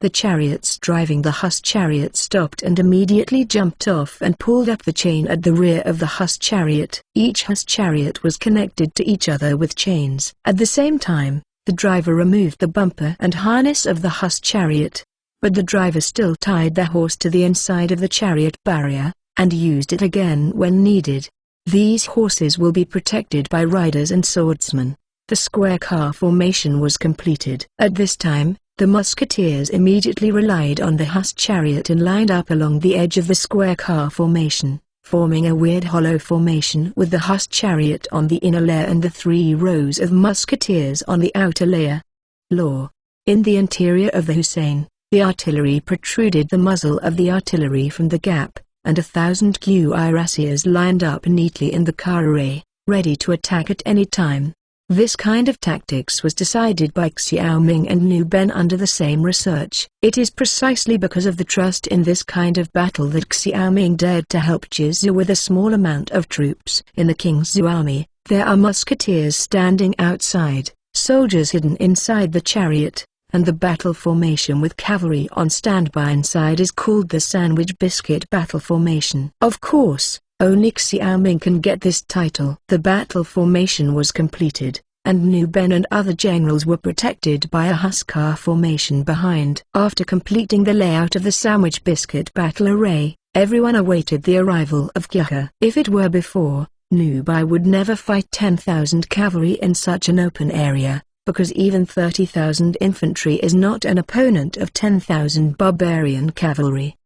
The chariots driving the Huss chariot stopped and immediately jumped off and pulled up the chain at the rear of the Huss chariot. Each Huss chariot was connected to each other with chains. At the same time, the driver removed the bumper and harness of the Huss chariot, but the driver still tied the horse to the inside of the chariot barrier, and used it again when needed. These horses will be protected by riders and swordsmen. The square car formation was completed. At this time, the musketeers immediately relied on the Huss chariot and lined up along the edge of the square car formation, forming a weird hollow formation with the Huss chariot on the inner layer and the 3 rows of musketeers on the outer layer. In the interior of the Hussein, the artillery protruded the muzzle of the artillery from the gap, and 1,000 cuirassiers lined up neatly in the car array, ready to attack at any time. This kind of tactics was decided by Xiaoming and Nu-Ben under the same research. It is precisely because of the trust in this kind of battle that Xiaoming dared to help Jizu with a small amount of troops. In the King's army, there are musketeers standing outside, soldiers hidden inside the chariot, and the battle formation with cavalry on standby inside is called the sandwich biscuit battle formation. Of course, only Xiaoming can get this title. The battle formation was completed, and Nu-Ben and other generals were protected by a Hussar formation behind. After completing the layout of the sandwich biscuit battle array, everyone awaited the arrival of Kya. If it were before, Nu-Ben would never fight 10,000 cavalry in such an open area, because even 30,000 infantry is not an opponent of 10,000 barbarian cavalry.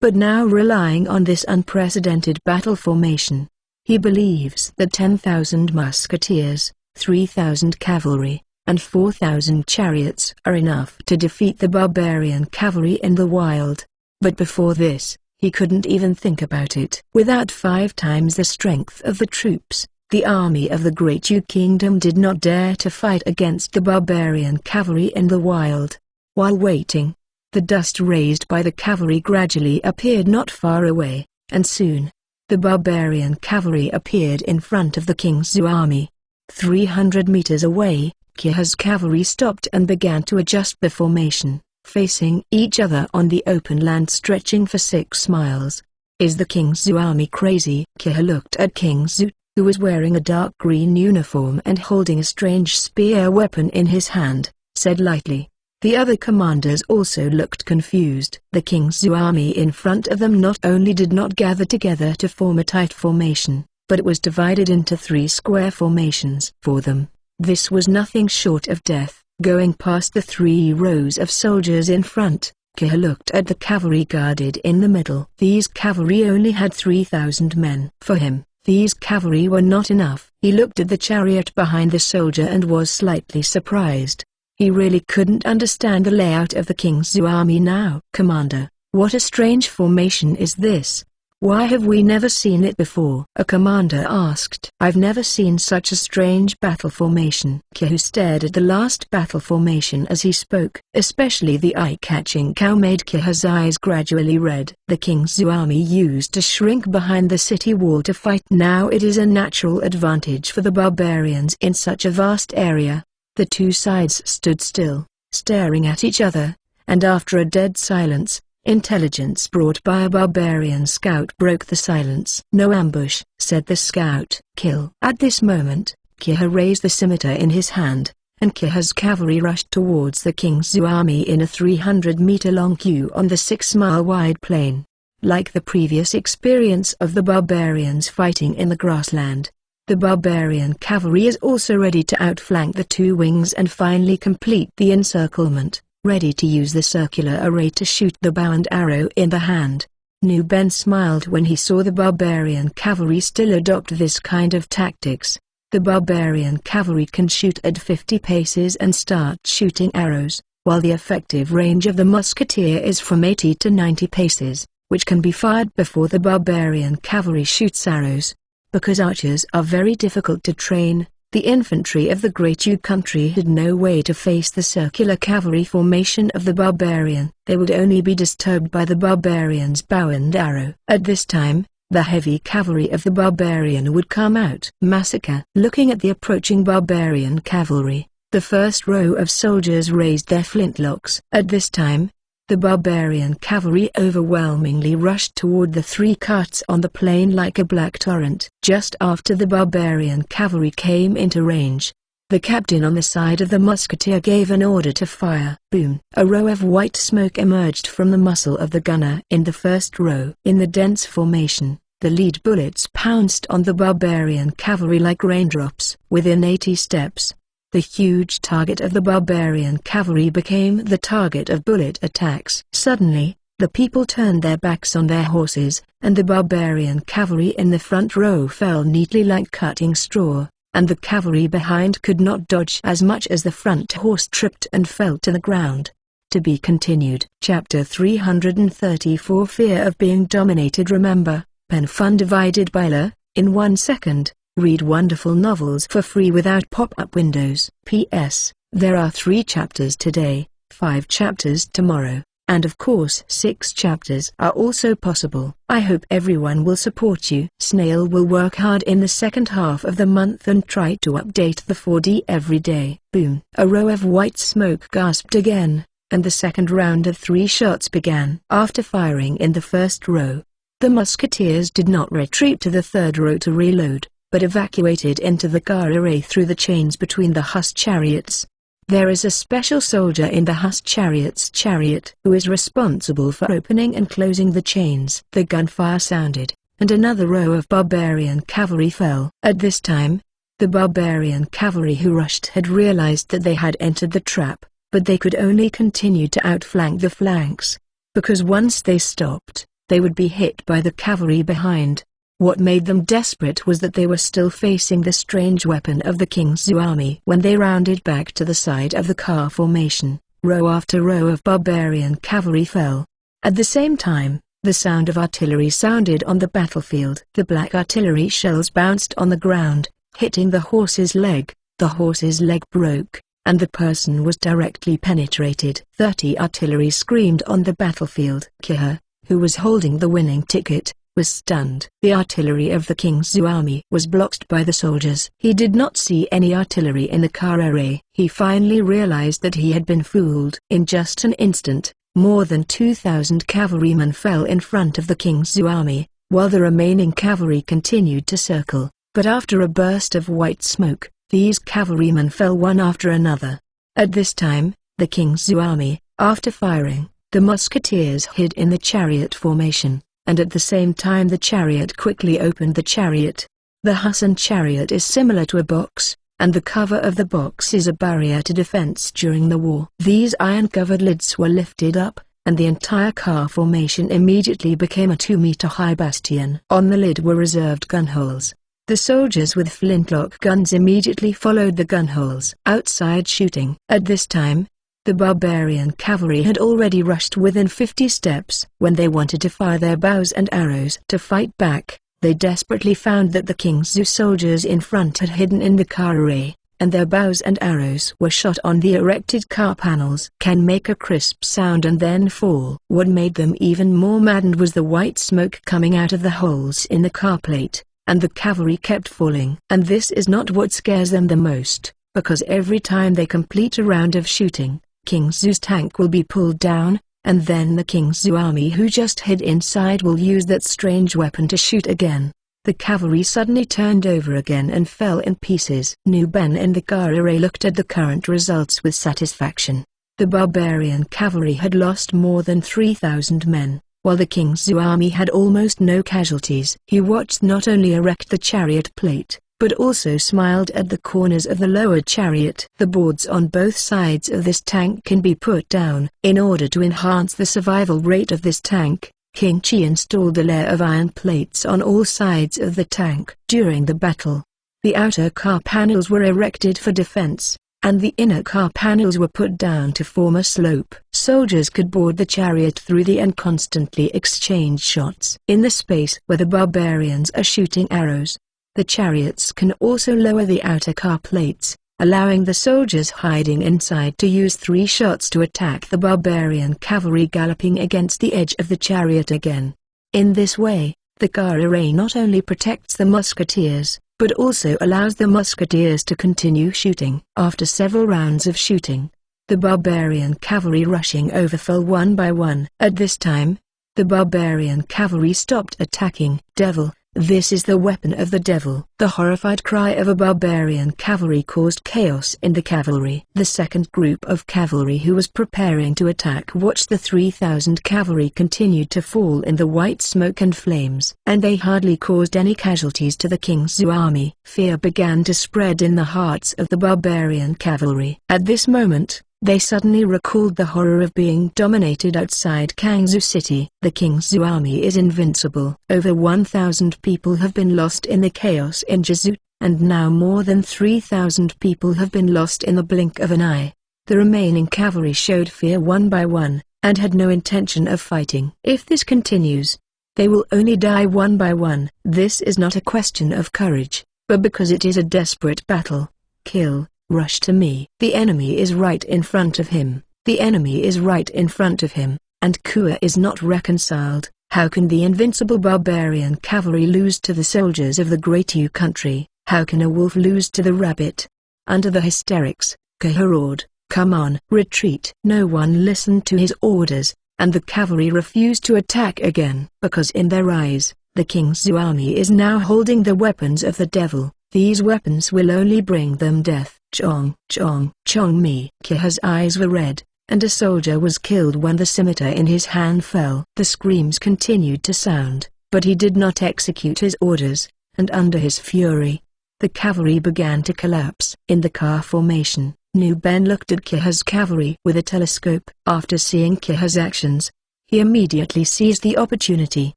But now, relying on this unprecedented battle formation, he believes that 10,000 musketeers, 3,000 cavalry, and 4,000 chariots are enough to defeat the barbarian cavalry in the wild. But before this, he couldn't even think about it. Without 5 times the strength of the troops, the army of the Great Yu Kingdom did not dare to fight against the barbarian cavalry in the wild. While waiting, the dust raised by the cavalry gradually appeared not far away, and soon, the barbarian cavalry appeared in front of the King's army. 300 meters away, Kya's cavalry stopped and began to adjust the formation, facing each other on the open land stretching for 6 miles. Is the King's army crazy? Kya looked at King Zu, who was wearing a dark green uniform and holding a strange spear weapon in his hand, said lightly. The other commanders also looked confused. The King's army in front of them not only did not gather together to form a tight formation, but it was divided into 3 square formations. For them, this was nothing short of death. Going past the 3 rows of soldiers in front, Kya looked at the cavalry guarded in the middle. These cavalry only had 3,000 men. For him, these cavalry were not enough. He looked at the chariot behind the soldier and was slightly surprised. He really couldn't understand the layout of the King's army now. Commander, what a strange formation is this? Why have we never seen it before? A commander asked. I've never seen such a strange battle formation. Kya stared at the last battle formation as he spoke. Especially the eye-catching cow made Kya's eyes gradually red. The King's army used to shrink behind the city wall to fight. Now it is a natural advantage for the barbarians in such a vast area. The 2 sides stood still, staring at each other, and after a dead silence, Intelligence brought by a barbarian scout broke the silence. "No ambush," said the scout. "Kill." At this moment, Kiha raised the scimitar in his hand, and Kiha's cavalry rushed towards the King Zu army in a 300-meter-long queue on the 6-mile-wide plain. Like the previous experience of the barbarians fighting in the grassland, the barbarian cavalry is also ready to outflank the two wings and finally complete the encirclement, ready to use the circular array to shoot the bow and arrow in the hand. Nu Ben smiled when he saw the barbarian cavalry still adopt this kind of tactics. The barbarian cavalry can shoot at 50 paces and start shooting arrows, while the effective range of the musketeer is from 80 to 90 paces, which can be fired before the barbarian cavalry shoots arrows. Because archers are very difficult to train, the infantry of the Great Yu country had no way to face the circular cavalry formation of the barbarian. They would only be disturbed by the barbarian's bow and arrow. At this time, the heavy cavalry of the barbarian would come out. Massacre. Looking at the approaching barbarian cavalry, the first row of soldiers raised their flintlocks. At this time, the barbarian cavalry overwhelmingly rushed toward the three carts on the plain like a black torrent. Just after the barbarian cavalry came into range, the captain on the side of the musketeer gave an order to fire. Boom! A row of white smoke emerged from the muzzle of the gunner in the first row. In the dense formation, the lead bullets pounced on the barbarian cavalry like raindrops. Within 80 steps, the huge target of the barbarian cavalry became the target of bullet attacks. Suddenly, the people turned their backs on their horses, and the barbarian cavalry in the front row fell neatly like cutting straw, and the cavalry behind could not dodge as much as the front horse tripped and fell to the ground. To be continued. Chapter 334 Fear of being dominated. Remember, pen fun divided by la, in 1 second. Read wonderful novels for free without pop-up windows. P.S. There are 3 chapters today, 5 chapters tomorrow, and of course 6 chapters are also possible. I hope everyone will support you. Snail will work hard in the second half of the month and try to update the 4D every day. Boom! A row of white smoke gasped again, and the second round of 3 shots began. After firing in the first row, the musketeers did not retreat to the third row to reload, but evacuated into the car array through the chains between the Huss chariots. There is a special soldier in the Huss chariot's chariot who is responsible for opening and closing the chains. The gunfire sounded, and another row of barbarian cavalry fell. At this time, the barbarian cavalry who rushed had realized that they had entered the trap, but they could only continue to outflank the flanks, because once they stopped, they would be hit by the cavalry behind. What made them desperate was that they were still facing the strange weapon of the King Zu army. When they rounded back to the side of the car formation, row after row of barbarian cavalry fell. At the same time, the sound of artillery sounded on the battlefield. The black artillery shells bounced on the ground, hitting the horse's leg. The horse's leg broke, and the person was directly penetrated. 30 artillery screamed on the battlefield. Kiha, who was holding the winning ticket, was stunned. The artillery of the King Zu army was blocked by the soldiers. He did not see any artillery in the car array. He finally realized that he had been fooled. In just an instant, more than 2,000 cavalrymen fell in front of the King Zu army, while the remaining cavalry continued to circle. But after a burst of white smoke, these cavalrymen fell one after another. At this time, the King Zu army, after firing, the musketeers hid in the chariot formation, and at the same time the chariot quickly opened the chariot. The Hussan chariot is similar to a box, and the cover of the box is a barrier to defense during the war. These iron-covered lids were lifted up, and the entire car formation immediately became a 2-meter-high bastion. On the lid were reserved gunholes. The soldiers with flintlock guns immediately followed the gunholes. Outside shooting. At this time, the barbarian cavalry had already rushed within 50 steps. When they wanted to fire their bows and arrows to fight back, they desperately found that the King Zu soldiers in front had hidden in the car array, and their bows and arrows were shot on the erected car panels. Can make a crisp sound and then fall. What made them even more maddened was the white smoke coming out of the holes in the car plate, and the cavalry kept falling. And this is not what scares them the most, because every time they complete a round of shooting, King Zu's tank will be pulled down, and then the king's army who just hid inside will use that strange weapon to shoot again. The cavalry suddenly turned over again and fell in pieces. Nuben and the car array looked at the current results with satisfaction. The barbarian cavalry had lost more than 3,000 men, while the king's army had almost no casualties. He watched not only erect the chariot plate, but also smiled at the corners of the lower chariot. The boards on both sides of this tank can be put down. In order to enhance the survival rate of this tank, King Chi installed a layer of iron plates on all sides of the tank. During the battle, the outer car panels were erected for defense, and the inner car panels were put down to form a slope. Soldiers could board the chariot through the and constantly exchange shots. In the space where the barbarians are shooting arrows, the chariots can also lower the outer car plates, allowing the soldiers hiding inside to use 3 shots to attack the barbarian cavalry galloping against the edge of the chariot again. In this way, the car array not only protects the musketeers, but also allows the musketeers to continue shooting. After several rounds of shooting, the barbarian cavalry rushing over fell one by one. At this time, the barbarian cavalry stopped attacking. Devil, this is the weapon of the devil. The horrified cry of a barbarian cavalry caused chaos in the cavalry. The second group of cavalry who was preparing to attack watched the 3,000 cavalry continued to fall in the white smoke and flames, and they hardly caused any casualties to the king's army. Fear began to spread in the hearts of the barbarian cavalry. At this moment, they suddenly recalled the horror of being dominated outside Kangzhou city. The king's army is invincible. Over 1,000 people have been lost in the chaos in Jizu, and now more than 3,000 people have been lost in the blink of an eye. The remaining cavalry showed fear one by one, and had no intention of fighting. If this continues, they will only die one by one. This is not a question of courage, but because it is a desperate battle. Kill. Rush to me. The enemy is right in front of him. The enemy is right in front of him, and Kua is not reconciled. How can the invincible barbarian cavalry lose to the soldiers of the Great Yu country? How can a wolf lose to the rabbit? Under the hysterics, Kua roared, "Come on, retreat!" No one listened to his orders, and the cavalry refused to attack again. Because in their eyes, the king's army is now holding the weapons of the devil. These weapons will only bring them death. Chong, chong, chong me. Kua's eyes were red, and a soldier was killed when the scimitar in his hand fell. The screams continued to sound, but he did not execute his orders, and under his fury, the cavalry began to collapse. In the car formation, Nuben looked at Kua's cavalry with a telescope. After seeing Kua's actions, he immediately seized the opportunity.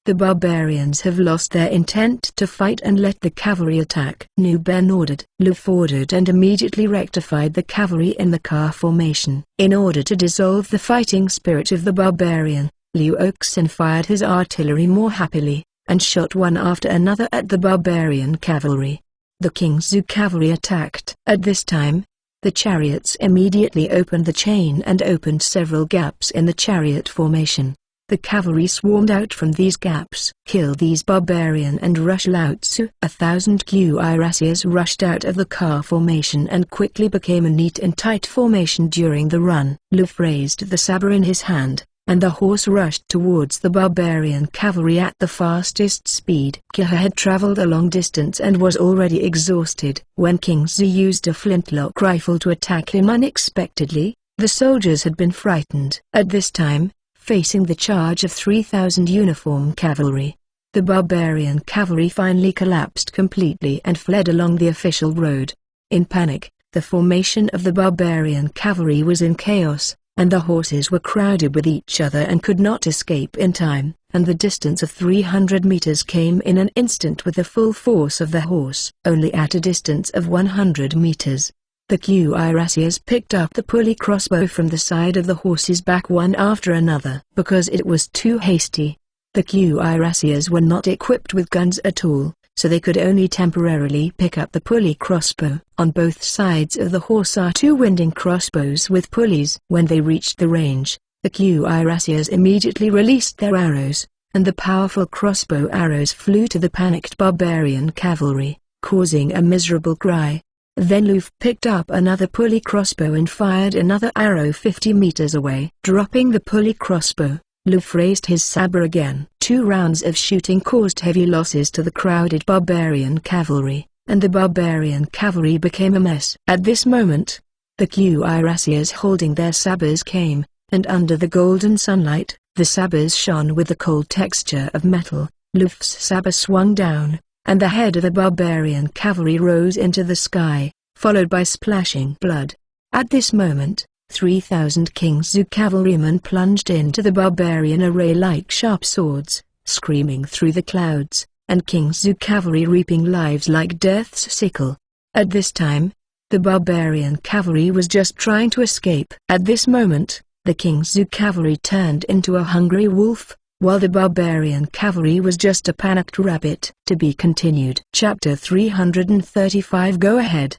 The barbarians have lost their intent to fight and let the cavalry attack. Nuben ordered. Lu ordered and immediately rectified the cavalry in the car formation. In order to dissolve the fighting spirit of the barbarian, Liu Oxen fired his artillery more happily, and shot one after another at the barbarian cavalry. The King's cavalry attacked. At this time, the chariots immediately opened the chain and opened several gaps in the chariot formation. The cavalry swarmed out from these gaps. Kill these barbarian and rush Lao Tzu. 1,000 cuirassiers rushed out of the car formation and quickly became a neat and tight formation during the run. Lu raised the saber in his hand, and the horse rushed towards the barbarian cavalry at the fastest speed. Kua had traveled a long distance and was already exhausted. When King Zhu used a flintlock rifle to attack him unexpectedly, the soldiers had been frightened. At this time, facing the charge of 3,000 uniformed cavalry, the barbarian cavalry finally collapsed completely and fled along the official road. In panic, the formation of the barbarian cavalry was in chaos, and the horses were crowded with each other and could not escape in time, and the distance of 300 meters came in an instant with the full force of the horse. Only at a distance of 100 meters, the cuirassiers picked up the pulley crossbow from the side of the horse's back one after another. Because it was too hasty, the cuirassiers were not equipped with guns at all, so they could only temporarily pick up the pulley crossbow. On both sides of the horse are 2 winding crossbows with pulleys. When they reached the range, the cuirassiers immediately released their arrows, and the powerful crossbow arrows flew to the panicked barbarian cavalry, causing a miserable cry. Then Luffy picked up another pulley crossbow and fired another arrow 50 meters away. Dropping the pulley crossbow, Luffy raised his saber again. 2 rounds of shooting caused heavy losses to the crowded barbarian cavalry, and the barbarian cavalry became a mess. At this moment, the cuirassiers holding their sabers came, and under the golden sunlight, the sabers shone with the cold texture of metal. Luffy's saber swung down, and the head of the barbarian cavalry rose into the sky, followed by splashing blood. At this moment, 3,000 King's cavalrymen plunged into the barbarian array like sharp swords, screaming through the clouds, and King's cavalry reaping lives like death's sickle. At this time, the barbarian cavalry was just trying to escape. At this moment, the King's cavalry turned into a hungry wolf, while the barbarian cavalry was just a panicked rabbit. To be continued. Chapter 335. Go ahead.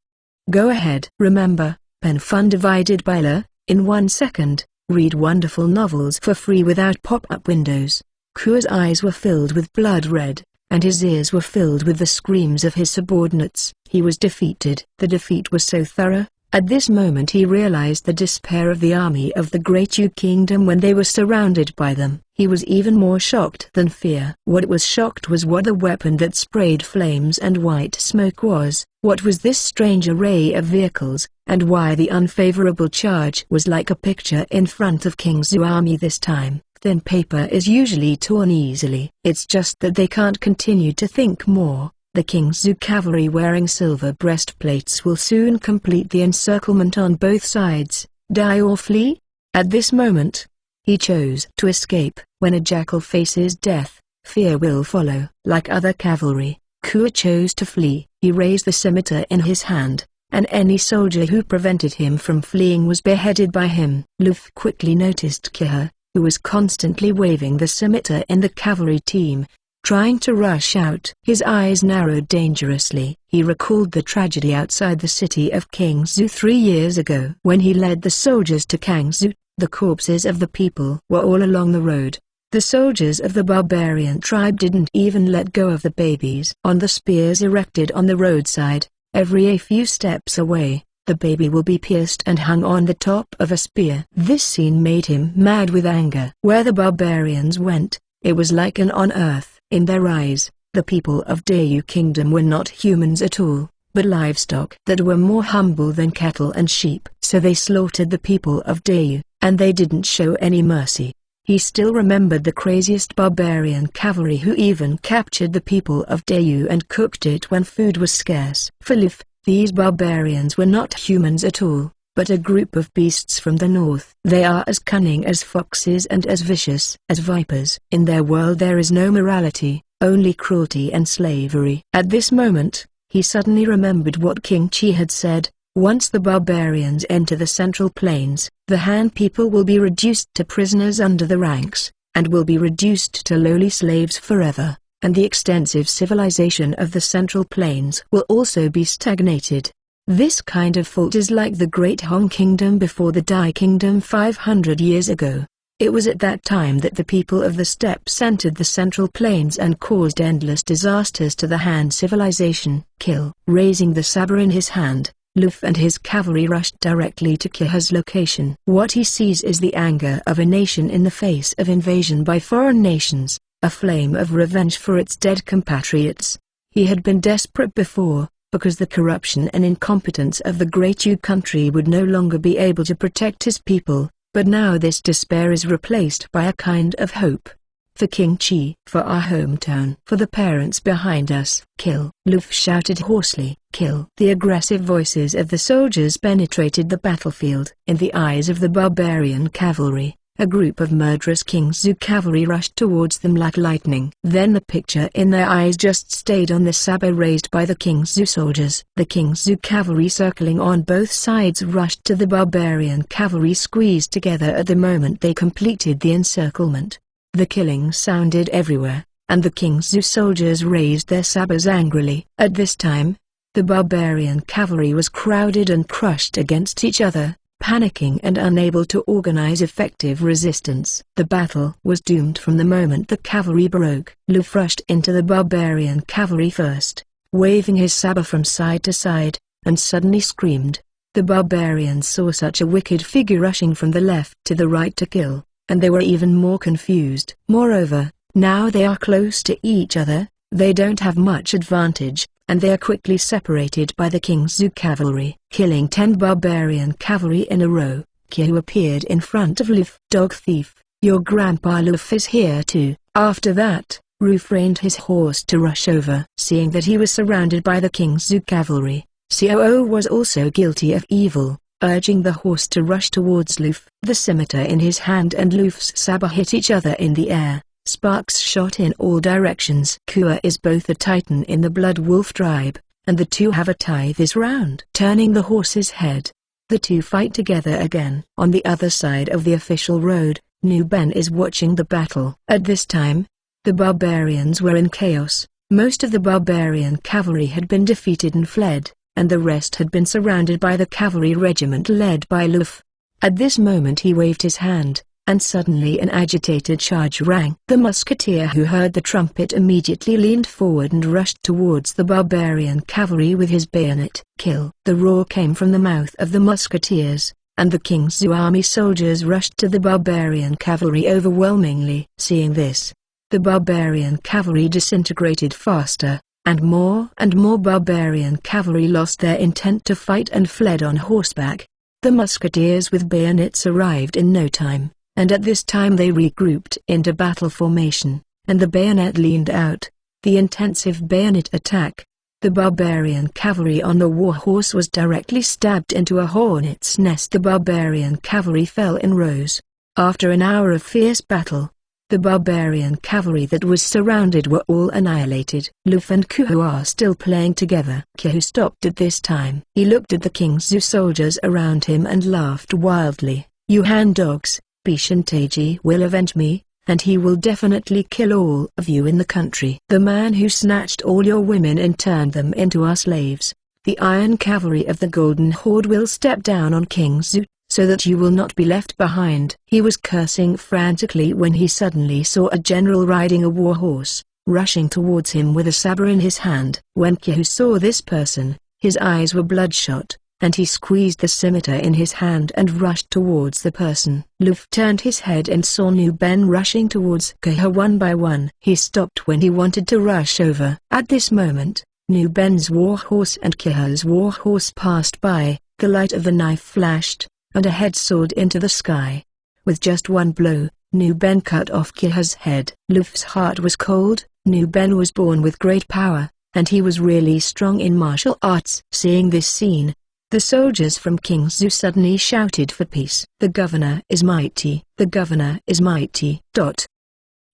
Go ahead. Remember, pen fun divided by la, in 1 second. Read wonderful novels for free without pop-up windows. Kua's eyes were filled with blood red, and his ears were filled with the screams of his subordinates. He was defeated. The defeat was so thorough. At this moment he realized the despair of the army of the Great Yu Kingdom when they were surrounded by them. He was even more shocked than fear. What was shocked was what the weapon that sprayed flames and white smoke was. What was this strange array of vehicles, and why the unfavorable charge was like a picture in front of King Zhu's army this time? Thin paper is usually torn easily. It's just that they can't continue to think more. The King's cavalry wearing silver breastplates will soon complete the encirclement on both sides. Die or flee? At this moment, he chose to escape. When a jackal faces death, fear will follow. Like other cavalry, Kua chose to flee. He raised the scimitar in his hand, and any soldier who prevented him from fleeing was beheaded by him. Luffy quickly noticed Kua, who was constantly waving the scimitar in the cavalry team, trying to rush out. His eyes narrowed dangerously. He recalled the tragedy outside the city of King Zhu 3 years ago. When he led the soldiers to Kangzhou, the corpses of the people were all along the road. The soldiers of the barbarian tribe didn't even let go of the babies. On the spears erected on the roadside, every few steps away, the baby will be pierced and hung on the top of a spear. This scene made him mad with anger. Where the barbarians went, it was like an on earth. In their eyes, the people of Dayu Kingdom were not humans at all, but livestock that were more humble than cattle and sheep. So they slaughtered the people of Dayu, and they didn't show any mercy. He still remembered the craziest barbarian cavalry who even captured the people of Dayu and cooked it when food was scarce. For Luffy, these barbarians were not humans at all, but a group of beasts from the north. They are as cunning as foxes and as vicious as vipers. In their world there is no morality, only cruelty and slavery. At this moment, he suddenly remembered what King Chi had said. Once the barbarians enter the Central Plains, the Han people will be reduced to prisoners under the ranks, and will be reduced to lowly slaves forever, and the extensive civilization of the Central Plains will also be stagnated. This kind of fault is like the Great Han Kingdom before the Dai Kingdom 500 years ago. It was at that time that the people of the steppes entered the Central Plains and caused endless disasters to the Han civilization. Kill. Raising the saber in his hand, Luffy and his cavalry rushed directly to Kiha's location. What he sees is the anger of a nation in the face of invasion by foreign nations, a flame of revenge for its dead compatriots. He had been desperate before, because the corruption and incompetence of the Great Yu country would no longer be able to protect his people, but now this despair is replaced by a kind of hope. For King Chi, for our hometown, for the parents behind us. Kill. Luffy shouted hoarsely. Kill. The aggressive voices of the soldiers penetrated the battlefield. In the eyes of the barbarian cavalry, a group of murderous King Zhu cavalry rushed towards them like lightning. Then the picture in their eyes just stayed on the saber raised by the King Zhu soldiers. The King Zhu cavalry circling on both sides rushed to the barbarian cavalry, squeezed together at the moment they completed the encirclement. The killing sounded everywhere, and the King Zhu soldiers raised their sabers angrily. At this time, the barbarian cavalry was crowded and crushed against each other, panicking and unable to organize effective resistance. The battle was doomed from the moment the cavalry broke. Luffy rushed into the barbarian cavalry first, waving his saber from side to side, and suddenly screamed. The barbarians saw such a wicked figure rushing from the left to the right to kill, and they were even more confused. Moreover, now they are close to each other, they don't have much advantage, and they are quickly separated by the King Zhou cavalry. Killing 10 barbarian cavalry in a row, Qiu appeared in front of Luf. Dog thief, your grandpa Luf is here too. After that, Ruf reined his horse to rush over. Seeing that he was surrounded by the King Zhou cavalry, Xiao was also guilty of evil, urging the horse to rush towards Luf. The scimitar in his hand and Luf's saber hit each other in the air. Sparks shot in all directions. Kua is both a titan in the Blood Wolf tribe, and the two have a tie this round. Turning the horse's head, the two fight together again. On the other side of the official road, Nu Ben is watching the battle. At this time, the barbarians were in chaos. Most of the barbarian cavalry had been defeated and fled, and the rest had been surrounded by the cavalry regiment led by Luf. At this moment he waved his hand, and suddenly an agitated charge rang. The musketeer who heard the trumpet immediately leaned forward and rushed towards the barbarian cavalry with his bayonet. Kill! The roar came from the mouth of the musketeers, and the King Zhou army soldiers rushed to the barbarian cavalry overwhelmingly. Seeing this, the barbarian cavalry disintegrated faster, and more barbarian cavalry lost their intent to fight and fled on horseback. The musketeers with bayonets arrived in no time, and at this time they regrouped into battle formation, and the bayonet leaned out. The intensive bayonet attack. The barbarian cavalry on the war horse was directly stabbed into a hornet's nest. The barbarian cavalry fell in rows. After an hour of fierce battle, the barbarian cavalry that was surrounded were all annihilated. Luf and Kuo are still playing together. Kuo stopped at this time. He looked at the King Zhou soldiers around him and laughed wildly. You hand dogs, Bishan Taiji will avenge me, and he will definitely kill all of you in the country. The man who snatched all your women and turned them into our slaves, the Iron Cavalry of the Golden Horde will step down on King Zhou, so that you will not be left behind. He was cursing frantically when he suddenly saw a general riding a war horse, rushing towards him with a saber in his hand. When Qiu saw this person, his eyes were bloodshot, and he squeezed the scimitar in his hand and rushed towards the person. Luf turned his head and saw Nu Ben rushing towards Qiu one by one. He stopped when he wanted to rush over. At this moment, Nu Ben's war horse and Qiu's war horse passed by. The light of the knife flashed, and a head soared into the sky. With just one blow, Nu Ben cut off Qiu's head. Luf's heart was cold. Nu Ben was born with great power, and he was really strong in martial arts. Seeing this scene, the soldiers from King Zhou suddenly shouted for peace. The governor is mighty. The governor is mighty.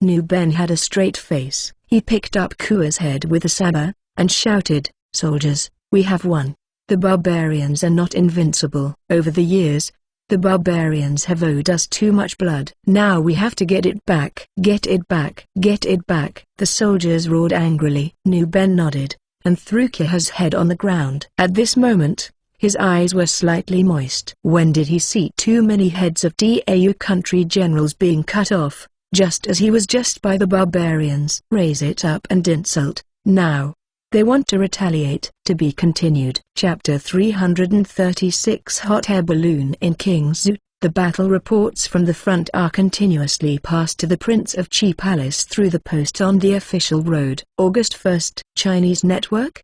Nu Ben had a straight face. He picked up Kuo's head with a saber, and shouted, "Soldiers, we have won. The barbarians are not invincible. Over the years, the barbarians have owed us too much blood. Now we have to get it back. Get it back. Get it back." The soldiers roared angrily. Nu Ben nodded, and threw Qiu's head on the ground. At this moment, his eyes were slightly moist. When did he see too many heads of Dau country generals being cut off, just as he was just by the barbarians? Raise it up and insult, now. They want to retaliate. To be continued. Chapter 336. Hot air balloon in King Zhou. The battle reports from the front are continuously passed to the Prince of Qi Palace through the post on the official road. August 1st. Chinese network?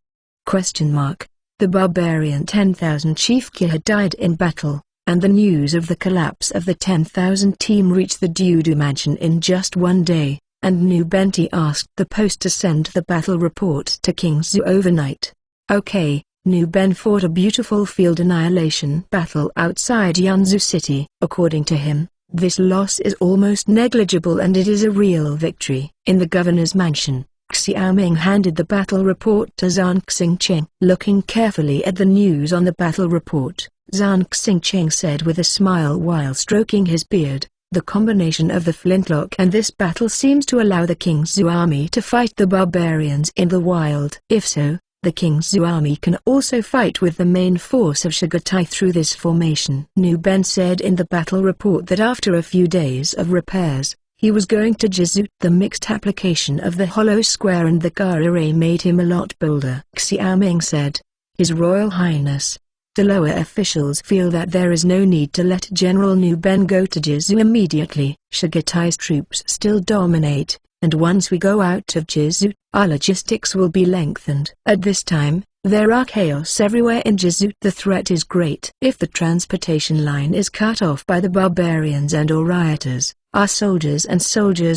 The barbarian 10,000 Chief Qi had died in battle, and the news of the collapse of the 10,000 team reached the Dudu mansion in just one day, and Nu Benti asked the post to send the battle report to King Zhou overnight. Okay, Nu Ben fought a beautiful field annihilation battle outside Yanzhou City. According to him, this loss is almost negligible and it is a real victory. In the governor's mansion, Xiaoming handed the battle report to Zhang Xingcheng. Looking carefully at the news on the battle report, Zhang Xingcheng said with a smile while stroking his beard, "The combination of the flintlock and this battle seems to allow the King Zhou army to fight the barbarians in the wild. If so, the King Zhou army can also fight with the main force of Shugatai through this formation." Nu Ben said in the battle report that after a few days of repairs, he was going to Jizu. The mixed application of the hollow square and the Gara ray made him a lot bolder. Xiaoming said, His Royal Highness. The lower officials feel that there is no need to let General Nuben go to Jizu immediately. Suggetai's troops still dominate, and once we go out of Jizu, our logistics will be lengthened. At this time, there are chaos everywhere in Jizu. The threat is great. If the transportation line is cut off by the barbarians and/or rioters, our soldiers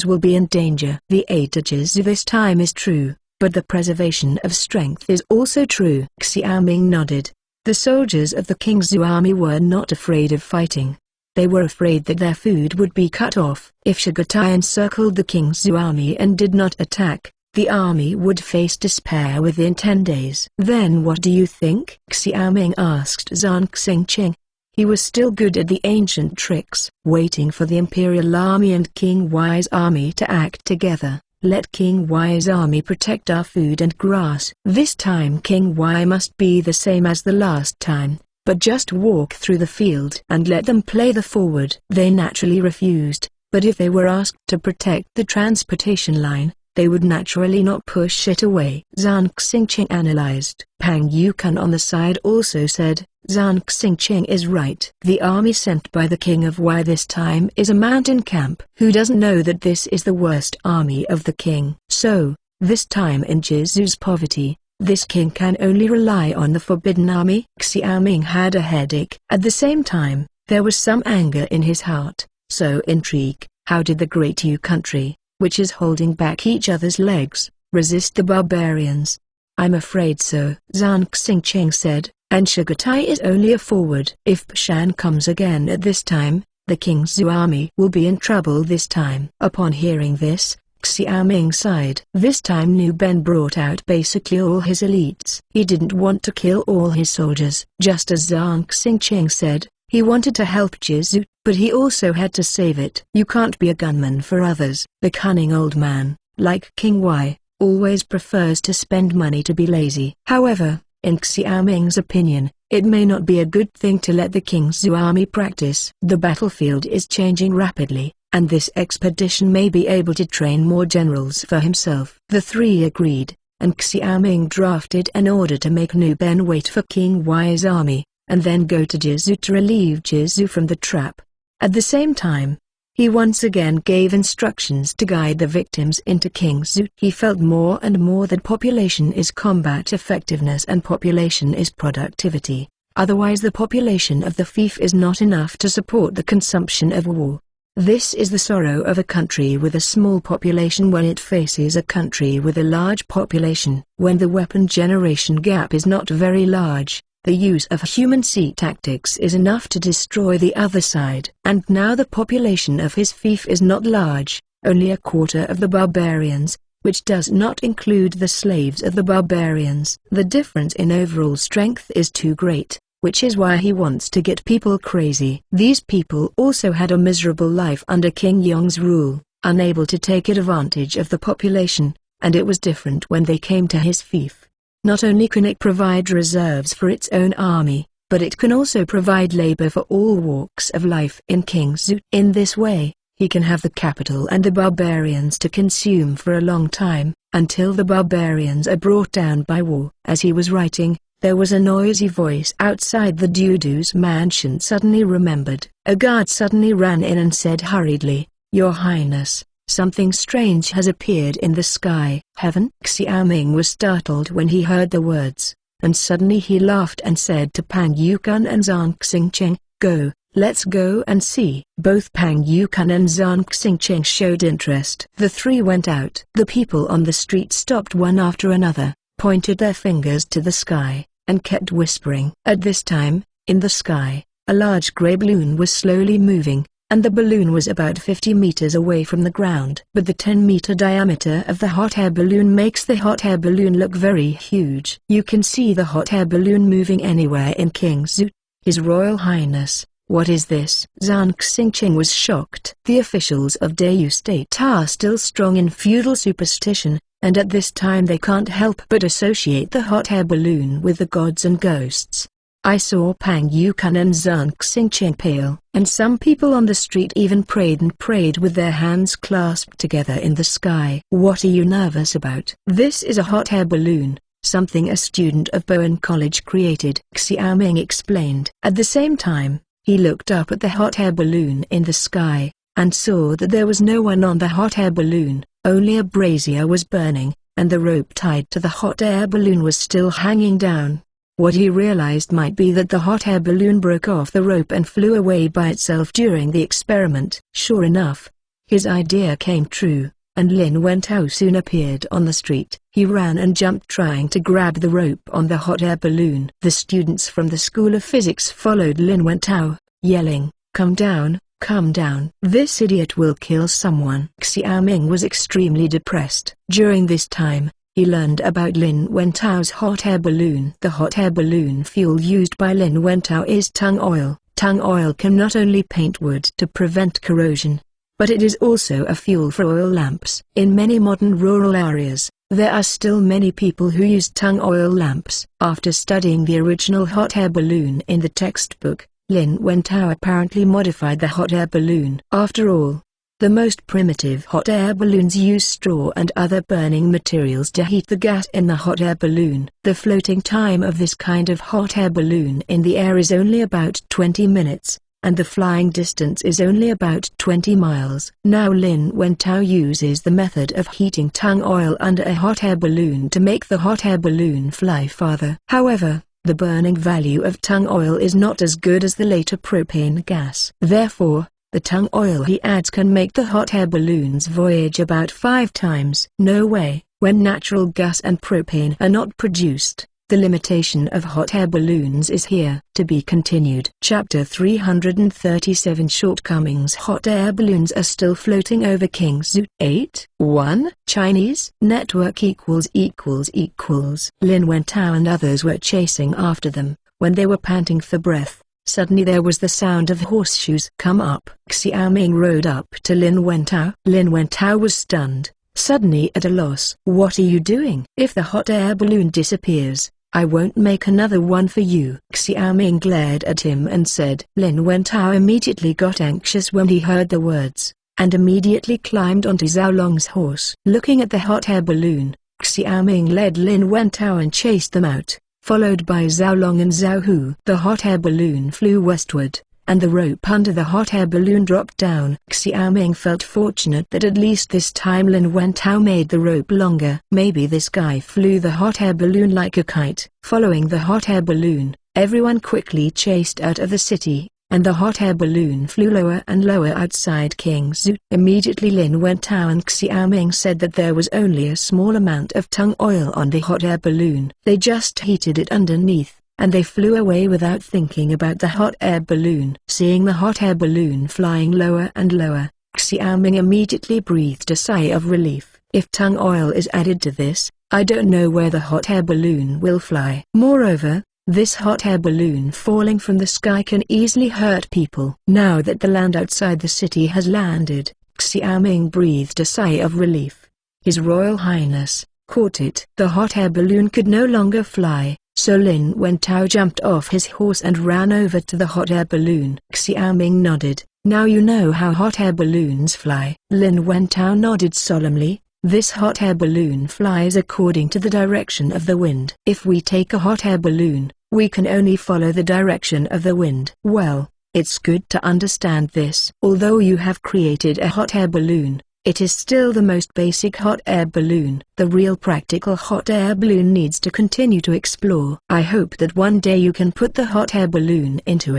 will be in danger. The aid to Jizu this time is true, but the preservation of strength is also true. Xiaoming nodded. The soldiers of the King's army were not afraid of fighting. They were afraid that their food would be cut off. If Suggetai encircled the King's army and did not attack, the army would face despair within 10 days. Then what do you think? Xiaoming asked Zhang Xingqing. He was still good at the ancient tricks. Waiting for the Imperial Army and King Y's army to act together. Let King Y's army protect our food and grass. This time King Y must be the same as the last time, but just walk through the field and let them play the forward. They naturally refused, but if they were asked to protect the transportation line, they would naturally not push it away. Zhang Xingqing analyzed. Pang Yukan on the side also said, Zhang Xingqing is right. The army sent by the King of Y this time is a mountain camp. Who doesn't know that this is the worst army of the king? So, this time in Jizu's poverty, this king can only rely on the forbidden army. Xiaoming had a headache. At the same time, there was some anger in his heart. So intrigue, how did the Great Yu country, which is holding back each other's legs, resist the barbarians? I'm afraid so, Zhang Xingqing said, and Suggetai is only a forward. If Pashan comes again at this time, the King's army will be in trouble this time. Upon hearing this, Xiaoming sighed. This time Nuben brought out basically all his elites. He didn't want to kill all his soldiers. Just as Zhang Xingqing said, he wanted to help Jizu, but he also had to save it. You can't be a gunman for others. The cunning old man, like King Y, always prefers to spend money to be lazy. However, in Xiaoming's opinion, it may not be a good thing to let the King's army practice. The battlefield is changing rapidly, and this expedition may be able to train more generals for himself. The three agreed, and Xiaoming drafted an order to make Nuben wait for King Y's army, and then go to Jizu to relieve Jizu from the trap. At the same time, he once again gave instructions to guide the victims into King's. He felt more and more that population is combat effectiveness and population is productivity. Otherwise the population of the fief is not enough to support the consumption of war. This is the sorrow of a country with a small population when it faces a country with a large population. When the weapon generation gap is not very large, the use of human sea tactics is enough to destroy the other side. And now the population of his fief is not large, only a quarter of the barbarians, which does not include the slaves of the barbarians. The difference in overall strength is too great, which is why he wants to get people crazy. These people also had a miserable life under King Yong's rule, unable to take advantage of the population, and it was different when they came to his fief. Not only can it provide reserves for its own army, but it can also provide labor for all walks of life in King's. In this way, he can have the capital and the barbarians to consume for a long time, until the barbarians are brought down by war. As he was writing, there was a noisy voice outside the Dudu's mansion. Suddenly remembered. A guard suddenly ran in and said hurriedly, Your Highness, something strange has appeared in the sky. Heaven? Xiaoming was startled when he heard the words, and suddenly he laughed and said to Pang Yukan and Zhang Xingqing, Go, let's go and see. Both Pang Yukan and Zhang Xingqing showed interest. The three went out. The people on the street stopped one after another, pointed their fingers to the sky, and kept whispering. At this time, in the sky, a large grey balloon was slowly moving, and the balloon was about 50 meters away from the ground. But the 10-meter diameter of the hot air balloon makes the hot air balloon look very huge. You can see the hot air balloon moving anywhere in King's. His Royal Highness, what is this? Zhang Xingqing was shocked. The officials of Dayu State are still strong in feudal superstition, and at this time they can't help but associate the hot air balloon with the gods and ghosts. I saw Pang Yukan and Zhang Xingqing pale, and some people on the street even prayed with their hands clasped together in the sky. What are you nervous about? This is a hot air balloon, something a student of Bowen College created," Xiaoming explained. At the same time, he looked up at the hot air balloon in the sky, and saw that there was no one on the hot air balloon, only a brazier was burning, and the rope tied to the hot air balloon was still hanging down. What he realized might be that the hot air balloon broke off the rope and flew away by itself during the experiment. Sure enough, his idea came true, and Lin Wentao soon appeared on the street. He ran and jumped trying to grab the rope on the hot air balloon. The students from the School of Physics followed Lin Wentao, yelling, "Come down, come down. This idiot will kill someone." Xiaoming was extremely depressed. During this time, he learned about Lin Wentao's hot air balloon. The hot air balloon fuel used by Lin Wentao is tung oil. Tung oil can not only paint wood to prevent corrosion, but it is also a fuel for oil lamps. In many modern rural areas, there are still many people who use tung oil lamps. After studying the original hot air balloon in the textbook, Lin Wentao apparently modified the hot air balloon. After all, the most primitive hot air balloons use straw and other burning materials to heat the gas in the hot air balloon. The floating time of this kind of hot air balloon in the air is only about 20 minutes, and the flying distance is only about 20 miles. Now Lin Wentao uses the method of heating tung oil under a hot air balloon to make the hot air balloon fly farther. However, the burning value of tung oil is not as good as the later propane gas. Therefore, the tung oil he adds can make the hot air balloon's voyage about 5 times. No way, when natural gas and propane are not produced, the limitation of hot air balloons is here. To be continued. Chapter 337 Shortcomings. Hot air balloons are still floating over King's 8:1. Chinese network equals. Lin Wentao and others were chasing after them. When they were panting for breath, suddenly there was the sound of horseshoes. "Come up." Xiaoming rode up to Lin Wentao. Lin Wentao was stunned, suddenly at a loss. "What are you doing? If the hot air balloon disappears, I won't make another one for you." Xiaoming glared at him and said. Lin Wentao immediately got anxious when he heard the words, and immediately climbed onto Zhao Long's horse. Looking at the hot air balloon, Xiaoming led Lin Wentao and chased them out, followed by Zhao Long and Zhao Hu. The hot air balloon flew westward, and the rope under the hot air balloon dropped down. Xiaoming felt fortunate that at least this time Lin Wentao made the rope longer. Maybe this guy flew the hot air balloon like a kite. Following the hot air balloon, everyone quickly chased out of the city, and the hot air balloon flew lower and lower outside King's. Immediately Lin Wentao and Xiaoming said that there was only a small amount of tung oil on the hot air balloon. They just heated it underneath, and they flew away without thinking about the hot air balloon. Seeing the hot air balloon flying lower and lower, Xiaoming immediately breathed a sigh of relief. If tung oil is added to this, I don't know where the hot air balloon will fly. Moreover, this hot air balloon falling from the sky can easily hurt people. Now that the land outside the city has landed, Xiaoming breathed a sigh of relief. His Royal Highness caught it. The hot air balloon could no longer fly, so Lin Wentao jumped off his horse and ran over to the hot air balloon. Xiaoming nodded. "Now you know how hot air balloons fly." Lin Wentao nodded solemnly. "This hot air balloon flies according to the direction of the wind. If we take a hot air balloon, we can only follow the direction of the wind." "Well, it's good to understand this. Although you have created a hot air balloon, it is still the most basic hot air balloon. The real practical hot air balloon needs to continue to explore. I hope that one day you can put the hot air balloon into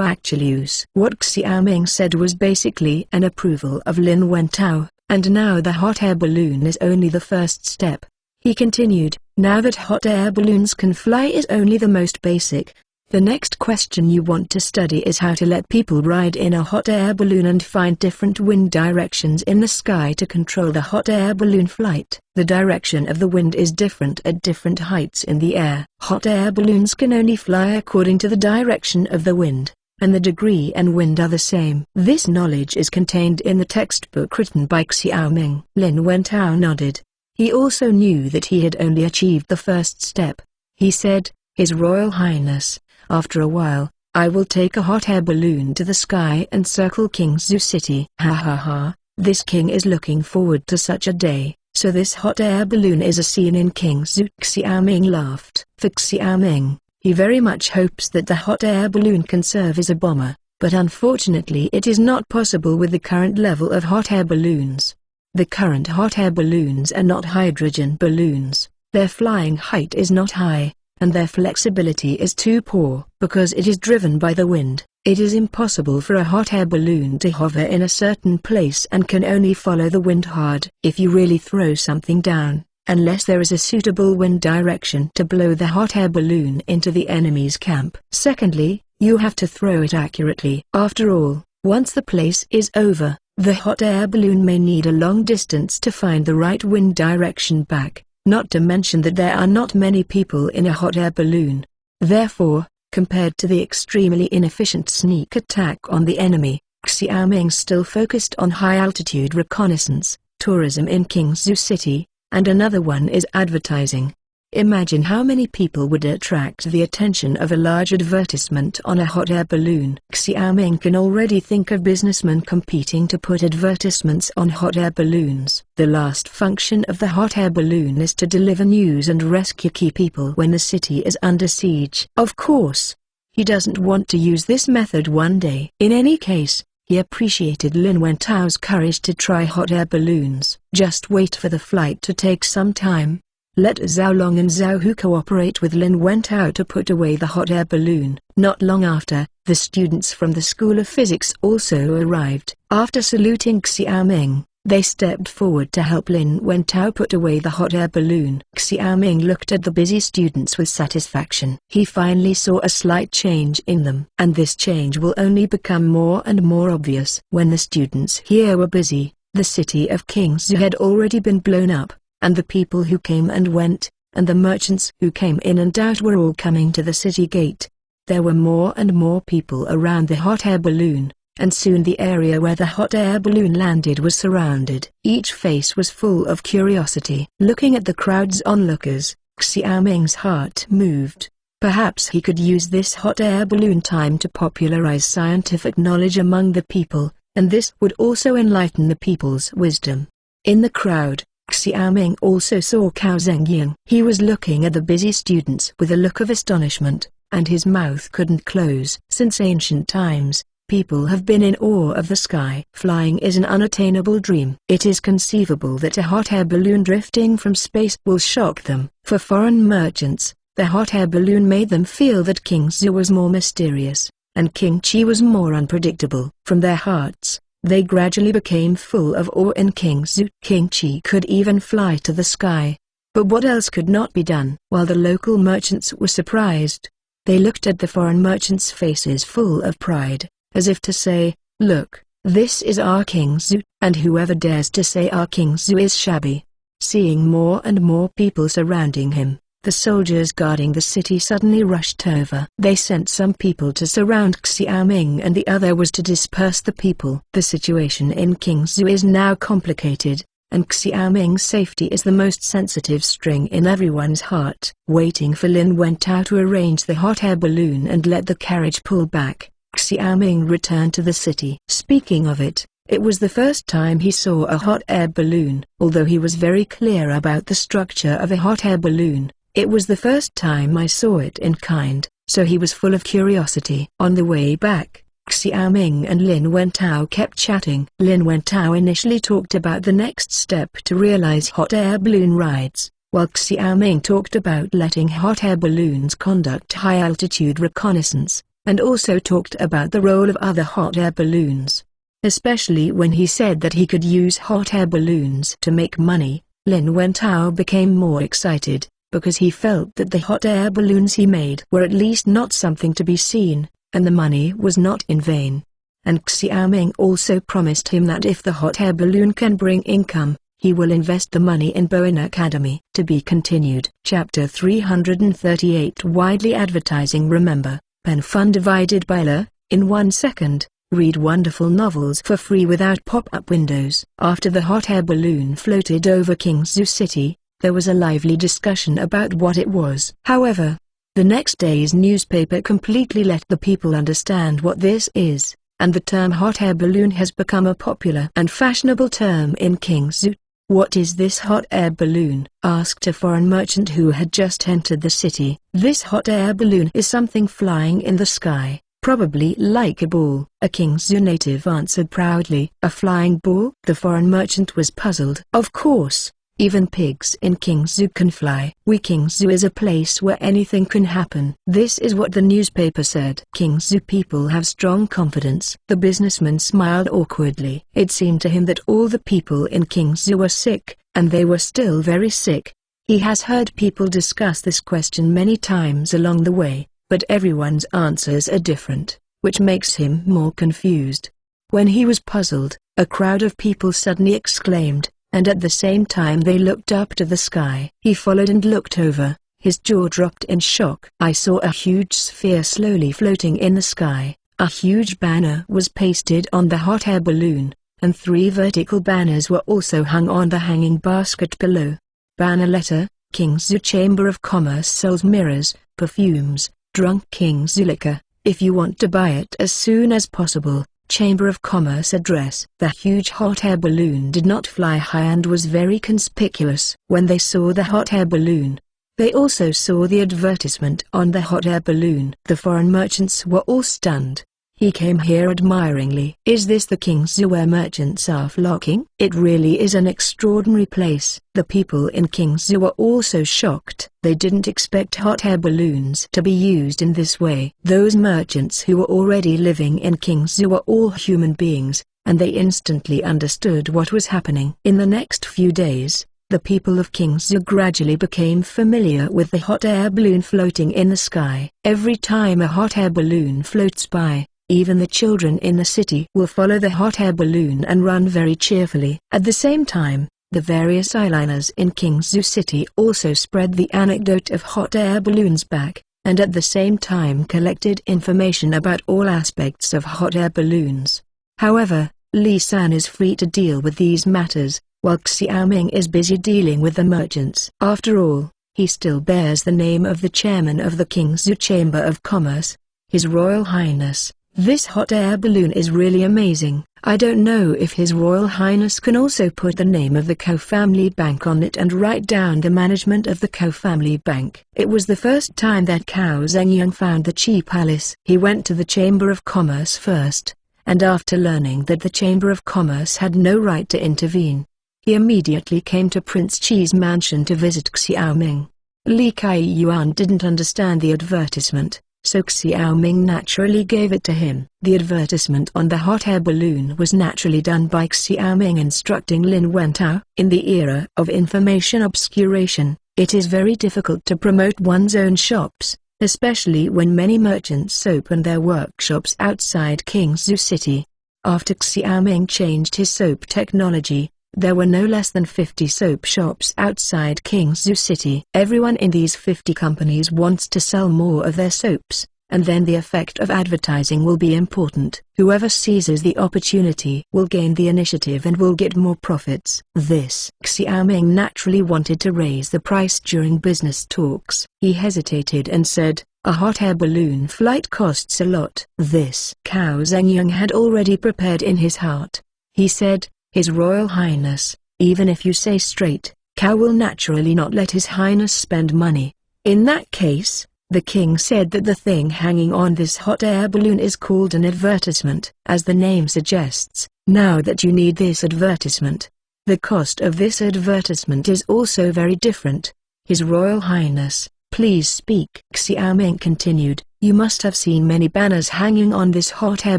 actual use." What Xiaoming said was basically an approval of Lin Wentao, and now the hot air balloon is only the first step. He continued, "Now that hot air balloons can fly is only the most basic. The next question you want to study is how to let people ride in a hot air balloon and find different wind directions in the sky to control the hot air balloon flight. The direction of the wind is different at different heights in the air. Hot air balloons can only fly according to the direction of the wind, and the degree and wind are the same. This knowledge is contained in the textbook written by Xiaoming." Lin Wentao nodded. He also knew that he had only achieved the first step. He said, "His Royal Highness, after a while, I will take a hot air balloon to the sky and circle King's city." Ha ha ha, this king is looking forward to such a day, So this hot air balloon is a scene in King Zhu. Xiaoming laughed. For Xiaoming, he very much hopes that the hot air balloon can serve as a bomber, but unfortunately it is not possible with the current level of hot air balloons. The current hot air balloons are not hydrogen balloons, their flying height is not high, and their flexibility is too poor. Because it is driven by the wind, it is impossible for a hot air balloon to hover in a certain place and can only follow the wind hard. If you really throw something down, unless there is a suitable wind direction to blow the hot air balloon into the enemy's camp. Secondly, you have to throw it accurately. After all, once the place is over, the hot air balloon may need a long distance to find the right wind direction back, not to mention that there are not many people in a hot air balloon. Therefore, compared to the extremely inefficient sneak attack on the enemy, Xiaoming still focused on high-altitude reconnaissance, tourism in Kingzhou City, and another one is advertising. Imagine how many people would attract the attention of a large advertisement on a hot air balloon. Xiaoming can already think of businessmen competing to put advertisements on hot air balloons. The last function of the hot air balloon is to deliver news and rescue key people when the city is under siege. Of course, he doesn't want to use this method one day. In any case, he appreciated Lin Wentao's courage to try hot air balloons. Just wait for the flight to take some time. Let Zhao Long and Zhao Hu cooperate with Lin Wentao to put away the hot air balloon. Not long after, the students from the School of Physics also arrived. After saluting Xiaoming, they stepped forward to help Lin Wentao put away the hot air balloon. Xiaoming looked at the busy students with satisfaction. He finally saw a slight change in them. And this change will only become more and more obvious. When the students here were busy, the city of Kingzhou had already been blown up, and the people who came and went, and the merchants who came in and out were all coming to the city gate. There were more and more people around the hot air balloon, and soon the area where the hot air balloon landed was surrounded. Each face was full of curiosity. Looking at the crowd's onlookers, Xiaoming's heart moved. Perhaps he could use this hot air balloon time to popularize scientific knowledge among the people, and this would also enlighten the people's wisdom. In the crowd, Xiaoming also saw Cao Zhengying. He was looking at the busy students with a look of astonishment, and his mouth couldn't close. Since ancient times, people have been in awe of the sky. Flying is an unattainable dream. It is conceivable that a hot air balloon drifting from space will shock them. For foreign merchants, the hot air balloon made them feel that King Zhu was more mysterious, and King Qi was more unpredictable. From their hearts, they gradually became full of awe in King Zhu. King Qi could even fly to the sky. But what else could not be done? While the local merchants were surprised, they looked at the foreign merchants' faces full of pride, as if to say, "Look, this is our King Zhu, and whoever dares to say our King Zhu is shabby." Seeing more and more people surrounding him, the soldiers guarding the city suddenly rushed over. They sent some people to surround Xiaoming and the other was to disperse the people. The situation in Kingzhou is now complicated, and Xiaoming's safety is the most sensitive string in everyone's heart. Waiting for Lin Wentao to arrange the hot air balloon and let the carriage pull back, Xiaoming returned to the city. Speaking of it, it was the first time he saw a hot air balloon. Although he was very clear about the structure of a hot air balloon, it was the first time I saw it in kind, so he was full of curiosity. On the way back, Xiaoming and Lin Wentao kept chatting. Lin Wentao initially talked about the next step to realize hot air balloon rides, while Xiaoming talked about letting hot air balloons conduct high-altitude reconnaissance, and also talked about the role of other hot air balloons. Especially when he said that he could use hot air balloons to make money, Lin Wentao became more excited, because he felt that the hot air balloons he made were at least not something to be seen, and the money was not in vain. And Xiaoming also promised him that if the hot air balloon can bring income, he will invest the money in Bowen Academy. To be continued. Chapter 338 Widely Advertising. Remember, pen fun divided by la, in 1 second. Read wonderful novels for free without pop-up windows. After the hot air balloon floated over Kingzhou City, there was a lively discussion about what it was. However, the next day's newspaper completely let the people understand what this is, and the term hot air balloon has become a popular and fashionable term in Kingzhou. "What is this hot air balloon?" asked a foreign merchant who had just entered the city. "This hot air balloon is something flying in the sky, probably like a ball," a Kingsu native answered proudly. "A flying ball?" The foreign merchant was puzzled. "Of course. Even pigs in Kingsu can fly." Kingsu is a place where anything can happen. This is what the newspaper said. Kingsu people have strong confidence. The businessman smiled awkwardly. It seemed to him that all the people in Kingsu were sick, and they were still very sick. He has heard people discuss this question many times along the way, but everyone's answers are different, which makes him more confused. When he was puzzled, a crowd of people suddenly exclaimed, and at the same time they looked up to the sky. He followed and looked over, his jaw dropped in shock. "I saw a huge sphere slowly floating in the sky. A huge banner was pasted on the hot air balloon, and 3 vertical banners were also hung on the hanging basket below. Banner letter: Kingsu Chamber of Commerce sells mirrors, perfumes, drunk Kingsu liquor. If you want to buy it as soon as possible. Chamber of Commerce address." The huge hot air balloon did not fly high and was very conspicuous. When they saw the hot air balloon, they also saw the advertisement on the hot air balloon. The foreign merchants were all stunned. He came here admiringly. "Is this the Kingsu where merchants are flocking? It really is an extraordinary place." The people in Kingsu were also shocked. They didn't expect hot air balloons to be used in this way. Those merchants who were already living in Kingsu were all human beings, and they instantly understood what was happening. In the next few days, the people of Kingsu gradually became familiar with the hot air balloon floating in the sky. Every time a hot air balloon floats by, even the children in the city will follow the hot air balloon and run very cheerfully. At the same time, the various eyeliners in Kingsu City also spread the anecdote of hot air balloons back, and at the same time collected information about all aspects of hot air balloons. However, Li San is free to deal with these matters, while Xiaoming is busy dealing with the merchants. After all, he still bears the name of the chairman of the Kingsu Chamber of Commerce, His Royal Highness. "This hot air balloon is really amazing. I don't know if His Royal Highness can also put the name of the Ko family bank on it and write down the management of the Ko family bank." It was the first time that Cao Zhengyang found the Qi Palace. He went to the Chamber of Commerce first, and after learning that the Chamber of Commerce had no right to intervene, he immediately came to Prince Qi's mansion to visit Xiaoming. Li Kaiyuan didn't understand the advertisement, so Xiaoming naturally gave it to him. The advertisement on the hot air balloon was naturally done by Xiaoming instructing Lin Wentao. In the era of information obscuration, it is very difficult to promote one's own shops, especially when many merchants open their workshops outside Kingsu City. After Xiaoming changed his soap technology, there were no less than 50 soap shops outside Kingsu City. Everyone in these 50 companies wants to sell more of their soaps, and then the effect of advertising will be important. Whoever seizes the opportunity will gain the initiative and will get more profits. This Xiaoming naturally wanted to raise the price during business talks. He hesitated and said, "A hot air balloon flight costs a lot." This Cao Zhengyang had already prepared in his heart. He said, "His Royal Highness, even if you say straight, Cao will naturally not let His Highness spend money." In that case, the king said that the thing hanging on this hot air balloon is called an advertisement. As the name suggests, now that you need this advertisement, the cost of this advertisement is also very different. His Royal Highness, please speak. Xiaoming continued, "You must have seen many banners hanging on this hot air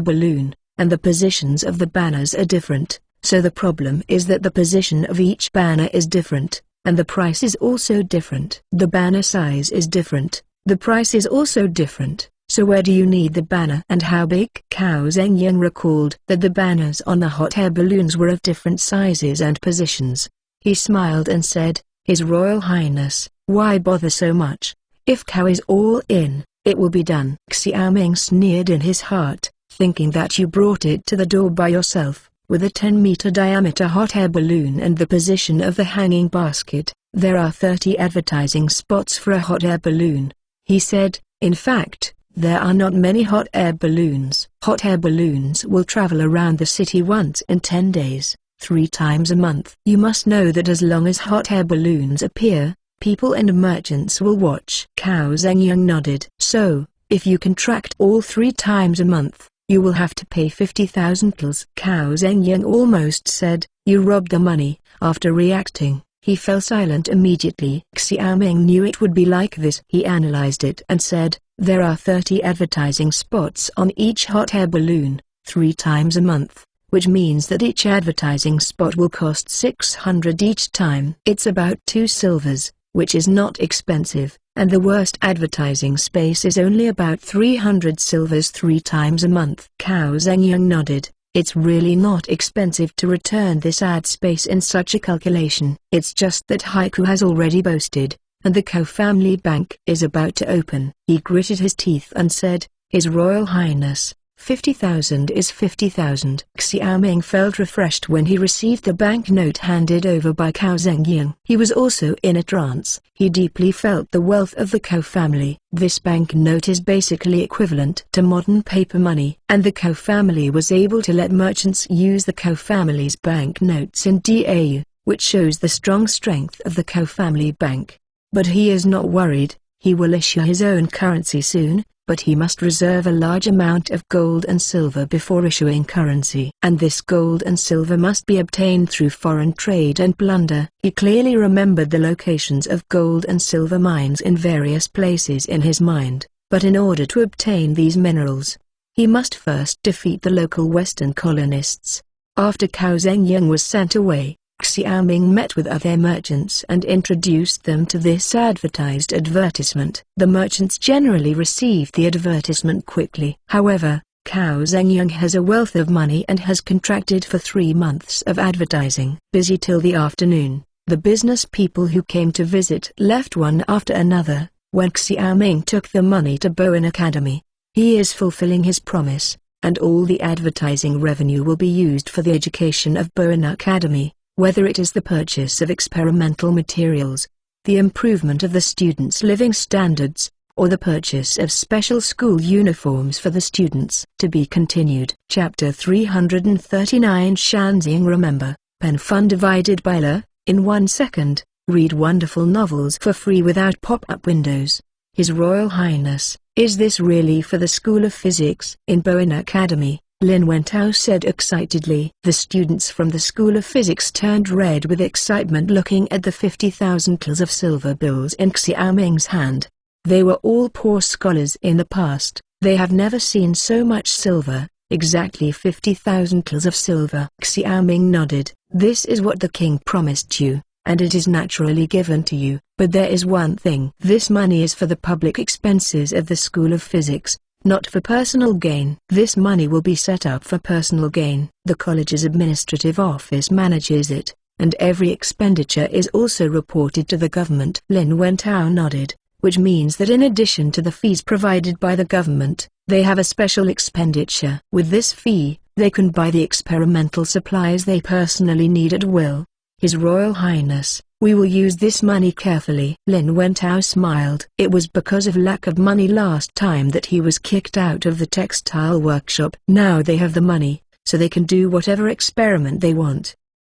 balloon, and the positions of the banners are different. So the problem is that the position of each banner is different, and the price is also different. The banner size is different, the price is also different. So where do you need the banner and how big?" Cao Zhengyang recalled that the banners on the hot air balloons were of different sizes and positions. He smiled and said, "His Royal Highness, why bother so much? If Cao is all in, it will be done." Xiaoming sneered in his heart, thinking that you brought it to the door by yourself. With a 10-meter diameter hot air balloon and the position of the hanging basket, there are 30 advertising spots for a hot air balloon. He said, "In fact, there are not many hot air balloons. Hot air balloons will travel around the city once in 10 days. 3 times a month. You must know that as long as hot air balloons appear, people and merchants will watch. Cao Zhengyang nodded. So, if you contract all 3 times a month, you will have to pay 50,000 tals. Cao Zhengyang almost said, "You robbed the money." After reacting, he fell silent immediately. Xiaoming knew it would be like this. He analyzed it and said, "There are 30 advertising spots on each hot air balloon, 3 times a month, which means that each advertising spot will cost 600 each time. It's about 2 silvers, which is not expensive, and the worst advertising space is only about 300 silvers 3 times a month." Cao Zhengyang nodded. It's really not expensive to return this ad space in such a calculation. It's just that Haiku has already boasted, and the Cao family bank is about to open. He gritted his teeth and said, "His Royal Highness, 50,000 is 50,000. Xiaoming felt refreshed when he received the banknote handed over by Cao Zhengyang. He was also in a trance. He deeply felt the wealth of the Cao family. This banknote is basically equivalent to modern paper money, and the Cao family was able to let merchants use the Cao family's banknotes in DAU, which shows the strong strength of the Cao family bank. But he is not worried. He will issue his own currency soon, but he must reserve a large amount of gold and silver before issuing currency. And this gold and silver must be obtained through foreign trade and plunder. He clearly remembered the locations of gold and silver mines in various places in his mind, but in order to obtain these minerals, he must first defeat the local Western colonists. After Cao Zhengyang was sent away, Xiaoming met with other merchants and introduced them to this advertised advertisement. The merchants generally received the advertisement quickly. However, Cao Zhengyang has a wealth of money and has contracted for 3 months of advertising. Busy till the afternoon, the business people who came to visit left one after another, when Xiaoming took the money to Bowen Academy. He is fulfilling his promise, and all the advertising revenue will be used for the education of Bowen Academy. Whether it is the purchase of experimental materials, the improvement of the students' living standards, or the purchase of special school uniforms for the students. To be continued. Chapter 339 Shanxing. Remember, pen fun divided by la, in 1 second, read wonderful novels for free without pop-up windows. His Royal Highness, is this really for the School of Physics? In Bowen Academy, Lin Wentao said excitedly. The students from the School of Physics turned red with excitement looking at the 50,000 tals of silver bills in Xiaoming's hand. They were all poor scholars in the past. They have never seen so much silver, exactly 50,000 tals of silver. Xiaoming nodded. This is what the king promised you, and it is naturally given to you. But there is one thing. This money is for the public expenses of the School of Physics, not for personal gain. This money will be set up for personal gain. The college's administrative office manages it, and every expenditure is also reported to the government. Lin Wentao nodded, which means that in addition to the fees provided by the government, they have a special expenditure. With this fee, they can buy the experimental supplies they personally need at will. His Royal Highness, we will use this money carefully. Lin Wentao smiled. It was because of lack of money last time that he was kicked out of the textile workshop. Now they have the money, so they can do whatever experiment they want.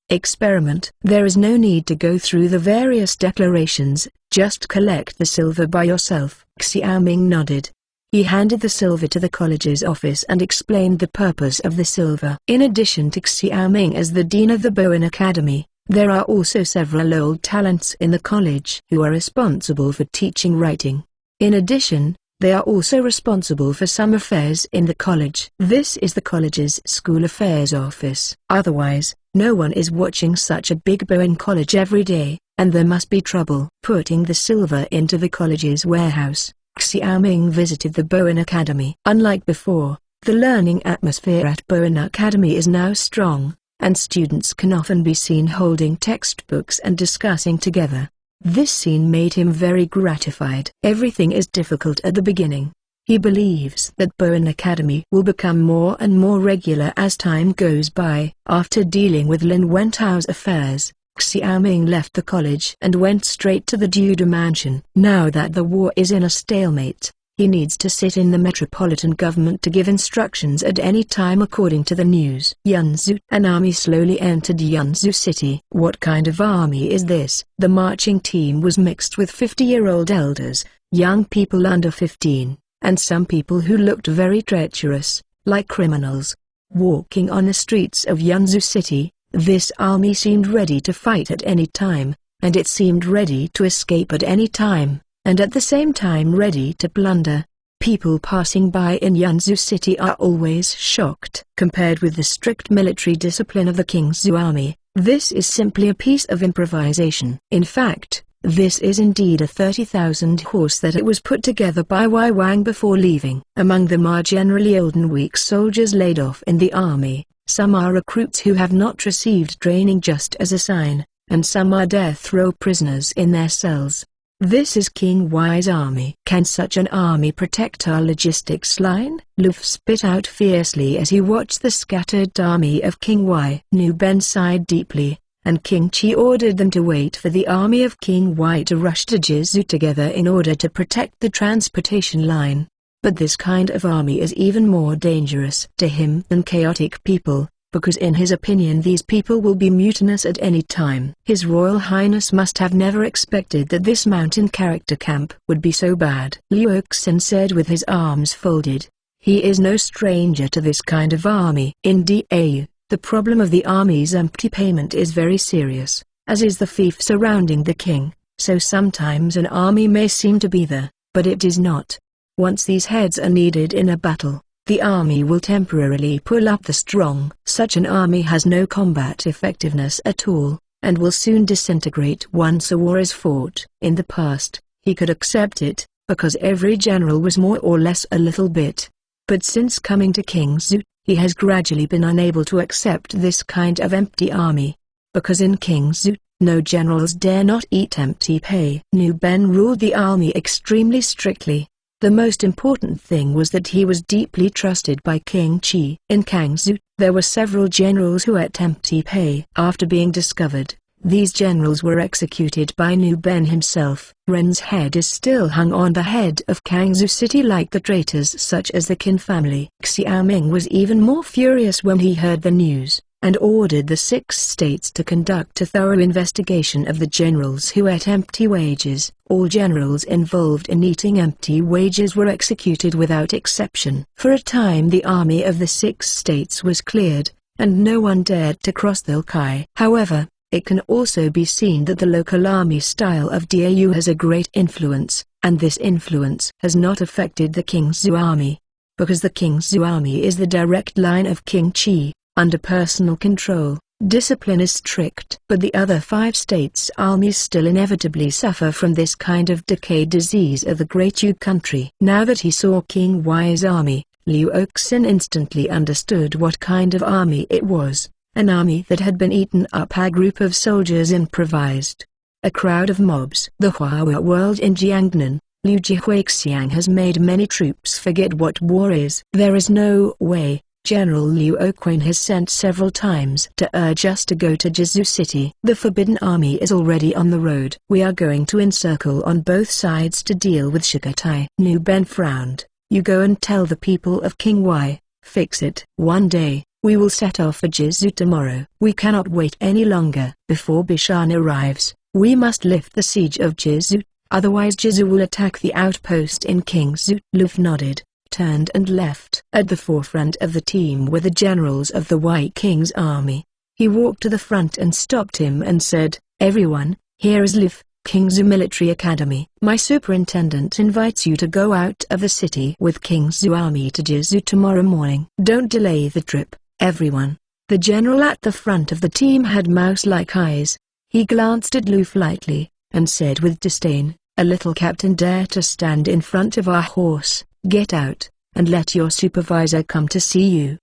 Experiment? There is no need to go through the various declarations, just collect the silver by yourself. Xiaoming nodded. He handed the silver to the college's office and explained the purpose of the silver. In addition to Xiaoming as the dean of the Bowen Academy, there are also several old talents in the college who are responsible for teaching writing. In addition, they are also responsible for some affairs in the college. This is the college's school affairs office. Otherwise, no one is watching such a big Bowen college every day, and there must be trouble putting the silver into the college's warehouse. Xiaoming visited the Bowen Academy. Unlike before, the learning atmosphere at Bowen Academy is now strong, and students can often be seen holding textbooks and discussing together. This scene made him very gratified. Everything is difficult at the beginning. He believes that Bowen Academy will become more and more regular as time goes by. After dealing with Lin Wentao's affairs, Xiaoming left the college and went straight to the Duda mansion. Now that the war is in a stalemate, He needs to sit in the metropolitan government to give instructions at any time according to the news. Yunzu. An army slowly entered Yunzu city. What kind of army is this? The marching team was mixed with 50-year-old elders, young people under 15, and some people who looked very treacherous, like criminals. Walking on the streets of Yunzu city, this army seemed ready to fight at any time, and it seemed ready to escape at any time, and at the same time ready to plunder. People passing by in Yunzu city are always shocked. Compared with the strict military discipline of the King's army, this is simply a piece of improvisation. In fact, this is indeed a 30,000 horse that it was put together by Wai Wang before leaving. Among them are generally old and weak soldiers laid off in the army, some are recruits who have not received training just as a sign, and some are death row prisoners in their cells. This is King Y's army. Can such an army protect our logistics line? Luff spit out fiercely as he watched the scattered army of King Y. Nu Ben sighed deeply, and King Chi ordered them to wait for the army of King Y to rush to Jizu together in order to protect the transportation line. But this kind of army is even more dangerous to him than chaotic people, because in his opinion these people will be mutinous at any time. His Royal Highness must have never expected that this mountain character camp would be so bad. Liu Oxen said with his arms folded. He is no stranger to this kind of army. In Dau, the problem of the army's empty payment is very serious, as is the fief surrounding the king, so sometimes an army may seem to be there, but it is not. Once these heads are needed in a battle, the army will temporarily pull up the strong. Such an army has no combat effectiveness at all, and will soon disintegrate once a war is fought. In the past, he could accept it, because every general was more or less a little bit. But since coming to King's, he has gradually been unable to accept this kind of empty army. Because in King's, no generals dare not eat empty pay. Nu Ben ruled the army extremely strictly. The most important thing was that he was deeply trusted by King Chi. In Kangsu, there were several generals who ate empty pay. After being discovered, these generals were executed by Nu Ben himself. Ren's head is still hung on the head of Kangsu city like the traitors such as the Qin family. Xiao Ming was even more furious when he heard the news, and ordered the 6 states to conduct a thorough investigation of the generals who ate empty wages. All generals involved in eating empty wages were executed without exception. For a time the army of the 6 states was cleared, and no one dared to cross the Kai. However, it can also be seen that the local army style of Dau has a great influence, and this influence has not affected the King's army. Because the King's army is the direct line of King Chi, under personal control, discipline is strict. But the other 5 states' armies still inevitably suffer from this kind of decay disease of the Great Yu country. Now that he saw King Y's army, Liu Oxin instantly understood what kind of army it was, an army that had been eaten up. A group of soldiers improvised. A crowd of mobs. The Hua world in Jiangnan, Liu Jihuixiang has made many troops forget what war is. There is no way. General Liu Oquan has sent several times to urge us to go to Jizu City. The Forbidden Army is already on the road. We are going to encircle on both sides to deal with Shigatai. Nu Ben frowned. You go and tell the people of King Y, fix it. One day, we will set off for Jizu tomorrow. We cannot wait any longer. Before Bishan arrives, we must lift the siege of Jizu, otherwise Jizu will attack the outpost in Kingsu. Luff nodded, turned and left. At the forefront of the team were the generals of the White King's army. He walked to the front and stopped him and said, "Everyone, here is Luff, King's Military Academy. My superintendent invites you to go out of the city with King's army to Jizu tomorrow morning. Don't delay the trip, everyone." The general at the front of the team had mouse-like eyes. He glanced at Luff lightly, and said with disdain, "A little captain dare to stand in front of our horse. Get out, and let your supervisor come to see you."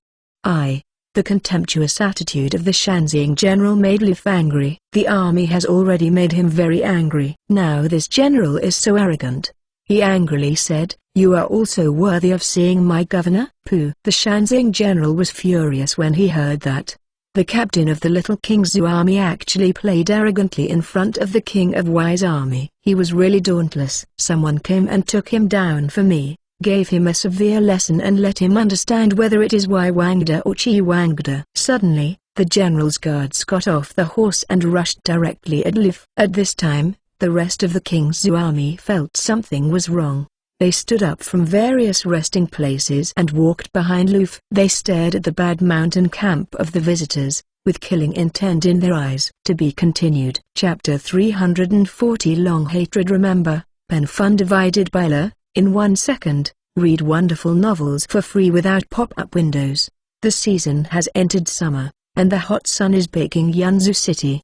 The contemptuous attitude of the Shanxing general made Luff angry. The army has already made him very angry. Now this general is so arrogant. He angrily said, "You are also worthy of seeing my governor?" Pooh! The Shanxing general was furious when he heard that. The captain of the little King's army actually played arrogantly in front of the King of Y's army. He was really dauntless. "Someone came and took him down for me," gave him a severe lesson and let him understand whether it is Wai Wangda or Chi Wangda. Suddenly, the general's guards got off the horse and rushed directly at Lif. At this time, the rest of the king's army felt something was wrong. They stood up from various resting places and walked behind Luf. They stared at the bad mountain camp of the visitors, with killing intent in their eyes. To be continued. Chapter 340 Long Hatred. Remember, pen fun divided by la, in 1 second. Read wonderful novels for free without pop-up windows. The season has entered summer, and the hot sun is baking Yanzu City.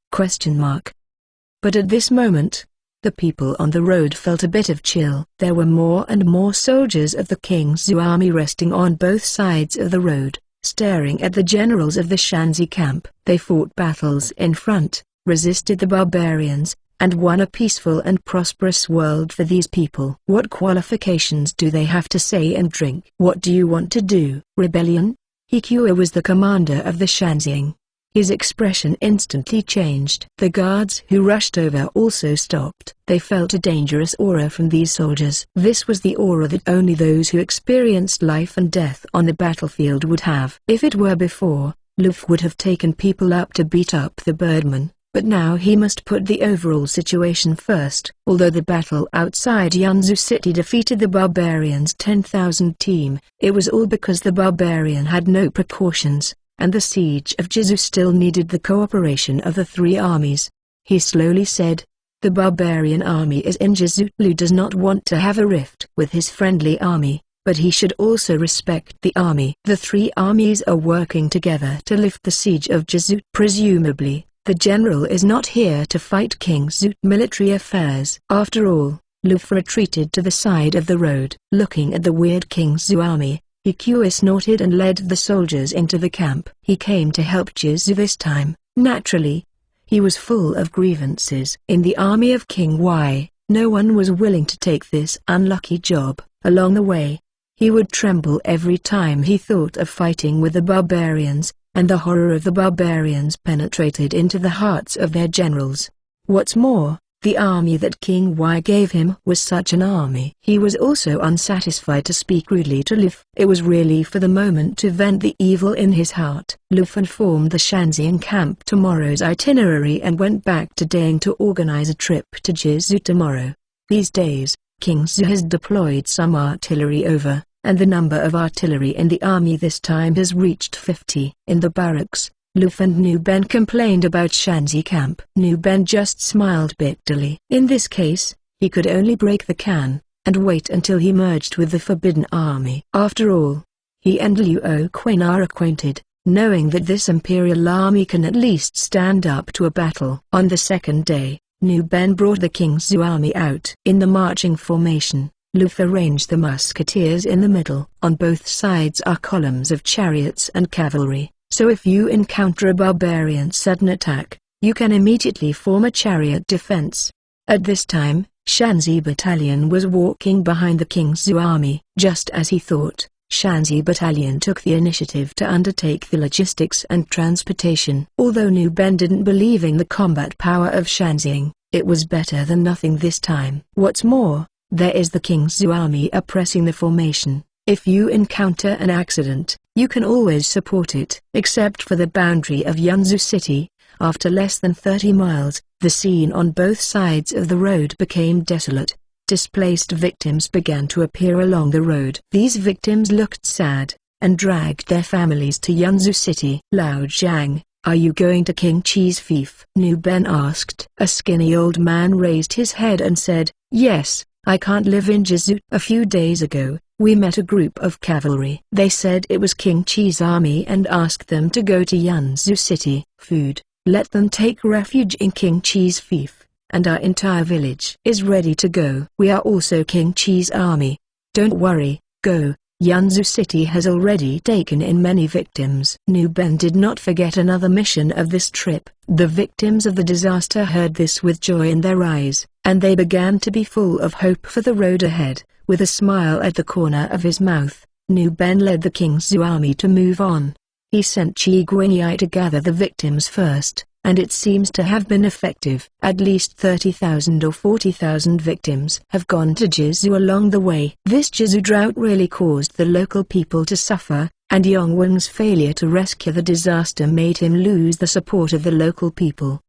But at this moment, the people on the road felt a bit of chill. There were more and more soldiers of the king's army resting on both sides of the road, staring at the generals of the Shanzi camp. They fought battles in front, resisted the barbarians, and won a peaceful and prosperous world for these people. What qualifications do they have to say and drink? What do you want to do? Rebellion? Hikua was the commander of the Shanziing. His expression instantly changed. The guards who rushed over also stopped. They felt a dangerous aura from these soldiers. This was the aura that only those who experienced life and death on the battlefield would have. If it were before, Luf would have taken people up to beat up the birdmen, but now he must put the overall situation first. Although the battle outside Yanzu City defeated the barbarians' 10,000 team, it was all because the barbarian had no precautions, and the siege of Jizu still needed the cooperation of the three armies. He slowly said, "The barbarian army is in Jizu. Lu does not want to have a rift with his friendly army, but he should also respect the army. The three armies are working together to lift the siege of Jizu. Presumably, the general is not here to fight King Zut military affairs." After all, Luf retreated to the side of the road. Looking at the weird King Zhu army, Hikua snorted and led the soldiers into the camp. He came to help Jizu this time. Naturally, he was full of grievances. In the army of King Wai, no one was willing to take this unlucky job. Along the way, he would tremble every time he thought of fighting with the barbarians, and the horror of the barbarians penetrated into the hearts of their generals. What's more, the army that King Wai gave him was such an army. He was also unsatisfied to speak rudely to Luf. It was really for the moment to vent the evil in his heart. Luf informed the Shanzian camp tomorrow's itinerary and went back to Dayang to organize a trip to Jizu tomorrow. These days, King Zhu has deployed some artillery over, and the number of artillery in the army this time has reached 50. In the barracks, Luf and Nu Ben complained about Shanzi camp. Nu Ben just smiled bitterly. In this case, he could only break the can, and wait until he merged with the Forbidden Army. After all, he and Liu Quan are acquainted, knowing that this Imperial Army can at least stand up to a battle. On the second day, Nu Ben brought the King's army out. In the marching formation, Luf arranged the musketeers in the middle. On both sides are columns of chariots and cavalry, so if you encounter a barbarian sudden attack, you can immediately form a chariot defense. At this time, Shanzi Battalion was walking behind the King's army. Just as he thought, Shanzi Battalion took the initiative to undertake the logistics and transportation. Although Nu Ben didn't believe in the combat power of Shanziing, it was better than nothing this time. What's more, there is the King's army oppressing the formation. If you encounter an accident, you can always support it. Except for the boundary of Yanzu City, after less than 30 miles, the scene on both sides of the road became desolate. Displaced victims began to appear along the road. These victims looked sad, and dragged their families to Yanzu City. "Lao Zhang, are you going to King Chi's fief?" Nu Ben asked. A skinny old man raised his head and said, "Yes, I can't live in Jizu. A few days ago, we met a group of cavalry. They said it was King Chi's army and asked them to go to Yanzu City. Food, let them take refuge in King Chi's fief, and our entire village is ready to go. We are also King Chi's army. Don't worry, go. Yanzu City has already taken in many victims." Nu Ben did not forget another mission of this trip. The victims of the disaster heard this with joy in their eyes, and they began to be full of hope for the road ahead. With a smile at the corner of his mouth, Nu Ben led the King's army to move on. He sent Chi Guanyi to gather the victims first, and it seems to have been effective. At least 30,000 or 40,000 victims have gone to Jizu along the way. This Jizu drought really caused the local people to suffer, and Yongwon's failure to rescue the disaster made him lose the support of the local people.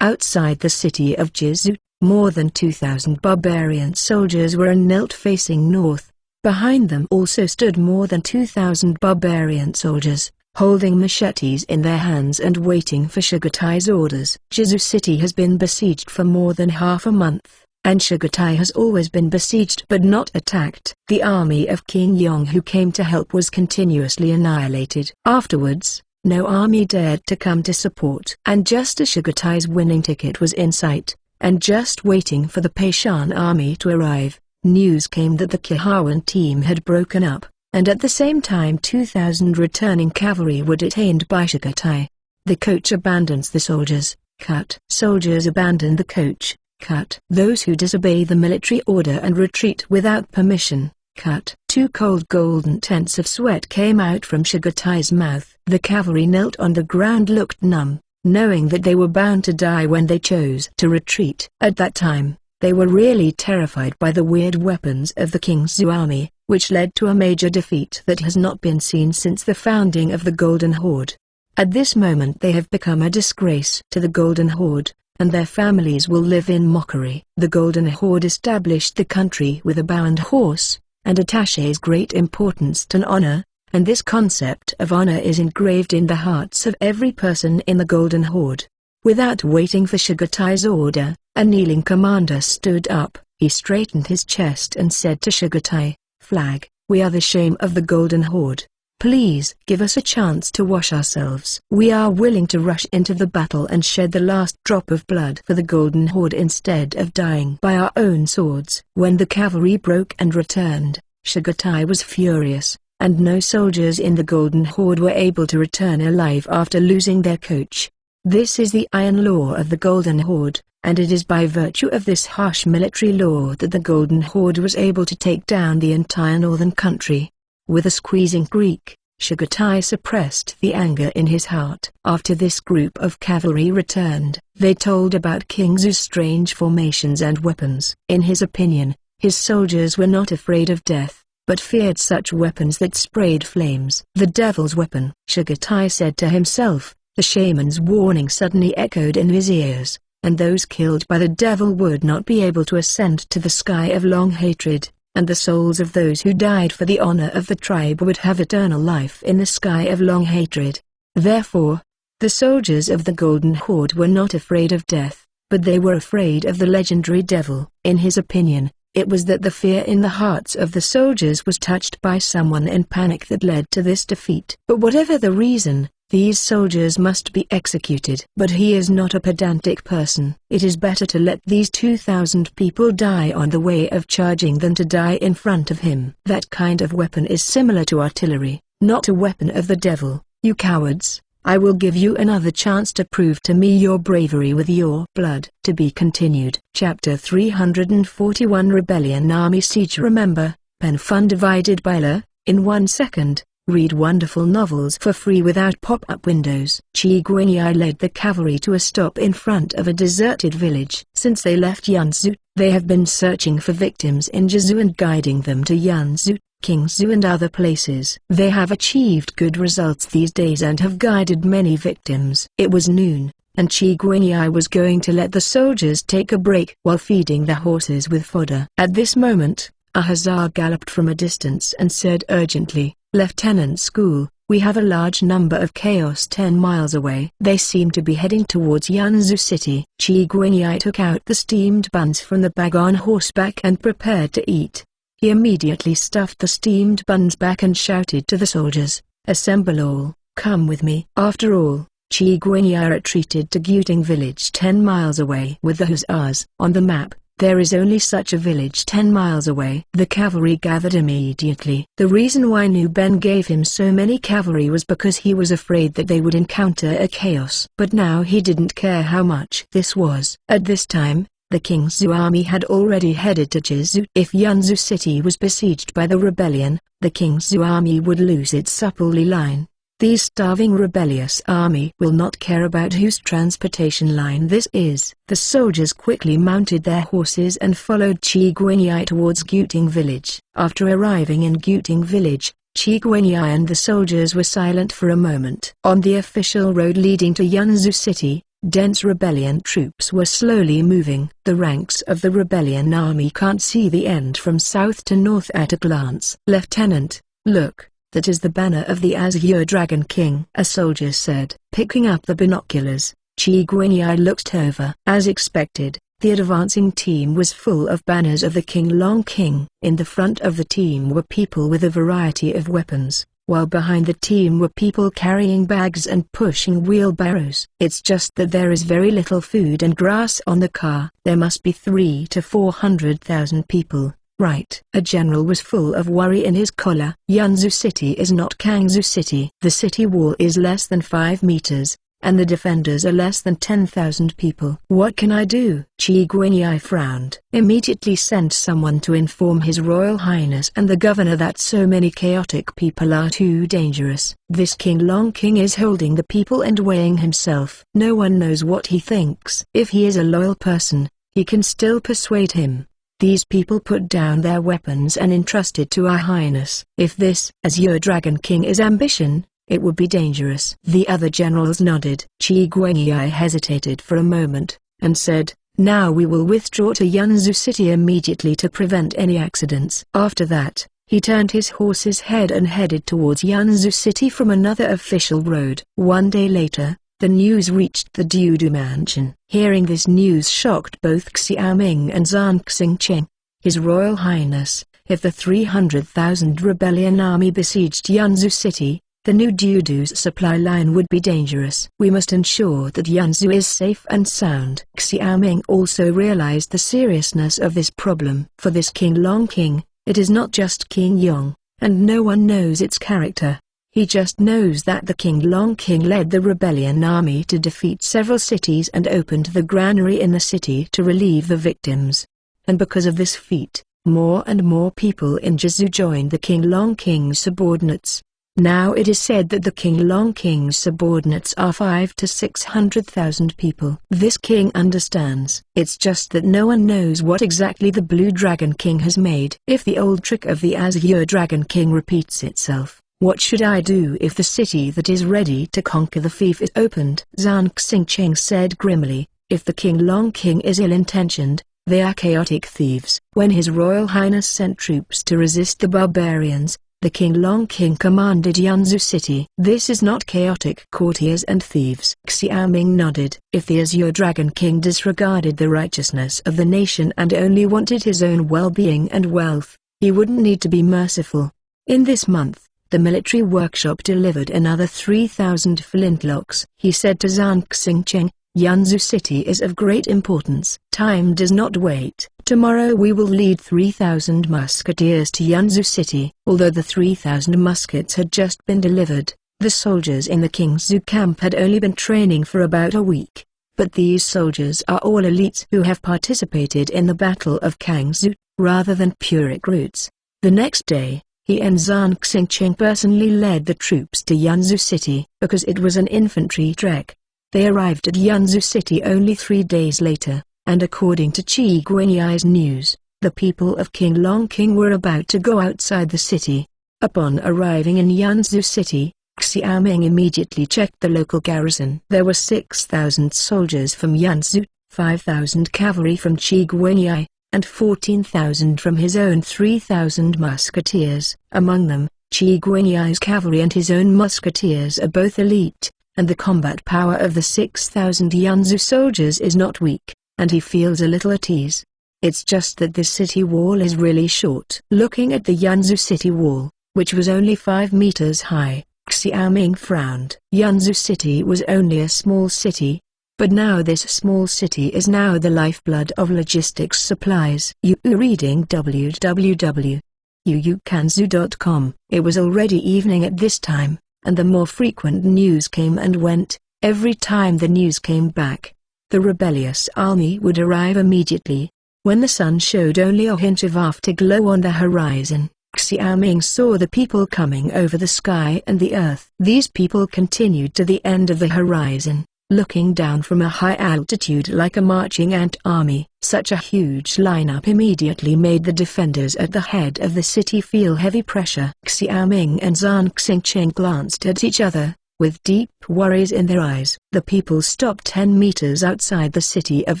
Outside the city of Jizu, more than 2,000 barbarian soldiers were knelt facing north. Behind them also stood more than 2,000 barbarian soldiers, holding machetes in their hands and waiting for Sugatai's orders. Jizu city has been besieged for more than half a month, and Sugatai has always been besieged but not attacked. The army of King Yong who came to help was continuously annihilated. Afterwards, no army dared to come to support. And just as Sugatai's winning ticket was in sight, and just waiting for the Peishan army to arrive, news came that the Kihawan team had broken up, and at the same time 2,000 returning cavalry were detained by Sugatai. The coach abandons the soldiers, cut. Soldiers abandon the coach, cut. Those who disobey the military order and retreat without permission, cut. 2 cold golden tents of sweat came out from Sugatai's mouth. The cavalry knelt on the ground, looked numb, knowing that they were bound to die when they chose to retreat. At that time, they were really terrified by the weird weapons of the King's army, which led to a major defeat that has not been seen since the founding of the Golden Horde. At this moment they have become a disgrace to the Golden Horde, and their families will live in mockery. The Golden Horde established the country with a bound horse, and attaches great importance to honor, and this concept of honor is engraved in the hearts of every person in the Golden Horde. Without waiting for Sugatai's order, a kneeling commander stood up. He straightened his chest and said to Sugatai, "Flag, we are the shame of the Golden Horde. Please give us a chance to wash ourselves. We are willing to rush into the battle and shed the last drop of blood for the Golden Horde instead of dying by our own swords." When the cavalry broke and returned, Sugatai was furious, and no soldiers in the Golden Horde were able to return alive after losing their coach. This is the iron law of the Golden Horde, and it is by virtue of this harsh military law that the Golden Horde was able to take down the entire northern country. With a squeezing creak, Sugatai suppressed the anger in his heart. After this group of cavalry returned, they told about King Zu's strange formations and weapons. In his opinion, his soldiers were not afraid of death, but feared such weapons that sprayed flames. The devil's weapon, Sugatai said to himself. The shaman's warning suddenly echoed in his ears, and those killed by the devil would not be able to ascend to the sky of long hatred, and the souls of those who died for the honor of the tribe would have eternal life in the sky of long hatred. Therefore, the soldiers of the Golden Horde were not afraid of death, but they were afraid of the legendary devil. In his opinion, it was that the fear in the hearts of the soldiers was touched by someone in panic that led to this defeat. But whatever the reason, these soldiers must be executed. But he is not a pedantic person. It is better to let these 2,000 people die on the way of charging than to die in front of him. That kind of weapon is similar to artillery, not a weapon of the devil. You cowards, I will give you another chance to prove to me your bravery with your blood. To be continued. Chapter 341 Rebellion Army Siege. Remember, pen fun divided by la, in 1 second. Read wonderful novels for free without pop-up windows. Qi Guanyi led the cavalry to a stop in front of a deserted village. Since they left Yanzu, they have been searching for victims in Jizu and guiding them to Yanzu, Kingzhou and other places. They have achieved good results these days and have guided many victims. It was noon, and Qi Guanyi was going to let the soldiers take a break while feeding the horses with fodder. At this moment, a hussar galloped from a distance and said urgently, "Lieutenant School, we have a large number of chaos 10 miles away." They seem to be heading towards Yanzu City. Qi Guanyi took out the steamed buns from the bag on horseback and prepared to eat. He immediately stuffed the steamed buns back and shouted to the soldiers, "Assemble all, come with me." After all, Qi Guanyi retreated to Guting village 10 miles away with the hussars. On the map, there is only such a village 10 miles away. The cavalry gathered immediately. The reason why Nu Ben gave him so many cavalry was because he was afraid that they would encounter a chaos. But now he didn't care how much this was. At this time, the Kingzhou army had already headed to Jizu. If Yanzu city was besieged by the rebellion, the Kingzhou army would lose its supply line. These starving rebellious army will not care about whose transportation line this is. The soldiers quickly mounted their horses and followed Qi Guanyi towards Guting village. After arriving in Guting village, Qi Guanyi and the soldiers were silent for a moment. On the official road leading to Yanzhou city, dense rebellion troops were slowly moving. The ranks of the rebellion army can't see the end from south to north at a glance. "Lieutenant, look, that is the banner of the Azure Dragon King," a soldier said. Picking up the binoculars, Qi Guanyi looked over. As expected, the advancing team was full of banners of the King Long King. In the front of the team were people with a variety of weapons, while behind the team were people carrying bags and pushing wheelbarrows. "It's just that there is very little food and grass on the car. There must be 300 to 400,000 people, right?" A general was full of worry in his collar. "Yanzhou city is not Kangzhou city. The city wall is less than 5 meters, and the defenders are less than 10,000 people. What can I do?" Qi Guanyi frowned. "Immediately send someone to inform His Royal Highness and the governor that so many chaotic people are too dangerous. This King Long King is holding the people and weighing himself. No one knows what he thinks. If he is a loyal person, he can still persuade him. These people put down their weapons and entrusted to our highness. If this Azure Dragon King is ambition, it would be dangerous." The other generals nodded. Qi Guanyi hesitated for a moment, and said, "Now we will withdraw to Yanzhou city immediately to prevent any accidents." After that, he turned his horse's head and headed towards Yanzhou city from another official road. One day later, the news reached the Dudu mansion. Hearing this news shocked both Xiaoming and Zhang Xingqing. "His Royal Highness, if the 300,000 rebellion army besieged Yanzhou city, the new Dudu's supply line would be dangerous. We must ensure that Yanzhou is safe and sound." Xiaoming also realized the seriousness of this problem. For this King Long King, it is not just King Yong, and no one knows its character. He just knows that the King Long King led the rebellion army to defeat several cities and opened the granary in the city to relieve the victims. And because of this feat, more and more people in Jizu joined the King Long King's subordinates. Now it is said that the King Long King's subordinates are 500 to 600,000 people. This king understands. It's just that no one knows what exactly the Blue Dragon King has made. If the old trick of the Azure Dragon King repeats itself, what should I do if the city that is ready to conquer the thief is opened? Zhang Xingqing said grimly, "If the King Long King is ill-intentioned, they are chaotic thieves." When His Royal Highness sent troops to resist the barbarians, the King Long King commanded Yanzhou city. "This is not chaotic courtiers and thieves." Xiaoming nodded. If the Azure Dragon King disregarded the righteousness of the nation and only wanted his own well-being and wealth, he wouldn't need to be merciful. In this month, the military workshop delivered another 3,000 flintlocks. He said to Zhang Xingqing, "Yanzhou city is of great importance. Time does not wait. Tomorrow we will lead 3,000 musketeers to Yanzhou city." Although the 3,000 muskets had just been delivered, the soldiers in the Kingzhou camp had only been training for about a week. But these soldiers are all elites who have participated in the Battle of Kangzhou, rather than pure recruits. The next day, he and Zhang Xingqing personally led the troops to Yanzhou city. Because it was an infantry trek, they arrived at Yanzhou city only 3 days later, and according to Qi Guanyi's news, the people of King Long King were about to go outside the city. Upon arriving in Yanzhou city, Xiaoming immediately checked the local garrison. There were 6,000 soldiers from Yanzhou, 5,000 cavalry from Qi Guanyi, and 14,000 from his own 3,000 musketeers. Among them, Qi Guanyi's cavalry and his own musketeers are both elite, and the combat power of the 6,000 Yanzhou soldiers is not weak, and he feels a little at ease. It's just that this city wall is really short. Looking at the Yanzhou city wall, which was only 5 meters high, Xiaoming frowned. Yanzhou city was only a small city, but now this small city is now the lifeblood of logistics supplies. Reading www.yuukanzu.com. It was already evening at this time, and the more frequent news came and went. Every time the news came back, the rebellious army would arrive immediately. When the sun showed only a hint of afterglow on the horizon, Xiaoming saw the people coming over the sky and the earth. These people continued to the end of the horizon, looking down from a high altitude like a marching ant army. Such a huge lineup immediately made the defenders at the head of the city feel heavy pressure. Xiaoming and Zhang Xingqiang glanced at each other, with deep worries in their eyes. The people stopped 10 meters outside the city of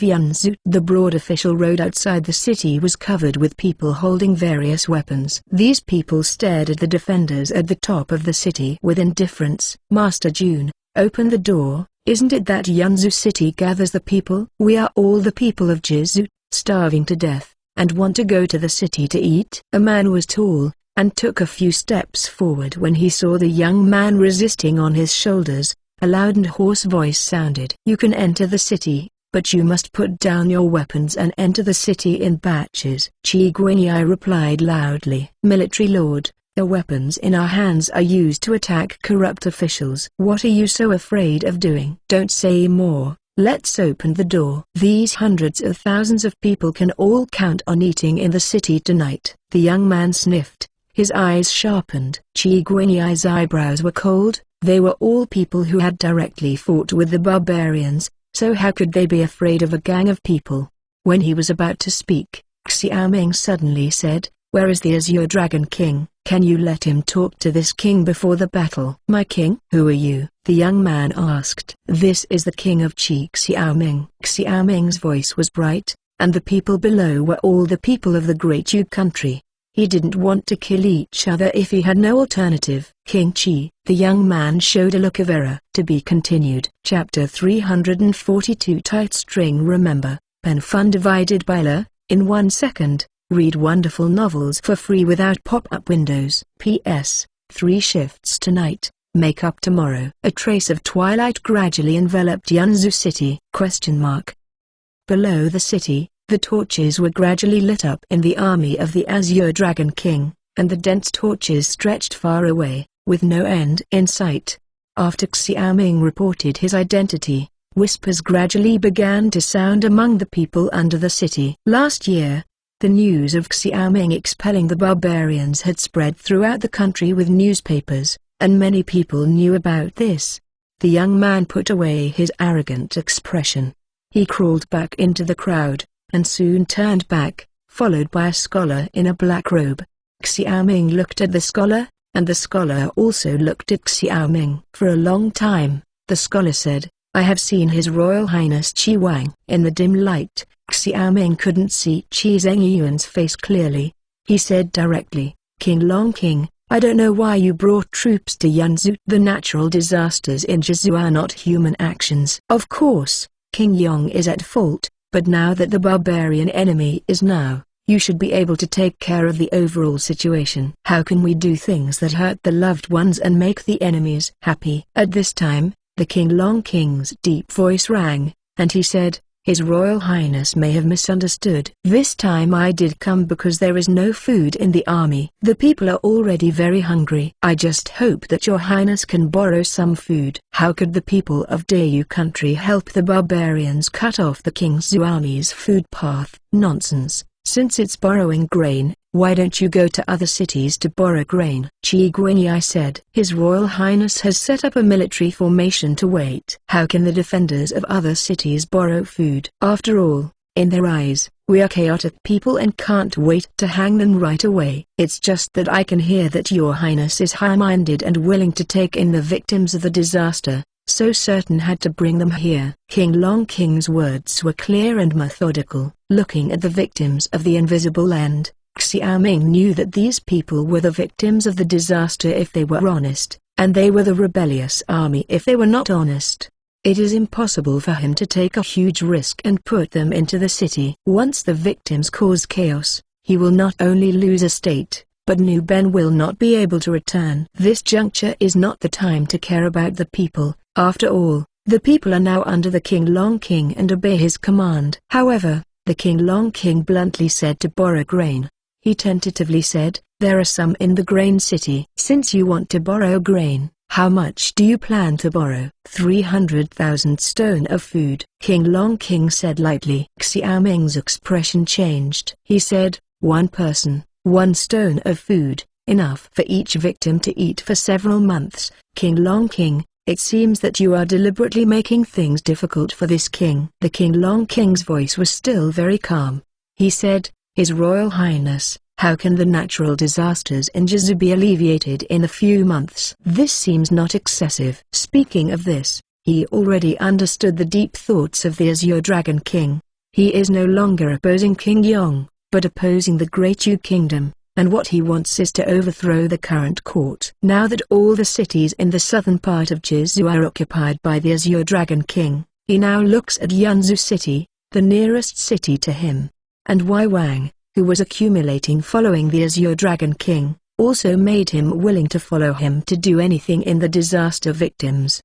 Yanzhou. The broad official road outside the city was covered with people holding various weapons. These people stared at the defenders at the top of the city with indifference. "Master Jun, open the door. Isn't it that Yanzhou city gathers the people? We are all the people of Jizhou, starving to death, and want to go to the city to eat." A man was tall, and took a few steps forward when he saw the young man resisting on his shoulders. A loud and hoarse voice sounded. "You can enter the city, but you must put down your weapons and enter the city in batches." Qi Guanyi replied loudly. "Military lord, the weapons in our hands are used to attack corrupt officials. What are you so afraid of doing?" "Don't say more, let's open the door. These hundreds of thousands of people can all count on eating in the city tonight." The young man sniffed. His eyes sharpened. Qi Guanyi's eyebrows were cold. They were all people who had directly fought with the barbarians, so how could they be afraid of a gang of people? When he was about to speak, Xiaoming suddenly said, "Where is the Azure Dragon King? Can you let him talk to this king before the battle?" "My king? Who are you?" the young man asked. "This is the king of Qi." Xiaoming. Xiaoming's voice was bright, and the people below were all the people of the Great Yu country. He didn't want to kill each other if he had no alternative. "King Qi." The young man showed a look of error. To be continued. Chapter 342. Tight string. Remember, pen fun divided by la, in 1 second. Read wonderful novels for free without pop-up windows. P.S. 3 shifts tonight, make up tomorrow. A trace of twilight gradually enveloped Yanzhou city. Below the city, the torches were gradually lit up in the army of the Azure Dragon King, and the dense torches stretched far away, with no end in sight. After Xiaoming reported his identity, whispers gradually began to sound among the people under the city. Last year, the news of Xiaoming expelling the barbarians had spread throughout the country with newspapers, and many people knew about this. The young man put away his arrogant expression. He crawled back into the crowd, and soon turned back, followed by a scholar in a black robe. Xiaoming looked at the scholar, and the scholar also looked at Xiaoming. For a long time, the scholar said, "I have seen His Royal Highness Qi Wang." In the dim light, Xiaoming couldn't see Qi Zhengyuan's face clearly. He said directly, "King Long King, I don't know why you brought troops to Yanzhou. The natural disasters in Jizhou are not human actions. Of course, King Yong is at fault, but now that the barbarian enemy is now, you should be able to take care of the overall situation. How can we do things that hurt the loved ones and make the enemies happy?" At this time, the King Long King's deep voice rang, and he said, "His Royal Highness may have misunderstood. This time I did come because there is no food in the army. The people are already very hungry. I just hope that your Highness can borrow some food." How could the people of Dayu country help the barbarians cut off the King's army's food path? Nonsense. Since it's borrowing grain, why don't you go to other cities to borrow grain? Qi Guanyi said. "His Royal Highness has set up a military formation to wait. How can the defenders of other cities borrow food? After all, in their eyes, we are chaotic people and can't wait to hang them right away. It's just that I can hear that your Highness is high-minded and willing to take in the victims of the disaster, so certain had to bring them here." King Long King's words were clear and methodical. Looking at the victims of the invisible end, Xiaoming knew that these people were the victims of the disaster if they were honest, and they were the rebellious army if they were not honest. It is impossible for him to take a huge risk and put them into the city. Once the victims cause chaos, he will not only lose a state, but Nu Ben will not be able to return. This juncture is not the time to care about the people. After all, the people are now under the King Long King and obey his command. However, the King Long King bluntly said to borrow grain. He tentatively said, "There are some in the grain city." "Since you want to borrow grain, how much do you plan to borrow?" 300,000 stone of food. King Long King said lightly. Xiaoming's expression changed. He said, "One person, 1 stone of food, enough for each victim to eat for several months. King Long King, it seems that you are deliberately making things difficult for this king. The King Long King's voice was still very calm. He said, His Royal Highness, how can the natural disasters in Jizu be alleviated in a few months? This seems not excessive. Speaking of this, he already understood the deep thoughts of the Azure Dragon King. He is no longer opposing King Yong, but opposing the Great Yu Kingdom, and what he wants is to overthrow the current court. Now that all the cities in the southern part of Jizu are occupied by the Azure Dragon King, he now looks at Yanzu City, the nearest city to him. And Wai Wang, who was accumulating following the Azure Dragon King, also made him willing to follow him to do anything in the disaster victims.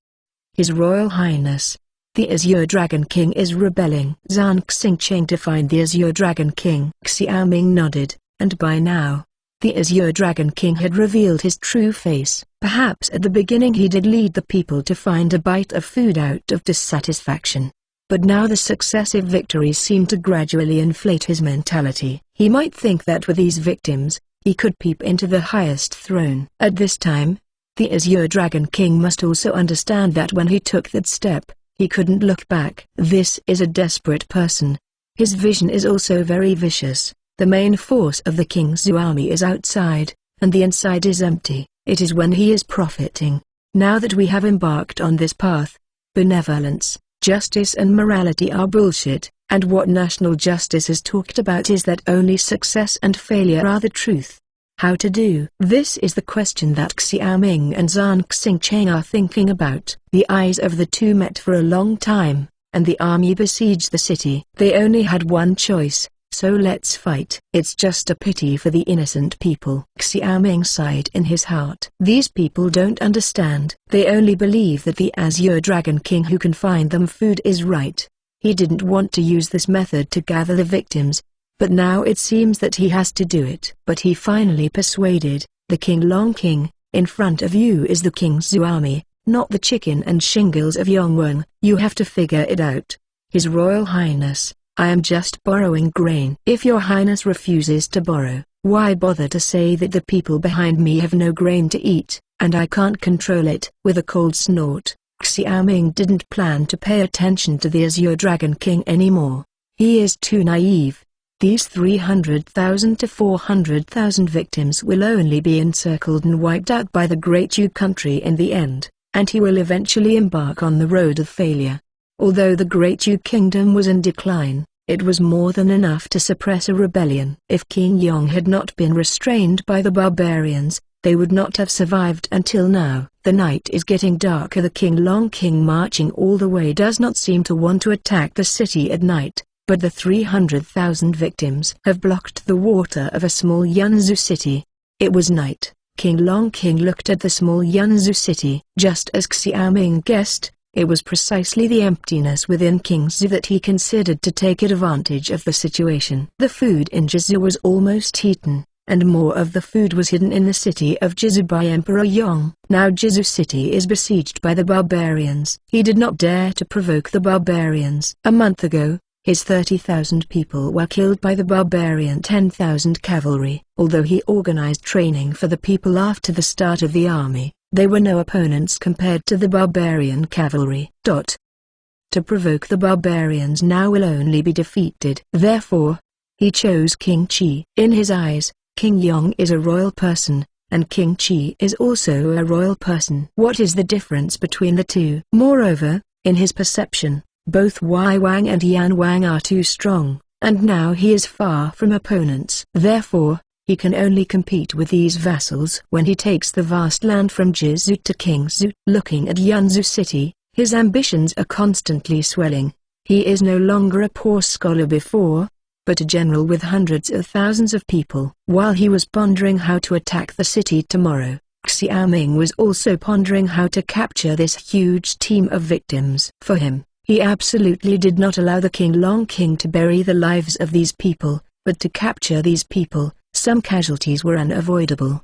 His Royal Highness, the Azure Dragon King is rebelling. Zhang Xingqiang to find the Azure Dragon King. Xiaoming nodded, and by now, the Azure Dragon King had revealed his true face. Perhaps at the beginning he did lead the people to find a bite of food out of dissatisfaction. But now the successive victories seemed to gradually inflate his mentality. He might think that with these victims, he could peep into the highest throne. At this time, the Azure Dragon King must also understand that when he took that step, he couldn't look back. This is a desperate person. His vision is also very vicious. The main force of the king's army is outside, and the inside is empty. It is when he is profiting. Now that we have embarked on this path, benevolence, justice and morality are bullshit, and what national justice has talked about is that only success and failure are the truth. How to do this is the question that Xiaoming and Zhang Xingqiang are thinking about. The eyes of the two met for a long time, and the army besieged the city. They only had one choice, so let's fight. It's just a pity for the innocent people. Xiaoming sighed in his heart. These people don't understand. They only believe that the Azure Dragon King who can find them food is right. He didn't want to use this method to gather the victims, but now it seems that he has to do it. But he finally persuaded, the King Long King, in front of you is the king's army, not the chicken and shingles of Yongwen. You have to figure it out. His Royal Highness, I am just borrowing grain. If your highness refuses to borrow, why bother to say that the people behind me have no grain to eat, and I can't control it? With a cold snort, Xiaoming didn't plan to pay attention to the Azure Dragon King anymore. He is too naive. These 300,000 to 400,000 victims will only be encircled and wiped out by the Great Yu country in the end, and he will eventually embark on the road of failure. Although the Great Yu kingdom was in decline, it was more than enough to suppress a rebellion. If King Yong had not been restrained by the barbarians, they would not have survived until now. The night is getting darker. The King Long King marching all the way does not seem to want to attack the city at night, but the 300,000 victims have blocked the water of a small Yanzu city. It was night. King Long King looked at the small Yanzu city. Just as Xiaoming guessed, it was precisely the emptiness within Kingzu that he considered to take advantage of the situation. The food in Jizu was almost eaten, and more of the food was hidden in the city of Jizu by Emperor Yong. Now Jizu city is besieged by the barbarians. He did not dare to provoke the barbarians. A month ago, his 30,000 people were killed by the barbarian 10,000 cavalry. Although he organized training for the people after the start of the army, they were no opponents compared to the barbarian cavalry. To provoke the barbarians now will only be defeated. Therefore, he chose King Qi. In his eyes, King Yong is a royal person, and King Qi is also a royal person. What is the difference between the two? Moreover, in his perception, both Wai Wang and Yan Wang are too strong, and now he is far from opponents. Therefore, he can only compete with these vassals when he takes the vast land from Jizu to Kingzu. Looking at Yanzu city, his ambitions are constantly swelling. He is no longer a poor scholar before, but a general with hundreds of thousands of people. While he was pondering how to attack the city tomorrow, Xiaoming was also pondering how to capture this huge team of victims. For him, he absolutely did not allow the King Long King to bury the lives of these people, but to capture these people. Some casualties were unavoidable.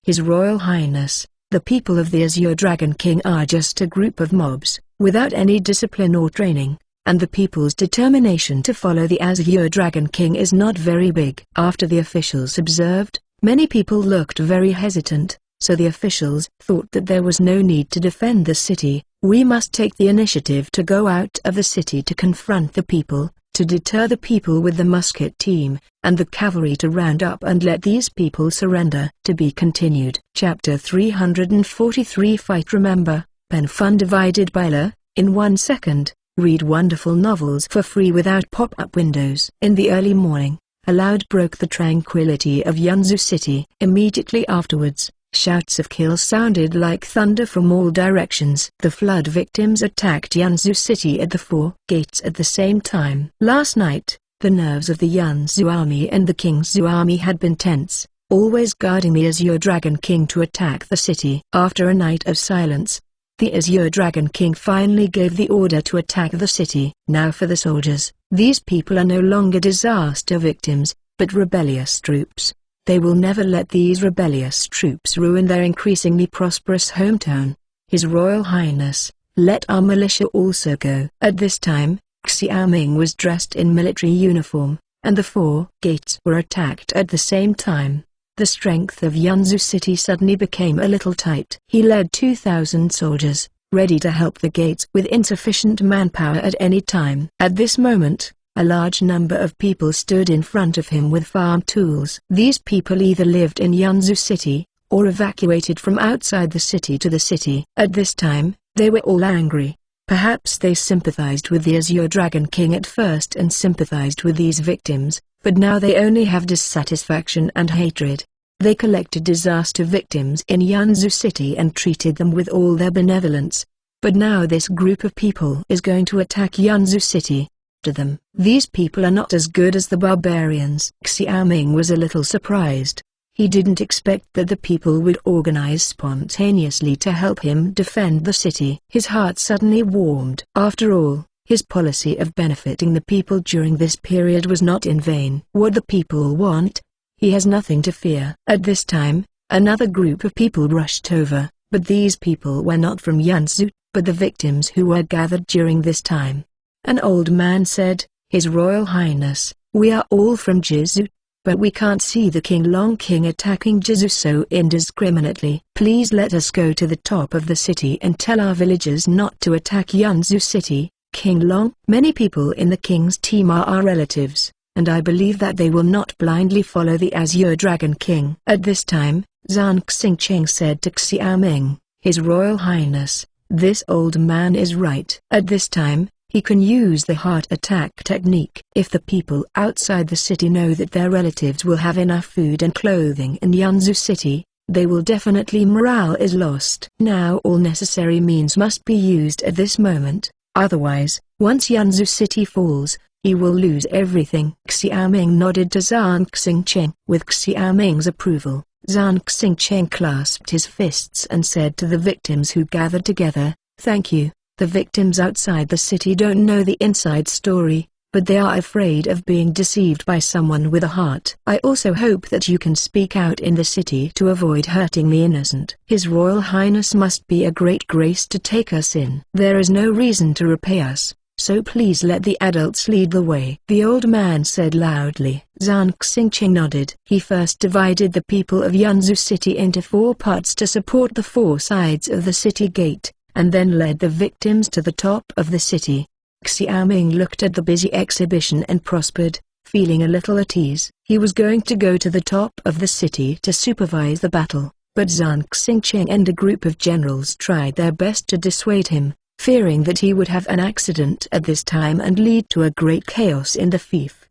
His Royal Highness, the people of the Azure Dragon King are just a group of mobs, without any discipline or training. and the people's determination to follow the Azure Dragon King is not very big. After the officials observed, many people looked very hesitant, so the officials thought that there was no need to defend the city. We must take the initiative to go out of the city to confront the people, to deter the people with the musket team, and the cavalry to round up and let these people surrender. To be continued. Chapter 343 Fight. Remember, pen fun divided by la, in 1 second. Read wonderful novels for free without pop-up windows. In the early morning, a loud broke the tranquility of Yanzu City. Immediately afterwards, shouts of kill sounded like thunder from all directions. The flood victims attacked Yanzu City at the 4 gates at the same time. Last night, the nerves of the Yanzu army and the King's army had been tense, always guarding the Azure Dragon King to attack the city. After a night of silence, the Azure Dragon King finally gave the order to attack the city. Now for the soldiers. These people are no longer disaster victims, but rebellious troops. They will never let these rebellious troops ruin their increasingly prosperous hometown. His Royal Highness, let our militia also go. At this time, Xiaoming was dressed in military uniform, and the 4 gates were attacked at the same time. The strength of Yanzu City suddenly became a little tight. He led 2,000 soldiers, ready to help the gates with insufficient manpower at any time. At this moment, a large number of people stood in front of him with farm tools. These people either lived in Yanzu City, or evacuated from outside the city to the city. At this time, they were all angry. Perhaps they sympathized with the Azure Dragon King at first and sympathized with these victims, but now they only have dissatisfaction and hatred. They collected disaster victims in Yanzu City and treated them with all their benevolence. But now this group of people is going to attack Yanzu City. To them, these people are not as good as the barbarians. Xiaoming was a little surprised. He didn't expect that the people would organize spontaneously to help him defend the city. His heart suddenly warmed. After all, his policy of benefiting the people during this period was not in vain. What the people want, he has nothing to fear. At this time, another group of people rushed over, but these people were not from Yanzu, but the victims who were gathered during this time. An old man said, His Royal Highness, we are all from Jizu, but we can't see the King Long King attacking Jizu so indiscriminately. Please let us go to the top of the city and tell our villagers not to attack Yanzu City, King Long. Many people in the King's team are our relatives, and I believe that they will not blindly follow the Azure Dragon King. At this time, Zhang Xingcheng said to Xiaoming, His Royal Highness, this old man is right. At this time, he can use the heart attack technique. If the people outside the city know that their relatives will have enough food and clothing in Yanzu City, they will definitely morale is lost. Now all necessary means must be used at this moment, otherwise, once Yanzu City falls, he will lose everything. Xiaoming nodded to Zhang Xingcheng. With Xiaoming's approval, Zhang Xingcheng clasped his fists and said to the victims who gathered together, Thank you. The victims outside the city don't know the inside story, but they are afraid of being deceived by someone with a heart. I also hope that you can speak out in the city to avoid hurting the innocent. His Royal Highness must be a great grace to take us in. There is no reason to repay us, so please let the adults lead the way. The old man said loudly. Zhang Xingcheng nodded. He first divided the people of Yanzu City into 4 parts to support the 4 sides of the city gate, and then led the victims to the top of the city. Xiaoming looked at the busy exhibition and prospered, feeling a little at ease. He was going to go to the top of the city to supervise the battle, but Zhang Xingcheng and a group of generals tried their best to dissuade him, fearing that he would have an accident at this time and lead to a great chaos in the fief.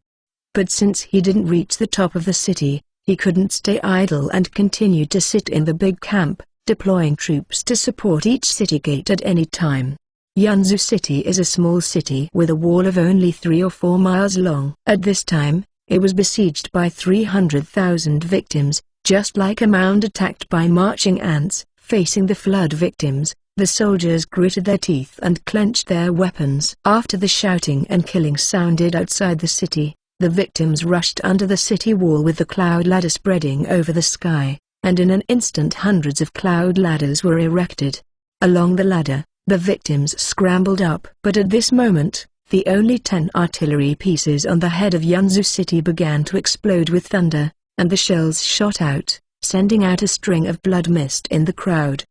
But since he didn't reach the top of the city, he couldn't stay idle and continued to sit in the big camp, deploying troops to support each city gate at any time. Yanzu City is a small city with a wall of only 3 or 4 miles long. At this time, it was besieged by 300,000 victims, just like a mound attacked by marching ants. Facing the flood victims, the soldiers gritted their teeth and clenched their weapons. After the shouting and killing sounded outside the city, the victims rushed under the city wall with the cloud ladder spreading over the sky, and in an instant hundreds of cloud ladders were erected. Along the ladder, the victims scrambled up. But at this moment, The only 10 artillery pieces on the head of Yanzu City began to explode with thunder, and the shells shot out, sending out a string of blood mist in the crowd.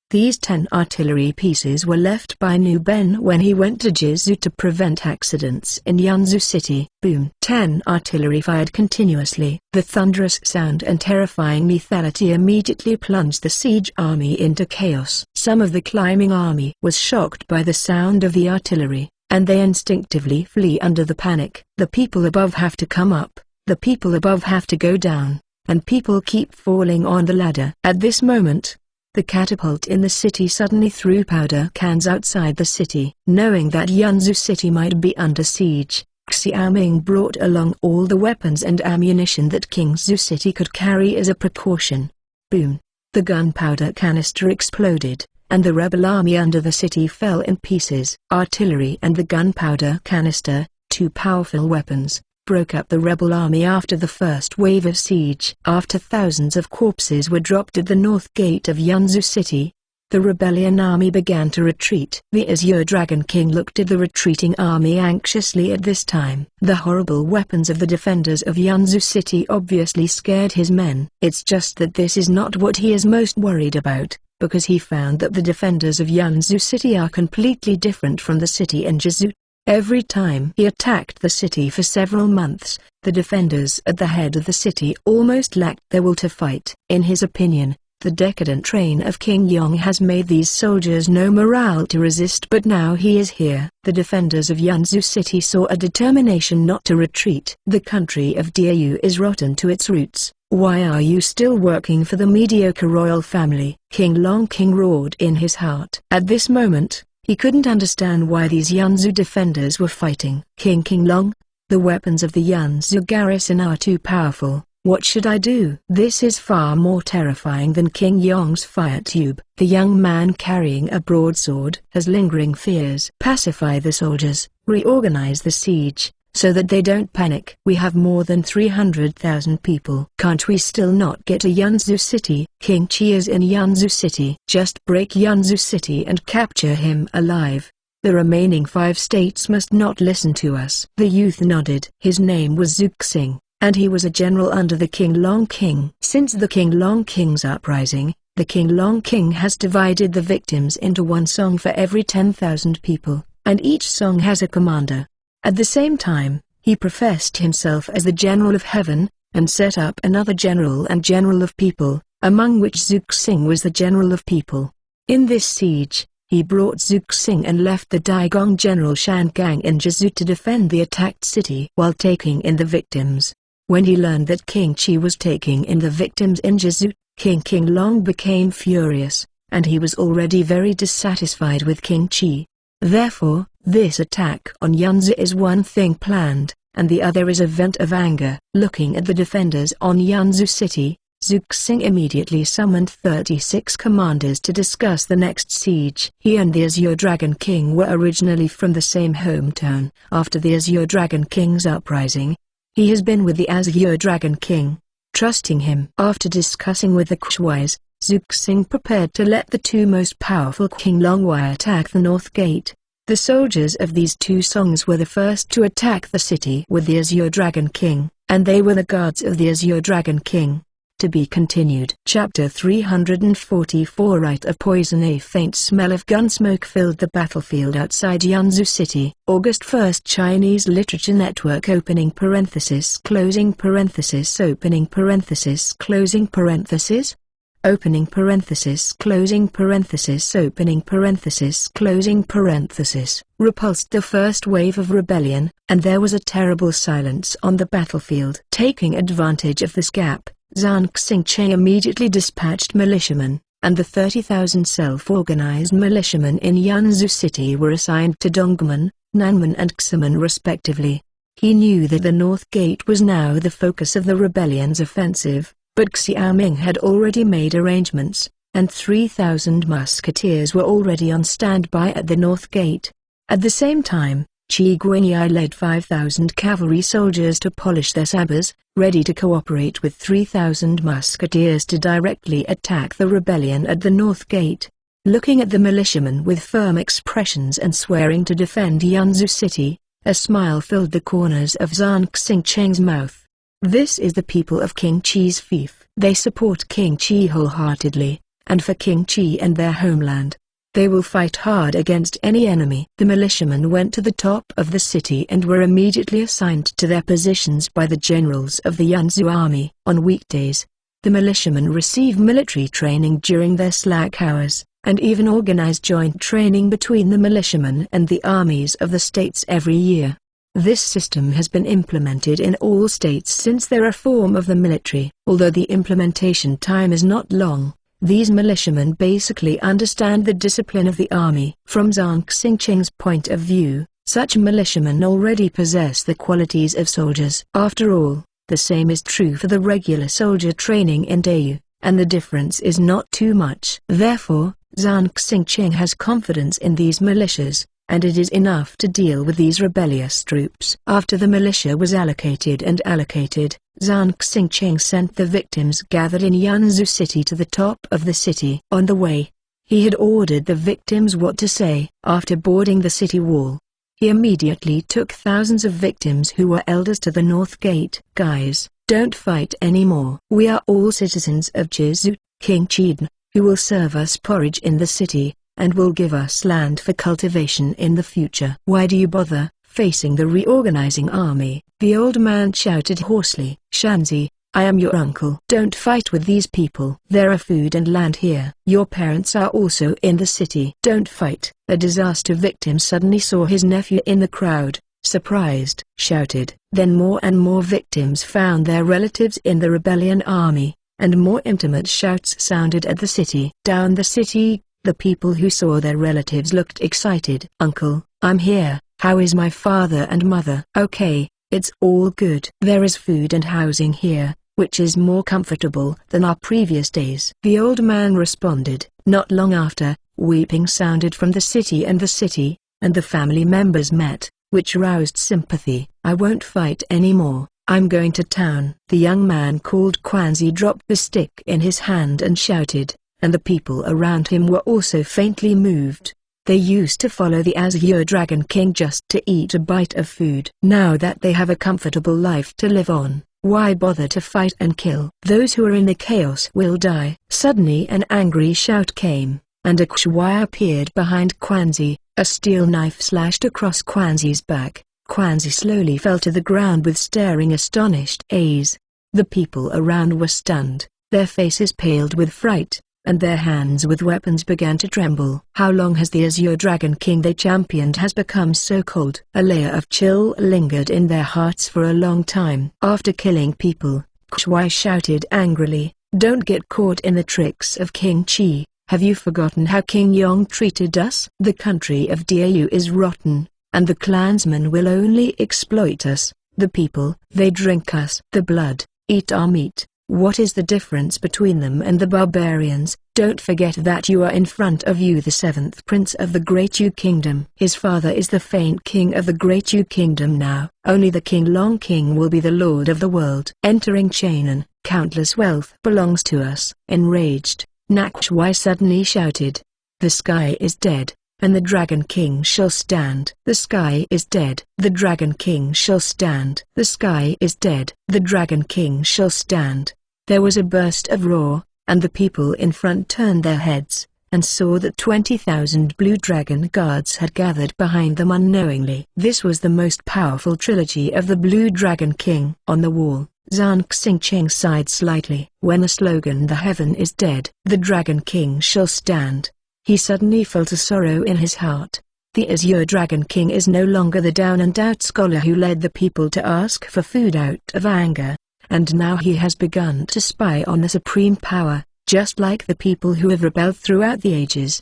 These 10 artillery pieces were left by Nu Ben when he went to Jizu to prevent accidents in Yanzu City. Boom! 10 artillery fired continuously. The thunderous sound and terrifying lethality immediately plunged the siege army into chaos. Some of the climbing army was shocked by the sound of the artillery, and they instinctively flee under the panic. The people above have to come up, the people above have to go down, and people keep falling on the ladder. At this moment, the catapult in the city suddenly threw powder cans outside the city. Knowing that Yanzu City might be under siege, Xiaoming brought along all the weapons and ammunition that Qingzhou City could carry as a precaution. Boom! The gunpowder canister exploded, and the rebel army under the city fell in pieces. Artillery and the gunpowder canister, two powerful weapons, broke up the rebel army after the first wave of siege. After thousands of corpses were dropped at the north gate of Yanzu City, the rebellion army began to retreat. The Azure Dragon King looked at the retreating army anxiously at this time. The horrible weapons of the defenders of Yanzu City obviously scared his men. It's just that this is not what he is most worried about, because he found that the defenders of Yanzu City are completely different from the city in Jizu. Every time he attacked the city for several months, the defenders at the head of the city almost lacked their will to fight. In his opinion, the decadent reign of King Yong has made these soldiers no morale to resist, but now he is here. The defenders of Yanzu City saw a determination not to retreat. The country of Diaoyu is rotten to its roots. Why are you still working for the mediocre royal family? King Long King roared in his heart. At this moment, he couldn't understand why these Yanzu defenders were fighting. King Long, the weapons of the Yanzu garrison are too powerful. What should I do? This is far more terrifying than King Yong's fire tube. The young man carrying a broadsword has lingering fears. Pacify the soldiers, reorganize the siege, so that they don't panic. We have more than 300,000 people. Can't we still not get to Yanzu City? King Qi is in Yanzu City. Just break Yanzu City and capture him alive. The remaining 5 states must not listen to us. The youth nodded. His name was Zuxing, and he was a general under the King Long King. Since the King Long King's uprising, the King Long King has divided the victims into one song for every 10,000 people, and each song has a commander. At the same time, he professed himself as the General of Heaven, and set up another General and General of People, among which Zuxing was the General of People. In this siege, he brought Zuxing and left the Daigong General Shan Gang in Jizu to defend the attacked city while taking in the victims. When he learned that King Qi was taking in the victims in Jizu, King Long became furious, and he was already very dissatisfied with King Qi. Therefore, this attack on Yanzi is one thing planned, and the other is a vent of anger. Looking at the defenders on Yanzu City, Zuxing immediately summoned 36 commanders to discuss the next siege. He and the Azure Dragon King were originally from the same hometown. After the Azure Dragon King's uprising, he has been with the Azure Dragon King, trusting him. After discussing with the Kushwais, Zuxing prepared to let the two most powerful King Longwei attack the North Gate. The soldiers of these two songs were the first to attack the city with the Azure Dragon King, and they were the guards of the Azure Dragon King. To be continued. Chapter 344. Rite of Poison. A faint smell of gunsmoke filled the battlefield outside Yanzu City. August 1. Chinese Literature Network. Opening parenthesis closing parenthesis opening parenthesis closing parenthesis opening parenthesis closing parenthesis opening parenthesis closing parenthesis. Repulsed the first wave of rebellion, and there was a terrible silence on the battlefield. Taking advantage of this gap, Zhang Xingche immediately dispatched militiamen, and the 30,000 self-organized militiamen in Yanzu City were assigned to Dongmen, Nanmen and Ximen respectively. He knew that the North Gate was now the focus of the rebellion's offensive, but Xiaoming had already made arrangements, and 3,000 musketeers were already on standby at the North Gate. At the same time, Qi Guanyi led 5,000 cavalry soldiers to polish their sabers, ready to cooperate with 3,000 musketeers to directly attack the rebellion at the North Gate. Looking at the militiamen with firm expressions and swearing to defend Yanzu City, A smile filled the corners of Zhang Xingcheng's mouth. This is the people of King Qi's fief. They support King Qi wholeheartedly, and for King Qi and their homeland. They will fight hard against any enemy. The militiamen went to the top of the city and were immediately assigned to their positions by the generals of the Yanzhou army. On weekdays, the militiamen receive military training during their slack hours, and even organize joint training between the militiamen and the armies of the states every year. This system has been implemented in all states since the reform of the military. Although the implementation time is not long, these militiamen basically understand the discipline of the army. From Zhang Xingcheng's point of view, such militiamen already possess the qualities of soldiers. After all, the same is true for the regular soldier training in Dayu, and the difference is not too much. Therefore, Zhang Xingcheng has confidence in these militias, and it is enough to deal with these rebellious troops. After the militia was allocated, Zhang Xingcheng sent the victims gathered in Yanzhou city to the top of the city. On the way, he had ordered the victims what to say. After boarding the city wall, he immediately took thousands of victims who were elders to the north gate. Guys, don't fight anymore. We are all citizens of Jizhu, King Qiden, who will serve us porridge in the city, and will give us land for cultivation in the future. Why do you bother facing the reorganizing army? The old man shouted hoarsely. Shanzi, I am your uncle. Don't fight with these people. There are food and land here. Your parents are also in the city. Don't fight. A disaster victim suddenly saw his nephew in the crowd, surprised, shouted. Then more and more victims found their relatives in the rebellion army, and more intimate shouts sounded at the city. Down the city, the people who saw their relatives looked excited. Uncle, I'm here. How is my father and mother? Okay, it's all good. There is food and housing here, which is more comfortable than our previous days. The old man responded. Not long after, weeping sounded from the city, and the family members met, which roused sympathy. I won't fight anymore. I'm going to town. The young man called Quanzi dropped the stick in his hand and shouted, and the people around him were also faintly moved. They used to follow the Azure Dragon King just to eat a bite of food. Now that they have a comfortable life to live on, why bother to fight and kill? Those who are in the chaos will die. Suddenly an angry shout came, and a Kushwai appeared behind Quanzi. A steel knife slashed across Quanzi's back. Quanzi slowly fell to the ground with staring astonished eyes. The people around were stunned, their faces paled with fright, and their hands with weapons began to tremble. How long has the Azure Dragon King they championed has become so cold? A layer of chill lingered in their hearts for a long time. After killing people, Kushwai shouted angrily, "Don't get caught in the tricks of King Qi. Have you forgotten how King Yong treated us? The country of Diau is rotten, and the clansmen will only exploit us. The people, they drink us, the blood, eat our meat. What is the difference between them and the barbarians? Don't forget that you are in front of you the seventh prince of the Great Yu Kingdom. His father is the faint king of the Great Yu Kingdom now. Only the King Long King will be the lord of the world. Entering Chainan, countless wealth belongs to us." Enraged, Nakushwai suddenly shouted, "The sky is dead, and the Dragon King shall stand. The sky is dead. The Dragon King shall stand. The sky is dead. The Dragon King shall stand." There was a burst of roar, and the people in front turned their heads, and saw that 20,000 blue dragon guards had gathered behind them unknowingly. This was the most powerful trilogy of the Blue Dragon King. On the wall, Zhang Xingcheng sighed slightly. When the slogan "The heaven is dead, the Dragon King shall stand," he suddenly felt a sorrow in his heart. The Azure Dragon King is no longer the down-and-out scholar who led the people to ask for food out of anger, and now he has begun to spy on the supreme power, just like the people who have rebelled throughout the ages.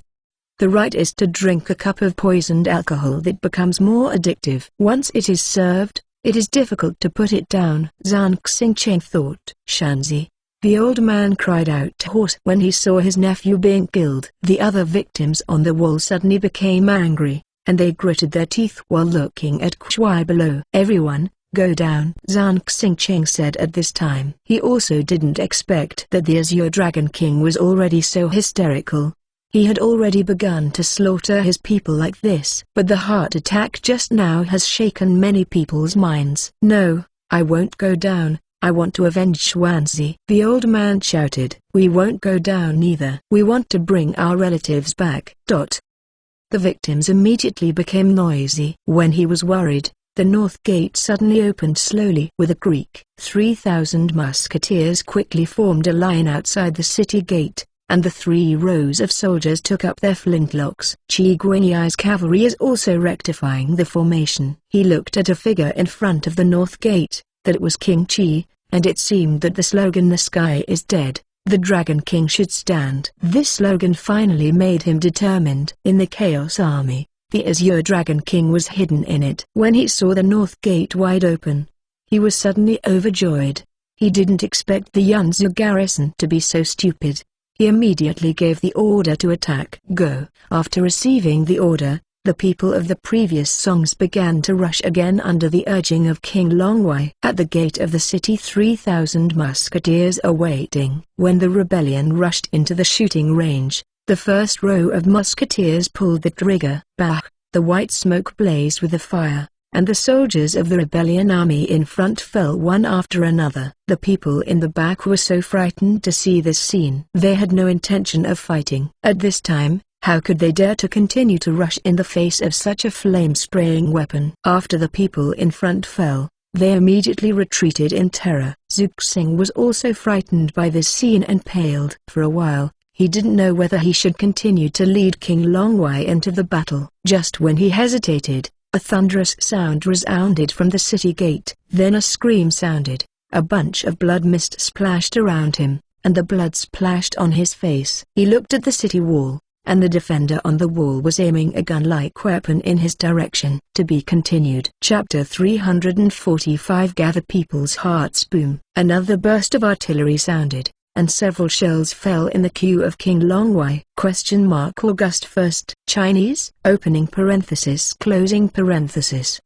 The right is to drink a cup of poisoned alcohol that becomes more addictive. Once it is served, it is difficult to put it down. Zhang Xingcheng thought. Shanzi, the old man cried out hoarse when he saw his nephew being killed. The other victims on the wall suddenly became angry, and they gritted their teeth while looking at Kushwai below. "Everyone, go down," Zhang Xingcheng said at this time. He also didn't expect that the Azure Dragon King was already so hysterical. He had already begun to slaughter his people like this. But the heart attack just now has shaken many people's minds. "No, I won't go down. I want to avenge Xuanzi," the old man shouted. "We won't go down either. We want to bring our relatives back." The victims immediately became noisy. When he was worried, the north gate suddenly opened slowly with a creak. 3,000 musketeers quickly formed a line outside the city gate, and the 3 rows of soldiers took up their flintlocks. Qi Guanyai's cavalry is also rectifying the formation. He looked at a figure in front of the north gate, that it was King Qi, and it seemed that the slogan "The sky is dead, the Dragon King should stand." This slogan finally made him determined. In the Chaos Army, the Azure Dragon King was hidden in it. When he saw the north gate wide open, he was suddenly overjoyed. He didn't expect the Yunzu garrison to be so stupid. He immediately gave the order to attack. "Go!" After receiving the order, the people of the previous songs began to rush again under the urging of King Longwei. At the gate of the city 3,000 musketeers are waiting. When the rebellion rushed into the shooting range, the first row of musketeers pulled the trigger. Bah! The white smoke blazed with the fire, and the soldiers of the rebellion army in front fell one after another. The people in the back were so frightened to see this scene. They had no intention of fighting. At this time, how could they dare to continue to rush in the face of such a flame-spraying weapon? After the people in front fell, they immediately retreated in terror. Zuxing was also frightened by this scene and paled. For a while, he didn't know whether he should continue to lead King Longwei into the battle. Just when he hesitated, a thunderous sound resounded from the city gate. Then a scream sounded, a bunch of blood mist splashed around him, and the blood splashed on his face. He looked at the city wall, and the defender on the wall was aiming a gun-like weapon in his direction. To be continued. Chapter 345. Gather people's hearts. Boom! Another burst of artillery sounded, and several shells fell in the queue of King Longwei. August 1st. Chinese? Opening parenthesis. Closing parenthesis.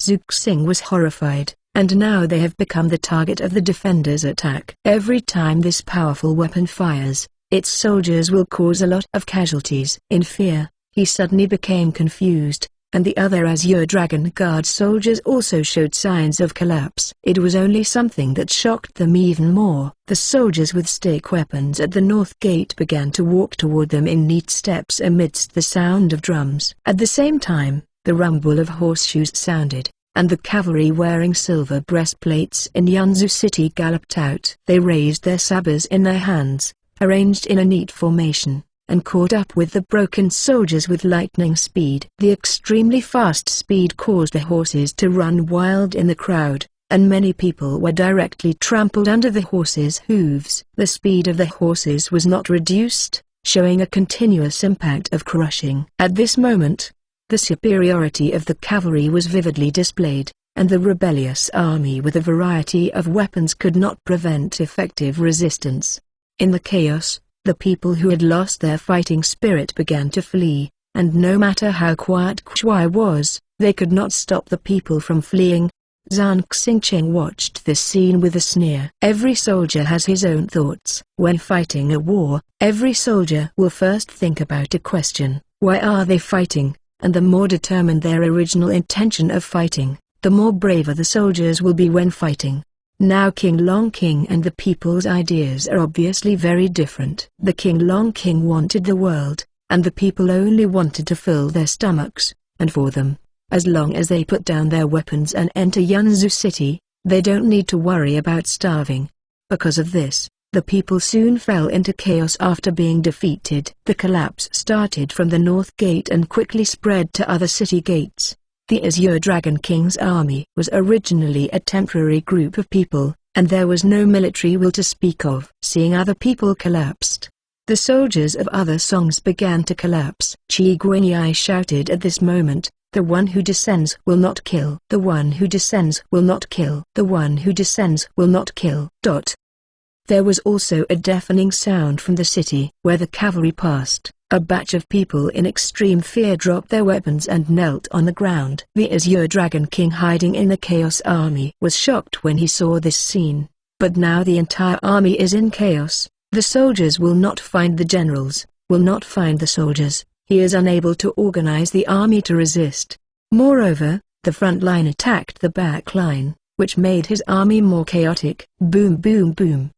Zuxing was horrified, and now they have become the target of the defenders' attack. Every time this powerful weapon fires, its soldiers will cause a lot of casualties. In fear, he suddenly became confused, and the other Azure Dragon Guard soldiers also showed signs of collapse. It was only something that shocked them even more. The soldiers with stake weapons at the north gate began to walk toward them in neat steps amidst the sound of drums. At the same time, the rumble of horseshoes sounded, and the cavalry wearing silver breastplates in Yunzu City galloped out. They raised their sabers in their hands, arranged in a neat formation, and caught up with the broken soldiers with lightning speed. The extremely fast speed caused the horses to run wild in the crowd, and many people were directly trampled under the horses' hooves. The speed of the horses was not reduced, showing a continuous impact of crushing. At this moment, the superiority of the cavalry was vividly displayed, and the rebellious army with a variety of weapons could not prevent effective resistance. In the chaos, the people who had lost their fighting spirit began to flee, and no matter how quiet Kuai was, they could not stop the people from fleeing. Zhang Xingqing watched this scene with a sneer. Every soldier has his own thoughts. When fighting a war, every soldier will first think about a question: why are they fighting? And the more determined their original intention of fighting, the more braver the soldiers will be when fighting. Now King Long King and the people's ideas are obviously very different. The King Long King wanted the world, and the people only wanted to fill their stomachs, and for them, as long as they put down their weapons and enter Yunzu City, they don't need to worry about starving. Because of this, the people soon fell into chaos after being defeated. The collapse started from the north gate and quickly spread to other city gates. The Azure Dragon King's army was originally a temporary group of people, and there was no military will to speak of. Seeing other people collapsed, the soldiers of other songs began to collapse. Qi Guanyai shouted at this moment, "The one who descends will not kill. The one who descends will not kill. The one who descends will not kill." There was also a deafening sound from the city. Where the cavalry passed, a batch of people in extreme fear dropped their weapons and knelt on the ground. The Azure Dragon King, hiding in the Chaos Army, was shocked when he saw this scene. But now the entire army is in chaos. The soldiers will not find the generals, will not find the soldiers. He is unable to organize the army to resist. Moreover, the front line attacked the back line, which made his army more chaotic. Boom boom boom.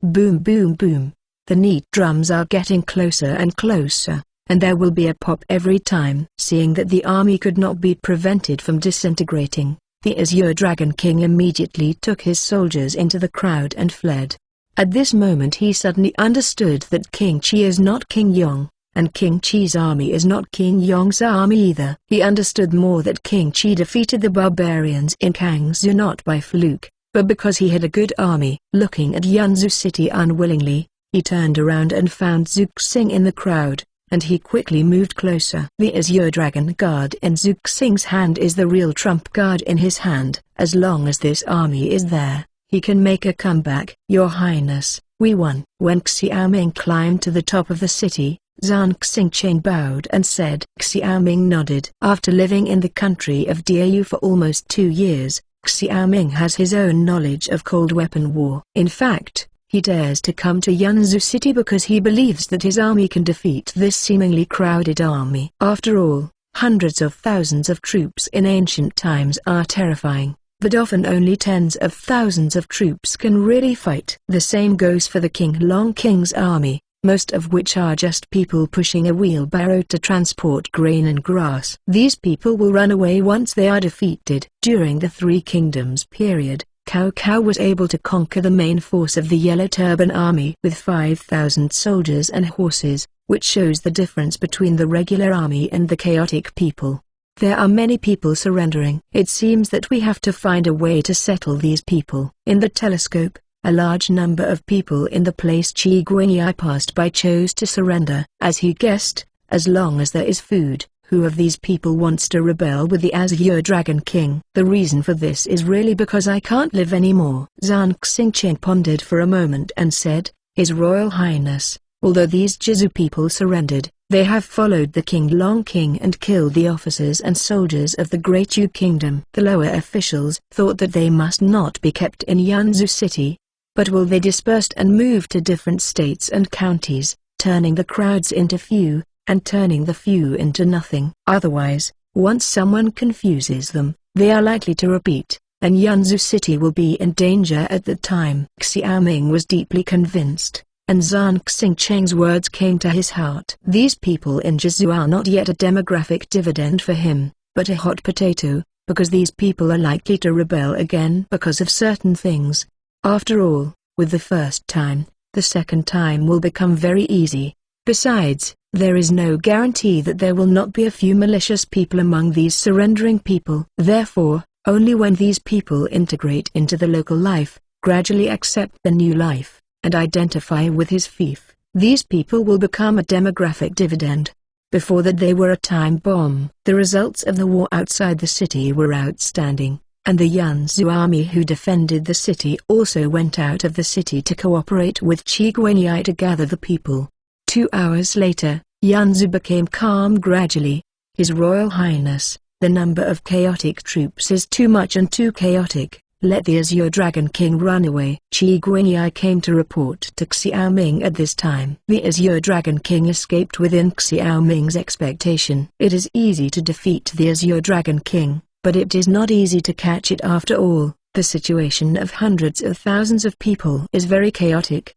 Boom boom boom. The neat drums are getting closer and closer, and there will be a pop every time. Seeing that the army could not be prevented from disintegrating, the Azure Dragon King immediately took his soldiers into the crowd and fled. At this moment he suddenly understood that King Chi is not King Yong, and King Chi's army is not King Yong's army either. He understood more that King Chi defeated the barbarians in Kangzhou not by fluke, but because he had a good army. Looking at Yanzhou city unwillingly, he turned around and found Zuxing in the crowd, and he quickly moved closer. The Azure Dragon Guard in Zuxing's hand is the real trump card in his hand. As long as this army is there, he can make a comeback. Your Highness, we won. When Xiaoming climbed to the top of the city, Zhang Xingqiang bowed and said. Xiaoming nodded. After living in the country of Diaoyu for almost 2 years, Xiaoming has his own knowledge of cold weapon war. In fact, he dares to come to Yanzhou city because he believes that his army can defeat this seemingly crowded army. After all, hundreds of thousands of troops in ancient times are terrifying, but often only tens of thousands of troops can really fight. The same goes for the King Long King's army, most of which are just people pushing a wheelbarrow to transport grain and grass. These people will run away once they are defeated. During the Three Kingdoms period, Cao Cao was able to conquer the main force of the Yellow Turban army with 5,000 soldiers and horses, which shows the difference between the regular army and the chaotic people. There are many people surrendering. It seems that we have to find a way to settle these people. In the telescope, a large number of people in the place Qi Guanyi passed by chose to surrender. As he guessed, as long as there is food, who of these people wants to rebel with the Azure Dragon King? The reason for this is really because I can't live anymore. Zhang Xingqiang pondered for a moment and said, His Royal Highness, although these Jizu people surrendered, they have followed the King Long King and killed the officers and soldiers of the Great Yu Kingdom. The lower officials thought that they must not be kept in Yanzhou city. But will they disperse and move to different states and counties, turning the crowds into few, and turning the few into nothing? Otherwise, once someone confuses them, they are likely to repeat, and Yanzhou city will be in danger at that time. Xiaoming was deeply convinced, and Zhang Xingqiang's words came to his heart. These people in Jizu are not yet a demographic dividend for him, but a hot potato, because these people are likely to rebel again because of certain things. After all, with the first time, the second time will become very easy. Besides, there is no guarantee that there will not be a few malicious people among these surrendering people. Therefore, only when these people integrate into the local life, gradually accept the new life, and identify with his fief, these people will become a demographic dividend. Before that they were a time bomb. The results of the war outside the city were outstanding, and the Yanzhou army who defended the city also went out of the city to cooperate with Qi Guanyi to gather the people. 2 hours later, Yanzhou became calm gradually. His Royal Highness, the number of chaotic troops is too much and too chaotic. Let the Azure Dragon King run away. Qi Guanyi came to report to Xiaoming at this time. The Azure Dragon King escaped within Xiaoming's expectation. It is easy to defeat the Azure Dragon King, but it is not easy to catch it after all. The situation of hundreds of thousands of people is very chaotic.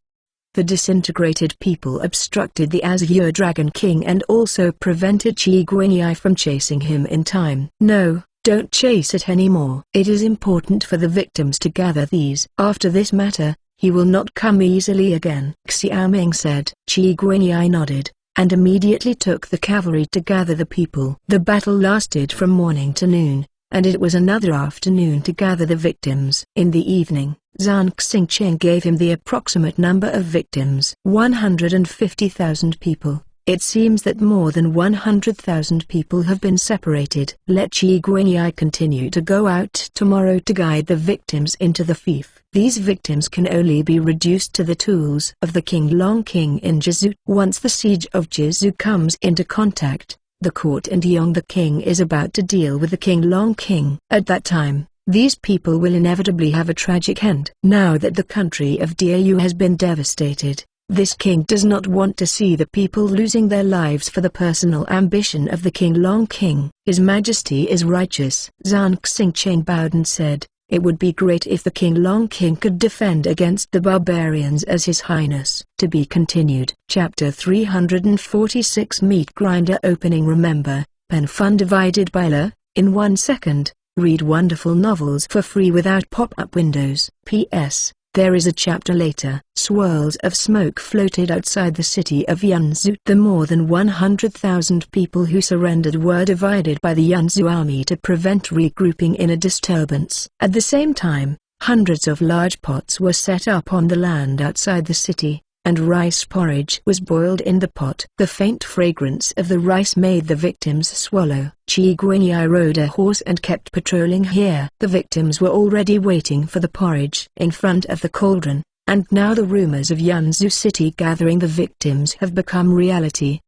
The disintegrated people obstructed the Azure Dragon King and also prevented Qi Guanyi from chasing him in time. No, don't chase it anymore. It is important for the victims to gather these. After this matter, he will not come easily again. Xiaoming said. Qi Guanyi nodded, and immediately took the cavalry to gather the people. The battle lasted from morning to noon, and it was another afternoon to gather the victims. In the evening, Zhang Xingqiang gave him the approximate number of victims. 150,000 people. It seems that more than 100,000 people have been separated. Let Qi Guanyi continue to go out tomorrow to guide the victims into the fief. These victims can only be reduced to the tools of the King Long King in Jizu. Once the siege of Jizu comes into contact, the court and Yong the king is about to deal with the King Long King. At that time, these people will inevitably have a tragic end. Now that the country of Diaoyu has been devastated, This king does not want to see the people losing their lives for the personal ambition of the King Long King. His Majesty is righteous. Zhang Xingqiang bowed and said, "It would be great if the King Long King could defend against the barbarians as His Highness." To be continued. Chapter 346 Meat Grinder Opening. Remember, pen fun divided by la, in 1 second. Read wonderful novels for free without pop-up windows. P.S. There is a chapter later. Swirls of smoke floated outside the city of Yanzhou. The more than 100,000 people who surrendered were divided by the Yanzhou army to prevent regrouping in a disturbance. At the same time, hundreds of large pots were set up on the land outside the city, and rice porridge was boiled in the pot. The faint fragrance of the rice made the victims swallow. Qi Guanyi rode a horse and kept patrolling here. The victims were already waiting for the porridge in front of the cauldron, and now the rumors of Yanzhou city gathering the victims have become reality.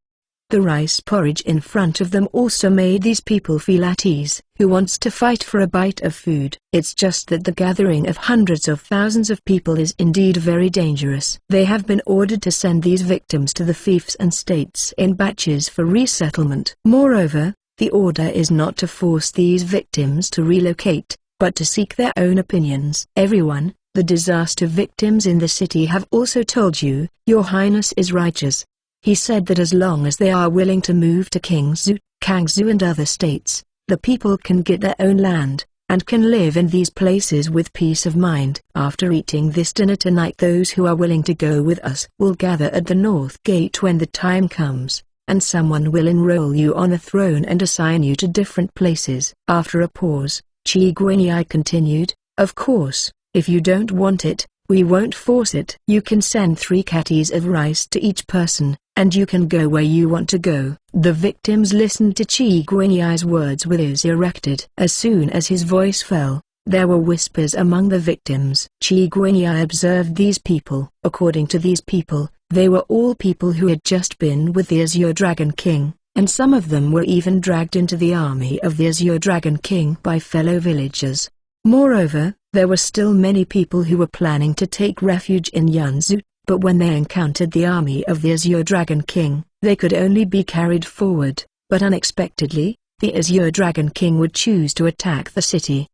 The rice porridge in front of them also made these people feel at ease. Who wants to fight for a bite of food? It's just that the gathering of hundreds of thousands of people is indeed very dangerous. They have been ordered to send these victims to the fiefs and states in batches for resettlement. Moreover, the order is not to force these victims to relocate, but to seek their own opinions. Everyone, the disaster victims in the city have also told you, Your Highness is righteous. He said that as long as they are willing to move to Qingzhou, Kangzhou and other states, the people can get their own land, and can live in these places with peace of mind. After eating this dinner tonight, those who are willing to go with us will gather at the north gate when the time comes, and someone will enroll you on a throne and assign you to different places. After a pause, Qi Guanyi continued, "Of course, if you don't want it, we won't force it. You can send 3 catties of rice to each person, and you can go where you want to go." The victims listened to Qi Guanyi's words with ears erected. As soon as his voice fell, there were whispers among the victims. Qi Guanyi observed these people. According to these people, they were all people who had just been with the Azure Dragon King, and some of them were even dragged into the army of the Azure Dragon King by fellow villagers. Moreover, there were still many people who were planning to take refuge in Yanzhou, but when they encountered the army of the Azure Dragon King, they could only be carried forward. But unexpectedly, the Azure Dragon King would choose to attack the city.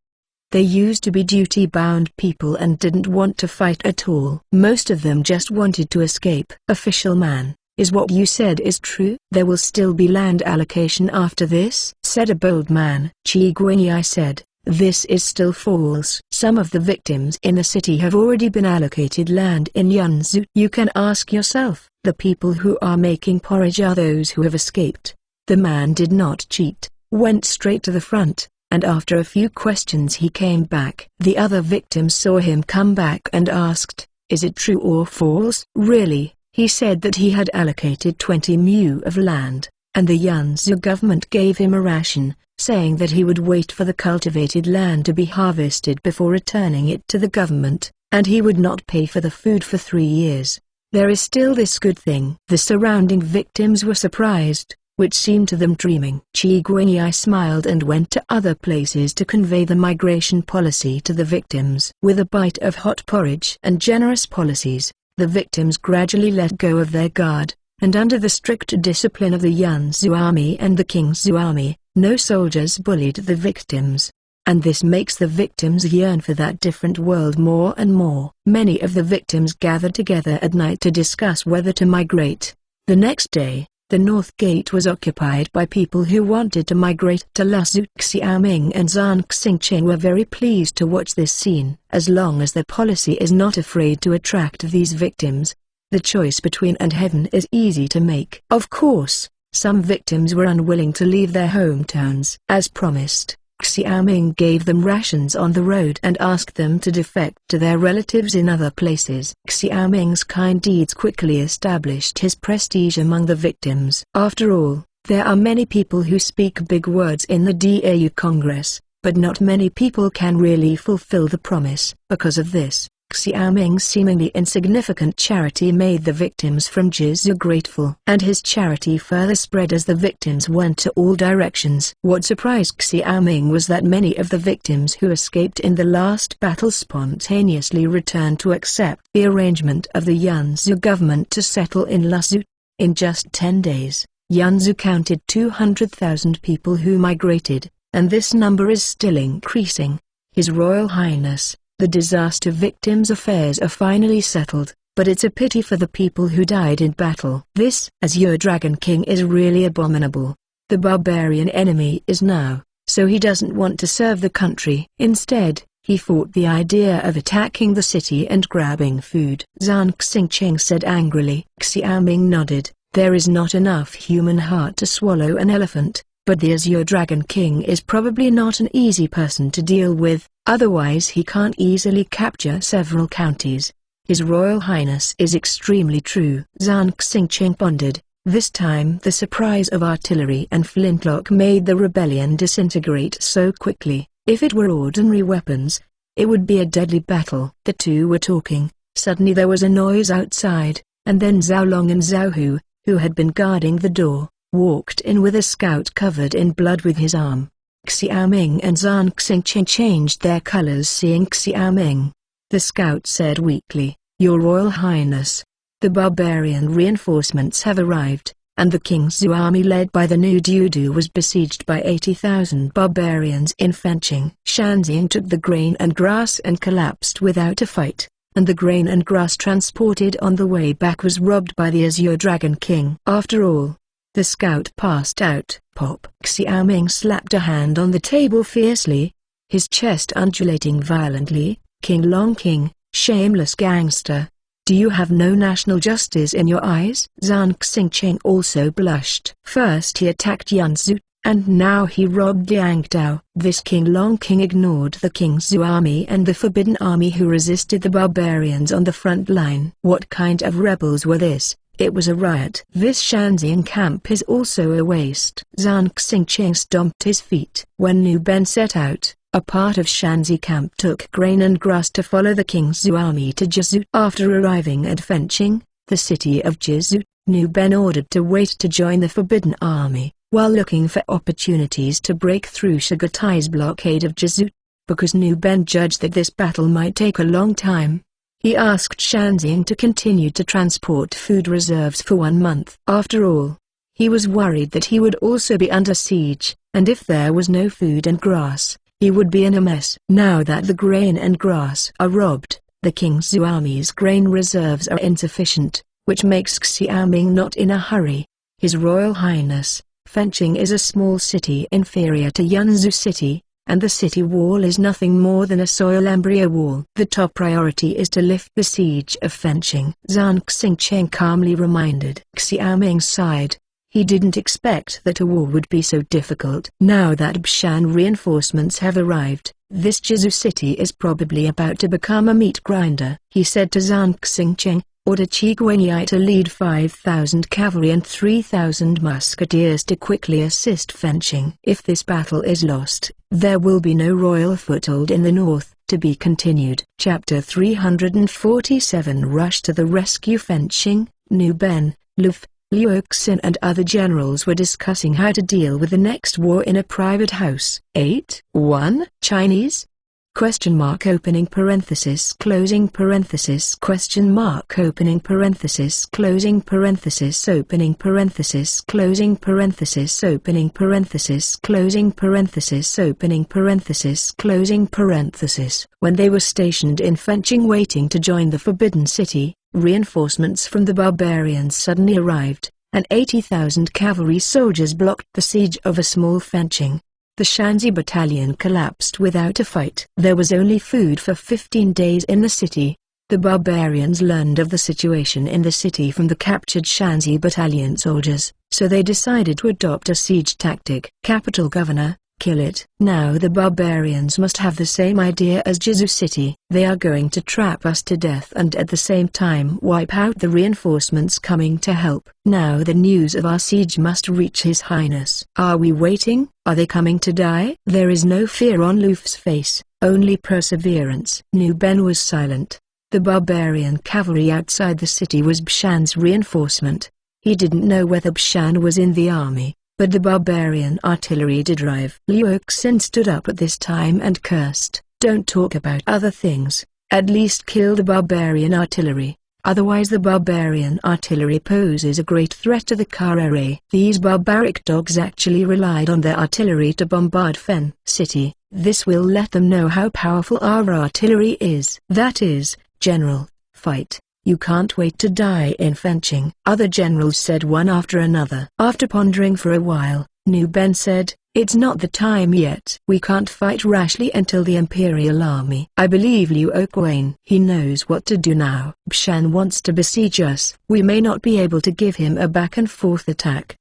They used to be duty-bound people and didn't want to fight at all. Most of them just wanted to escape. "Official man, is what you said is true? There will still be land allocation after this?" said a bold man. Qi Guanyi said, "This is still false. Some of the victims in the city have already been allocated land in Yanzhou. You can ask yourself. The people who are making porridge are those who have escaped." The man did not cheat, went straight to the front, and after a few questions he came back. The other victims saw him come back and asked, "Is it true or false?" "Really," he said that he had allocated 20 mu of land, and the Yanzhou government gave him a ration, saying that he would wait for the cultivated land to be harvested before returning it to the government, and he would not pay for the food for 3 years. There is still this good thing. The surrounding victims were surprised, which seemed to them dreaming. Qi Guanyi smiled and went to other places to convey the migration policy to the victims. With a bite of hot porridge and generous policies, the victims gradually let go of their guard, and under the strict discipline of the Yanzhou army and the Qingzhou army, no soldiers bullied the victims. And this makes the victims yearn for that different world more and more. Many of the victims gathered together at night to discuss whether to migrate. The next day, the north gate was occupied by people who wanted to migrate to Luzhu. Xiaoming and Zhang Xingqiang were very pleased to watch this scene. As long as the policy is not afraid to attract these victims, the choice between and heaven is easy to make. Of course, some victims were unwilling to leave their hometowns. As promised, Xiaoming gave them rations on the road and asked them to defect to their relatives in other places. Xiaoming's kind deeds quickly established his prestige among the victims. After all, there are many people who speak big words in the Dau Congress, but not many people can really fulfill the promise. Because of this, Xiaoming's seemingly insignificant charity made the victims from Jizu grateful, and his charity further spread as the victims went to all directions. What surprised Xiaoming was that many of the victims who escaped in the last battle spontaneously returned to accept the arrangement of the Yanzhou government to settle in Luzhu. In just 10 days, Yanzhou counted 200,000 people who migrated, and this number is still increasing. His Royal Highness, the disaster victims' affairs are finally settled, but it's a pity for the people who died in battle. This Azure Dragon King is really abominable. The barbarian enemy is now, so he doesn't want to serve the country. Instead, he fought the idea of attacking the city and grabbing food. Zhang Xingqing said angrily. Xiaoming nodded. There is not enough human heart to swallow an elephant, but the Azure Dragon King is probably not an easy person to deal with. Otherwise he can't easily capture several counties. His Royal Highness is extremely true. Zhang Xingqing pondered. This time the surprise of artillery and flintlock made the rebellion disintegrate so quickly. If it were ordinary weapons, it would be a deadly battle. The two were talking. Suddenly there was a noise outside, and then Zhao Long and Zhao Hu, who had been guarding the door, walked in with a scout covered in blood with his arm. Xiaoming and Zhang Xingqing changed their colors seeing Xiaoming. The scout said weakly, "Your Royal Highness, the barbarian reinforcements have arrived, and the King's army led by the new Dudu was besieged by 80,000 barbarians in Fenching." Shanxian took the grain and grass and collapsed without a fight, and the grain and grass transported on the way back was robbed by the Azure Dragon King. After all, the scout passed out. Pop! Xiaoming slapped a hand on the table fiercely, his chest undulating violently. "King Long King, shameless gangster. Do you have no national justice in your eyes?" Zhang Xingqing also blushed. First he attacked Yanzhou, and now he robbed Yangdao. This King Long King ignored the King's army and the Forbidden Army who resisted the barbarians on the front line. What kind of rebels were this? It was a riot. This Shanxian camp is also a waste. Zhang Xingqing stomped his feet. When Nu Ben set out, a part of Shanxi camp took grain and grass to follow the King's army to Jizu. After arriving at Fenching, the city of Jizu, Nu Ben ordered to wait to join the Forbidden Army, while looking for opportunities to break through Sugutai's blockade of Jizu. Because Nu Ben judged that this battle might take a long time, he asked Shanxian to continue to transport food reserves for 1 month. After all, he was worried that he would also be under siege, and if there was no food and grass, he would be in a mess. Now that the grain and grass are robbed, the King's army's grain reserves are insufficient, which makes Xiaoming not in a hurry. His Royal Highness, Fenching is a small city inferior to Yanzhou City, and the city wall is nothing more than a soil embryo wall. The top priority is to lift the siege of Fenching. Zhang Xingqing calmly reminded. Xiaoming sighed. He didn't expect that a war would be so difficult. Now that Bshan reinforcements have arrived, this Jizu city is probably about to become a meat grinder. He said to Zhang Xingqing, "Order Qi Guanyi to lead 5,000 cavalry and 3,000 musketeers to quickly assist Fenching. If this battle is lost, there will be no royal foothold in the north." To be continued. Chapter 347 Rush to the rescue. Fenching, Nu Ben, Luf, Liu Xin and other generals were discussing how to deal with the next war in a private house. 8:1 Chinese? Question mark opening parenthesis closing parenthesis question mark opening parenthesis closing parenthesis opening parenthesis closing parenthesis opening parenthesis closing parenthesis opening parenthesis closing parenthesis. When they were stationed in Fenching waiting to join the Forbidden City, reinforcements from the barbarians suddenly arrived, and 80,000 cavalry soldiers blocked the siege of a small Fenching. The Shanxi battalion collapsed without a fight. There was only food for 15 days in the city. The barbarians learned of the situation in the city from the captured Shanxi battalion soldiers, so they decided to adopt a siege tactic. Capital Governor, kill it. Now the barbarians must have the same idea as Jizu City. They are going to trap us to death and at the same time wipe out the reinforcements coming to help. Now the news of our siege must reach His Highness. Are we waiting? Are they coming to die? There is no fear on Luf's face, only perseverance. Nu Ben was silent. The barbarian cavalry outside the city was Bshan's reinforcement. He didn't know whether Bshan was in the army, but the barbarian artillery did arrive. Liu Oxin stood up at this time and cursed, "Don't talk about other things, at least kill the barbarian artillery. Otherwise the barbarian artillery poses a great threat to the Karare." These barbaric dogs actually relied on their artillery to bombard Fen City. This will let them know how powerful our artillery is. "That is, General, fight. You can't wait to die in Fenching," other generals said one after another. After pondering for a while, Nu Ben said, "It's not the time yet. We can't fight rashly until the Imperial Army." "I believe Liu Oquane. He knows what to do now. Bshan wants to besiege us. We may not be able to give him a back-and-forth attack."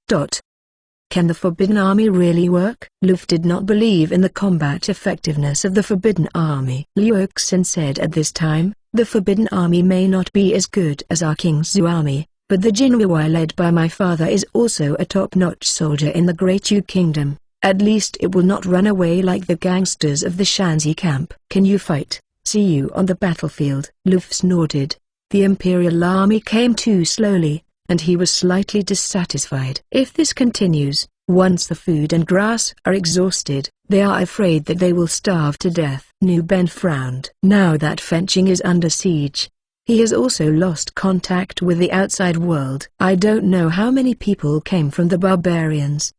Can the Forbidden Army really work? Luft did not believe in the combat effectiveness of the Forbidden Army. Liu Oxin said at this time, "The Forbidden Army may not be as good as our King Zhu army, but the Jinwei led by my father is also a top-notch soldier in the Great Yu Kingdom. At least it will not run away like the gangsters of the Shanxi camp." "Can you fight? See you on the battlefield." Luft snorted. The Imperial Army came too slowly, and he was slightly dissatisfied. If this continues, once the food and grass are exhausted, they are afraid that they will starve to death. Nu Ben frowned. Now that Fenching is under siege, he has also lost contact with the outside world. "I don't know how many people came from the barbarians."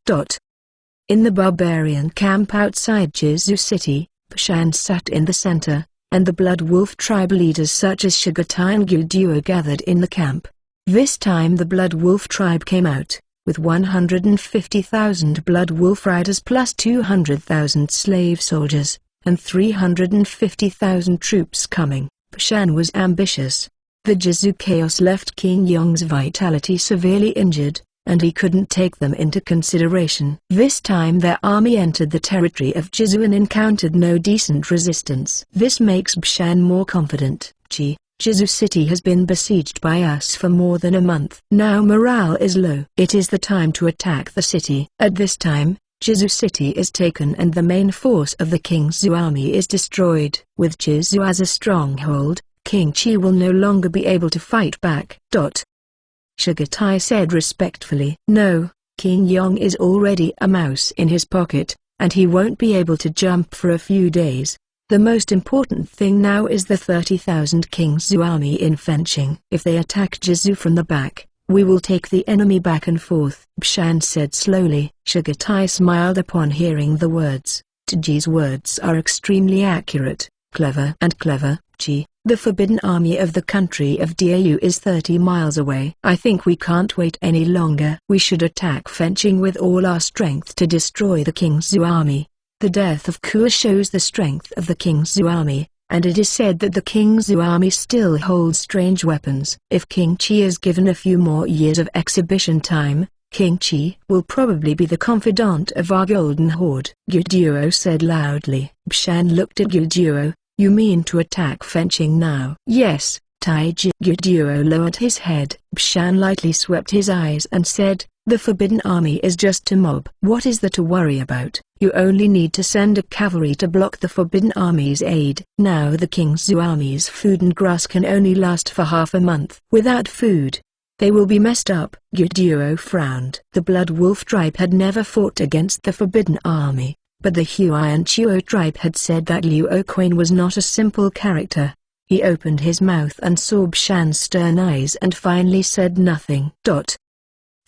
In the barbarian camp outside Jizu City, Bshan sat in the center, and the Blood Wolf tribe leaders such as Shugatai and Gilduo gathered in the camp. This time the Blood Wolf tribe came out, with 150,000 Blood Wolf riders plus 200,000 slave soldiers, and 350,000 troops coming. Bshan was ambitious. The Jizu chaos left King Yong's vitality severely injured, and he couldn't take them into consideration. This time their army entered the territory of Jizu and encountered no decent resistance. This makes Bshan more confident. Jizu City has been besieged by us for more than a month. Now morale is low. It is the time to attack the city. At this time, Jizu City is taken and the main force of the King Zhu army is destroyed. With Jizu as a stronghold, King Qi will no longer be able to fight back. Shugatai said respectfully. "No, King Yong is already a mouse in his pocket, and he won't be able to jump for a few days. The most important thing now is the 30,000 King Zhu army in Fenching. If they attack Jizu from the back, we will take the enemy back and forth," Bshan said slowly. Shugatai smiled upon hearing the words. "Ji's words are extremely accurate, clever." The Forbidden Army of the country of Diau is 30 miles away. "I think we can't wait any longer. We should attack Fenching with all our strength to destroy the King Zhu army." The death of Kua shows the strength of the King Zhu army, and it is said that the King Zhu army still holds strange weapons. If King Qi is given a few more years of exhibition time, King Qi will probably be the confidant of our Golden Horde. Gilduo said loudly. Bshan looked at Gilduo. "You mean to attack Fenching now?" "Yes, Taiji." Gilduo lowered his head. Bshan lightly swept his eyes and said, "The Forbidden Army is just a mob. What is there to worry about? You only need to send a cavalry to block the Forbidden Army's aid." Now the King Zhu army's food and grass can only last for half a month. Without food, they will be messed up. Gilduo frowned. The Blood Wolf tribe had never fought against the Forbidden Army, but the Huai Chuo tribe had said that Liu Oquane was not a simple character. He opened his mouth and saw Bshan's stern eyes and finally said nothing.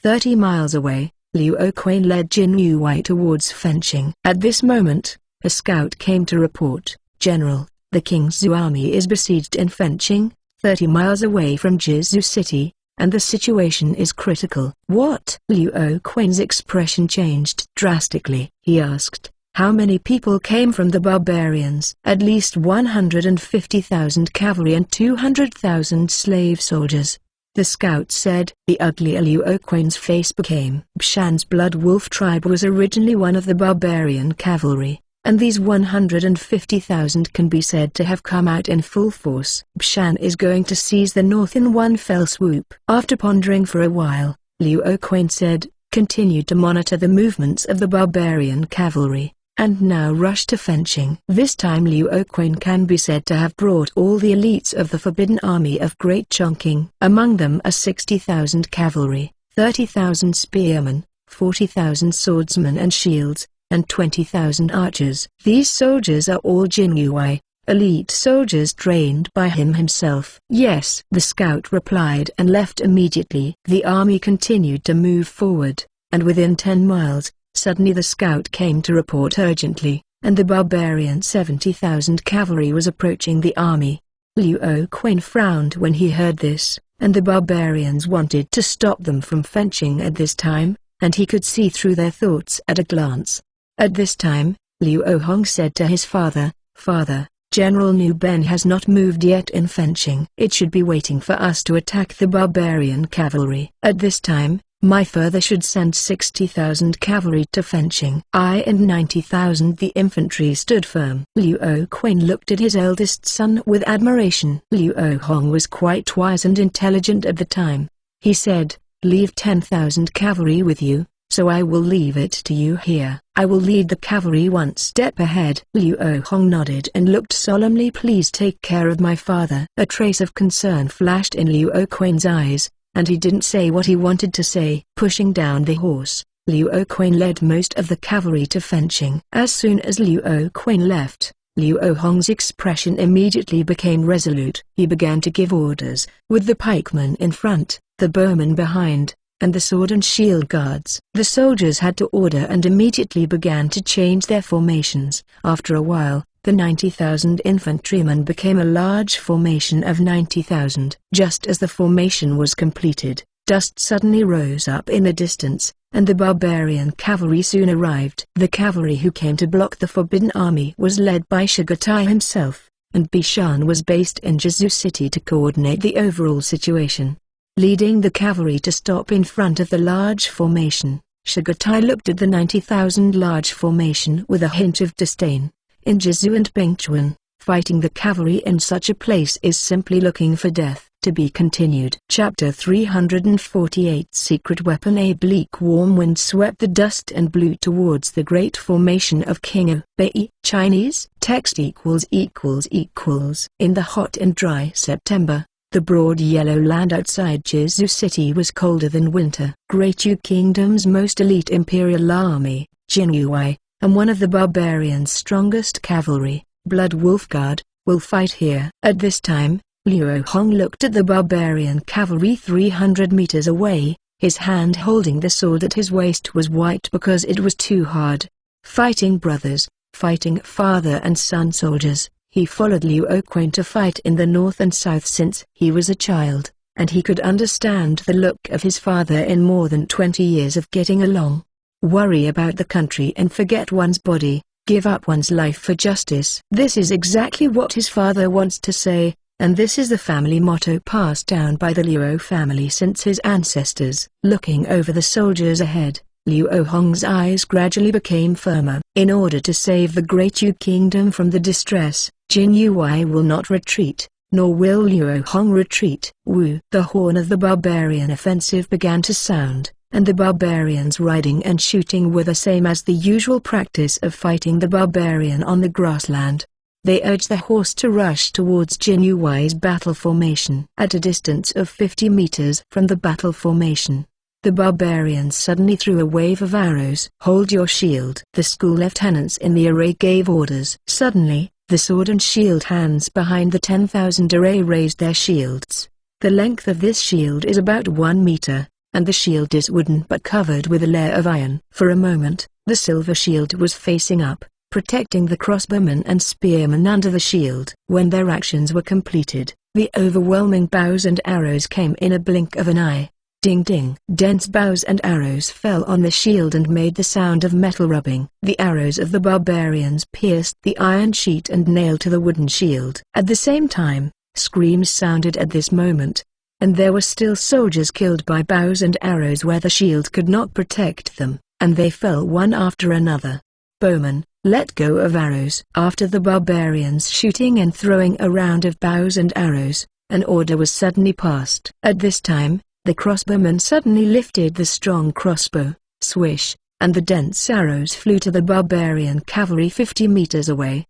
30 miles away, Liu Oquane led Jin Yuwei towards Fenching. At this moment, a scout came to report, "General, the King Zhu army is besieged in Fenching, 30 miles away from Jizu City, and the situation is critical." "What?" Liu Oquane's expression changed drastically. He asked, "How many people came from the barbarians?" "At least 150,000 cavalry and 200,000 slave soldiers," the scout said. The ugly Liu Oquane's face became. Bshan's Blood Wolf tribe was originally one of the barbarian cavalry, and these 150,000 can be said to have come out in full force. Bshan is going to seize the north in one fell swoop. After pondering for a while, Liu Oquane said, "Continue to monitor the movements of the barbarian cavalry. and now rushed to Fenching. This time Liu Oquan can be said to have brought all the elites of the Forbidden Army of Great Chongqing. Among them are 60,000 cavalry, 30,000 spearmen, 40,000 swordsmen and shields, and 20,000 archers. These soldiers are all Jin Yuai, elite soldiers trained by him himself. Yes, the scout replied and left immediately. The army continued to move forward, and within 10 miles, suddenly the scout came to report urgently, and the barbarian 70,000 cavalry was approaching the army. Liu Oquan frowned when he heard this, and the barbarians wanted to stop them from Fenching at this time, and he could see through their thoughts at a glance. At this time, Liu Ohong said to his father, "Father, General Nu Ben has not moved yet in Fenching. It should be waiting for us to attack the barbarian cavalry. At this time, my father should send 60,000 cavalry to Fenching. I and 90,000 the infantry stood firm." Liu Oquan looked at his eldest son with admiration. Liu Ohong was quite wise and intelligent at the time. He said, "Leave 10,000 cavalry with you, so I will leave it to you here. I will lead the cavalry one step ahead." Liu Ohong nodded and looked solemnly. "Please take care of my father." A trace of concern flashed in Liu Oquan's eyes, and he didn't say what he wanted to say. Pushing down the horse, Liu Oquan led most of the cavalry to Fenching. As soon as Liu Oquan left, Liu Ohong's expression immediately became resolute. He began to give orders, with the pikemen in front, the bowmen behind, and the sword and shield guards. The soldiers had to order and immediately began to change their formations. After a while, the 90,000 infantrymen became a large formation of 90,000. Just as the formation was completed, dust suddenly rose up in the distance, and the barbarian cavalry soon arrived. The cavalry who came to block the Forbidden Army was led by Shigatai himself, and Bishan was based in Jizu City to coordinate the overall situation. Leading the cavalry to stop in front of the large formation, Shigatai looked at the 90,000 large formation with a hint of disdain. In Jizu and Bingchuan, fighting the cavalry in such a place is simply looking for death. To be continued. Chapter 348 Secret Weapon. A bleak warm wind swept the dust and blew towards the great formation of Kingu. Bei, Chinese, text ===. In the hot and dry September, the broad yellow land outside Jizu City was colder than winter. Great Yu Kingdom's most elite imperial army, Jin Yuai, and one of the barbarians' strongest cavalry, Blood Wolf Guard, will fight here. At this time, Liu Ohong looked at the barbarian cavalry 300 meters away. His hand holding the sword at his waist was white because it was too hard. Fighting brothers, fighting father and son soldiers. He followed Liu Oquan to fight in the north and south since he was a child, and he could understand the look of his father in more than 20 years of getting along. Worry about the country and forget one's body, give up one's life for justice. This is exactly what his father wants to say, and this is the family motto passed down by the Liu family since his ancestors. Looking over the soldiers ahead, Liu Ohong's eyes gradually became firmer. In order to save the Great Yu Kingdom from the distress, Jin Yuai will not retreat, nor will Liu Ohong retreat. Wu! The horn of the barbarian offensive began to sound, and the barbarians riding and shooting were the same as the usual practice of fighting the barbarian on the grassland. They urged the horse to rush towards Jin Yuai's battle formation. At a distance of 50 meters from the battle formation, the barbarians suddenly threw a wave of arrows. "Hold your shield!" The school lieutenants in the array gave orders. Suddenly, the sword and shield hands behind the 10,000 array raised their shields. The length of this shield is about 1 meter, and the shield is wooden but covered with a layer of iron. For a moment, the silver shield was facing up, protecting the crossbowmen and spearmen under the shield. When their actions were completed, the overwhelming bows and arrows came in a blink of an eye. Ding ding! Dense bows and arrows fell on the shield and made the sound of metal rubbing. The arrows of the barbarians pierced the iron sheet and nailed to the wooden shield. At the same time, screams sounded at this moment, and there were still soldiers killed by bows and arrows where the shield could not protect them, and they fell one after another. Bowman, let go of arrows. After the barbarians shooting and throwing a round of bows and arrows, an order was suddenly passed. At this time, the crossbowman suddenly lifted the strong crossbow. Swish, and the dense arrows flew to the barbarian cavalry 50 meters away.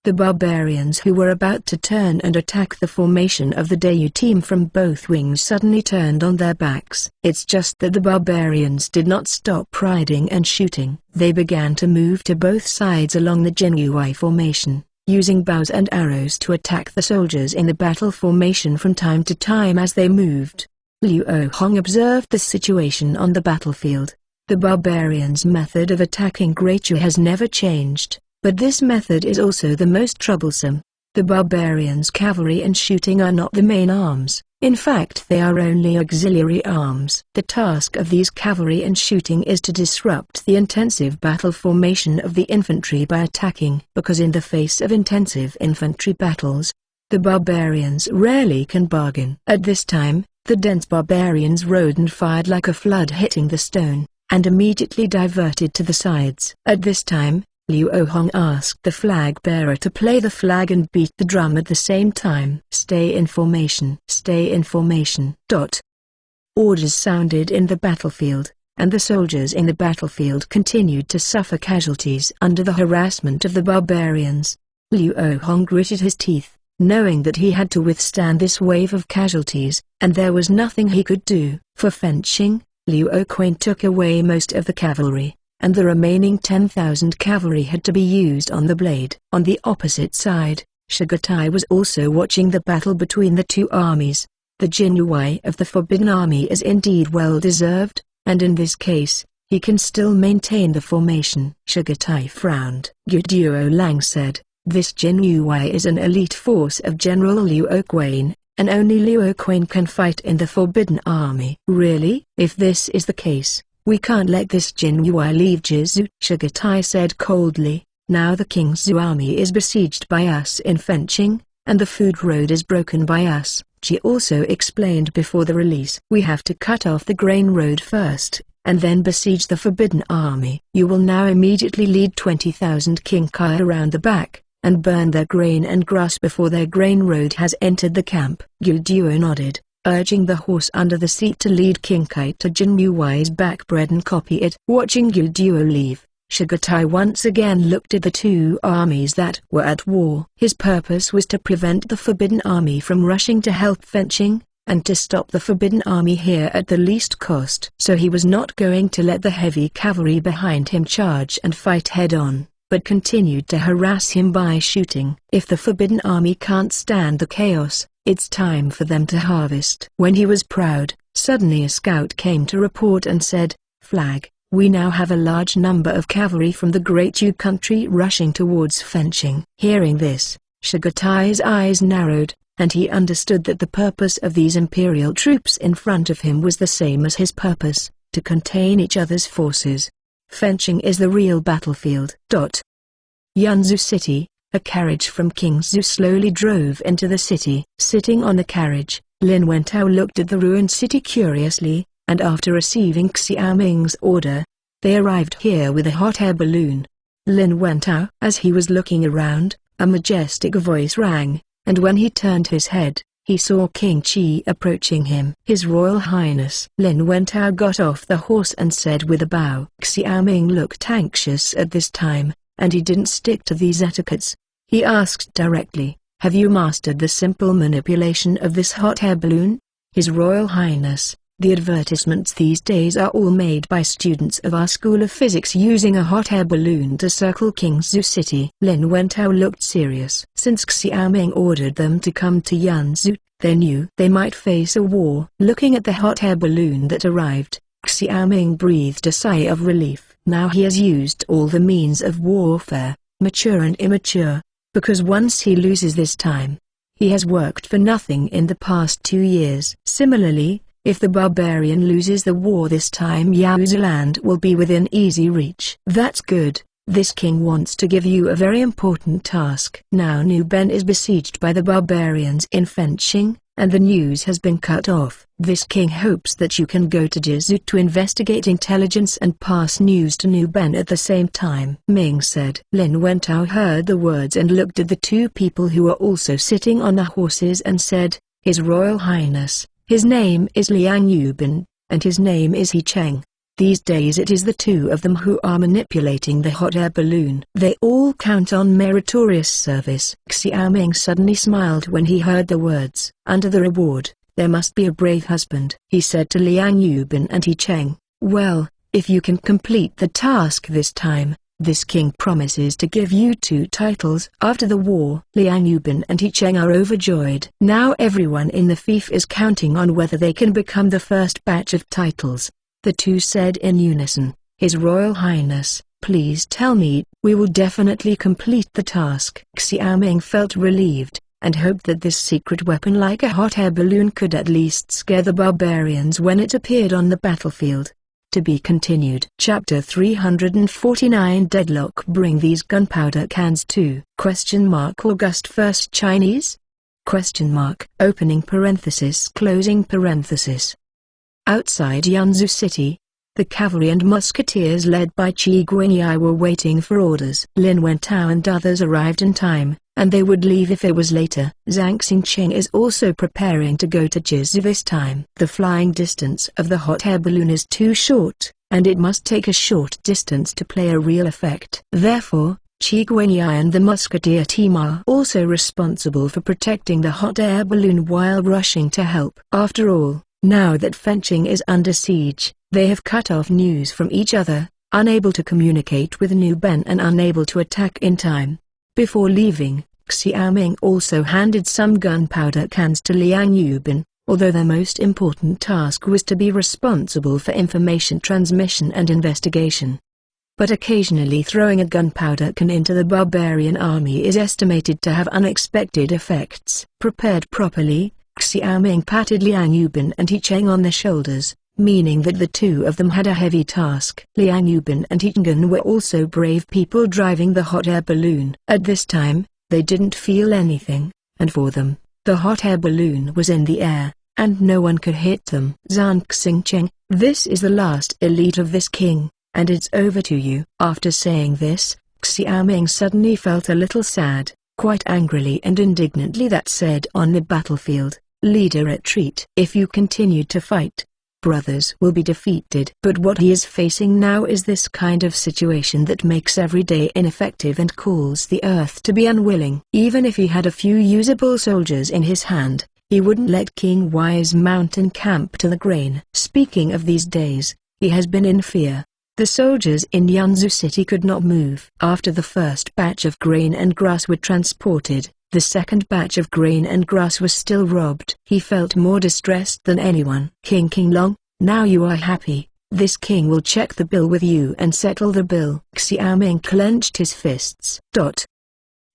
The barbarians who were about to turn and attack the formation of the Dayu team from both wings suddenly turned on their backs. It's just that the barbarians did not stop riding and shooting. They began to move to both sides along the Jinyuai formation, using bows and arrows to attack the soldiers in the battle formation from time to time as they moved. Luo Hong observed the situation on the battlefield. The barbarians' method of attacking Greater has never changed, but this method is also the most troublesome. The barbarians' cavalry and shooting are not the main arms, in fact they are only auxiliary arms. The task of these cavalry and shooting is to disrupt the intensive battle formation of the infantry by attacking. Because in the face of intensive infantry battles, the barbarians rarely can bargain. At this time, the dense barbarians rode and fired like a flood hitting the stone, and immediately diverted to the sides. At this time, Luo Hong asked the flag bearer to play the flag and beat the drum at the same time. Stay in formation. Stay in formation. Orders sounded in the battlefield, and the soldiers in the battlefield continued to suffer casualties under the harassment of the barbarians. Luo Hong gritted his teeth, knowing that he had to withstand this wave of casualties, and there was nothing he could do. For fencing, Luo Quan took away most of the cavalry, and the remaining 10,000 cavalry had to be used on the blade. On the opposite side, Shigatai was also watching the battle between the two armies. The Jinyuai of the Forbidden Army is indeed well deserved, and in this case, he can still maintain the formation. Shigatai frowned. Guduo Lang said, "This Jinyuai is an elite force of General Luo Quan, and only Luo Quan can fight in the Forbidden Army." "Really? If this is the case, we can't let this Jinyuai leave Jizu," Shigatai said coldly. "Now the King's army is besieged by us in Fenching, and the food road is broken by us." She also explained before the release. "We have to cut off the grain road first, and then besiege the Forbidden Army. You will now immediately lead 20,000 Kinkai around the back, and burn their grain and grass before their grain road has entered the camp." Guduo nodded, urging the horse under the seat to lead Kinkai to Jinyuai's backbred and copy it. Watching Guduo leave, Shigatai once again looked at the two armies that were at war. His purpose was to prevent the Forbidden Army from rushing to help Fenching, and to stop the Forbidden Army here at the least cost. So he was not going to let the heavy cavalry behind him charge and fight head-on, but continued to harass him by shooting. If the Forbidden Army can't stand the chaos, it's time for them to harvest. When he was proud, suddenly a scout came to report and said, "Flag, we now have a large number of cavalry from the Great Yu country rushing towards Fenching." Hearing this, Shigatai's eyes narrowed, and he understood that the purpose of these imperial troops in front of him was the same as his purpose, to contain each other's forces. Fenching is the real battlefield. Yunzu City, a carriage from Kingzhou slowly drove into the city. Sitting on the carriage, Lin Wentao looked at the ruined city curiously, and after receiving Xiaoming's order, they arrived here with a hot air balloon. Lin Wentao. As he was looking around, a majestic voice rang, and when he turned his head, he saw King Qi approaching him. "His Royal Highness." Lin Wentao got off the horse and said with a bow. Xiaoming looked anxious at this time, and he didn't stick to these etiquettes. He asked directly, "Have you mastered the simple manipulation of this hot air balloon?" "His Royal Highness, the advertisements these days are all made by students of our School of Physics using a hot air balloon to circle Kingzhou City." Lin Wentao looked serious. Since Xiaoming ordered them to come to Yunzu, they knew they might face a war. Looking at the hot air balloon that arrived, Xiaoming breathed a sigh of relief. Now he has used all the means of warfare, mature and immature, because once he loses this time, he has worked for nothing in the past 2 years. Similarly, if the barbarian loses the war this time, Yaozi land will be within easy reach. "That's good. This king wants to give you a very important task." Now New Ben is besieged by the barbarians in Fenching, and the news has been cut off. This king hopes that you can go to Jizu to investigate intelligence and pass news to New Ben at the same time. Ming said. Lin Wentao heard the words and looked at the two people who were also sitting on the horses and said, "His Royal Highness, his name is Liang Yubin, and his name is He Cheng." These days it is the two of them who are manipulating the hot air balloon. They all count on meritorious service. Xiaoming suddenly smiled when he heard the words. Under the reward, there must be a brave husband. He said to Liang Yubin and He Cheng, well, if you can complete the task this time, this king promises to give you 2 titles. After the war, Liang Yubin and He Cheng are overjoyed. Now everyone in the fief is counting on whether they can become the first batch of titles. The two said in unison, His Royal Highness, please tell me. We will definitely complete the task. Xiaoming felt relieved, and hoped that this secret weapon like a hot air balloon could at least scare the barbarians when it appeared on the battlefield. To be continued. Chapter 349 Deadlock. Bring these gunpowder cans to? August 1st Chinese? Opening parenthesis closing parenthesis. Outside Yanzhou City, the cavalry and musketeers led by Qi Guanyi were waiting for orders. Lin Wentao and others arrived in time, and they would leave if it was later. Zhang Xingqing is also preparing to go to Jizhou this time. The flying distance of the hot air balloon is too short, and it must take a short distance to play a real effect. Therefore, Qi Guanyi and the musketeer team are also responsible for protecting the hot air balloon while rushing to help. After all, now that Fenching is under siege, they have cut off news from each other, unable to communicate with New Ben and unable to attack in time. Before leaving, Xiaoming also handed some gunpowder cans to Liang Yubin, although their most important task was to be responsible for information transmission and investigation. But occasionally throwing a gunpowder can into the barbarian army is estimated to have unexpected effects. Prepared properly, Xiaoming patted Liang Yubin and He Cheng on the shoulders, meaning that the two of them had a heavy task. Liang Yubin and He Cheng were also brave people driving the hot air balloon. At this time, they didn't feel anything, and for them, the hot air balloon was in the air, and no one could hit them. Zhang Xingqing, this is the last elite of this king, and it's over to you. After saying this, Xiaoming suddenly felt a little sad, quite angrily and indignantly that said on the battlefield, leader retreat. If you continue to fight, brothers will be defeated. But what he is facing now is this kind of situation that makes every day ineffective and calls the earth to be unwilling. Even if he had a few usable soldiers in his hand, he wouldn't let King Y's mountain camp to the grain. Speaking of these days, he has been in fear. The soldiers in Yanzhou City could not move. After the first batch of grain and grass were transported, the second batch of grain and grass was still robbed. He felt more distressed than anyone. King Qinglong, now you are happy. This king will check the bill with you and settle the bill. Xiaoming clenched his fists.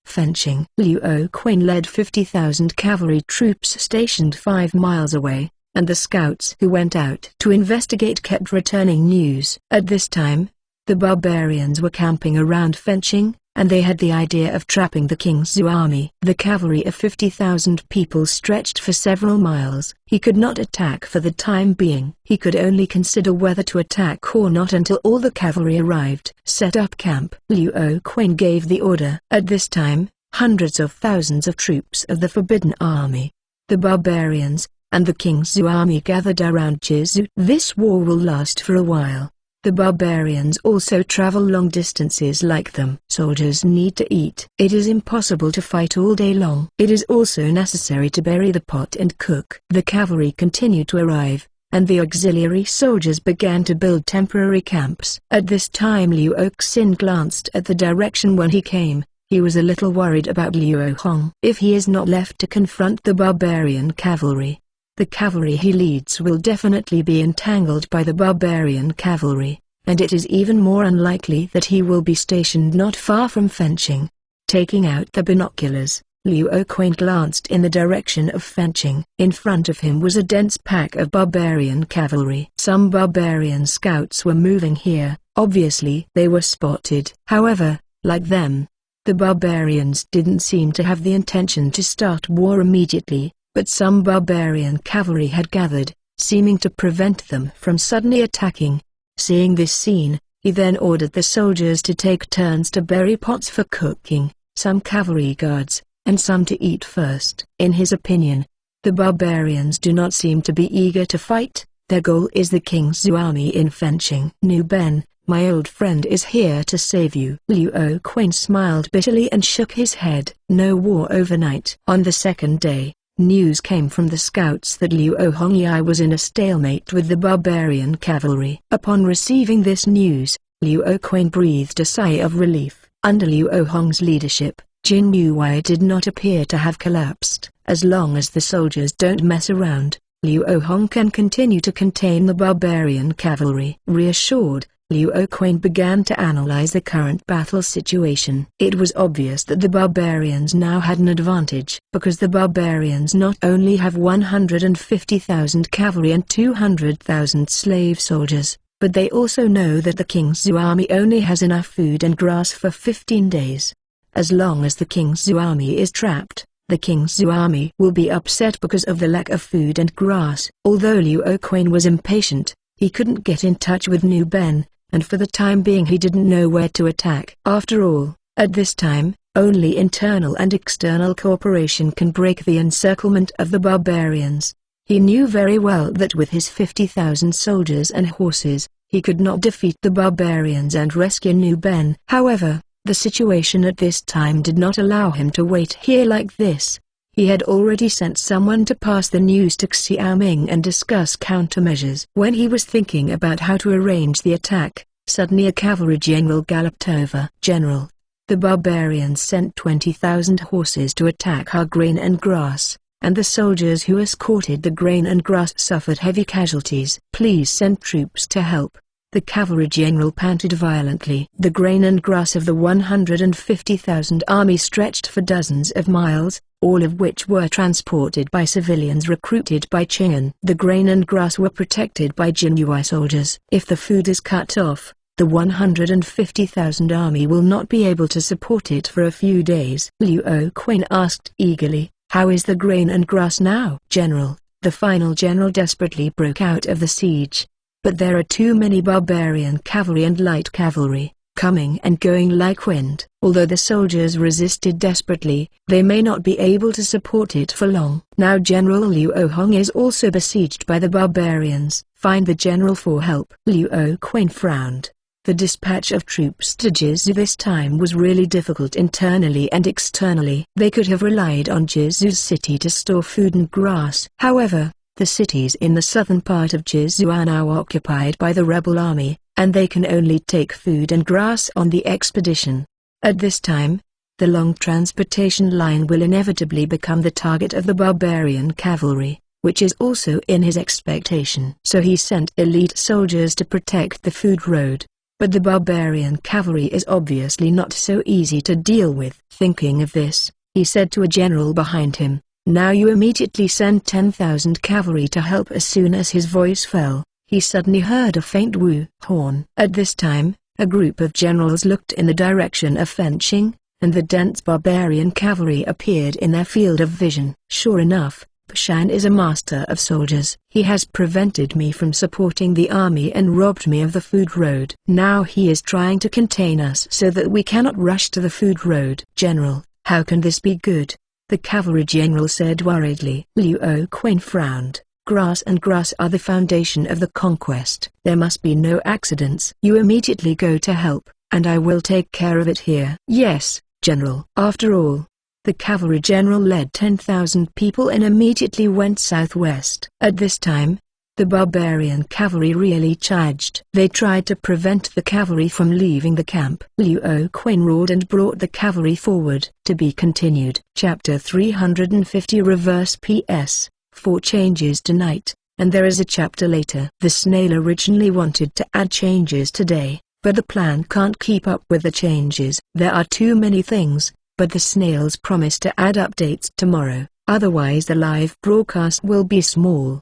Fenching. Liu Quinn led 50,000 cavalry troops stationed 5 miles away, and the scouts who went out to investigate kept returning news. At this time, the barbarians were camping around Fenching, and they had the idea of trapping the king's army. The cavalry of 50,000 people stretched for several miles. He could not attack for the time being. He could only consider whether to attack or not until all the cavalry arrived. Set up camp. Liu Quinn gave the order. At this time, hundreds of thousands of troops of the Forbidden Army, the barbarians, and the king's army gathered around Jizhou. This war will last for a while. The barbarians also travel long distances like them. Soldiers need to eat. It is impossible to fight all day long. It is also necessary to bury the pot and cook. The cavalry continued to arrive, and the auxiliary soldiers began to build temporary camps. At this time Liu Xin glanced at the direction when he came. He was a little worried about Liu Hong. If he is not left to confront the barbarian cavalry, the cavalry he leads will definitely be entangled by the barbarian cavalry, and it is even more unlikely that he will be stationed not far from Fenching. Taking out the binoculars, Liu Quinn glanced in the direction of Fenching. In front of him was a dense pack of barbarian cavalry. Some barbarian scouts were moving here. Obviously they were spotted. However, like them, the barbarians didn't seem to have the intention to start war immediately. But some barbarian cavalry had gathered, seeming to prevent them from suddenly attacking. Seeing this scene, he then ordered the soldiers to take turns to bury pots for cooking, some cavalry guards, and some to eat first. In his opinion, the barbarians do not seem to be eager to fight, Their goal is the king's army in Fenching. Nu Ben, my old friend is here to save you. Liu Quan smiled bitterly and shook his head. No war overnight. On the second day, news came from the scouts that Liu Hongyai was in a stalemate with the barbarian cavalry. Upon receiving this news, Liu Quan breathed a sigh of relief. Under Liu Hong's leadership, Jin Yuwei did not appear to have collapsed. As long as the soldiers don't mess around, Liu Hong can continue to contain the barbarian cavalry. Reassured, Liu Quan began to analyze the current battle situation. It was obvious that the barbarians now had an advantage, because the barbarians not only have 150,000 cavalry and 200,000 slave soldiers, but they also know that the king's army only has enough food and grass for 15 days. As long as the king's army is trapped, the king's army will be upset because of the lack of food and grass. Although Liu Quan was impatient, he couldn't get in touch with Nu Ben, and for the time being he didn't know where to attack. After all, at this time, only internal and external cooperation can break the encirclement of the barbarians. He knew very well that with his 50,000 soldiers and horses, he could not defeat the barbarians and rescue Nu Ben. However, the situation at this time did not allow him to wait here like this. He had already sent someone to pass the news to Xiaoming and discuss countermeasures. When he was thinking about how to arrange the attack, suddenly a cavalry general galloped over. "General, the barbarians sent 20,000 horses to attack our grain and grass, and the soldiers who escorted the grain and grass suffered heavy casualties. Please send troops to help." The cavalry general panted violently. The grain and grass of the 150,000 army stretched for dozens of miles, all of which were transported by civilians recruited by Qian. The grain and grass were protected by Jinyuai soldiers. If the food is cut off, the 150,000 army will not be able to support it for a few days. Liu Quan asked eagerly, "How is the grain and grass now?" "General, the final general desperately broke out of the siege. But there are too many barbarian cavalry and light cavalry, coming and going like wind. Although the soldiers resisted desperately, they may not be able to support it for long. Now General Liu Hong is also besieged by the barbarians. Find the general for help." Liu Quan frowned. The dispatch of troops to Jizu this time was really difficult internally and externally. They could have relied on Jizu's city to store food and grass. However, the cities in the southern part of Jizu are now occupied by the rebel army, and they can only take food and grass on the expedition. At this time, the long transportation line will inevitably become the target of the barbarian cavalry, which is also in his expectation. So he sent elite soldiers to protect the food road. But the barbarian cavalry is obviously not so easy to deal with. Thinking of this, he said to a general behind him, "Now you immediately send 10,000 cavalry to help." As soon as his voice fell, he suddenly heard a faint woo horn. At this time, a group of generals looked in the direction of Fenching, and the dense barbarian cavalry appeared in their field of vision. Sure enough, Shan is a master of soldiers. He has prevented me from supporting the army and robbed me of the food road. Now he is trying to contain us so that we cannot rush to the food road. "General, how can this be good?" the cavalry general said worriedly. Liu Quan frowned. "Grass and grass are the foundation of the conquest. There must be no accidents. You immediately go to help, and I will take care of it here." "Yes, General." After all, the cavalry general led 10,000 people and immediately went southwest. At this time, the barbarian cavalry really charged. They tried to prevent the cavalry from leaving the camp. Liu Quan roared and brought the cavalry forward. To be continued. Chapter 350 Reverse PS. 4 changes tonight, and there is a chapter later. The snail originally wanted to add changes today, but the plan can't keep up with the changes. There are too many things, but the snails promise to add updates tomorrow. Otherwise the live broadcast will be small.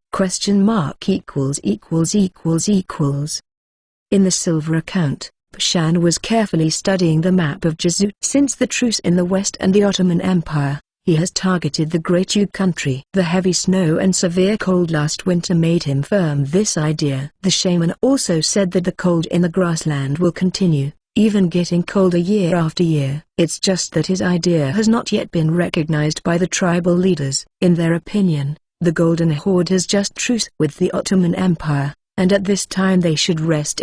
In the silver account, Shan was carefully studying the map of Jizu. Since the truce in the west and the Ottoman Empire, he has targeted the Great Yu country. The heavy snow and severe cold last winter made him firm this idea. The shaman also said that the cold in the grassland will continue, even getting colder year after year. It's just that his idea has not yet been recognized by the tribal leaders. In their opinion, The Golden Horde has just truce with the Ottoman Empire, and at this time they should rest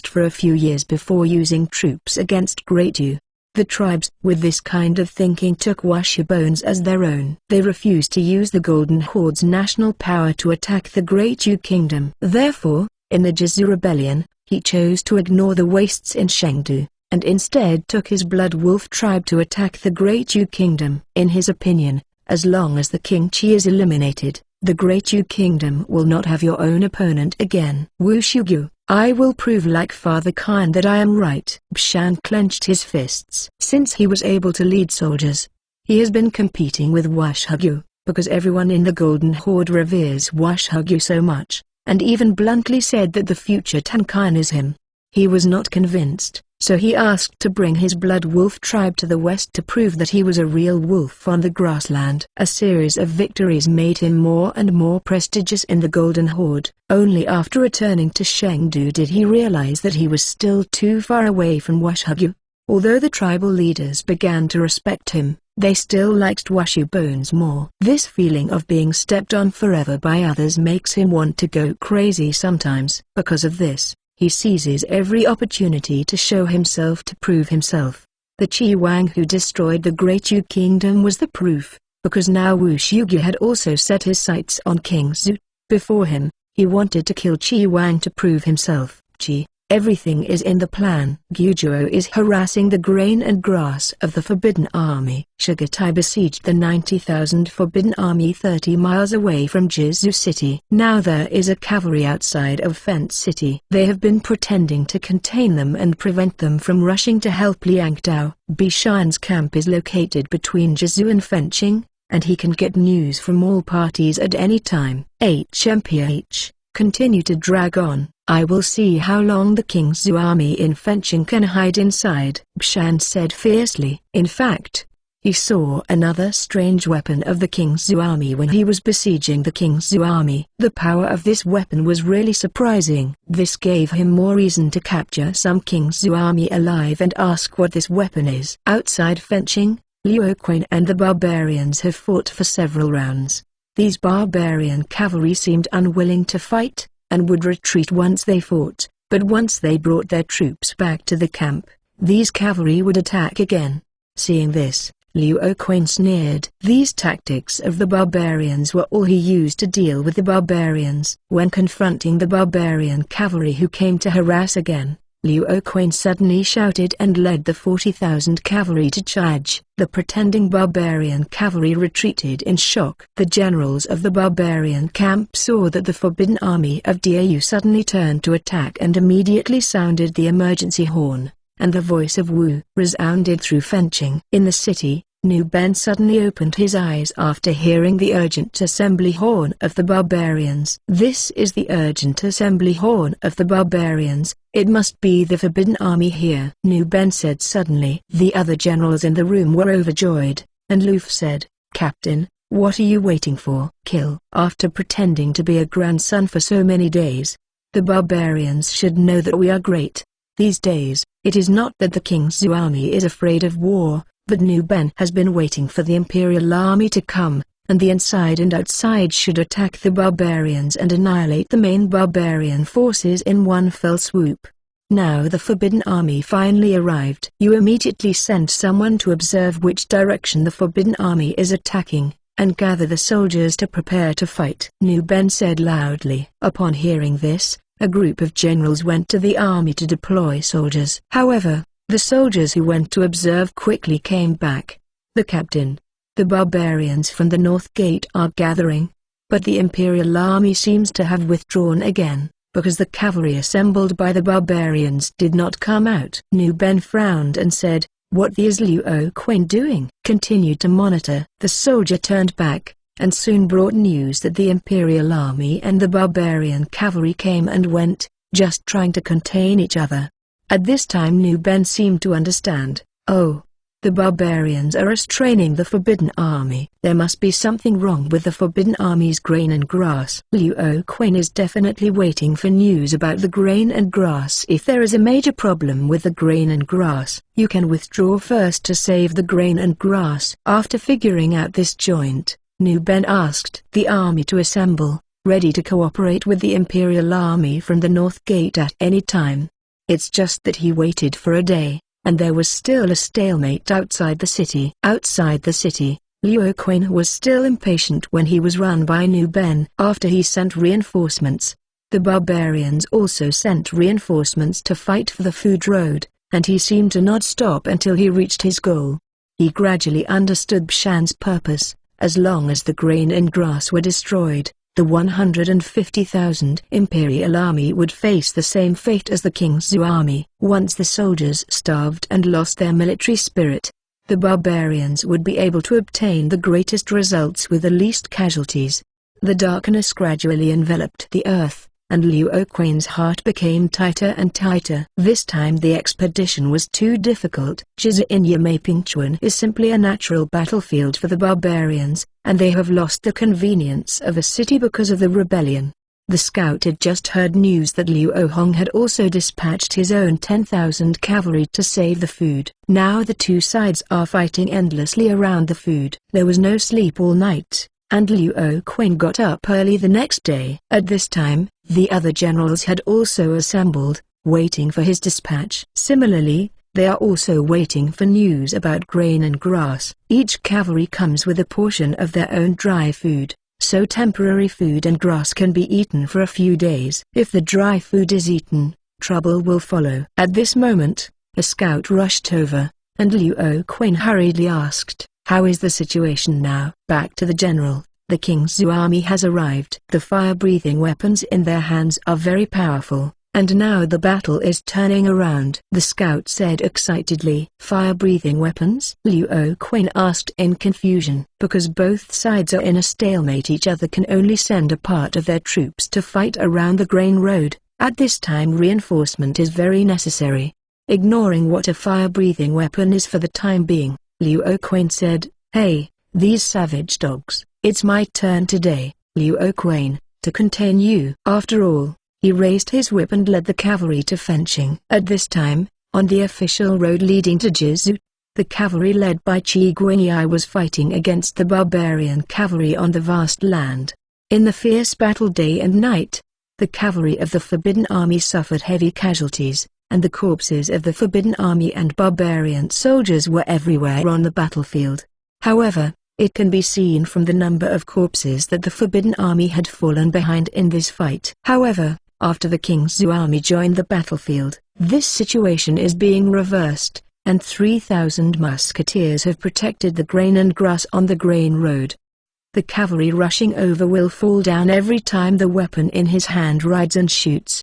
for a few years before using troops against Great U. The tribes with this kind of thinking took Washbones as their own. They refused to use the Golden Horde's national power to attack the Great U Kingdom. Therefore, in the Jizu Rebellion, he chose to ignore the wastes in Chengdu, and instead took his Blood Wolf tribe to attack the Great U Kingdom. In his opinion, as long as the King Qi is eliminated, the Great U Kingdom will not have your own opponent again. Wu Shugyu, I will prove like Father Khan that I am right. Bshan clenched his fists. Since he was able to lead soldiers, he has been competing with Washugyu, because everyone in the Golden Horde reveres Washugyu so much, and even bluntly said that the future Tankan is him. He was not convinced, so he asked to bring his Blood Wolf tribe to the west to prove that he was a real wolf on the grassland. A series of victories made him more and more prestigious in the Golden Horde. Only after returning to Chengdu did he realize that he was still too far away from Washugyu. Although the tribal leaders began to respect him, they still liked Washbones more. This feeling of being stepped on forever by others makes him want to go crazy sometimes. Because of this, he seizes every opportunity to show himself, to prove himself. The Qi Wang who destroyed the Great Yu Kingdom was the proof, because now Wu Shugyu had also set his sights on King Zhu. Before him, he wanted to kill Qi Wang to prove himself. Qi, everything is in the plan. Gujuo is harassing the grain and grass of the Forbidden Army. Shugatai besieged the 90,000 Forbidden Army 30 miles away from Jizu City. Now there is a cavalry outside of Fence City. They have been pretending to contain them and prevent them from rushing to help Liang Dao. Bishan's camp is located between Jizu and Fenching, and he can get news from all parties at any time. HMPH, continue to drag on. I will see how long the King's army in Fenching can hide inside, Bshan said fiercely. In fact, he saw another strange weapon of the King's army when he was besieging the King's army. The power of this weapon was really surprising. This gave him more reason to capture some King's army alive and ask what this weapon is. Outside Fenching, Liu Quan and the barbarians have fought for several rounds. These barbarian cavalry seemed unwilling to fight, and would retreat once they fought, but once they brought their troops back to the camp, these cavalry would attack again. Seeing this, Liu Quan sneered. These tactics of the barbarians were all he used to deal with the barbarians. When confronting the barbarian cavalry who came to harass again, Liu Quan suddenly shouted and led the 40,000 cavalry to charge. The pretending barbarian cavalry retreated in shock. The generals of the barbarian camp saw that the Forbidden Army of Dau suddenly turned to attack and immediately sounded the emergency horn, and the voice of Wu resounded through Fenching. In the city, Nu Ben suddenly opened his eyes after hearing the urgent assembly horn of the barbarians. This is the urgent assembly horn of the barbarians. It must be the Forbidden Army here, Nu Ben said suddenly. The other generals in the room were overjoyed, and Luf said, Captain, what are you waiting for? Kill. After pretending to be a grandson for so many days, the barbarians should know that we are great. These days, it is not that the King's army is afraid of war, but Nu Ben has been waiting for the Imperial Army to come, and the inside and outside should attack the barbarians and annihilate the main barbarian forces in one fell swoop. Now the Forbidden Army finally arrived. You immediately send someone to observe which direction the Forbidden Army is attacking, and gather the soldiers to prepare to fight, Nu Ben said loudly. Upon hearing this, a group of generals went to the army to deploy soldiers. However, the soldiers who went to observe quickly came back. The captain, the barbarians from the North Gate are gathering, but the Imperial Army seems to have withdrawn again, because the cavalry assembled by the barbarians did not come out. Nu Ben frowned and said, what is Liu Quan doing? Continued to monitor. The soldier turned back, and soon brought news that the Imperial Army and the barbarian cavalry came and went, just trying to contain each other. At this time Nu Ben seemed to understand. Oh, the barbarians are restraining the Forbidden Army. There must be something wrong with the Forbidden Army's grain and grass. Liu Quan is definitely waiting for news about the grain and grass. If there is a major problem with the grain and grass, you can withdraw first to save the grain and grass. After figuring out this joint, Nu-Ben asked the army to assemble, ready to cooperate with the Imperial Army from the North Gate at any time. It's just that he waited for a day, and there was still a stalemate outside the city. Outside the city, Liu Quan was still impatient when he was run by Nu-Ben. After he sent reinforcements, the barbarians also sent reinforcements to fight for the food road, and he seemed to not stop until he reached his goal. He gradually understood Shan's purpose. As long as the grain and grass were destroyed, the 150,000 Imperial Army would face the same fate as the King Zhou army. Once the soldiers starved and lost their military spirit, the barbarians would be able to obtain the greatest results with the least casualties. The darkness gradually enveloped the earth, and Liu Quan's heart became tighter and tighter. This time the expedition was too difficult. Zhiyin is simply a natural battlefield for the barbarians, and they have lost the convenience of a city because of the rebellion. The scout had just heard news that Liu Hong had also dispatched his own 10,000 cavalry to save the food. Now the two sides are fighting endlessly around the food. There was no sleep all night, and Liu Quan got up early the next day. At this time, the other generals had also assembled, waiting for his dispatch. Similarly, they are also waiting for news about grain and grass. Each cavalry comes with a portion of their own dry food, so temporary food and grass can be eaten for a few days. If the dry food is eaten, trouble will follow. At this moment, a scout rushed over, and Liu Quan hurriedly asked, "How is the situation now?" Back to the general. The King Zhou army has arrived. The fire-breathing weapons in their hands are very powerful, and now the battle is turning around. The scout said excitedly. Fire-breathing weapons? Liu Quan asked in confusion. Because both sides are in a stalemate, each other can only send a part of their troops to fight around the grain road. At this time reinforcement is very necessary. Ignoring what a fire-breathing weapon is for the time being, Liu Quan said, "Hey, these savage dogs, it's my turn today, Liu Quan, to contain you." After all, he raised his whip and led the cavalry to Fenching. At this time, on the official road leading to Jizhu, the cavalry led by Qi Guanyi was fighting against the barbarian cavalry on the vast land. In the fierce battle day and night, the cavalry of the Forbidden Army suffered heavy casualties, and the corpses of the Forbidden Army and barbarian soldiers were everywhere on the battlefield. However, it can be seen from the number of corpses that the Forbidden Army had fallen behind in this fight. However, after the King Zhou army joined the battlefield, this situation is being reversed, and 3,000 musketeers have protected the grain and grass on the grain road. The cavalry rushing over will fall down every time the weapon in his hand rides and shoots.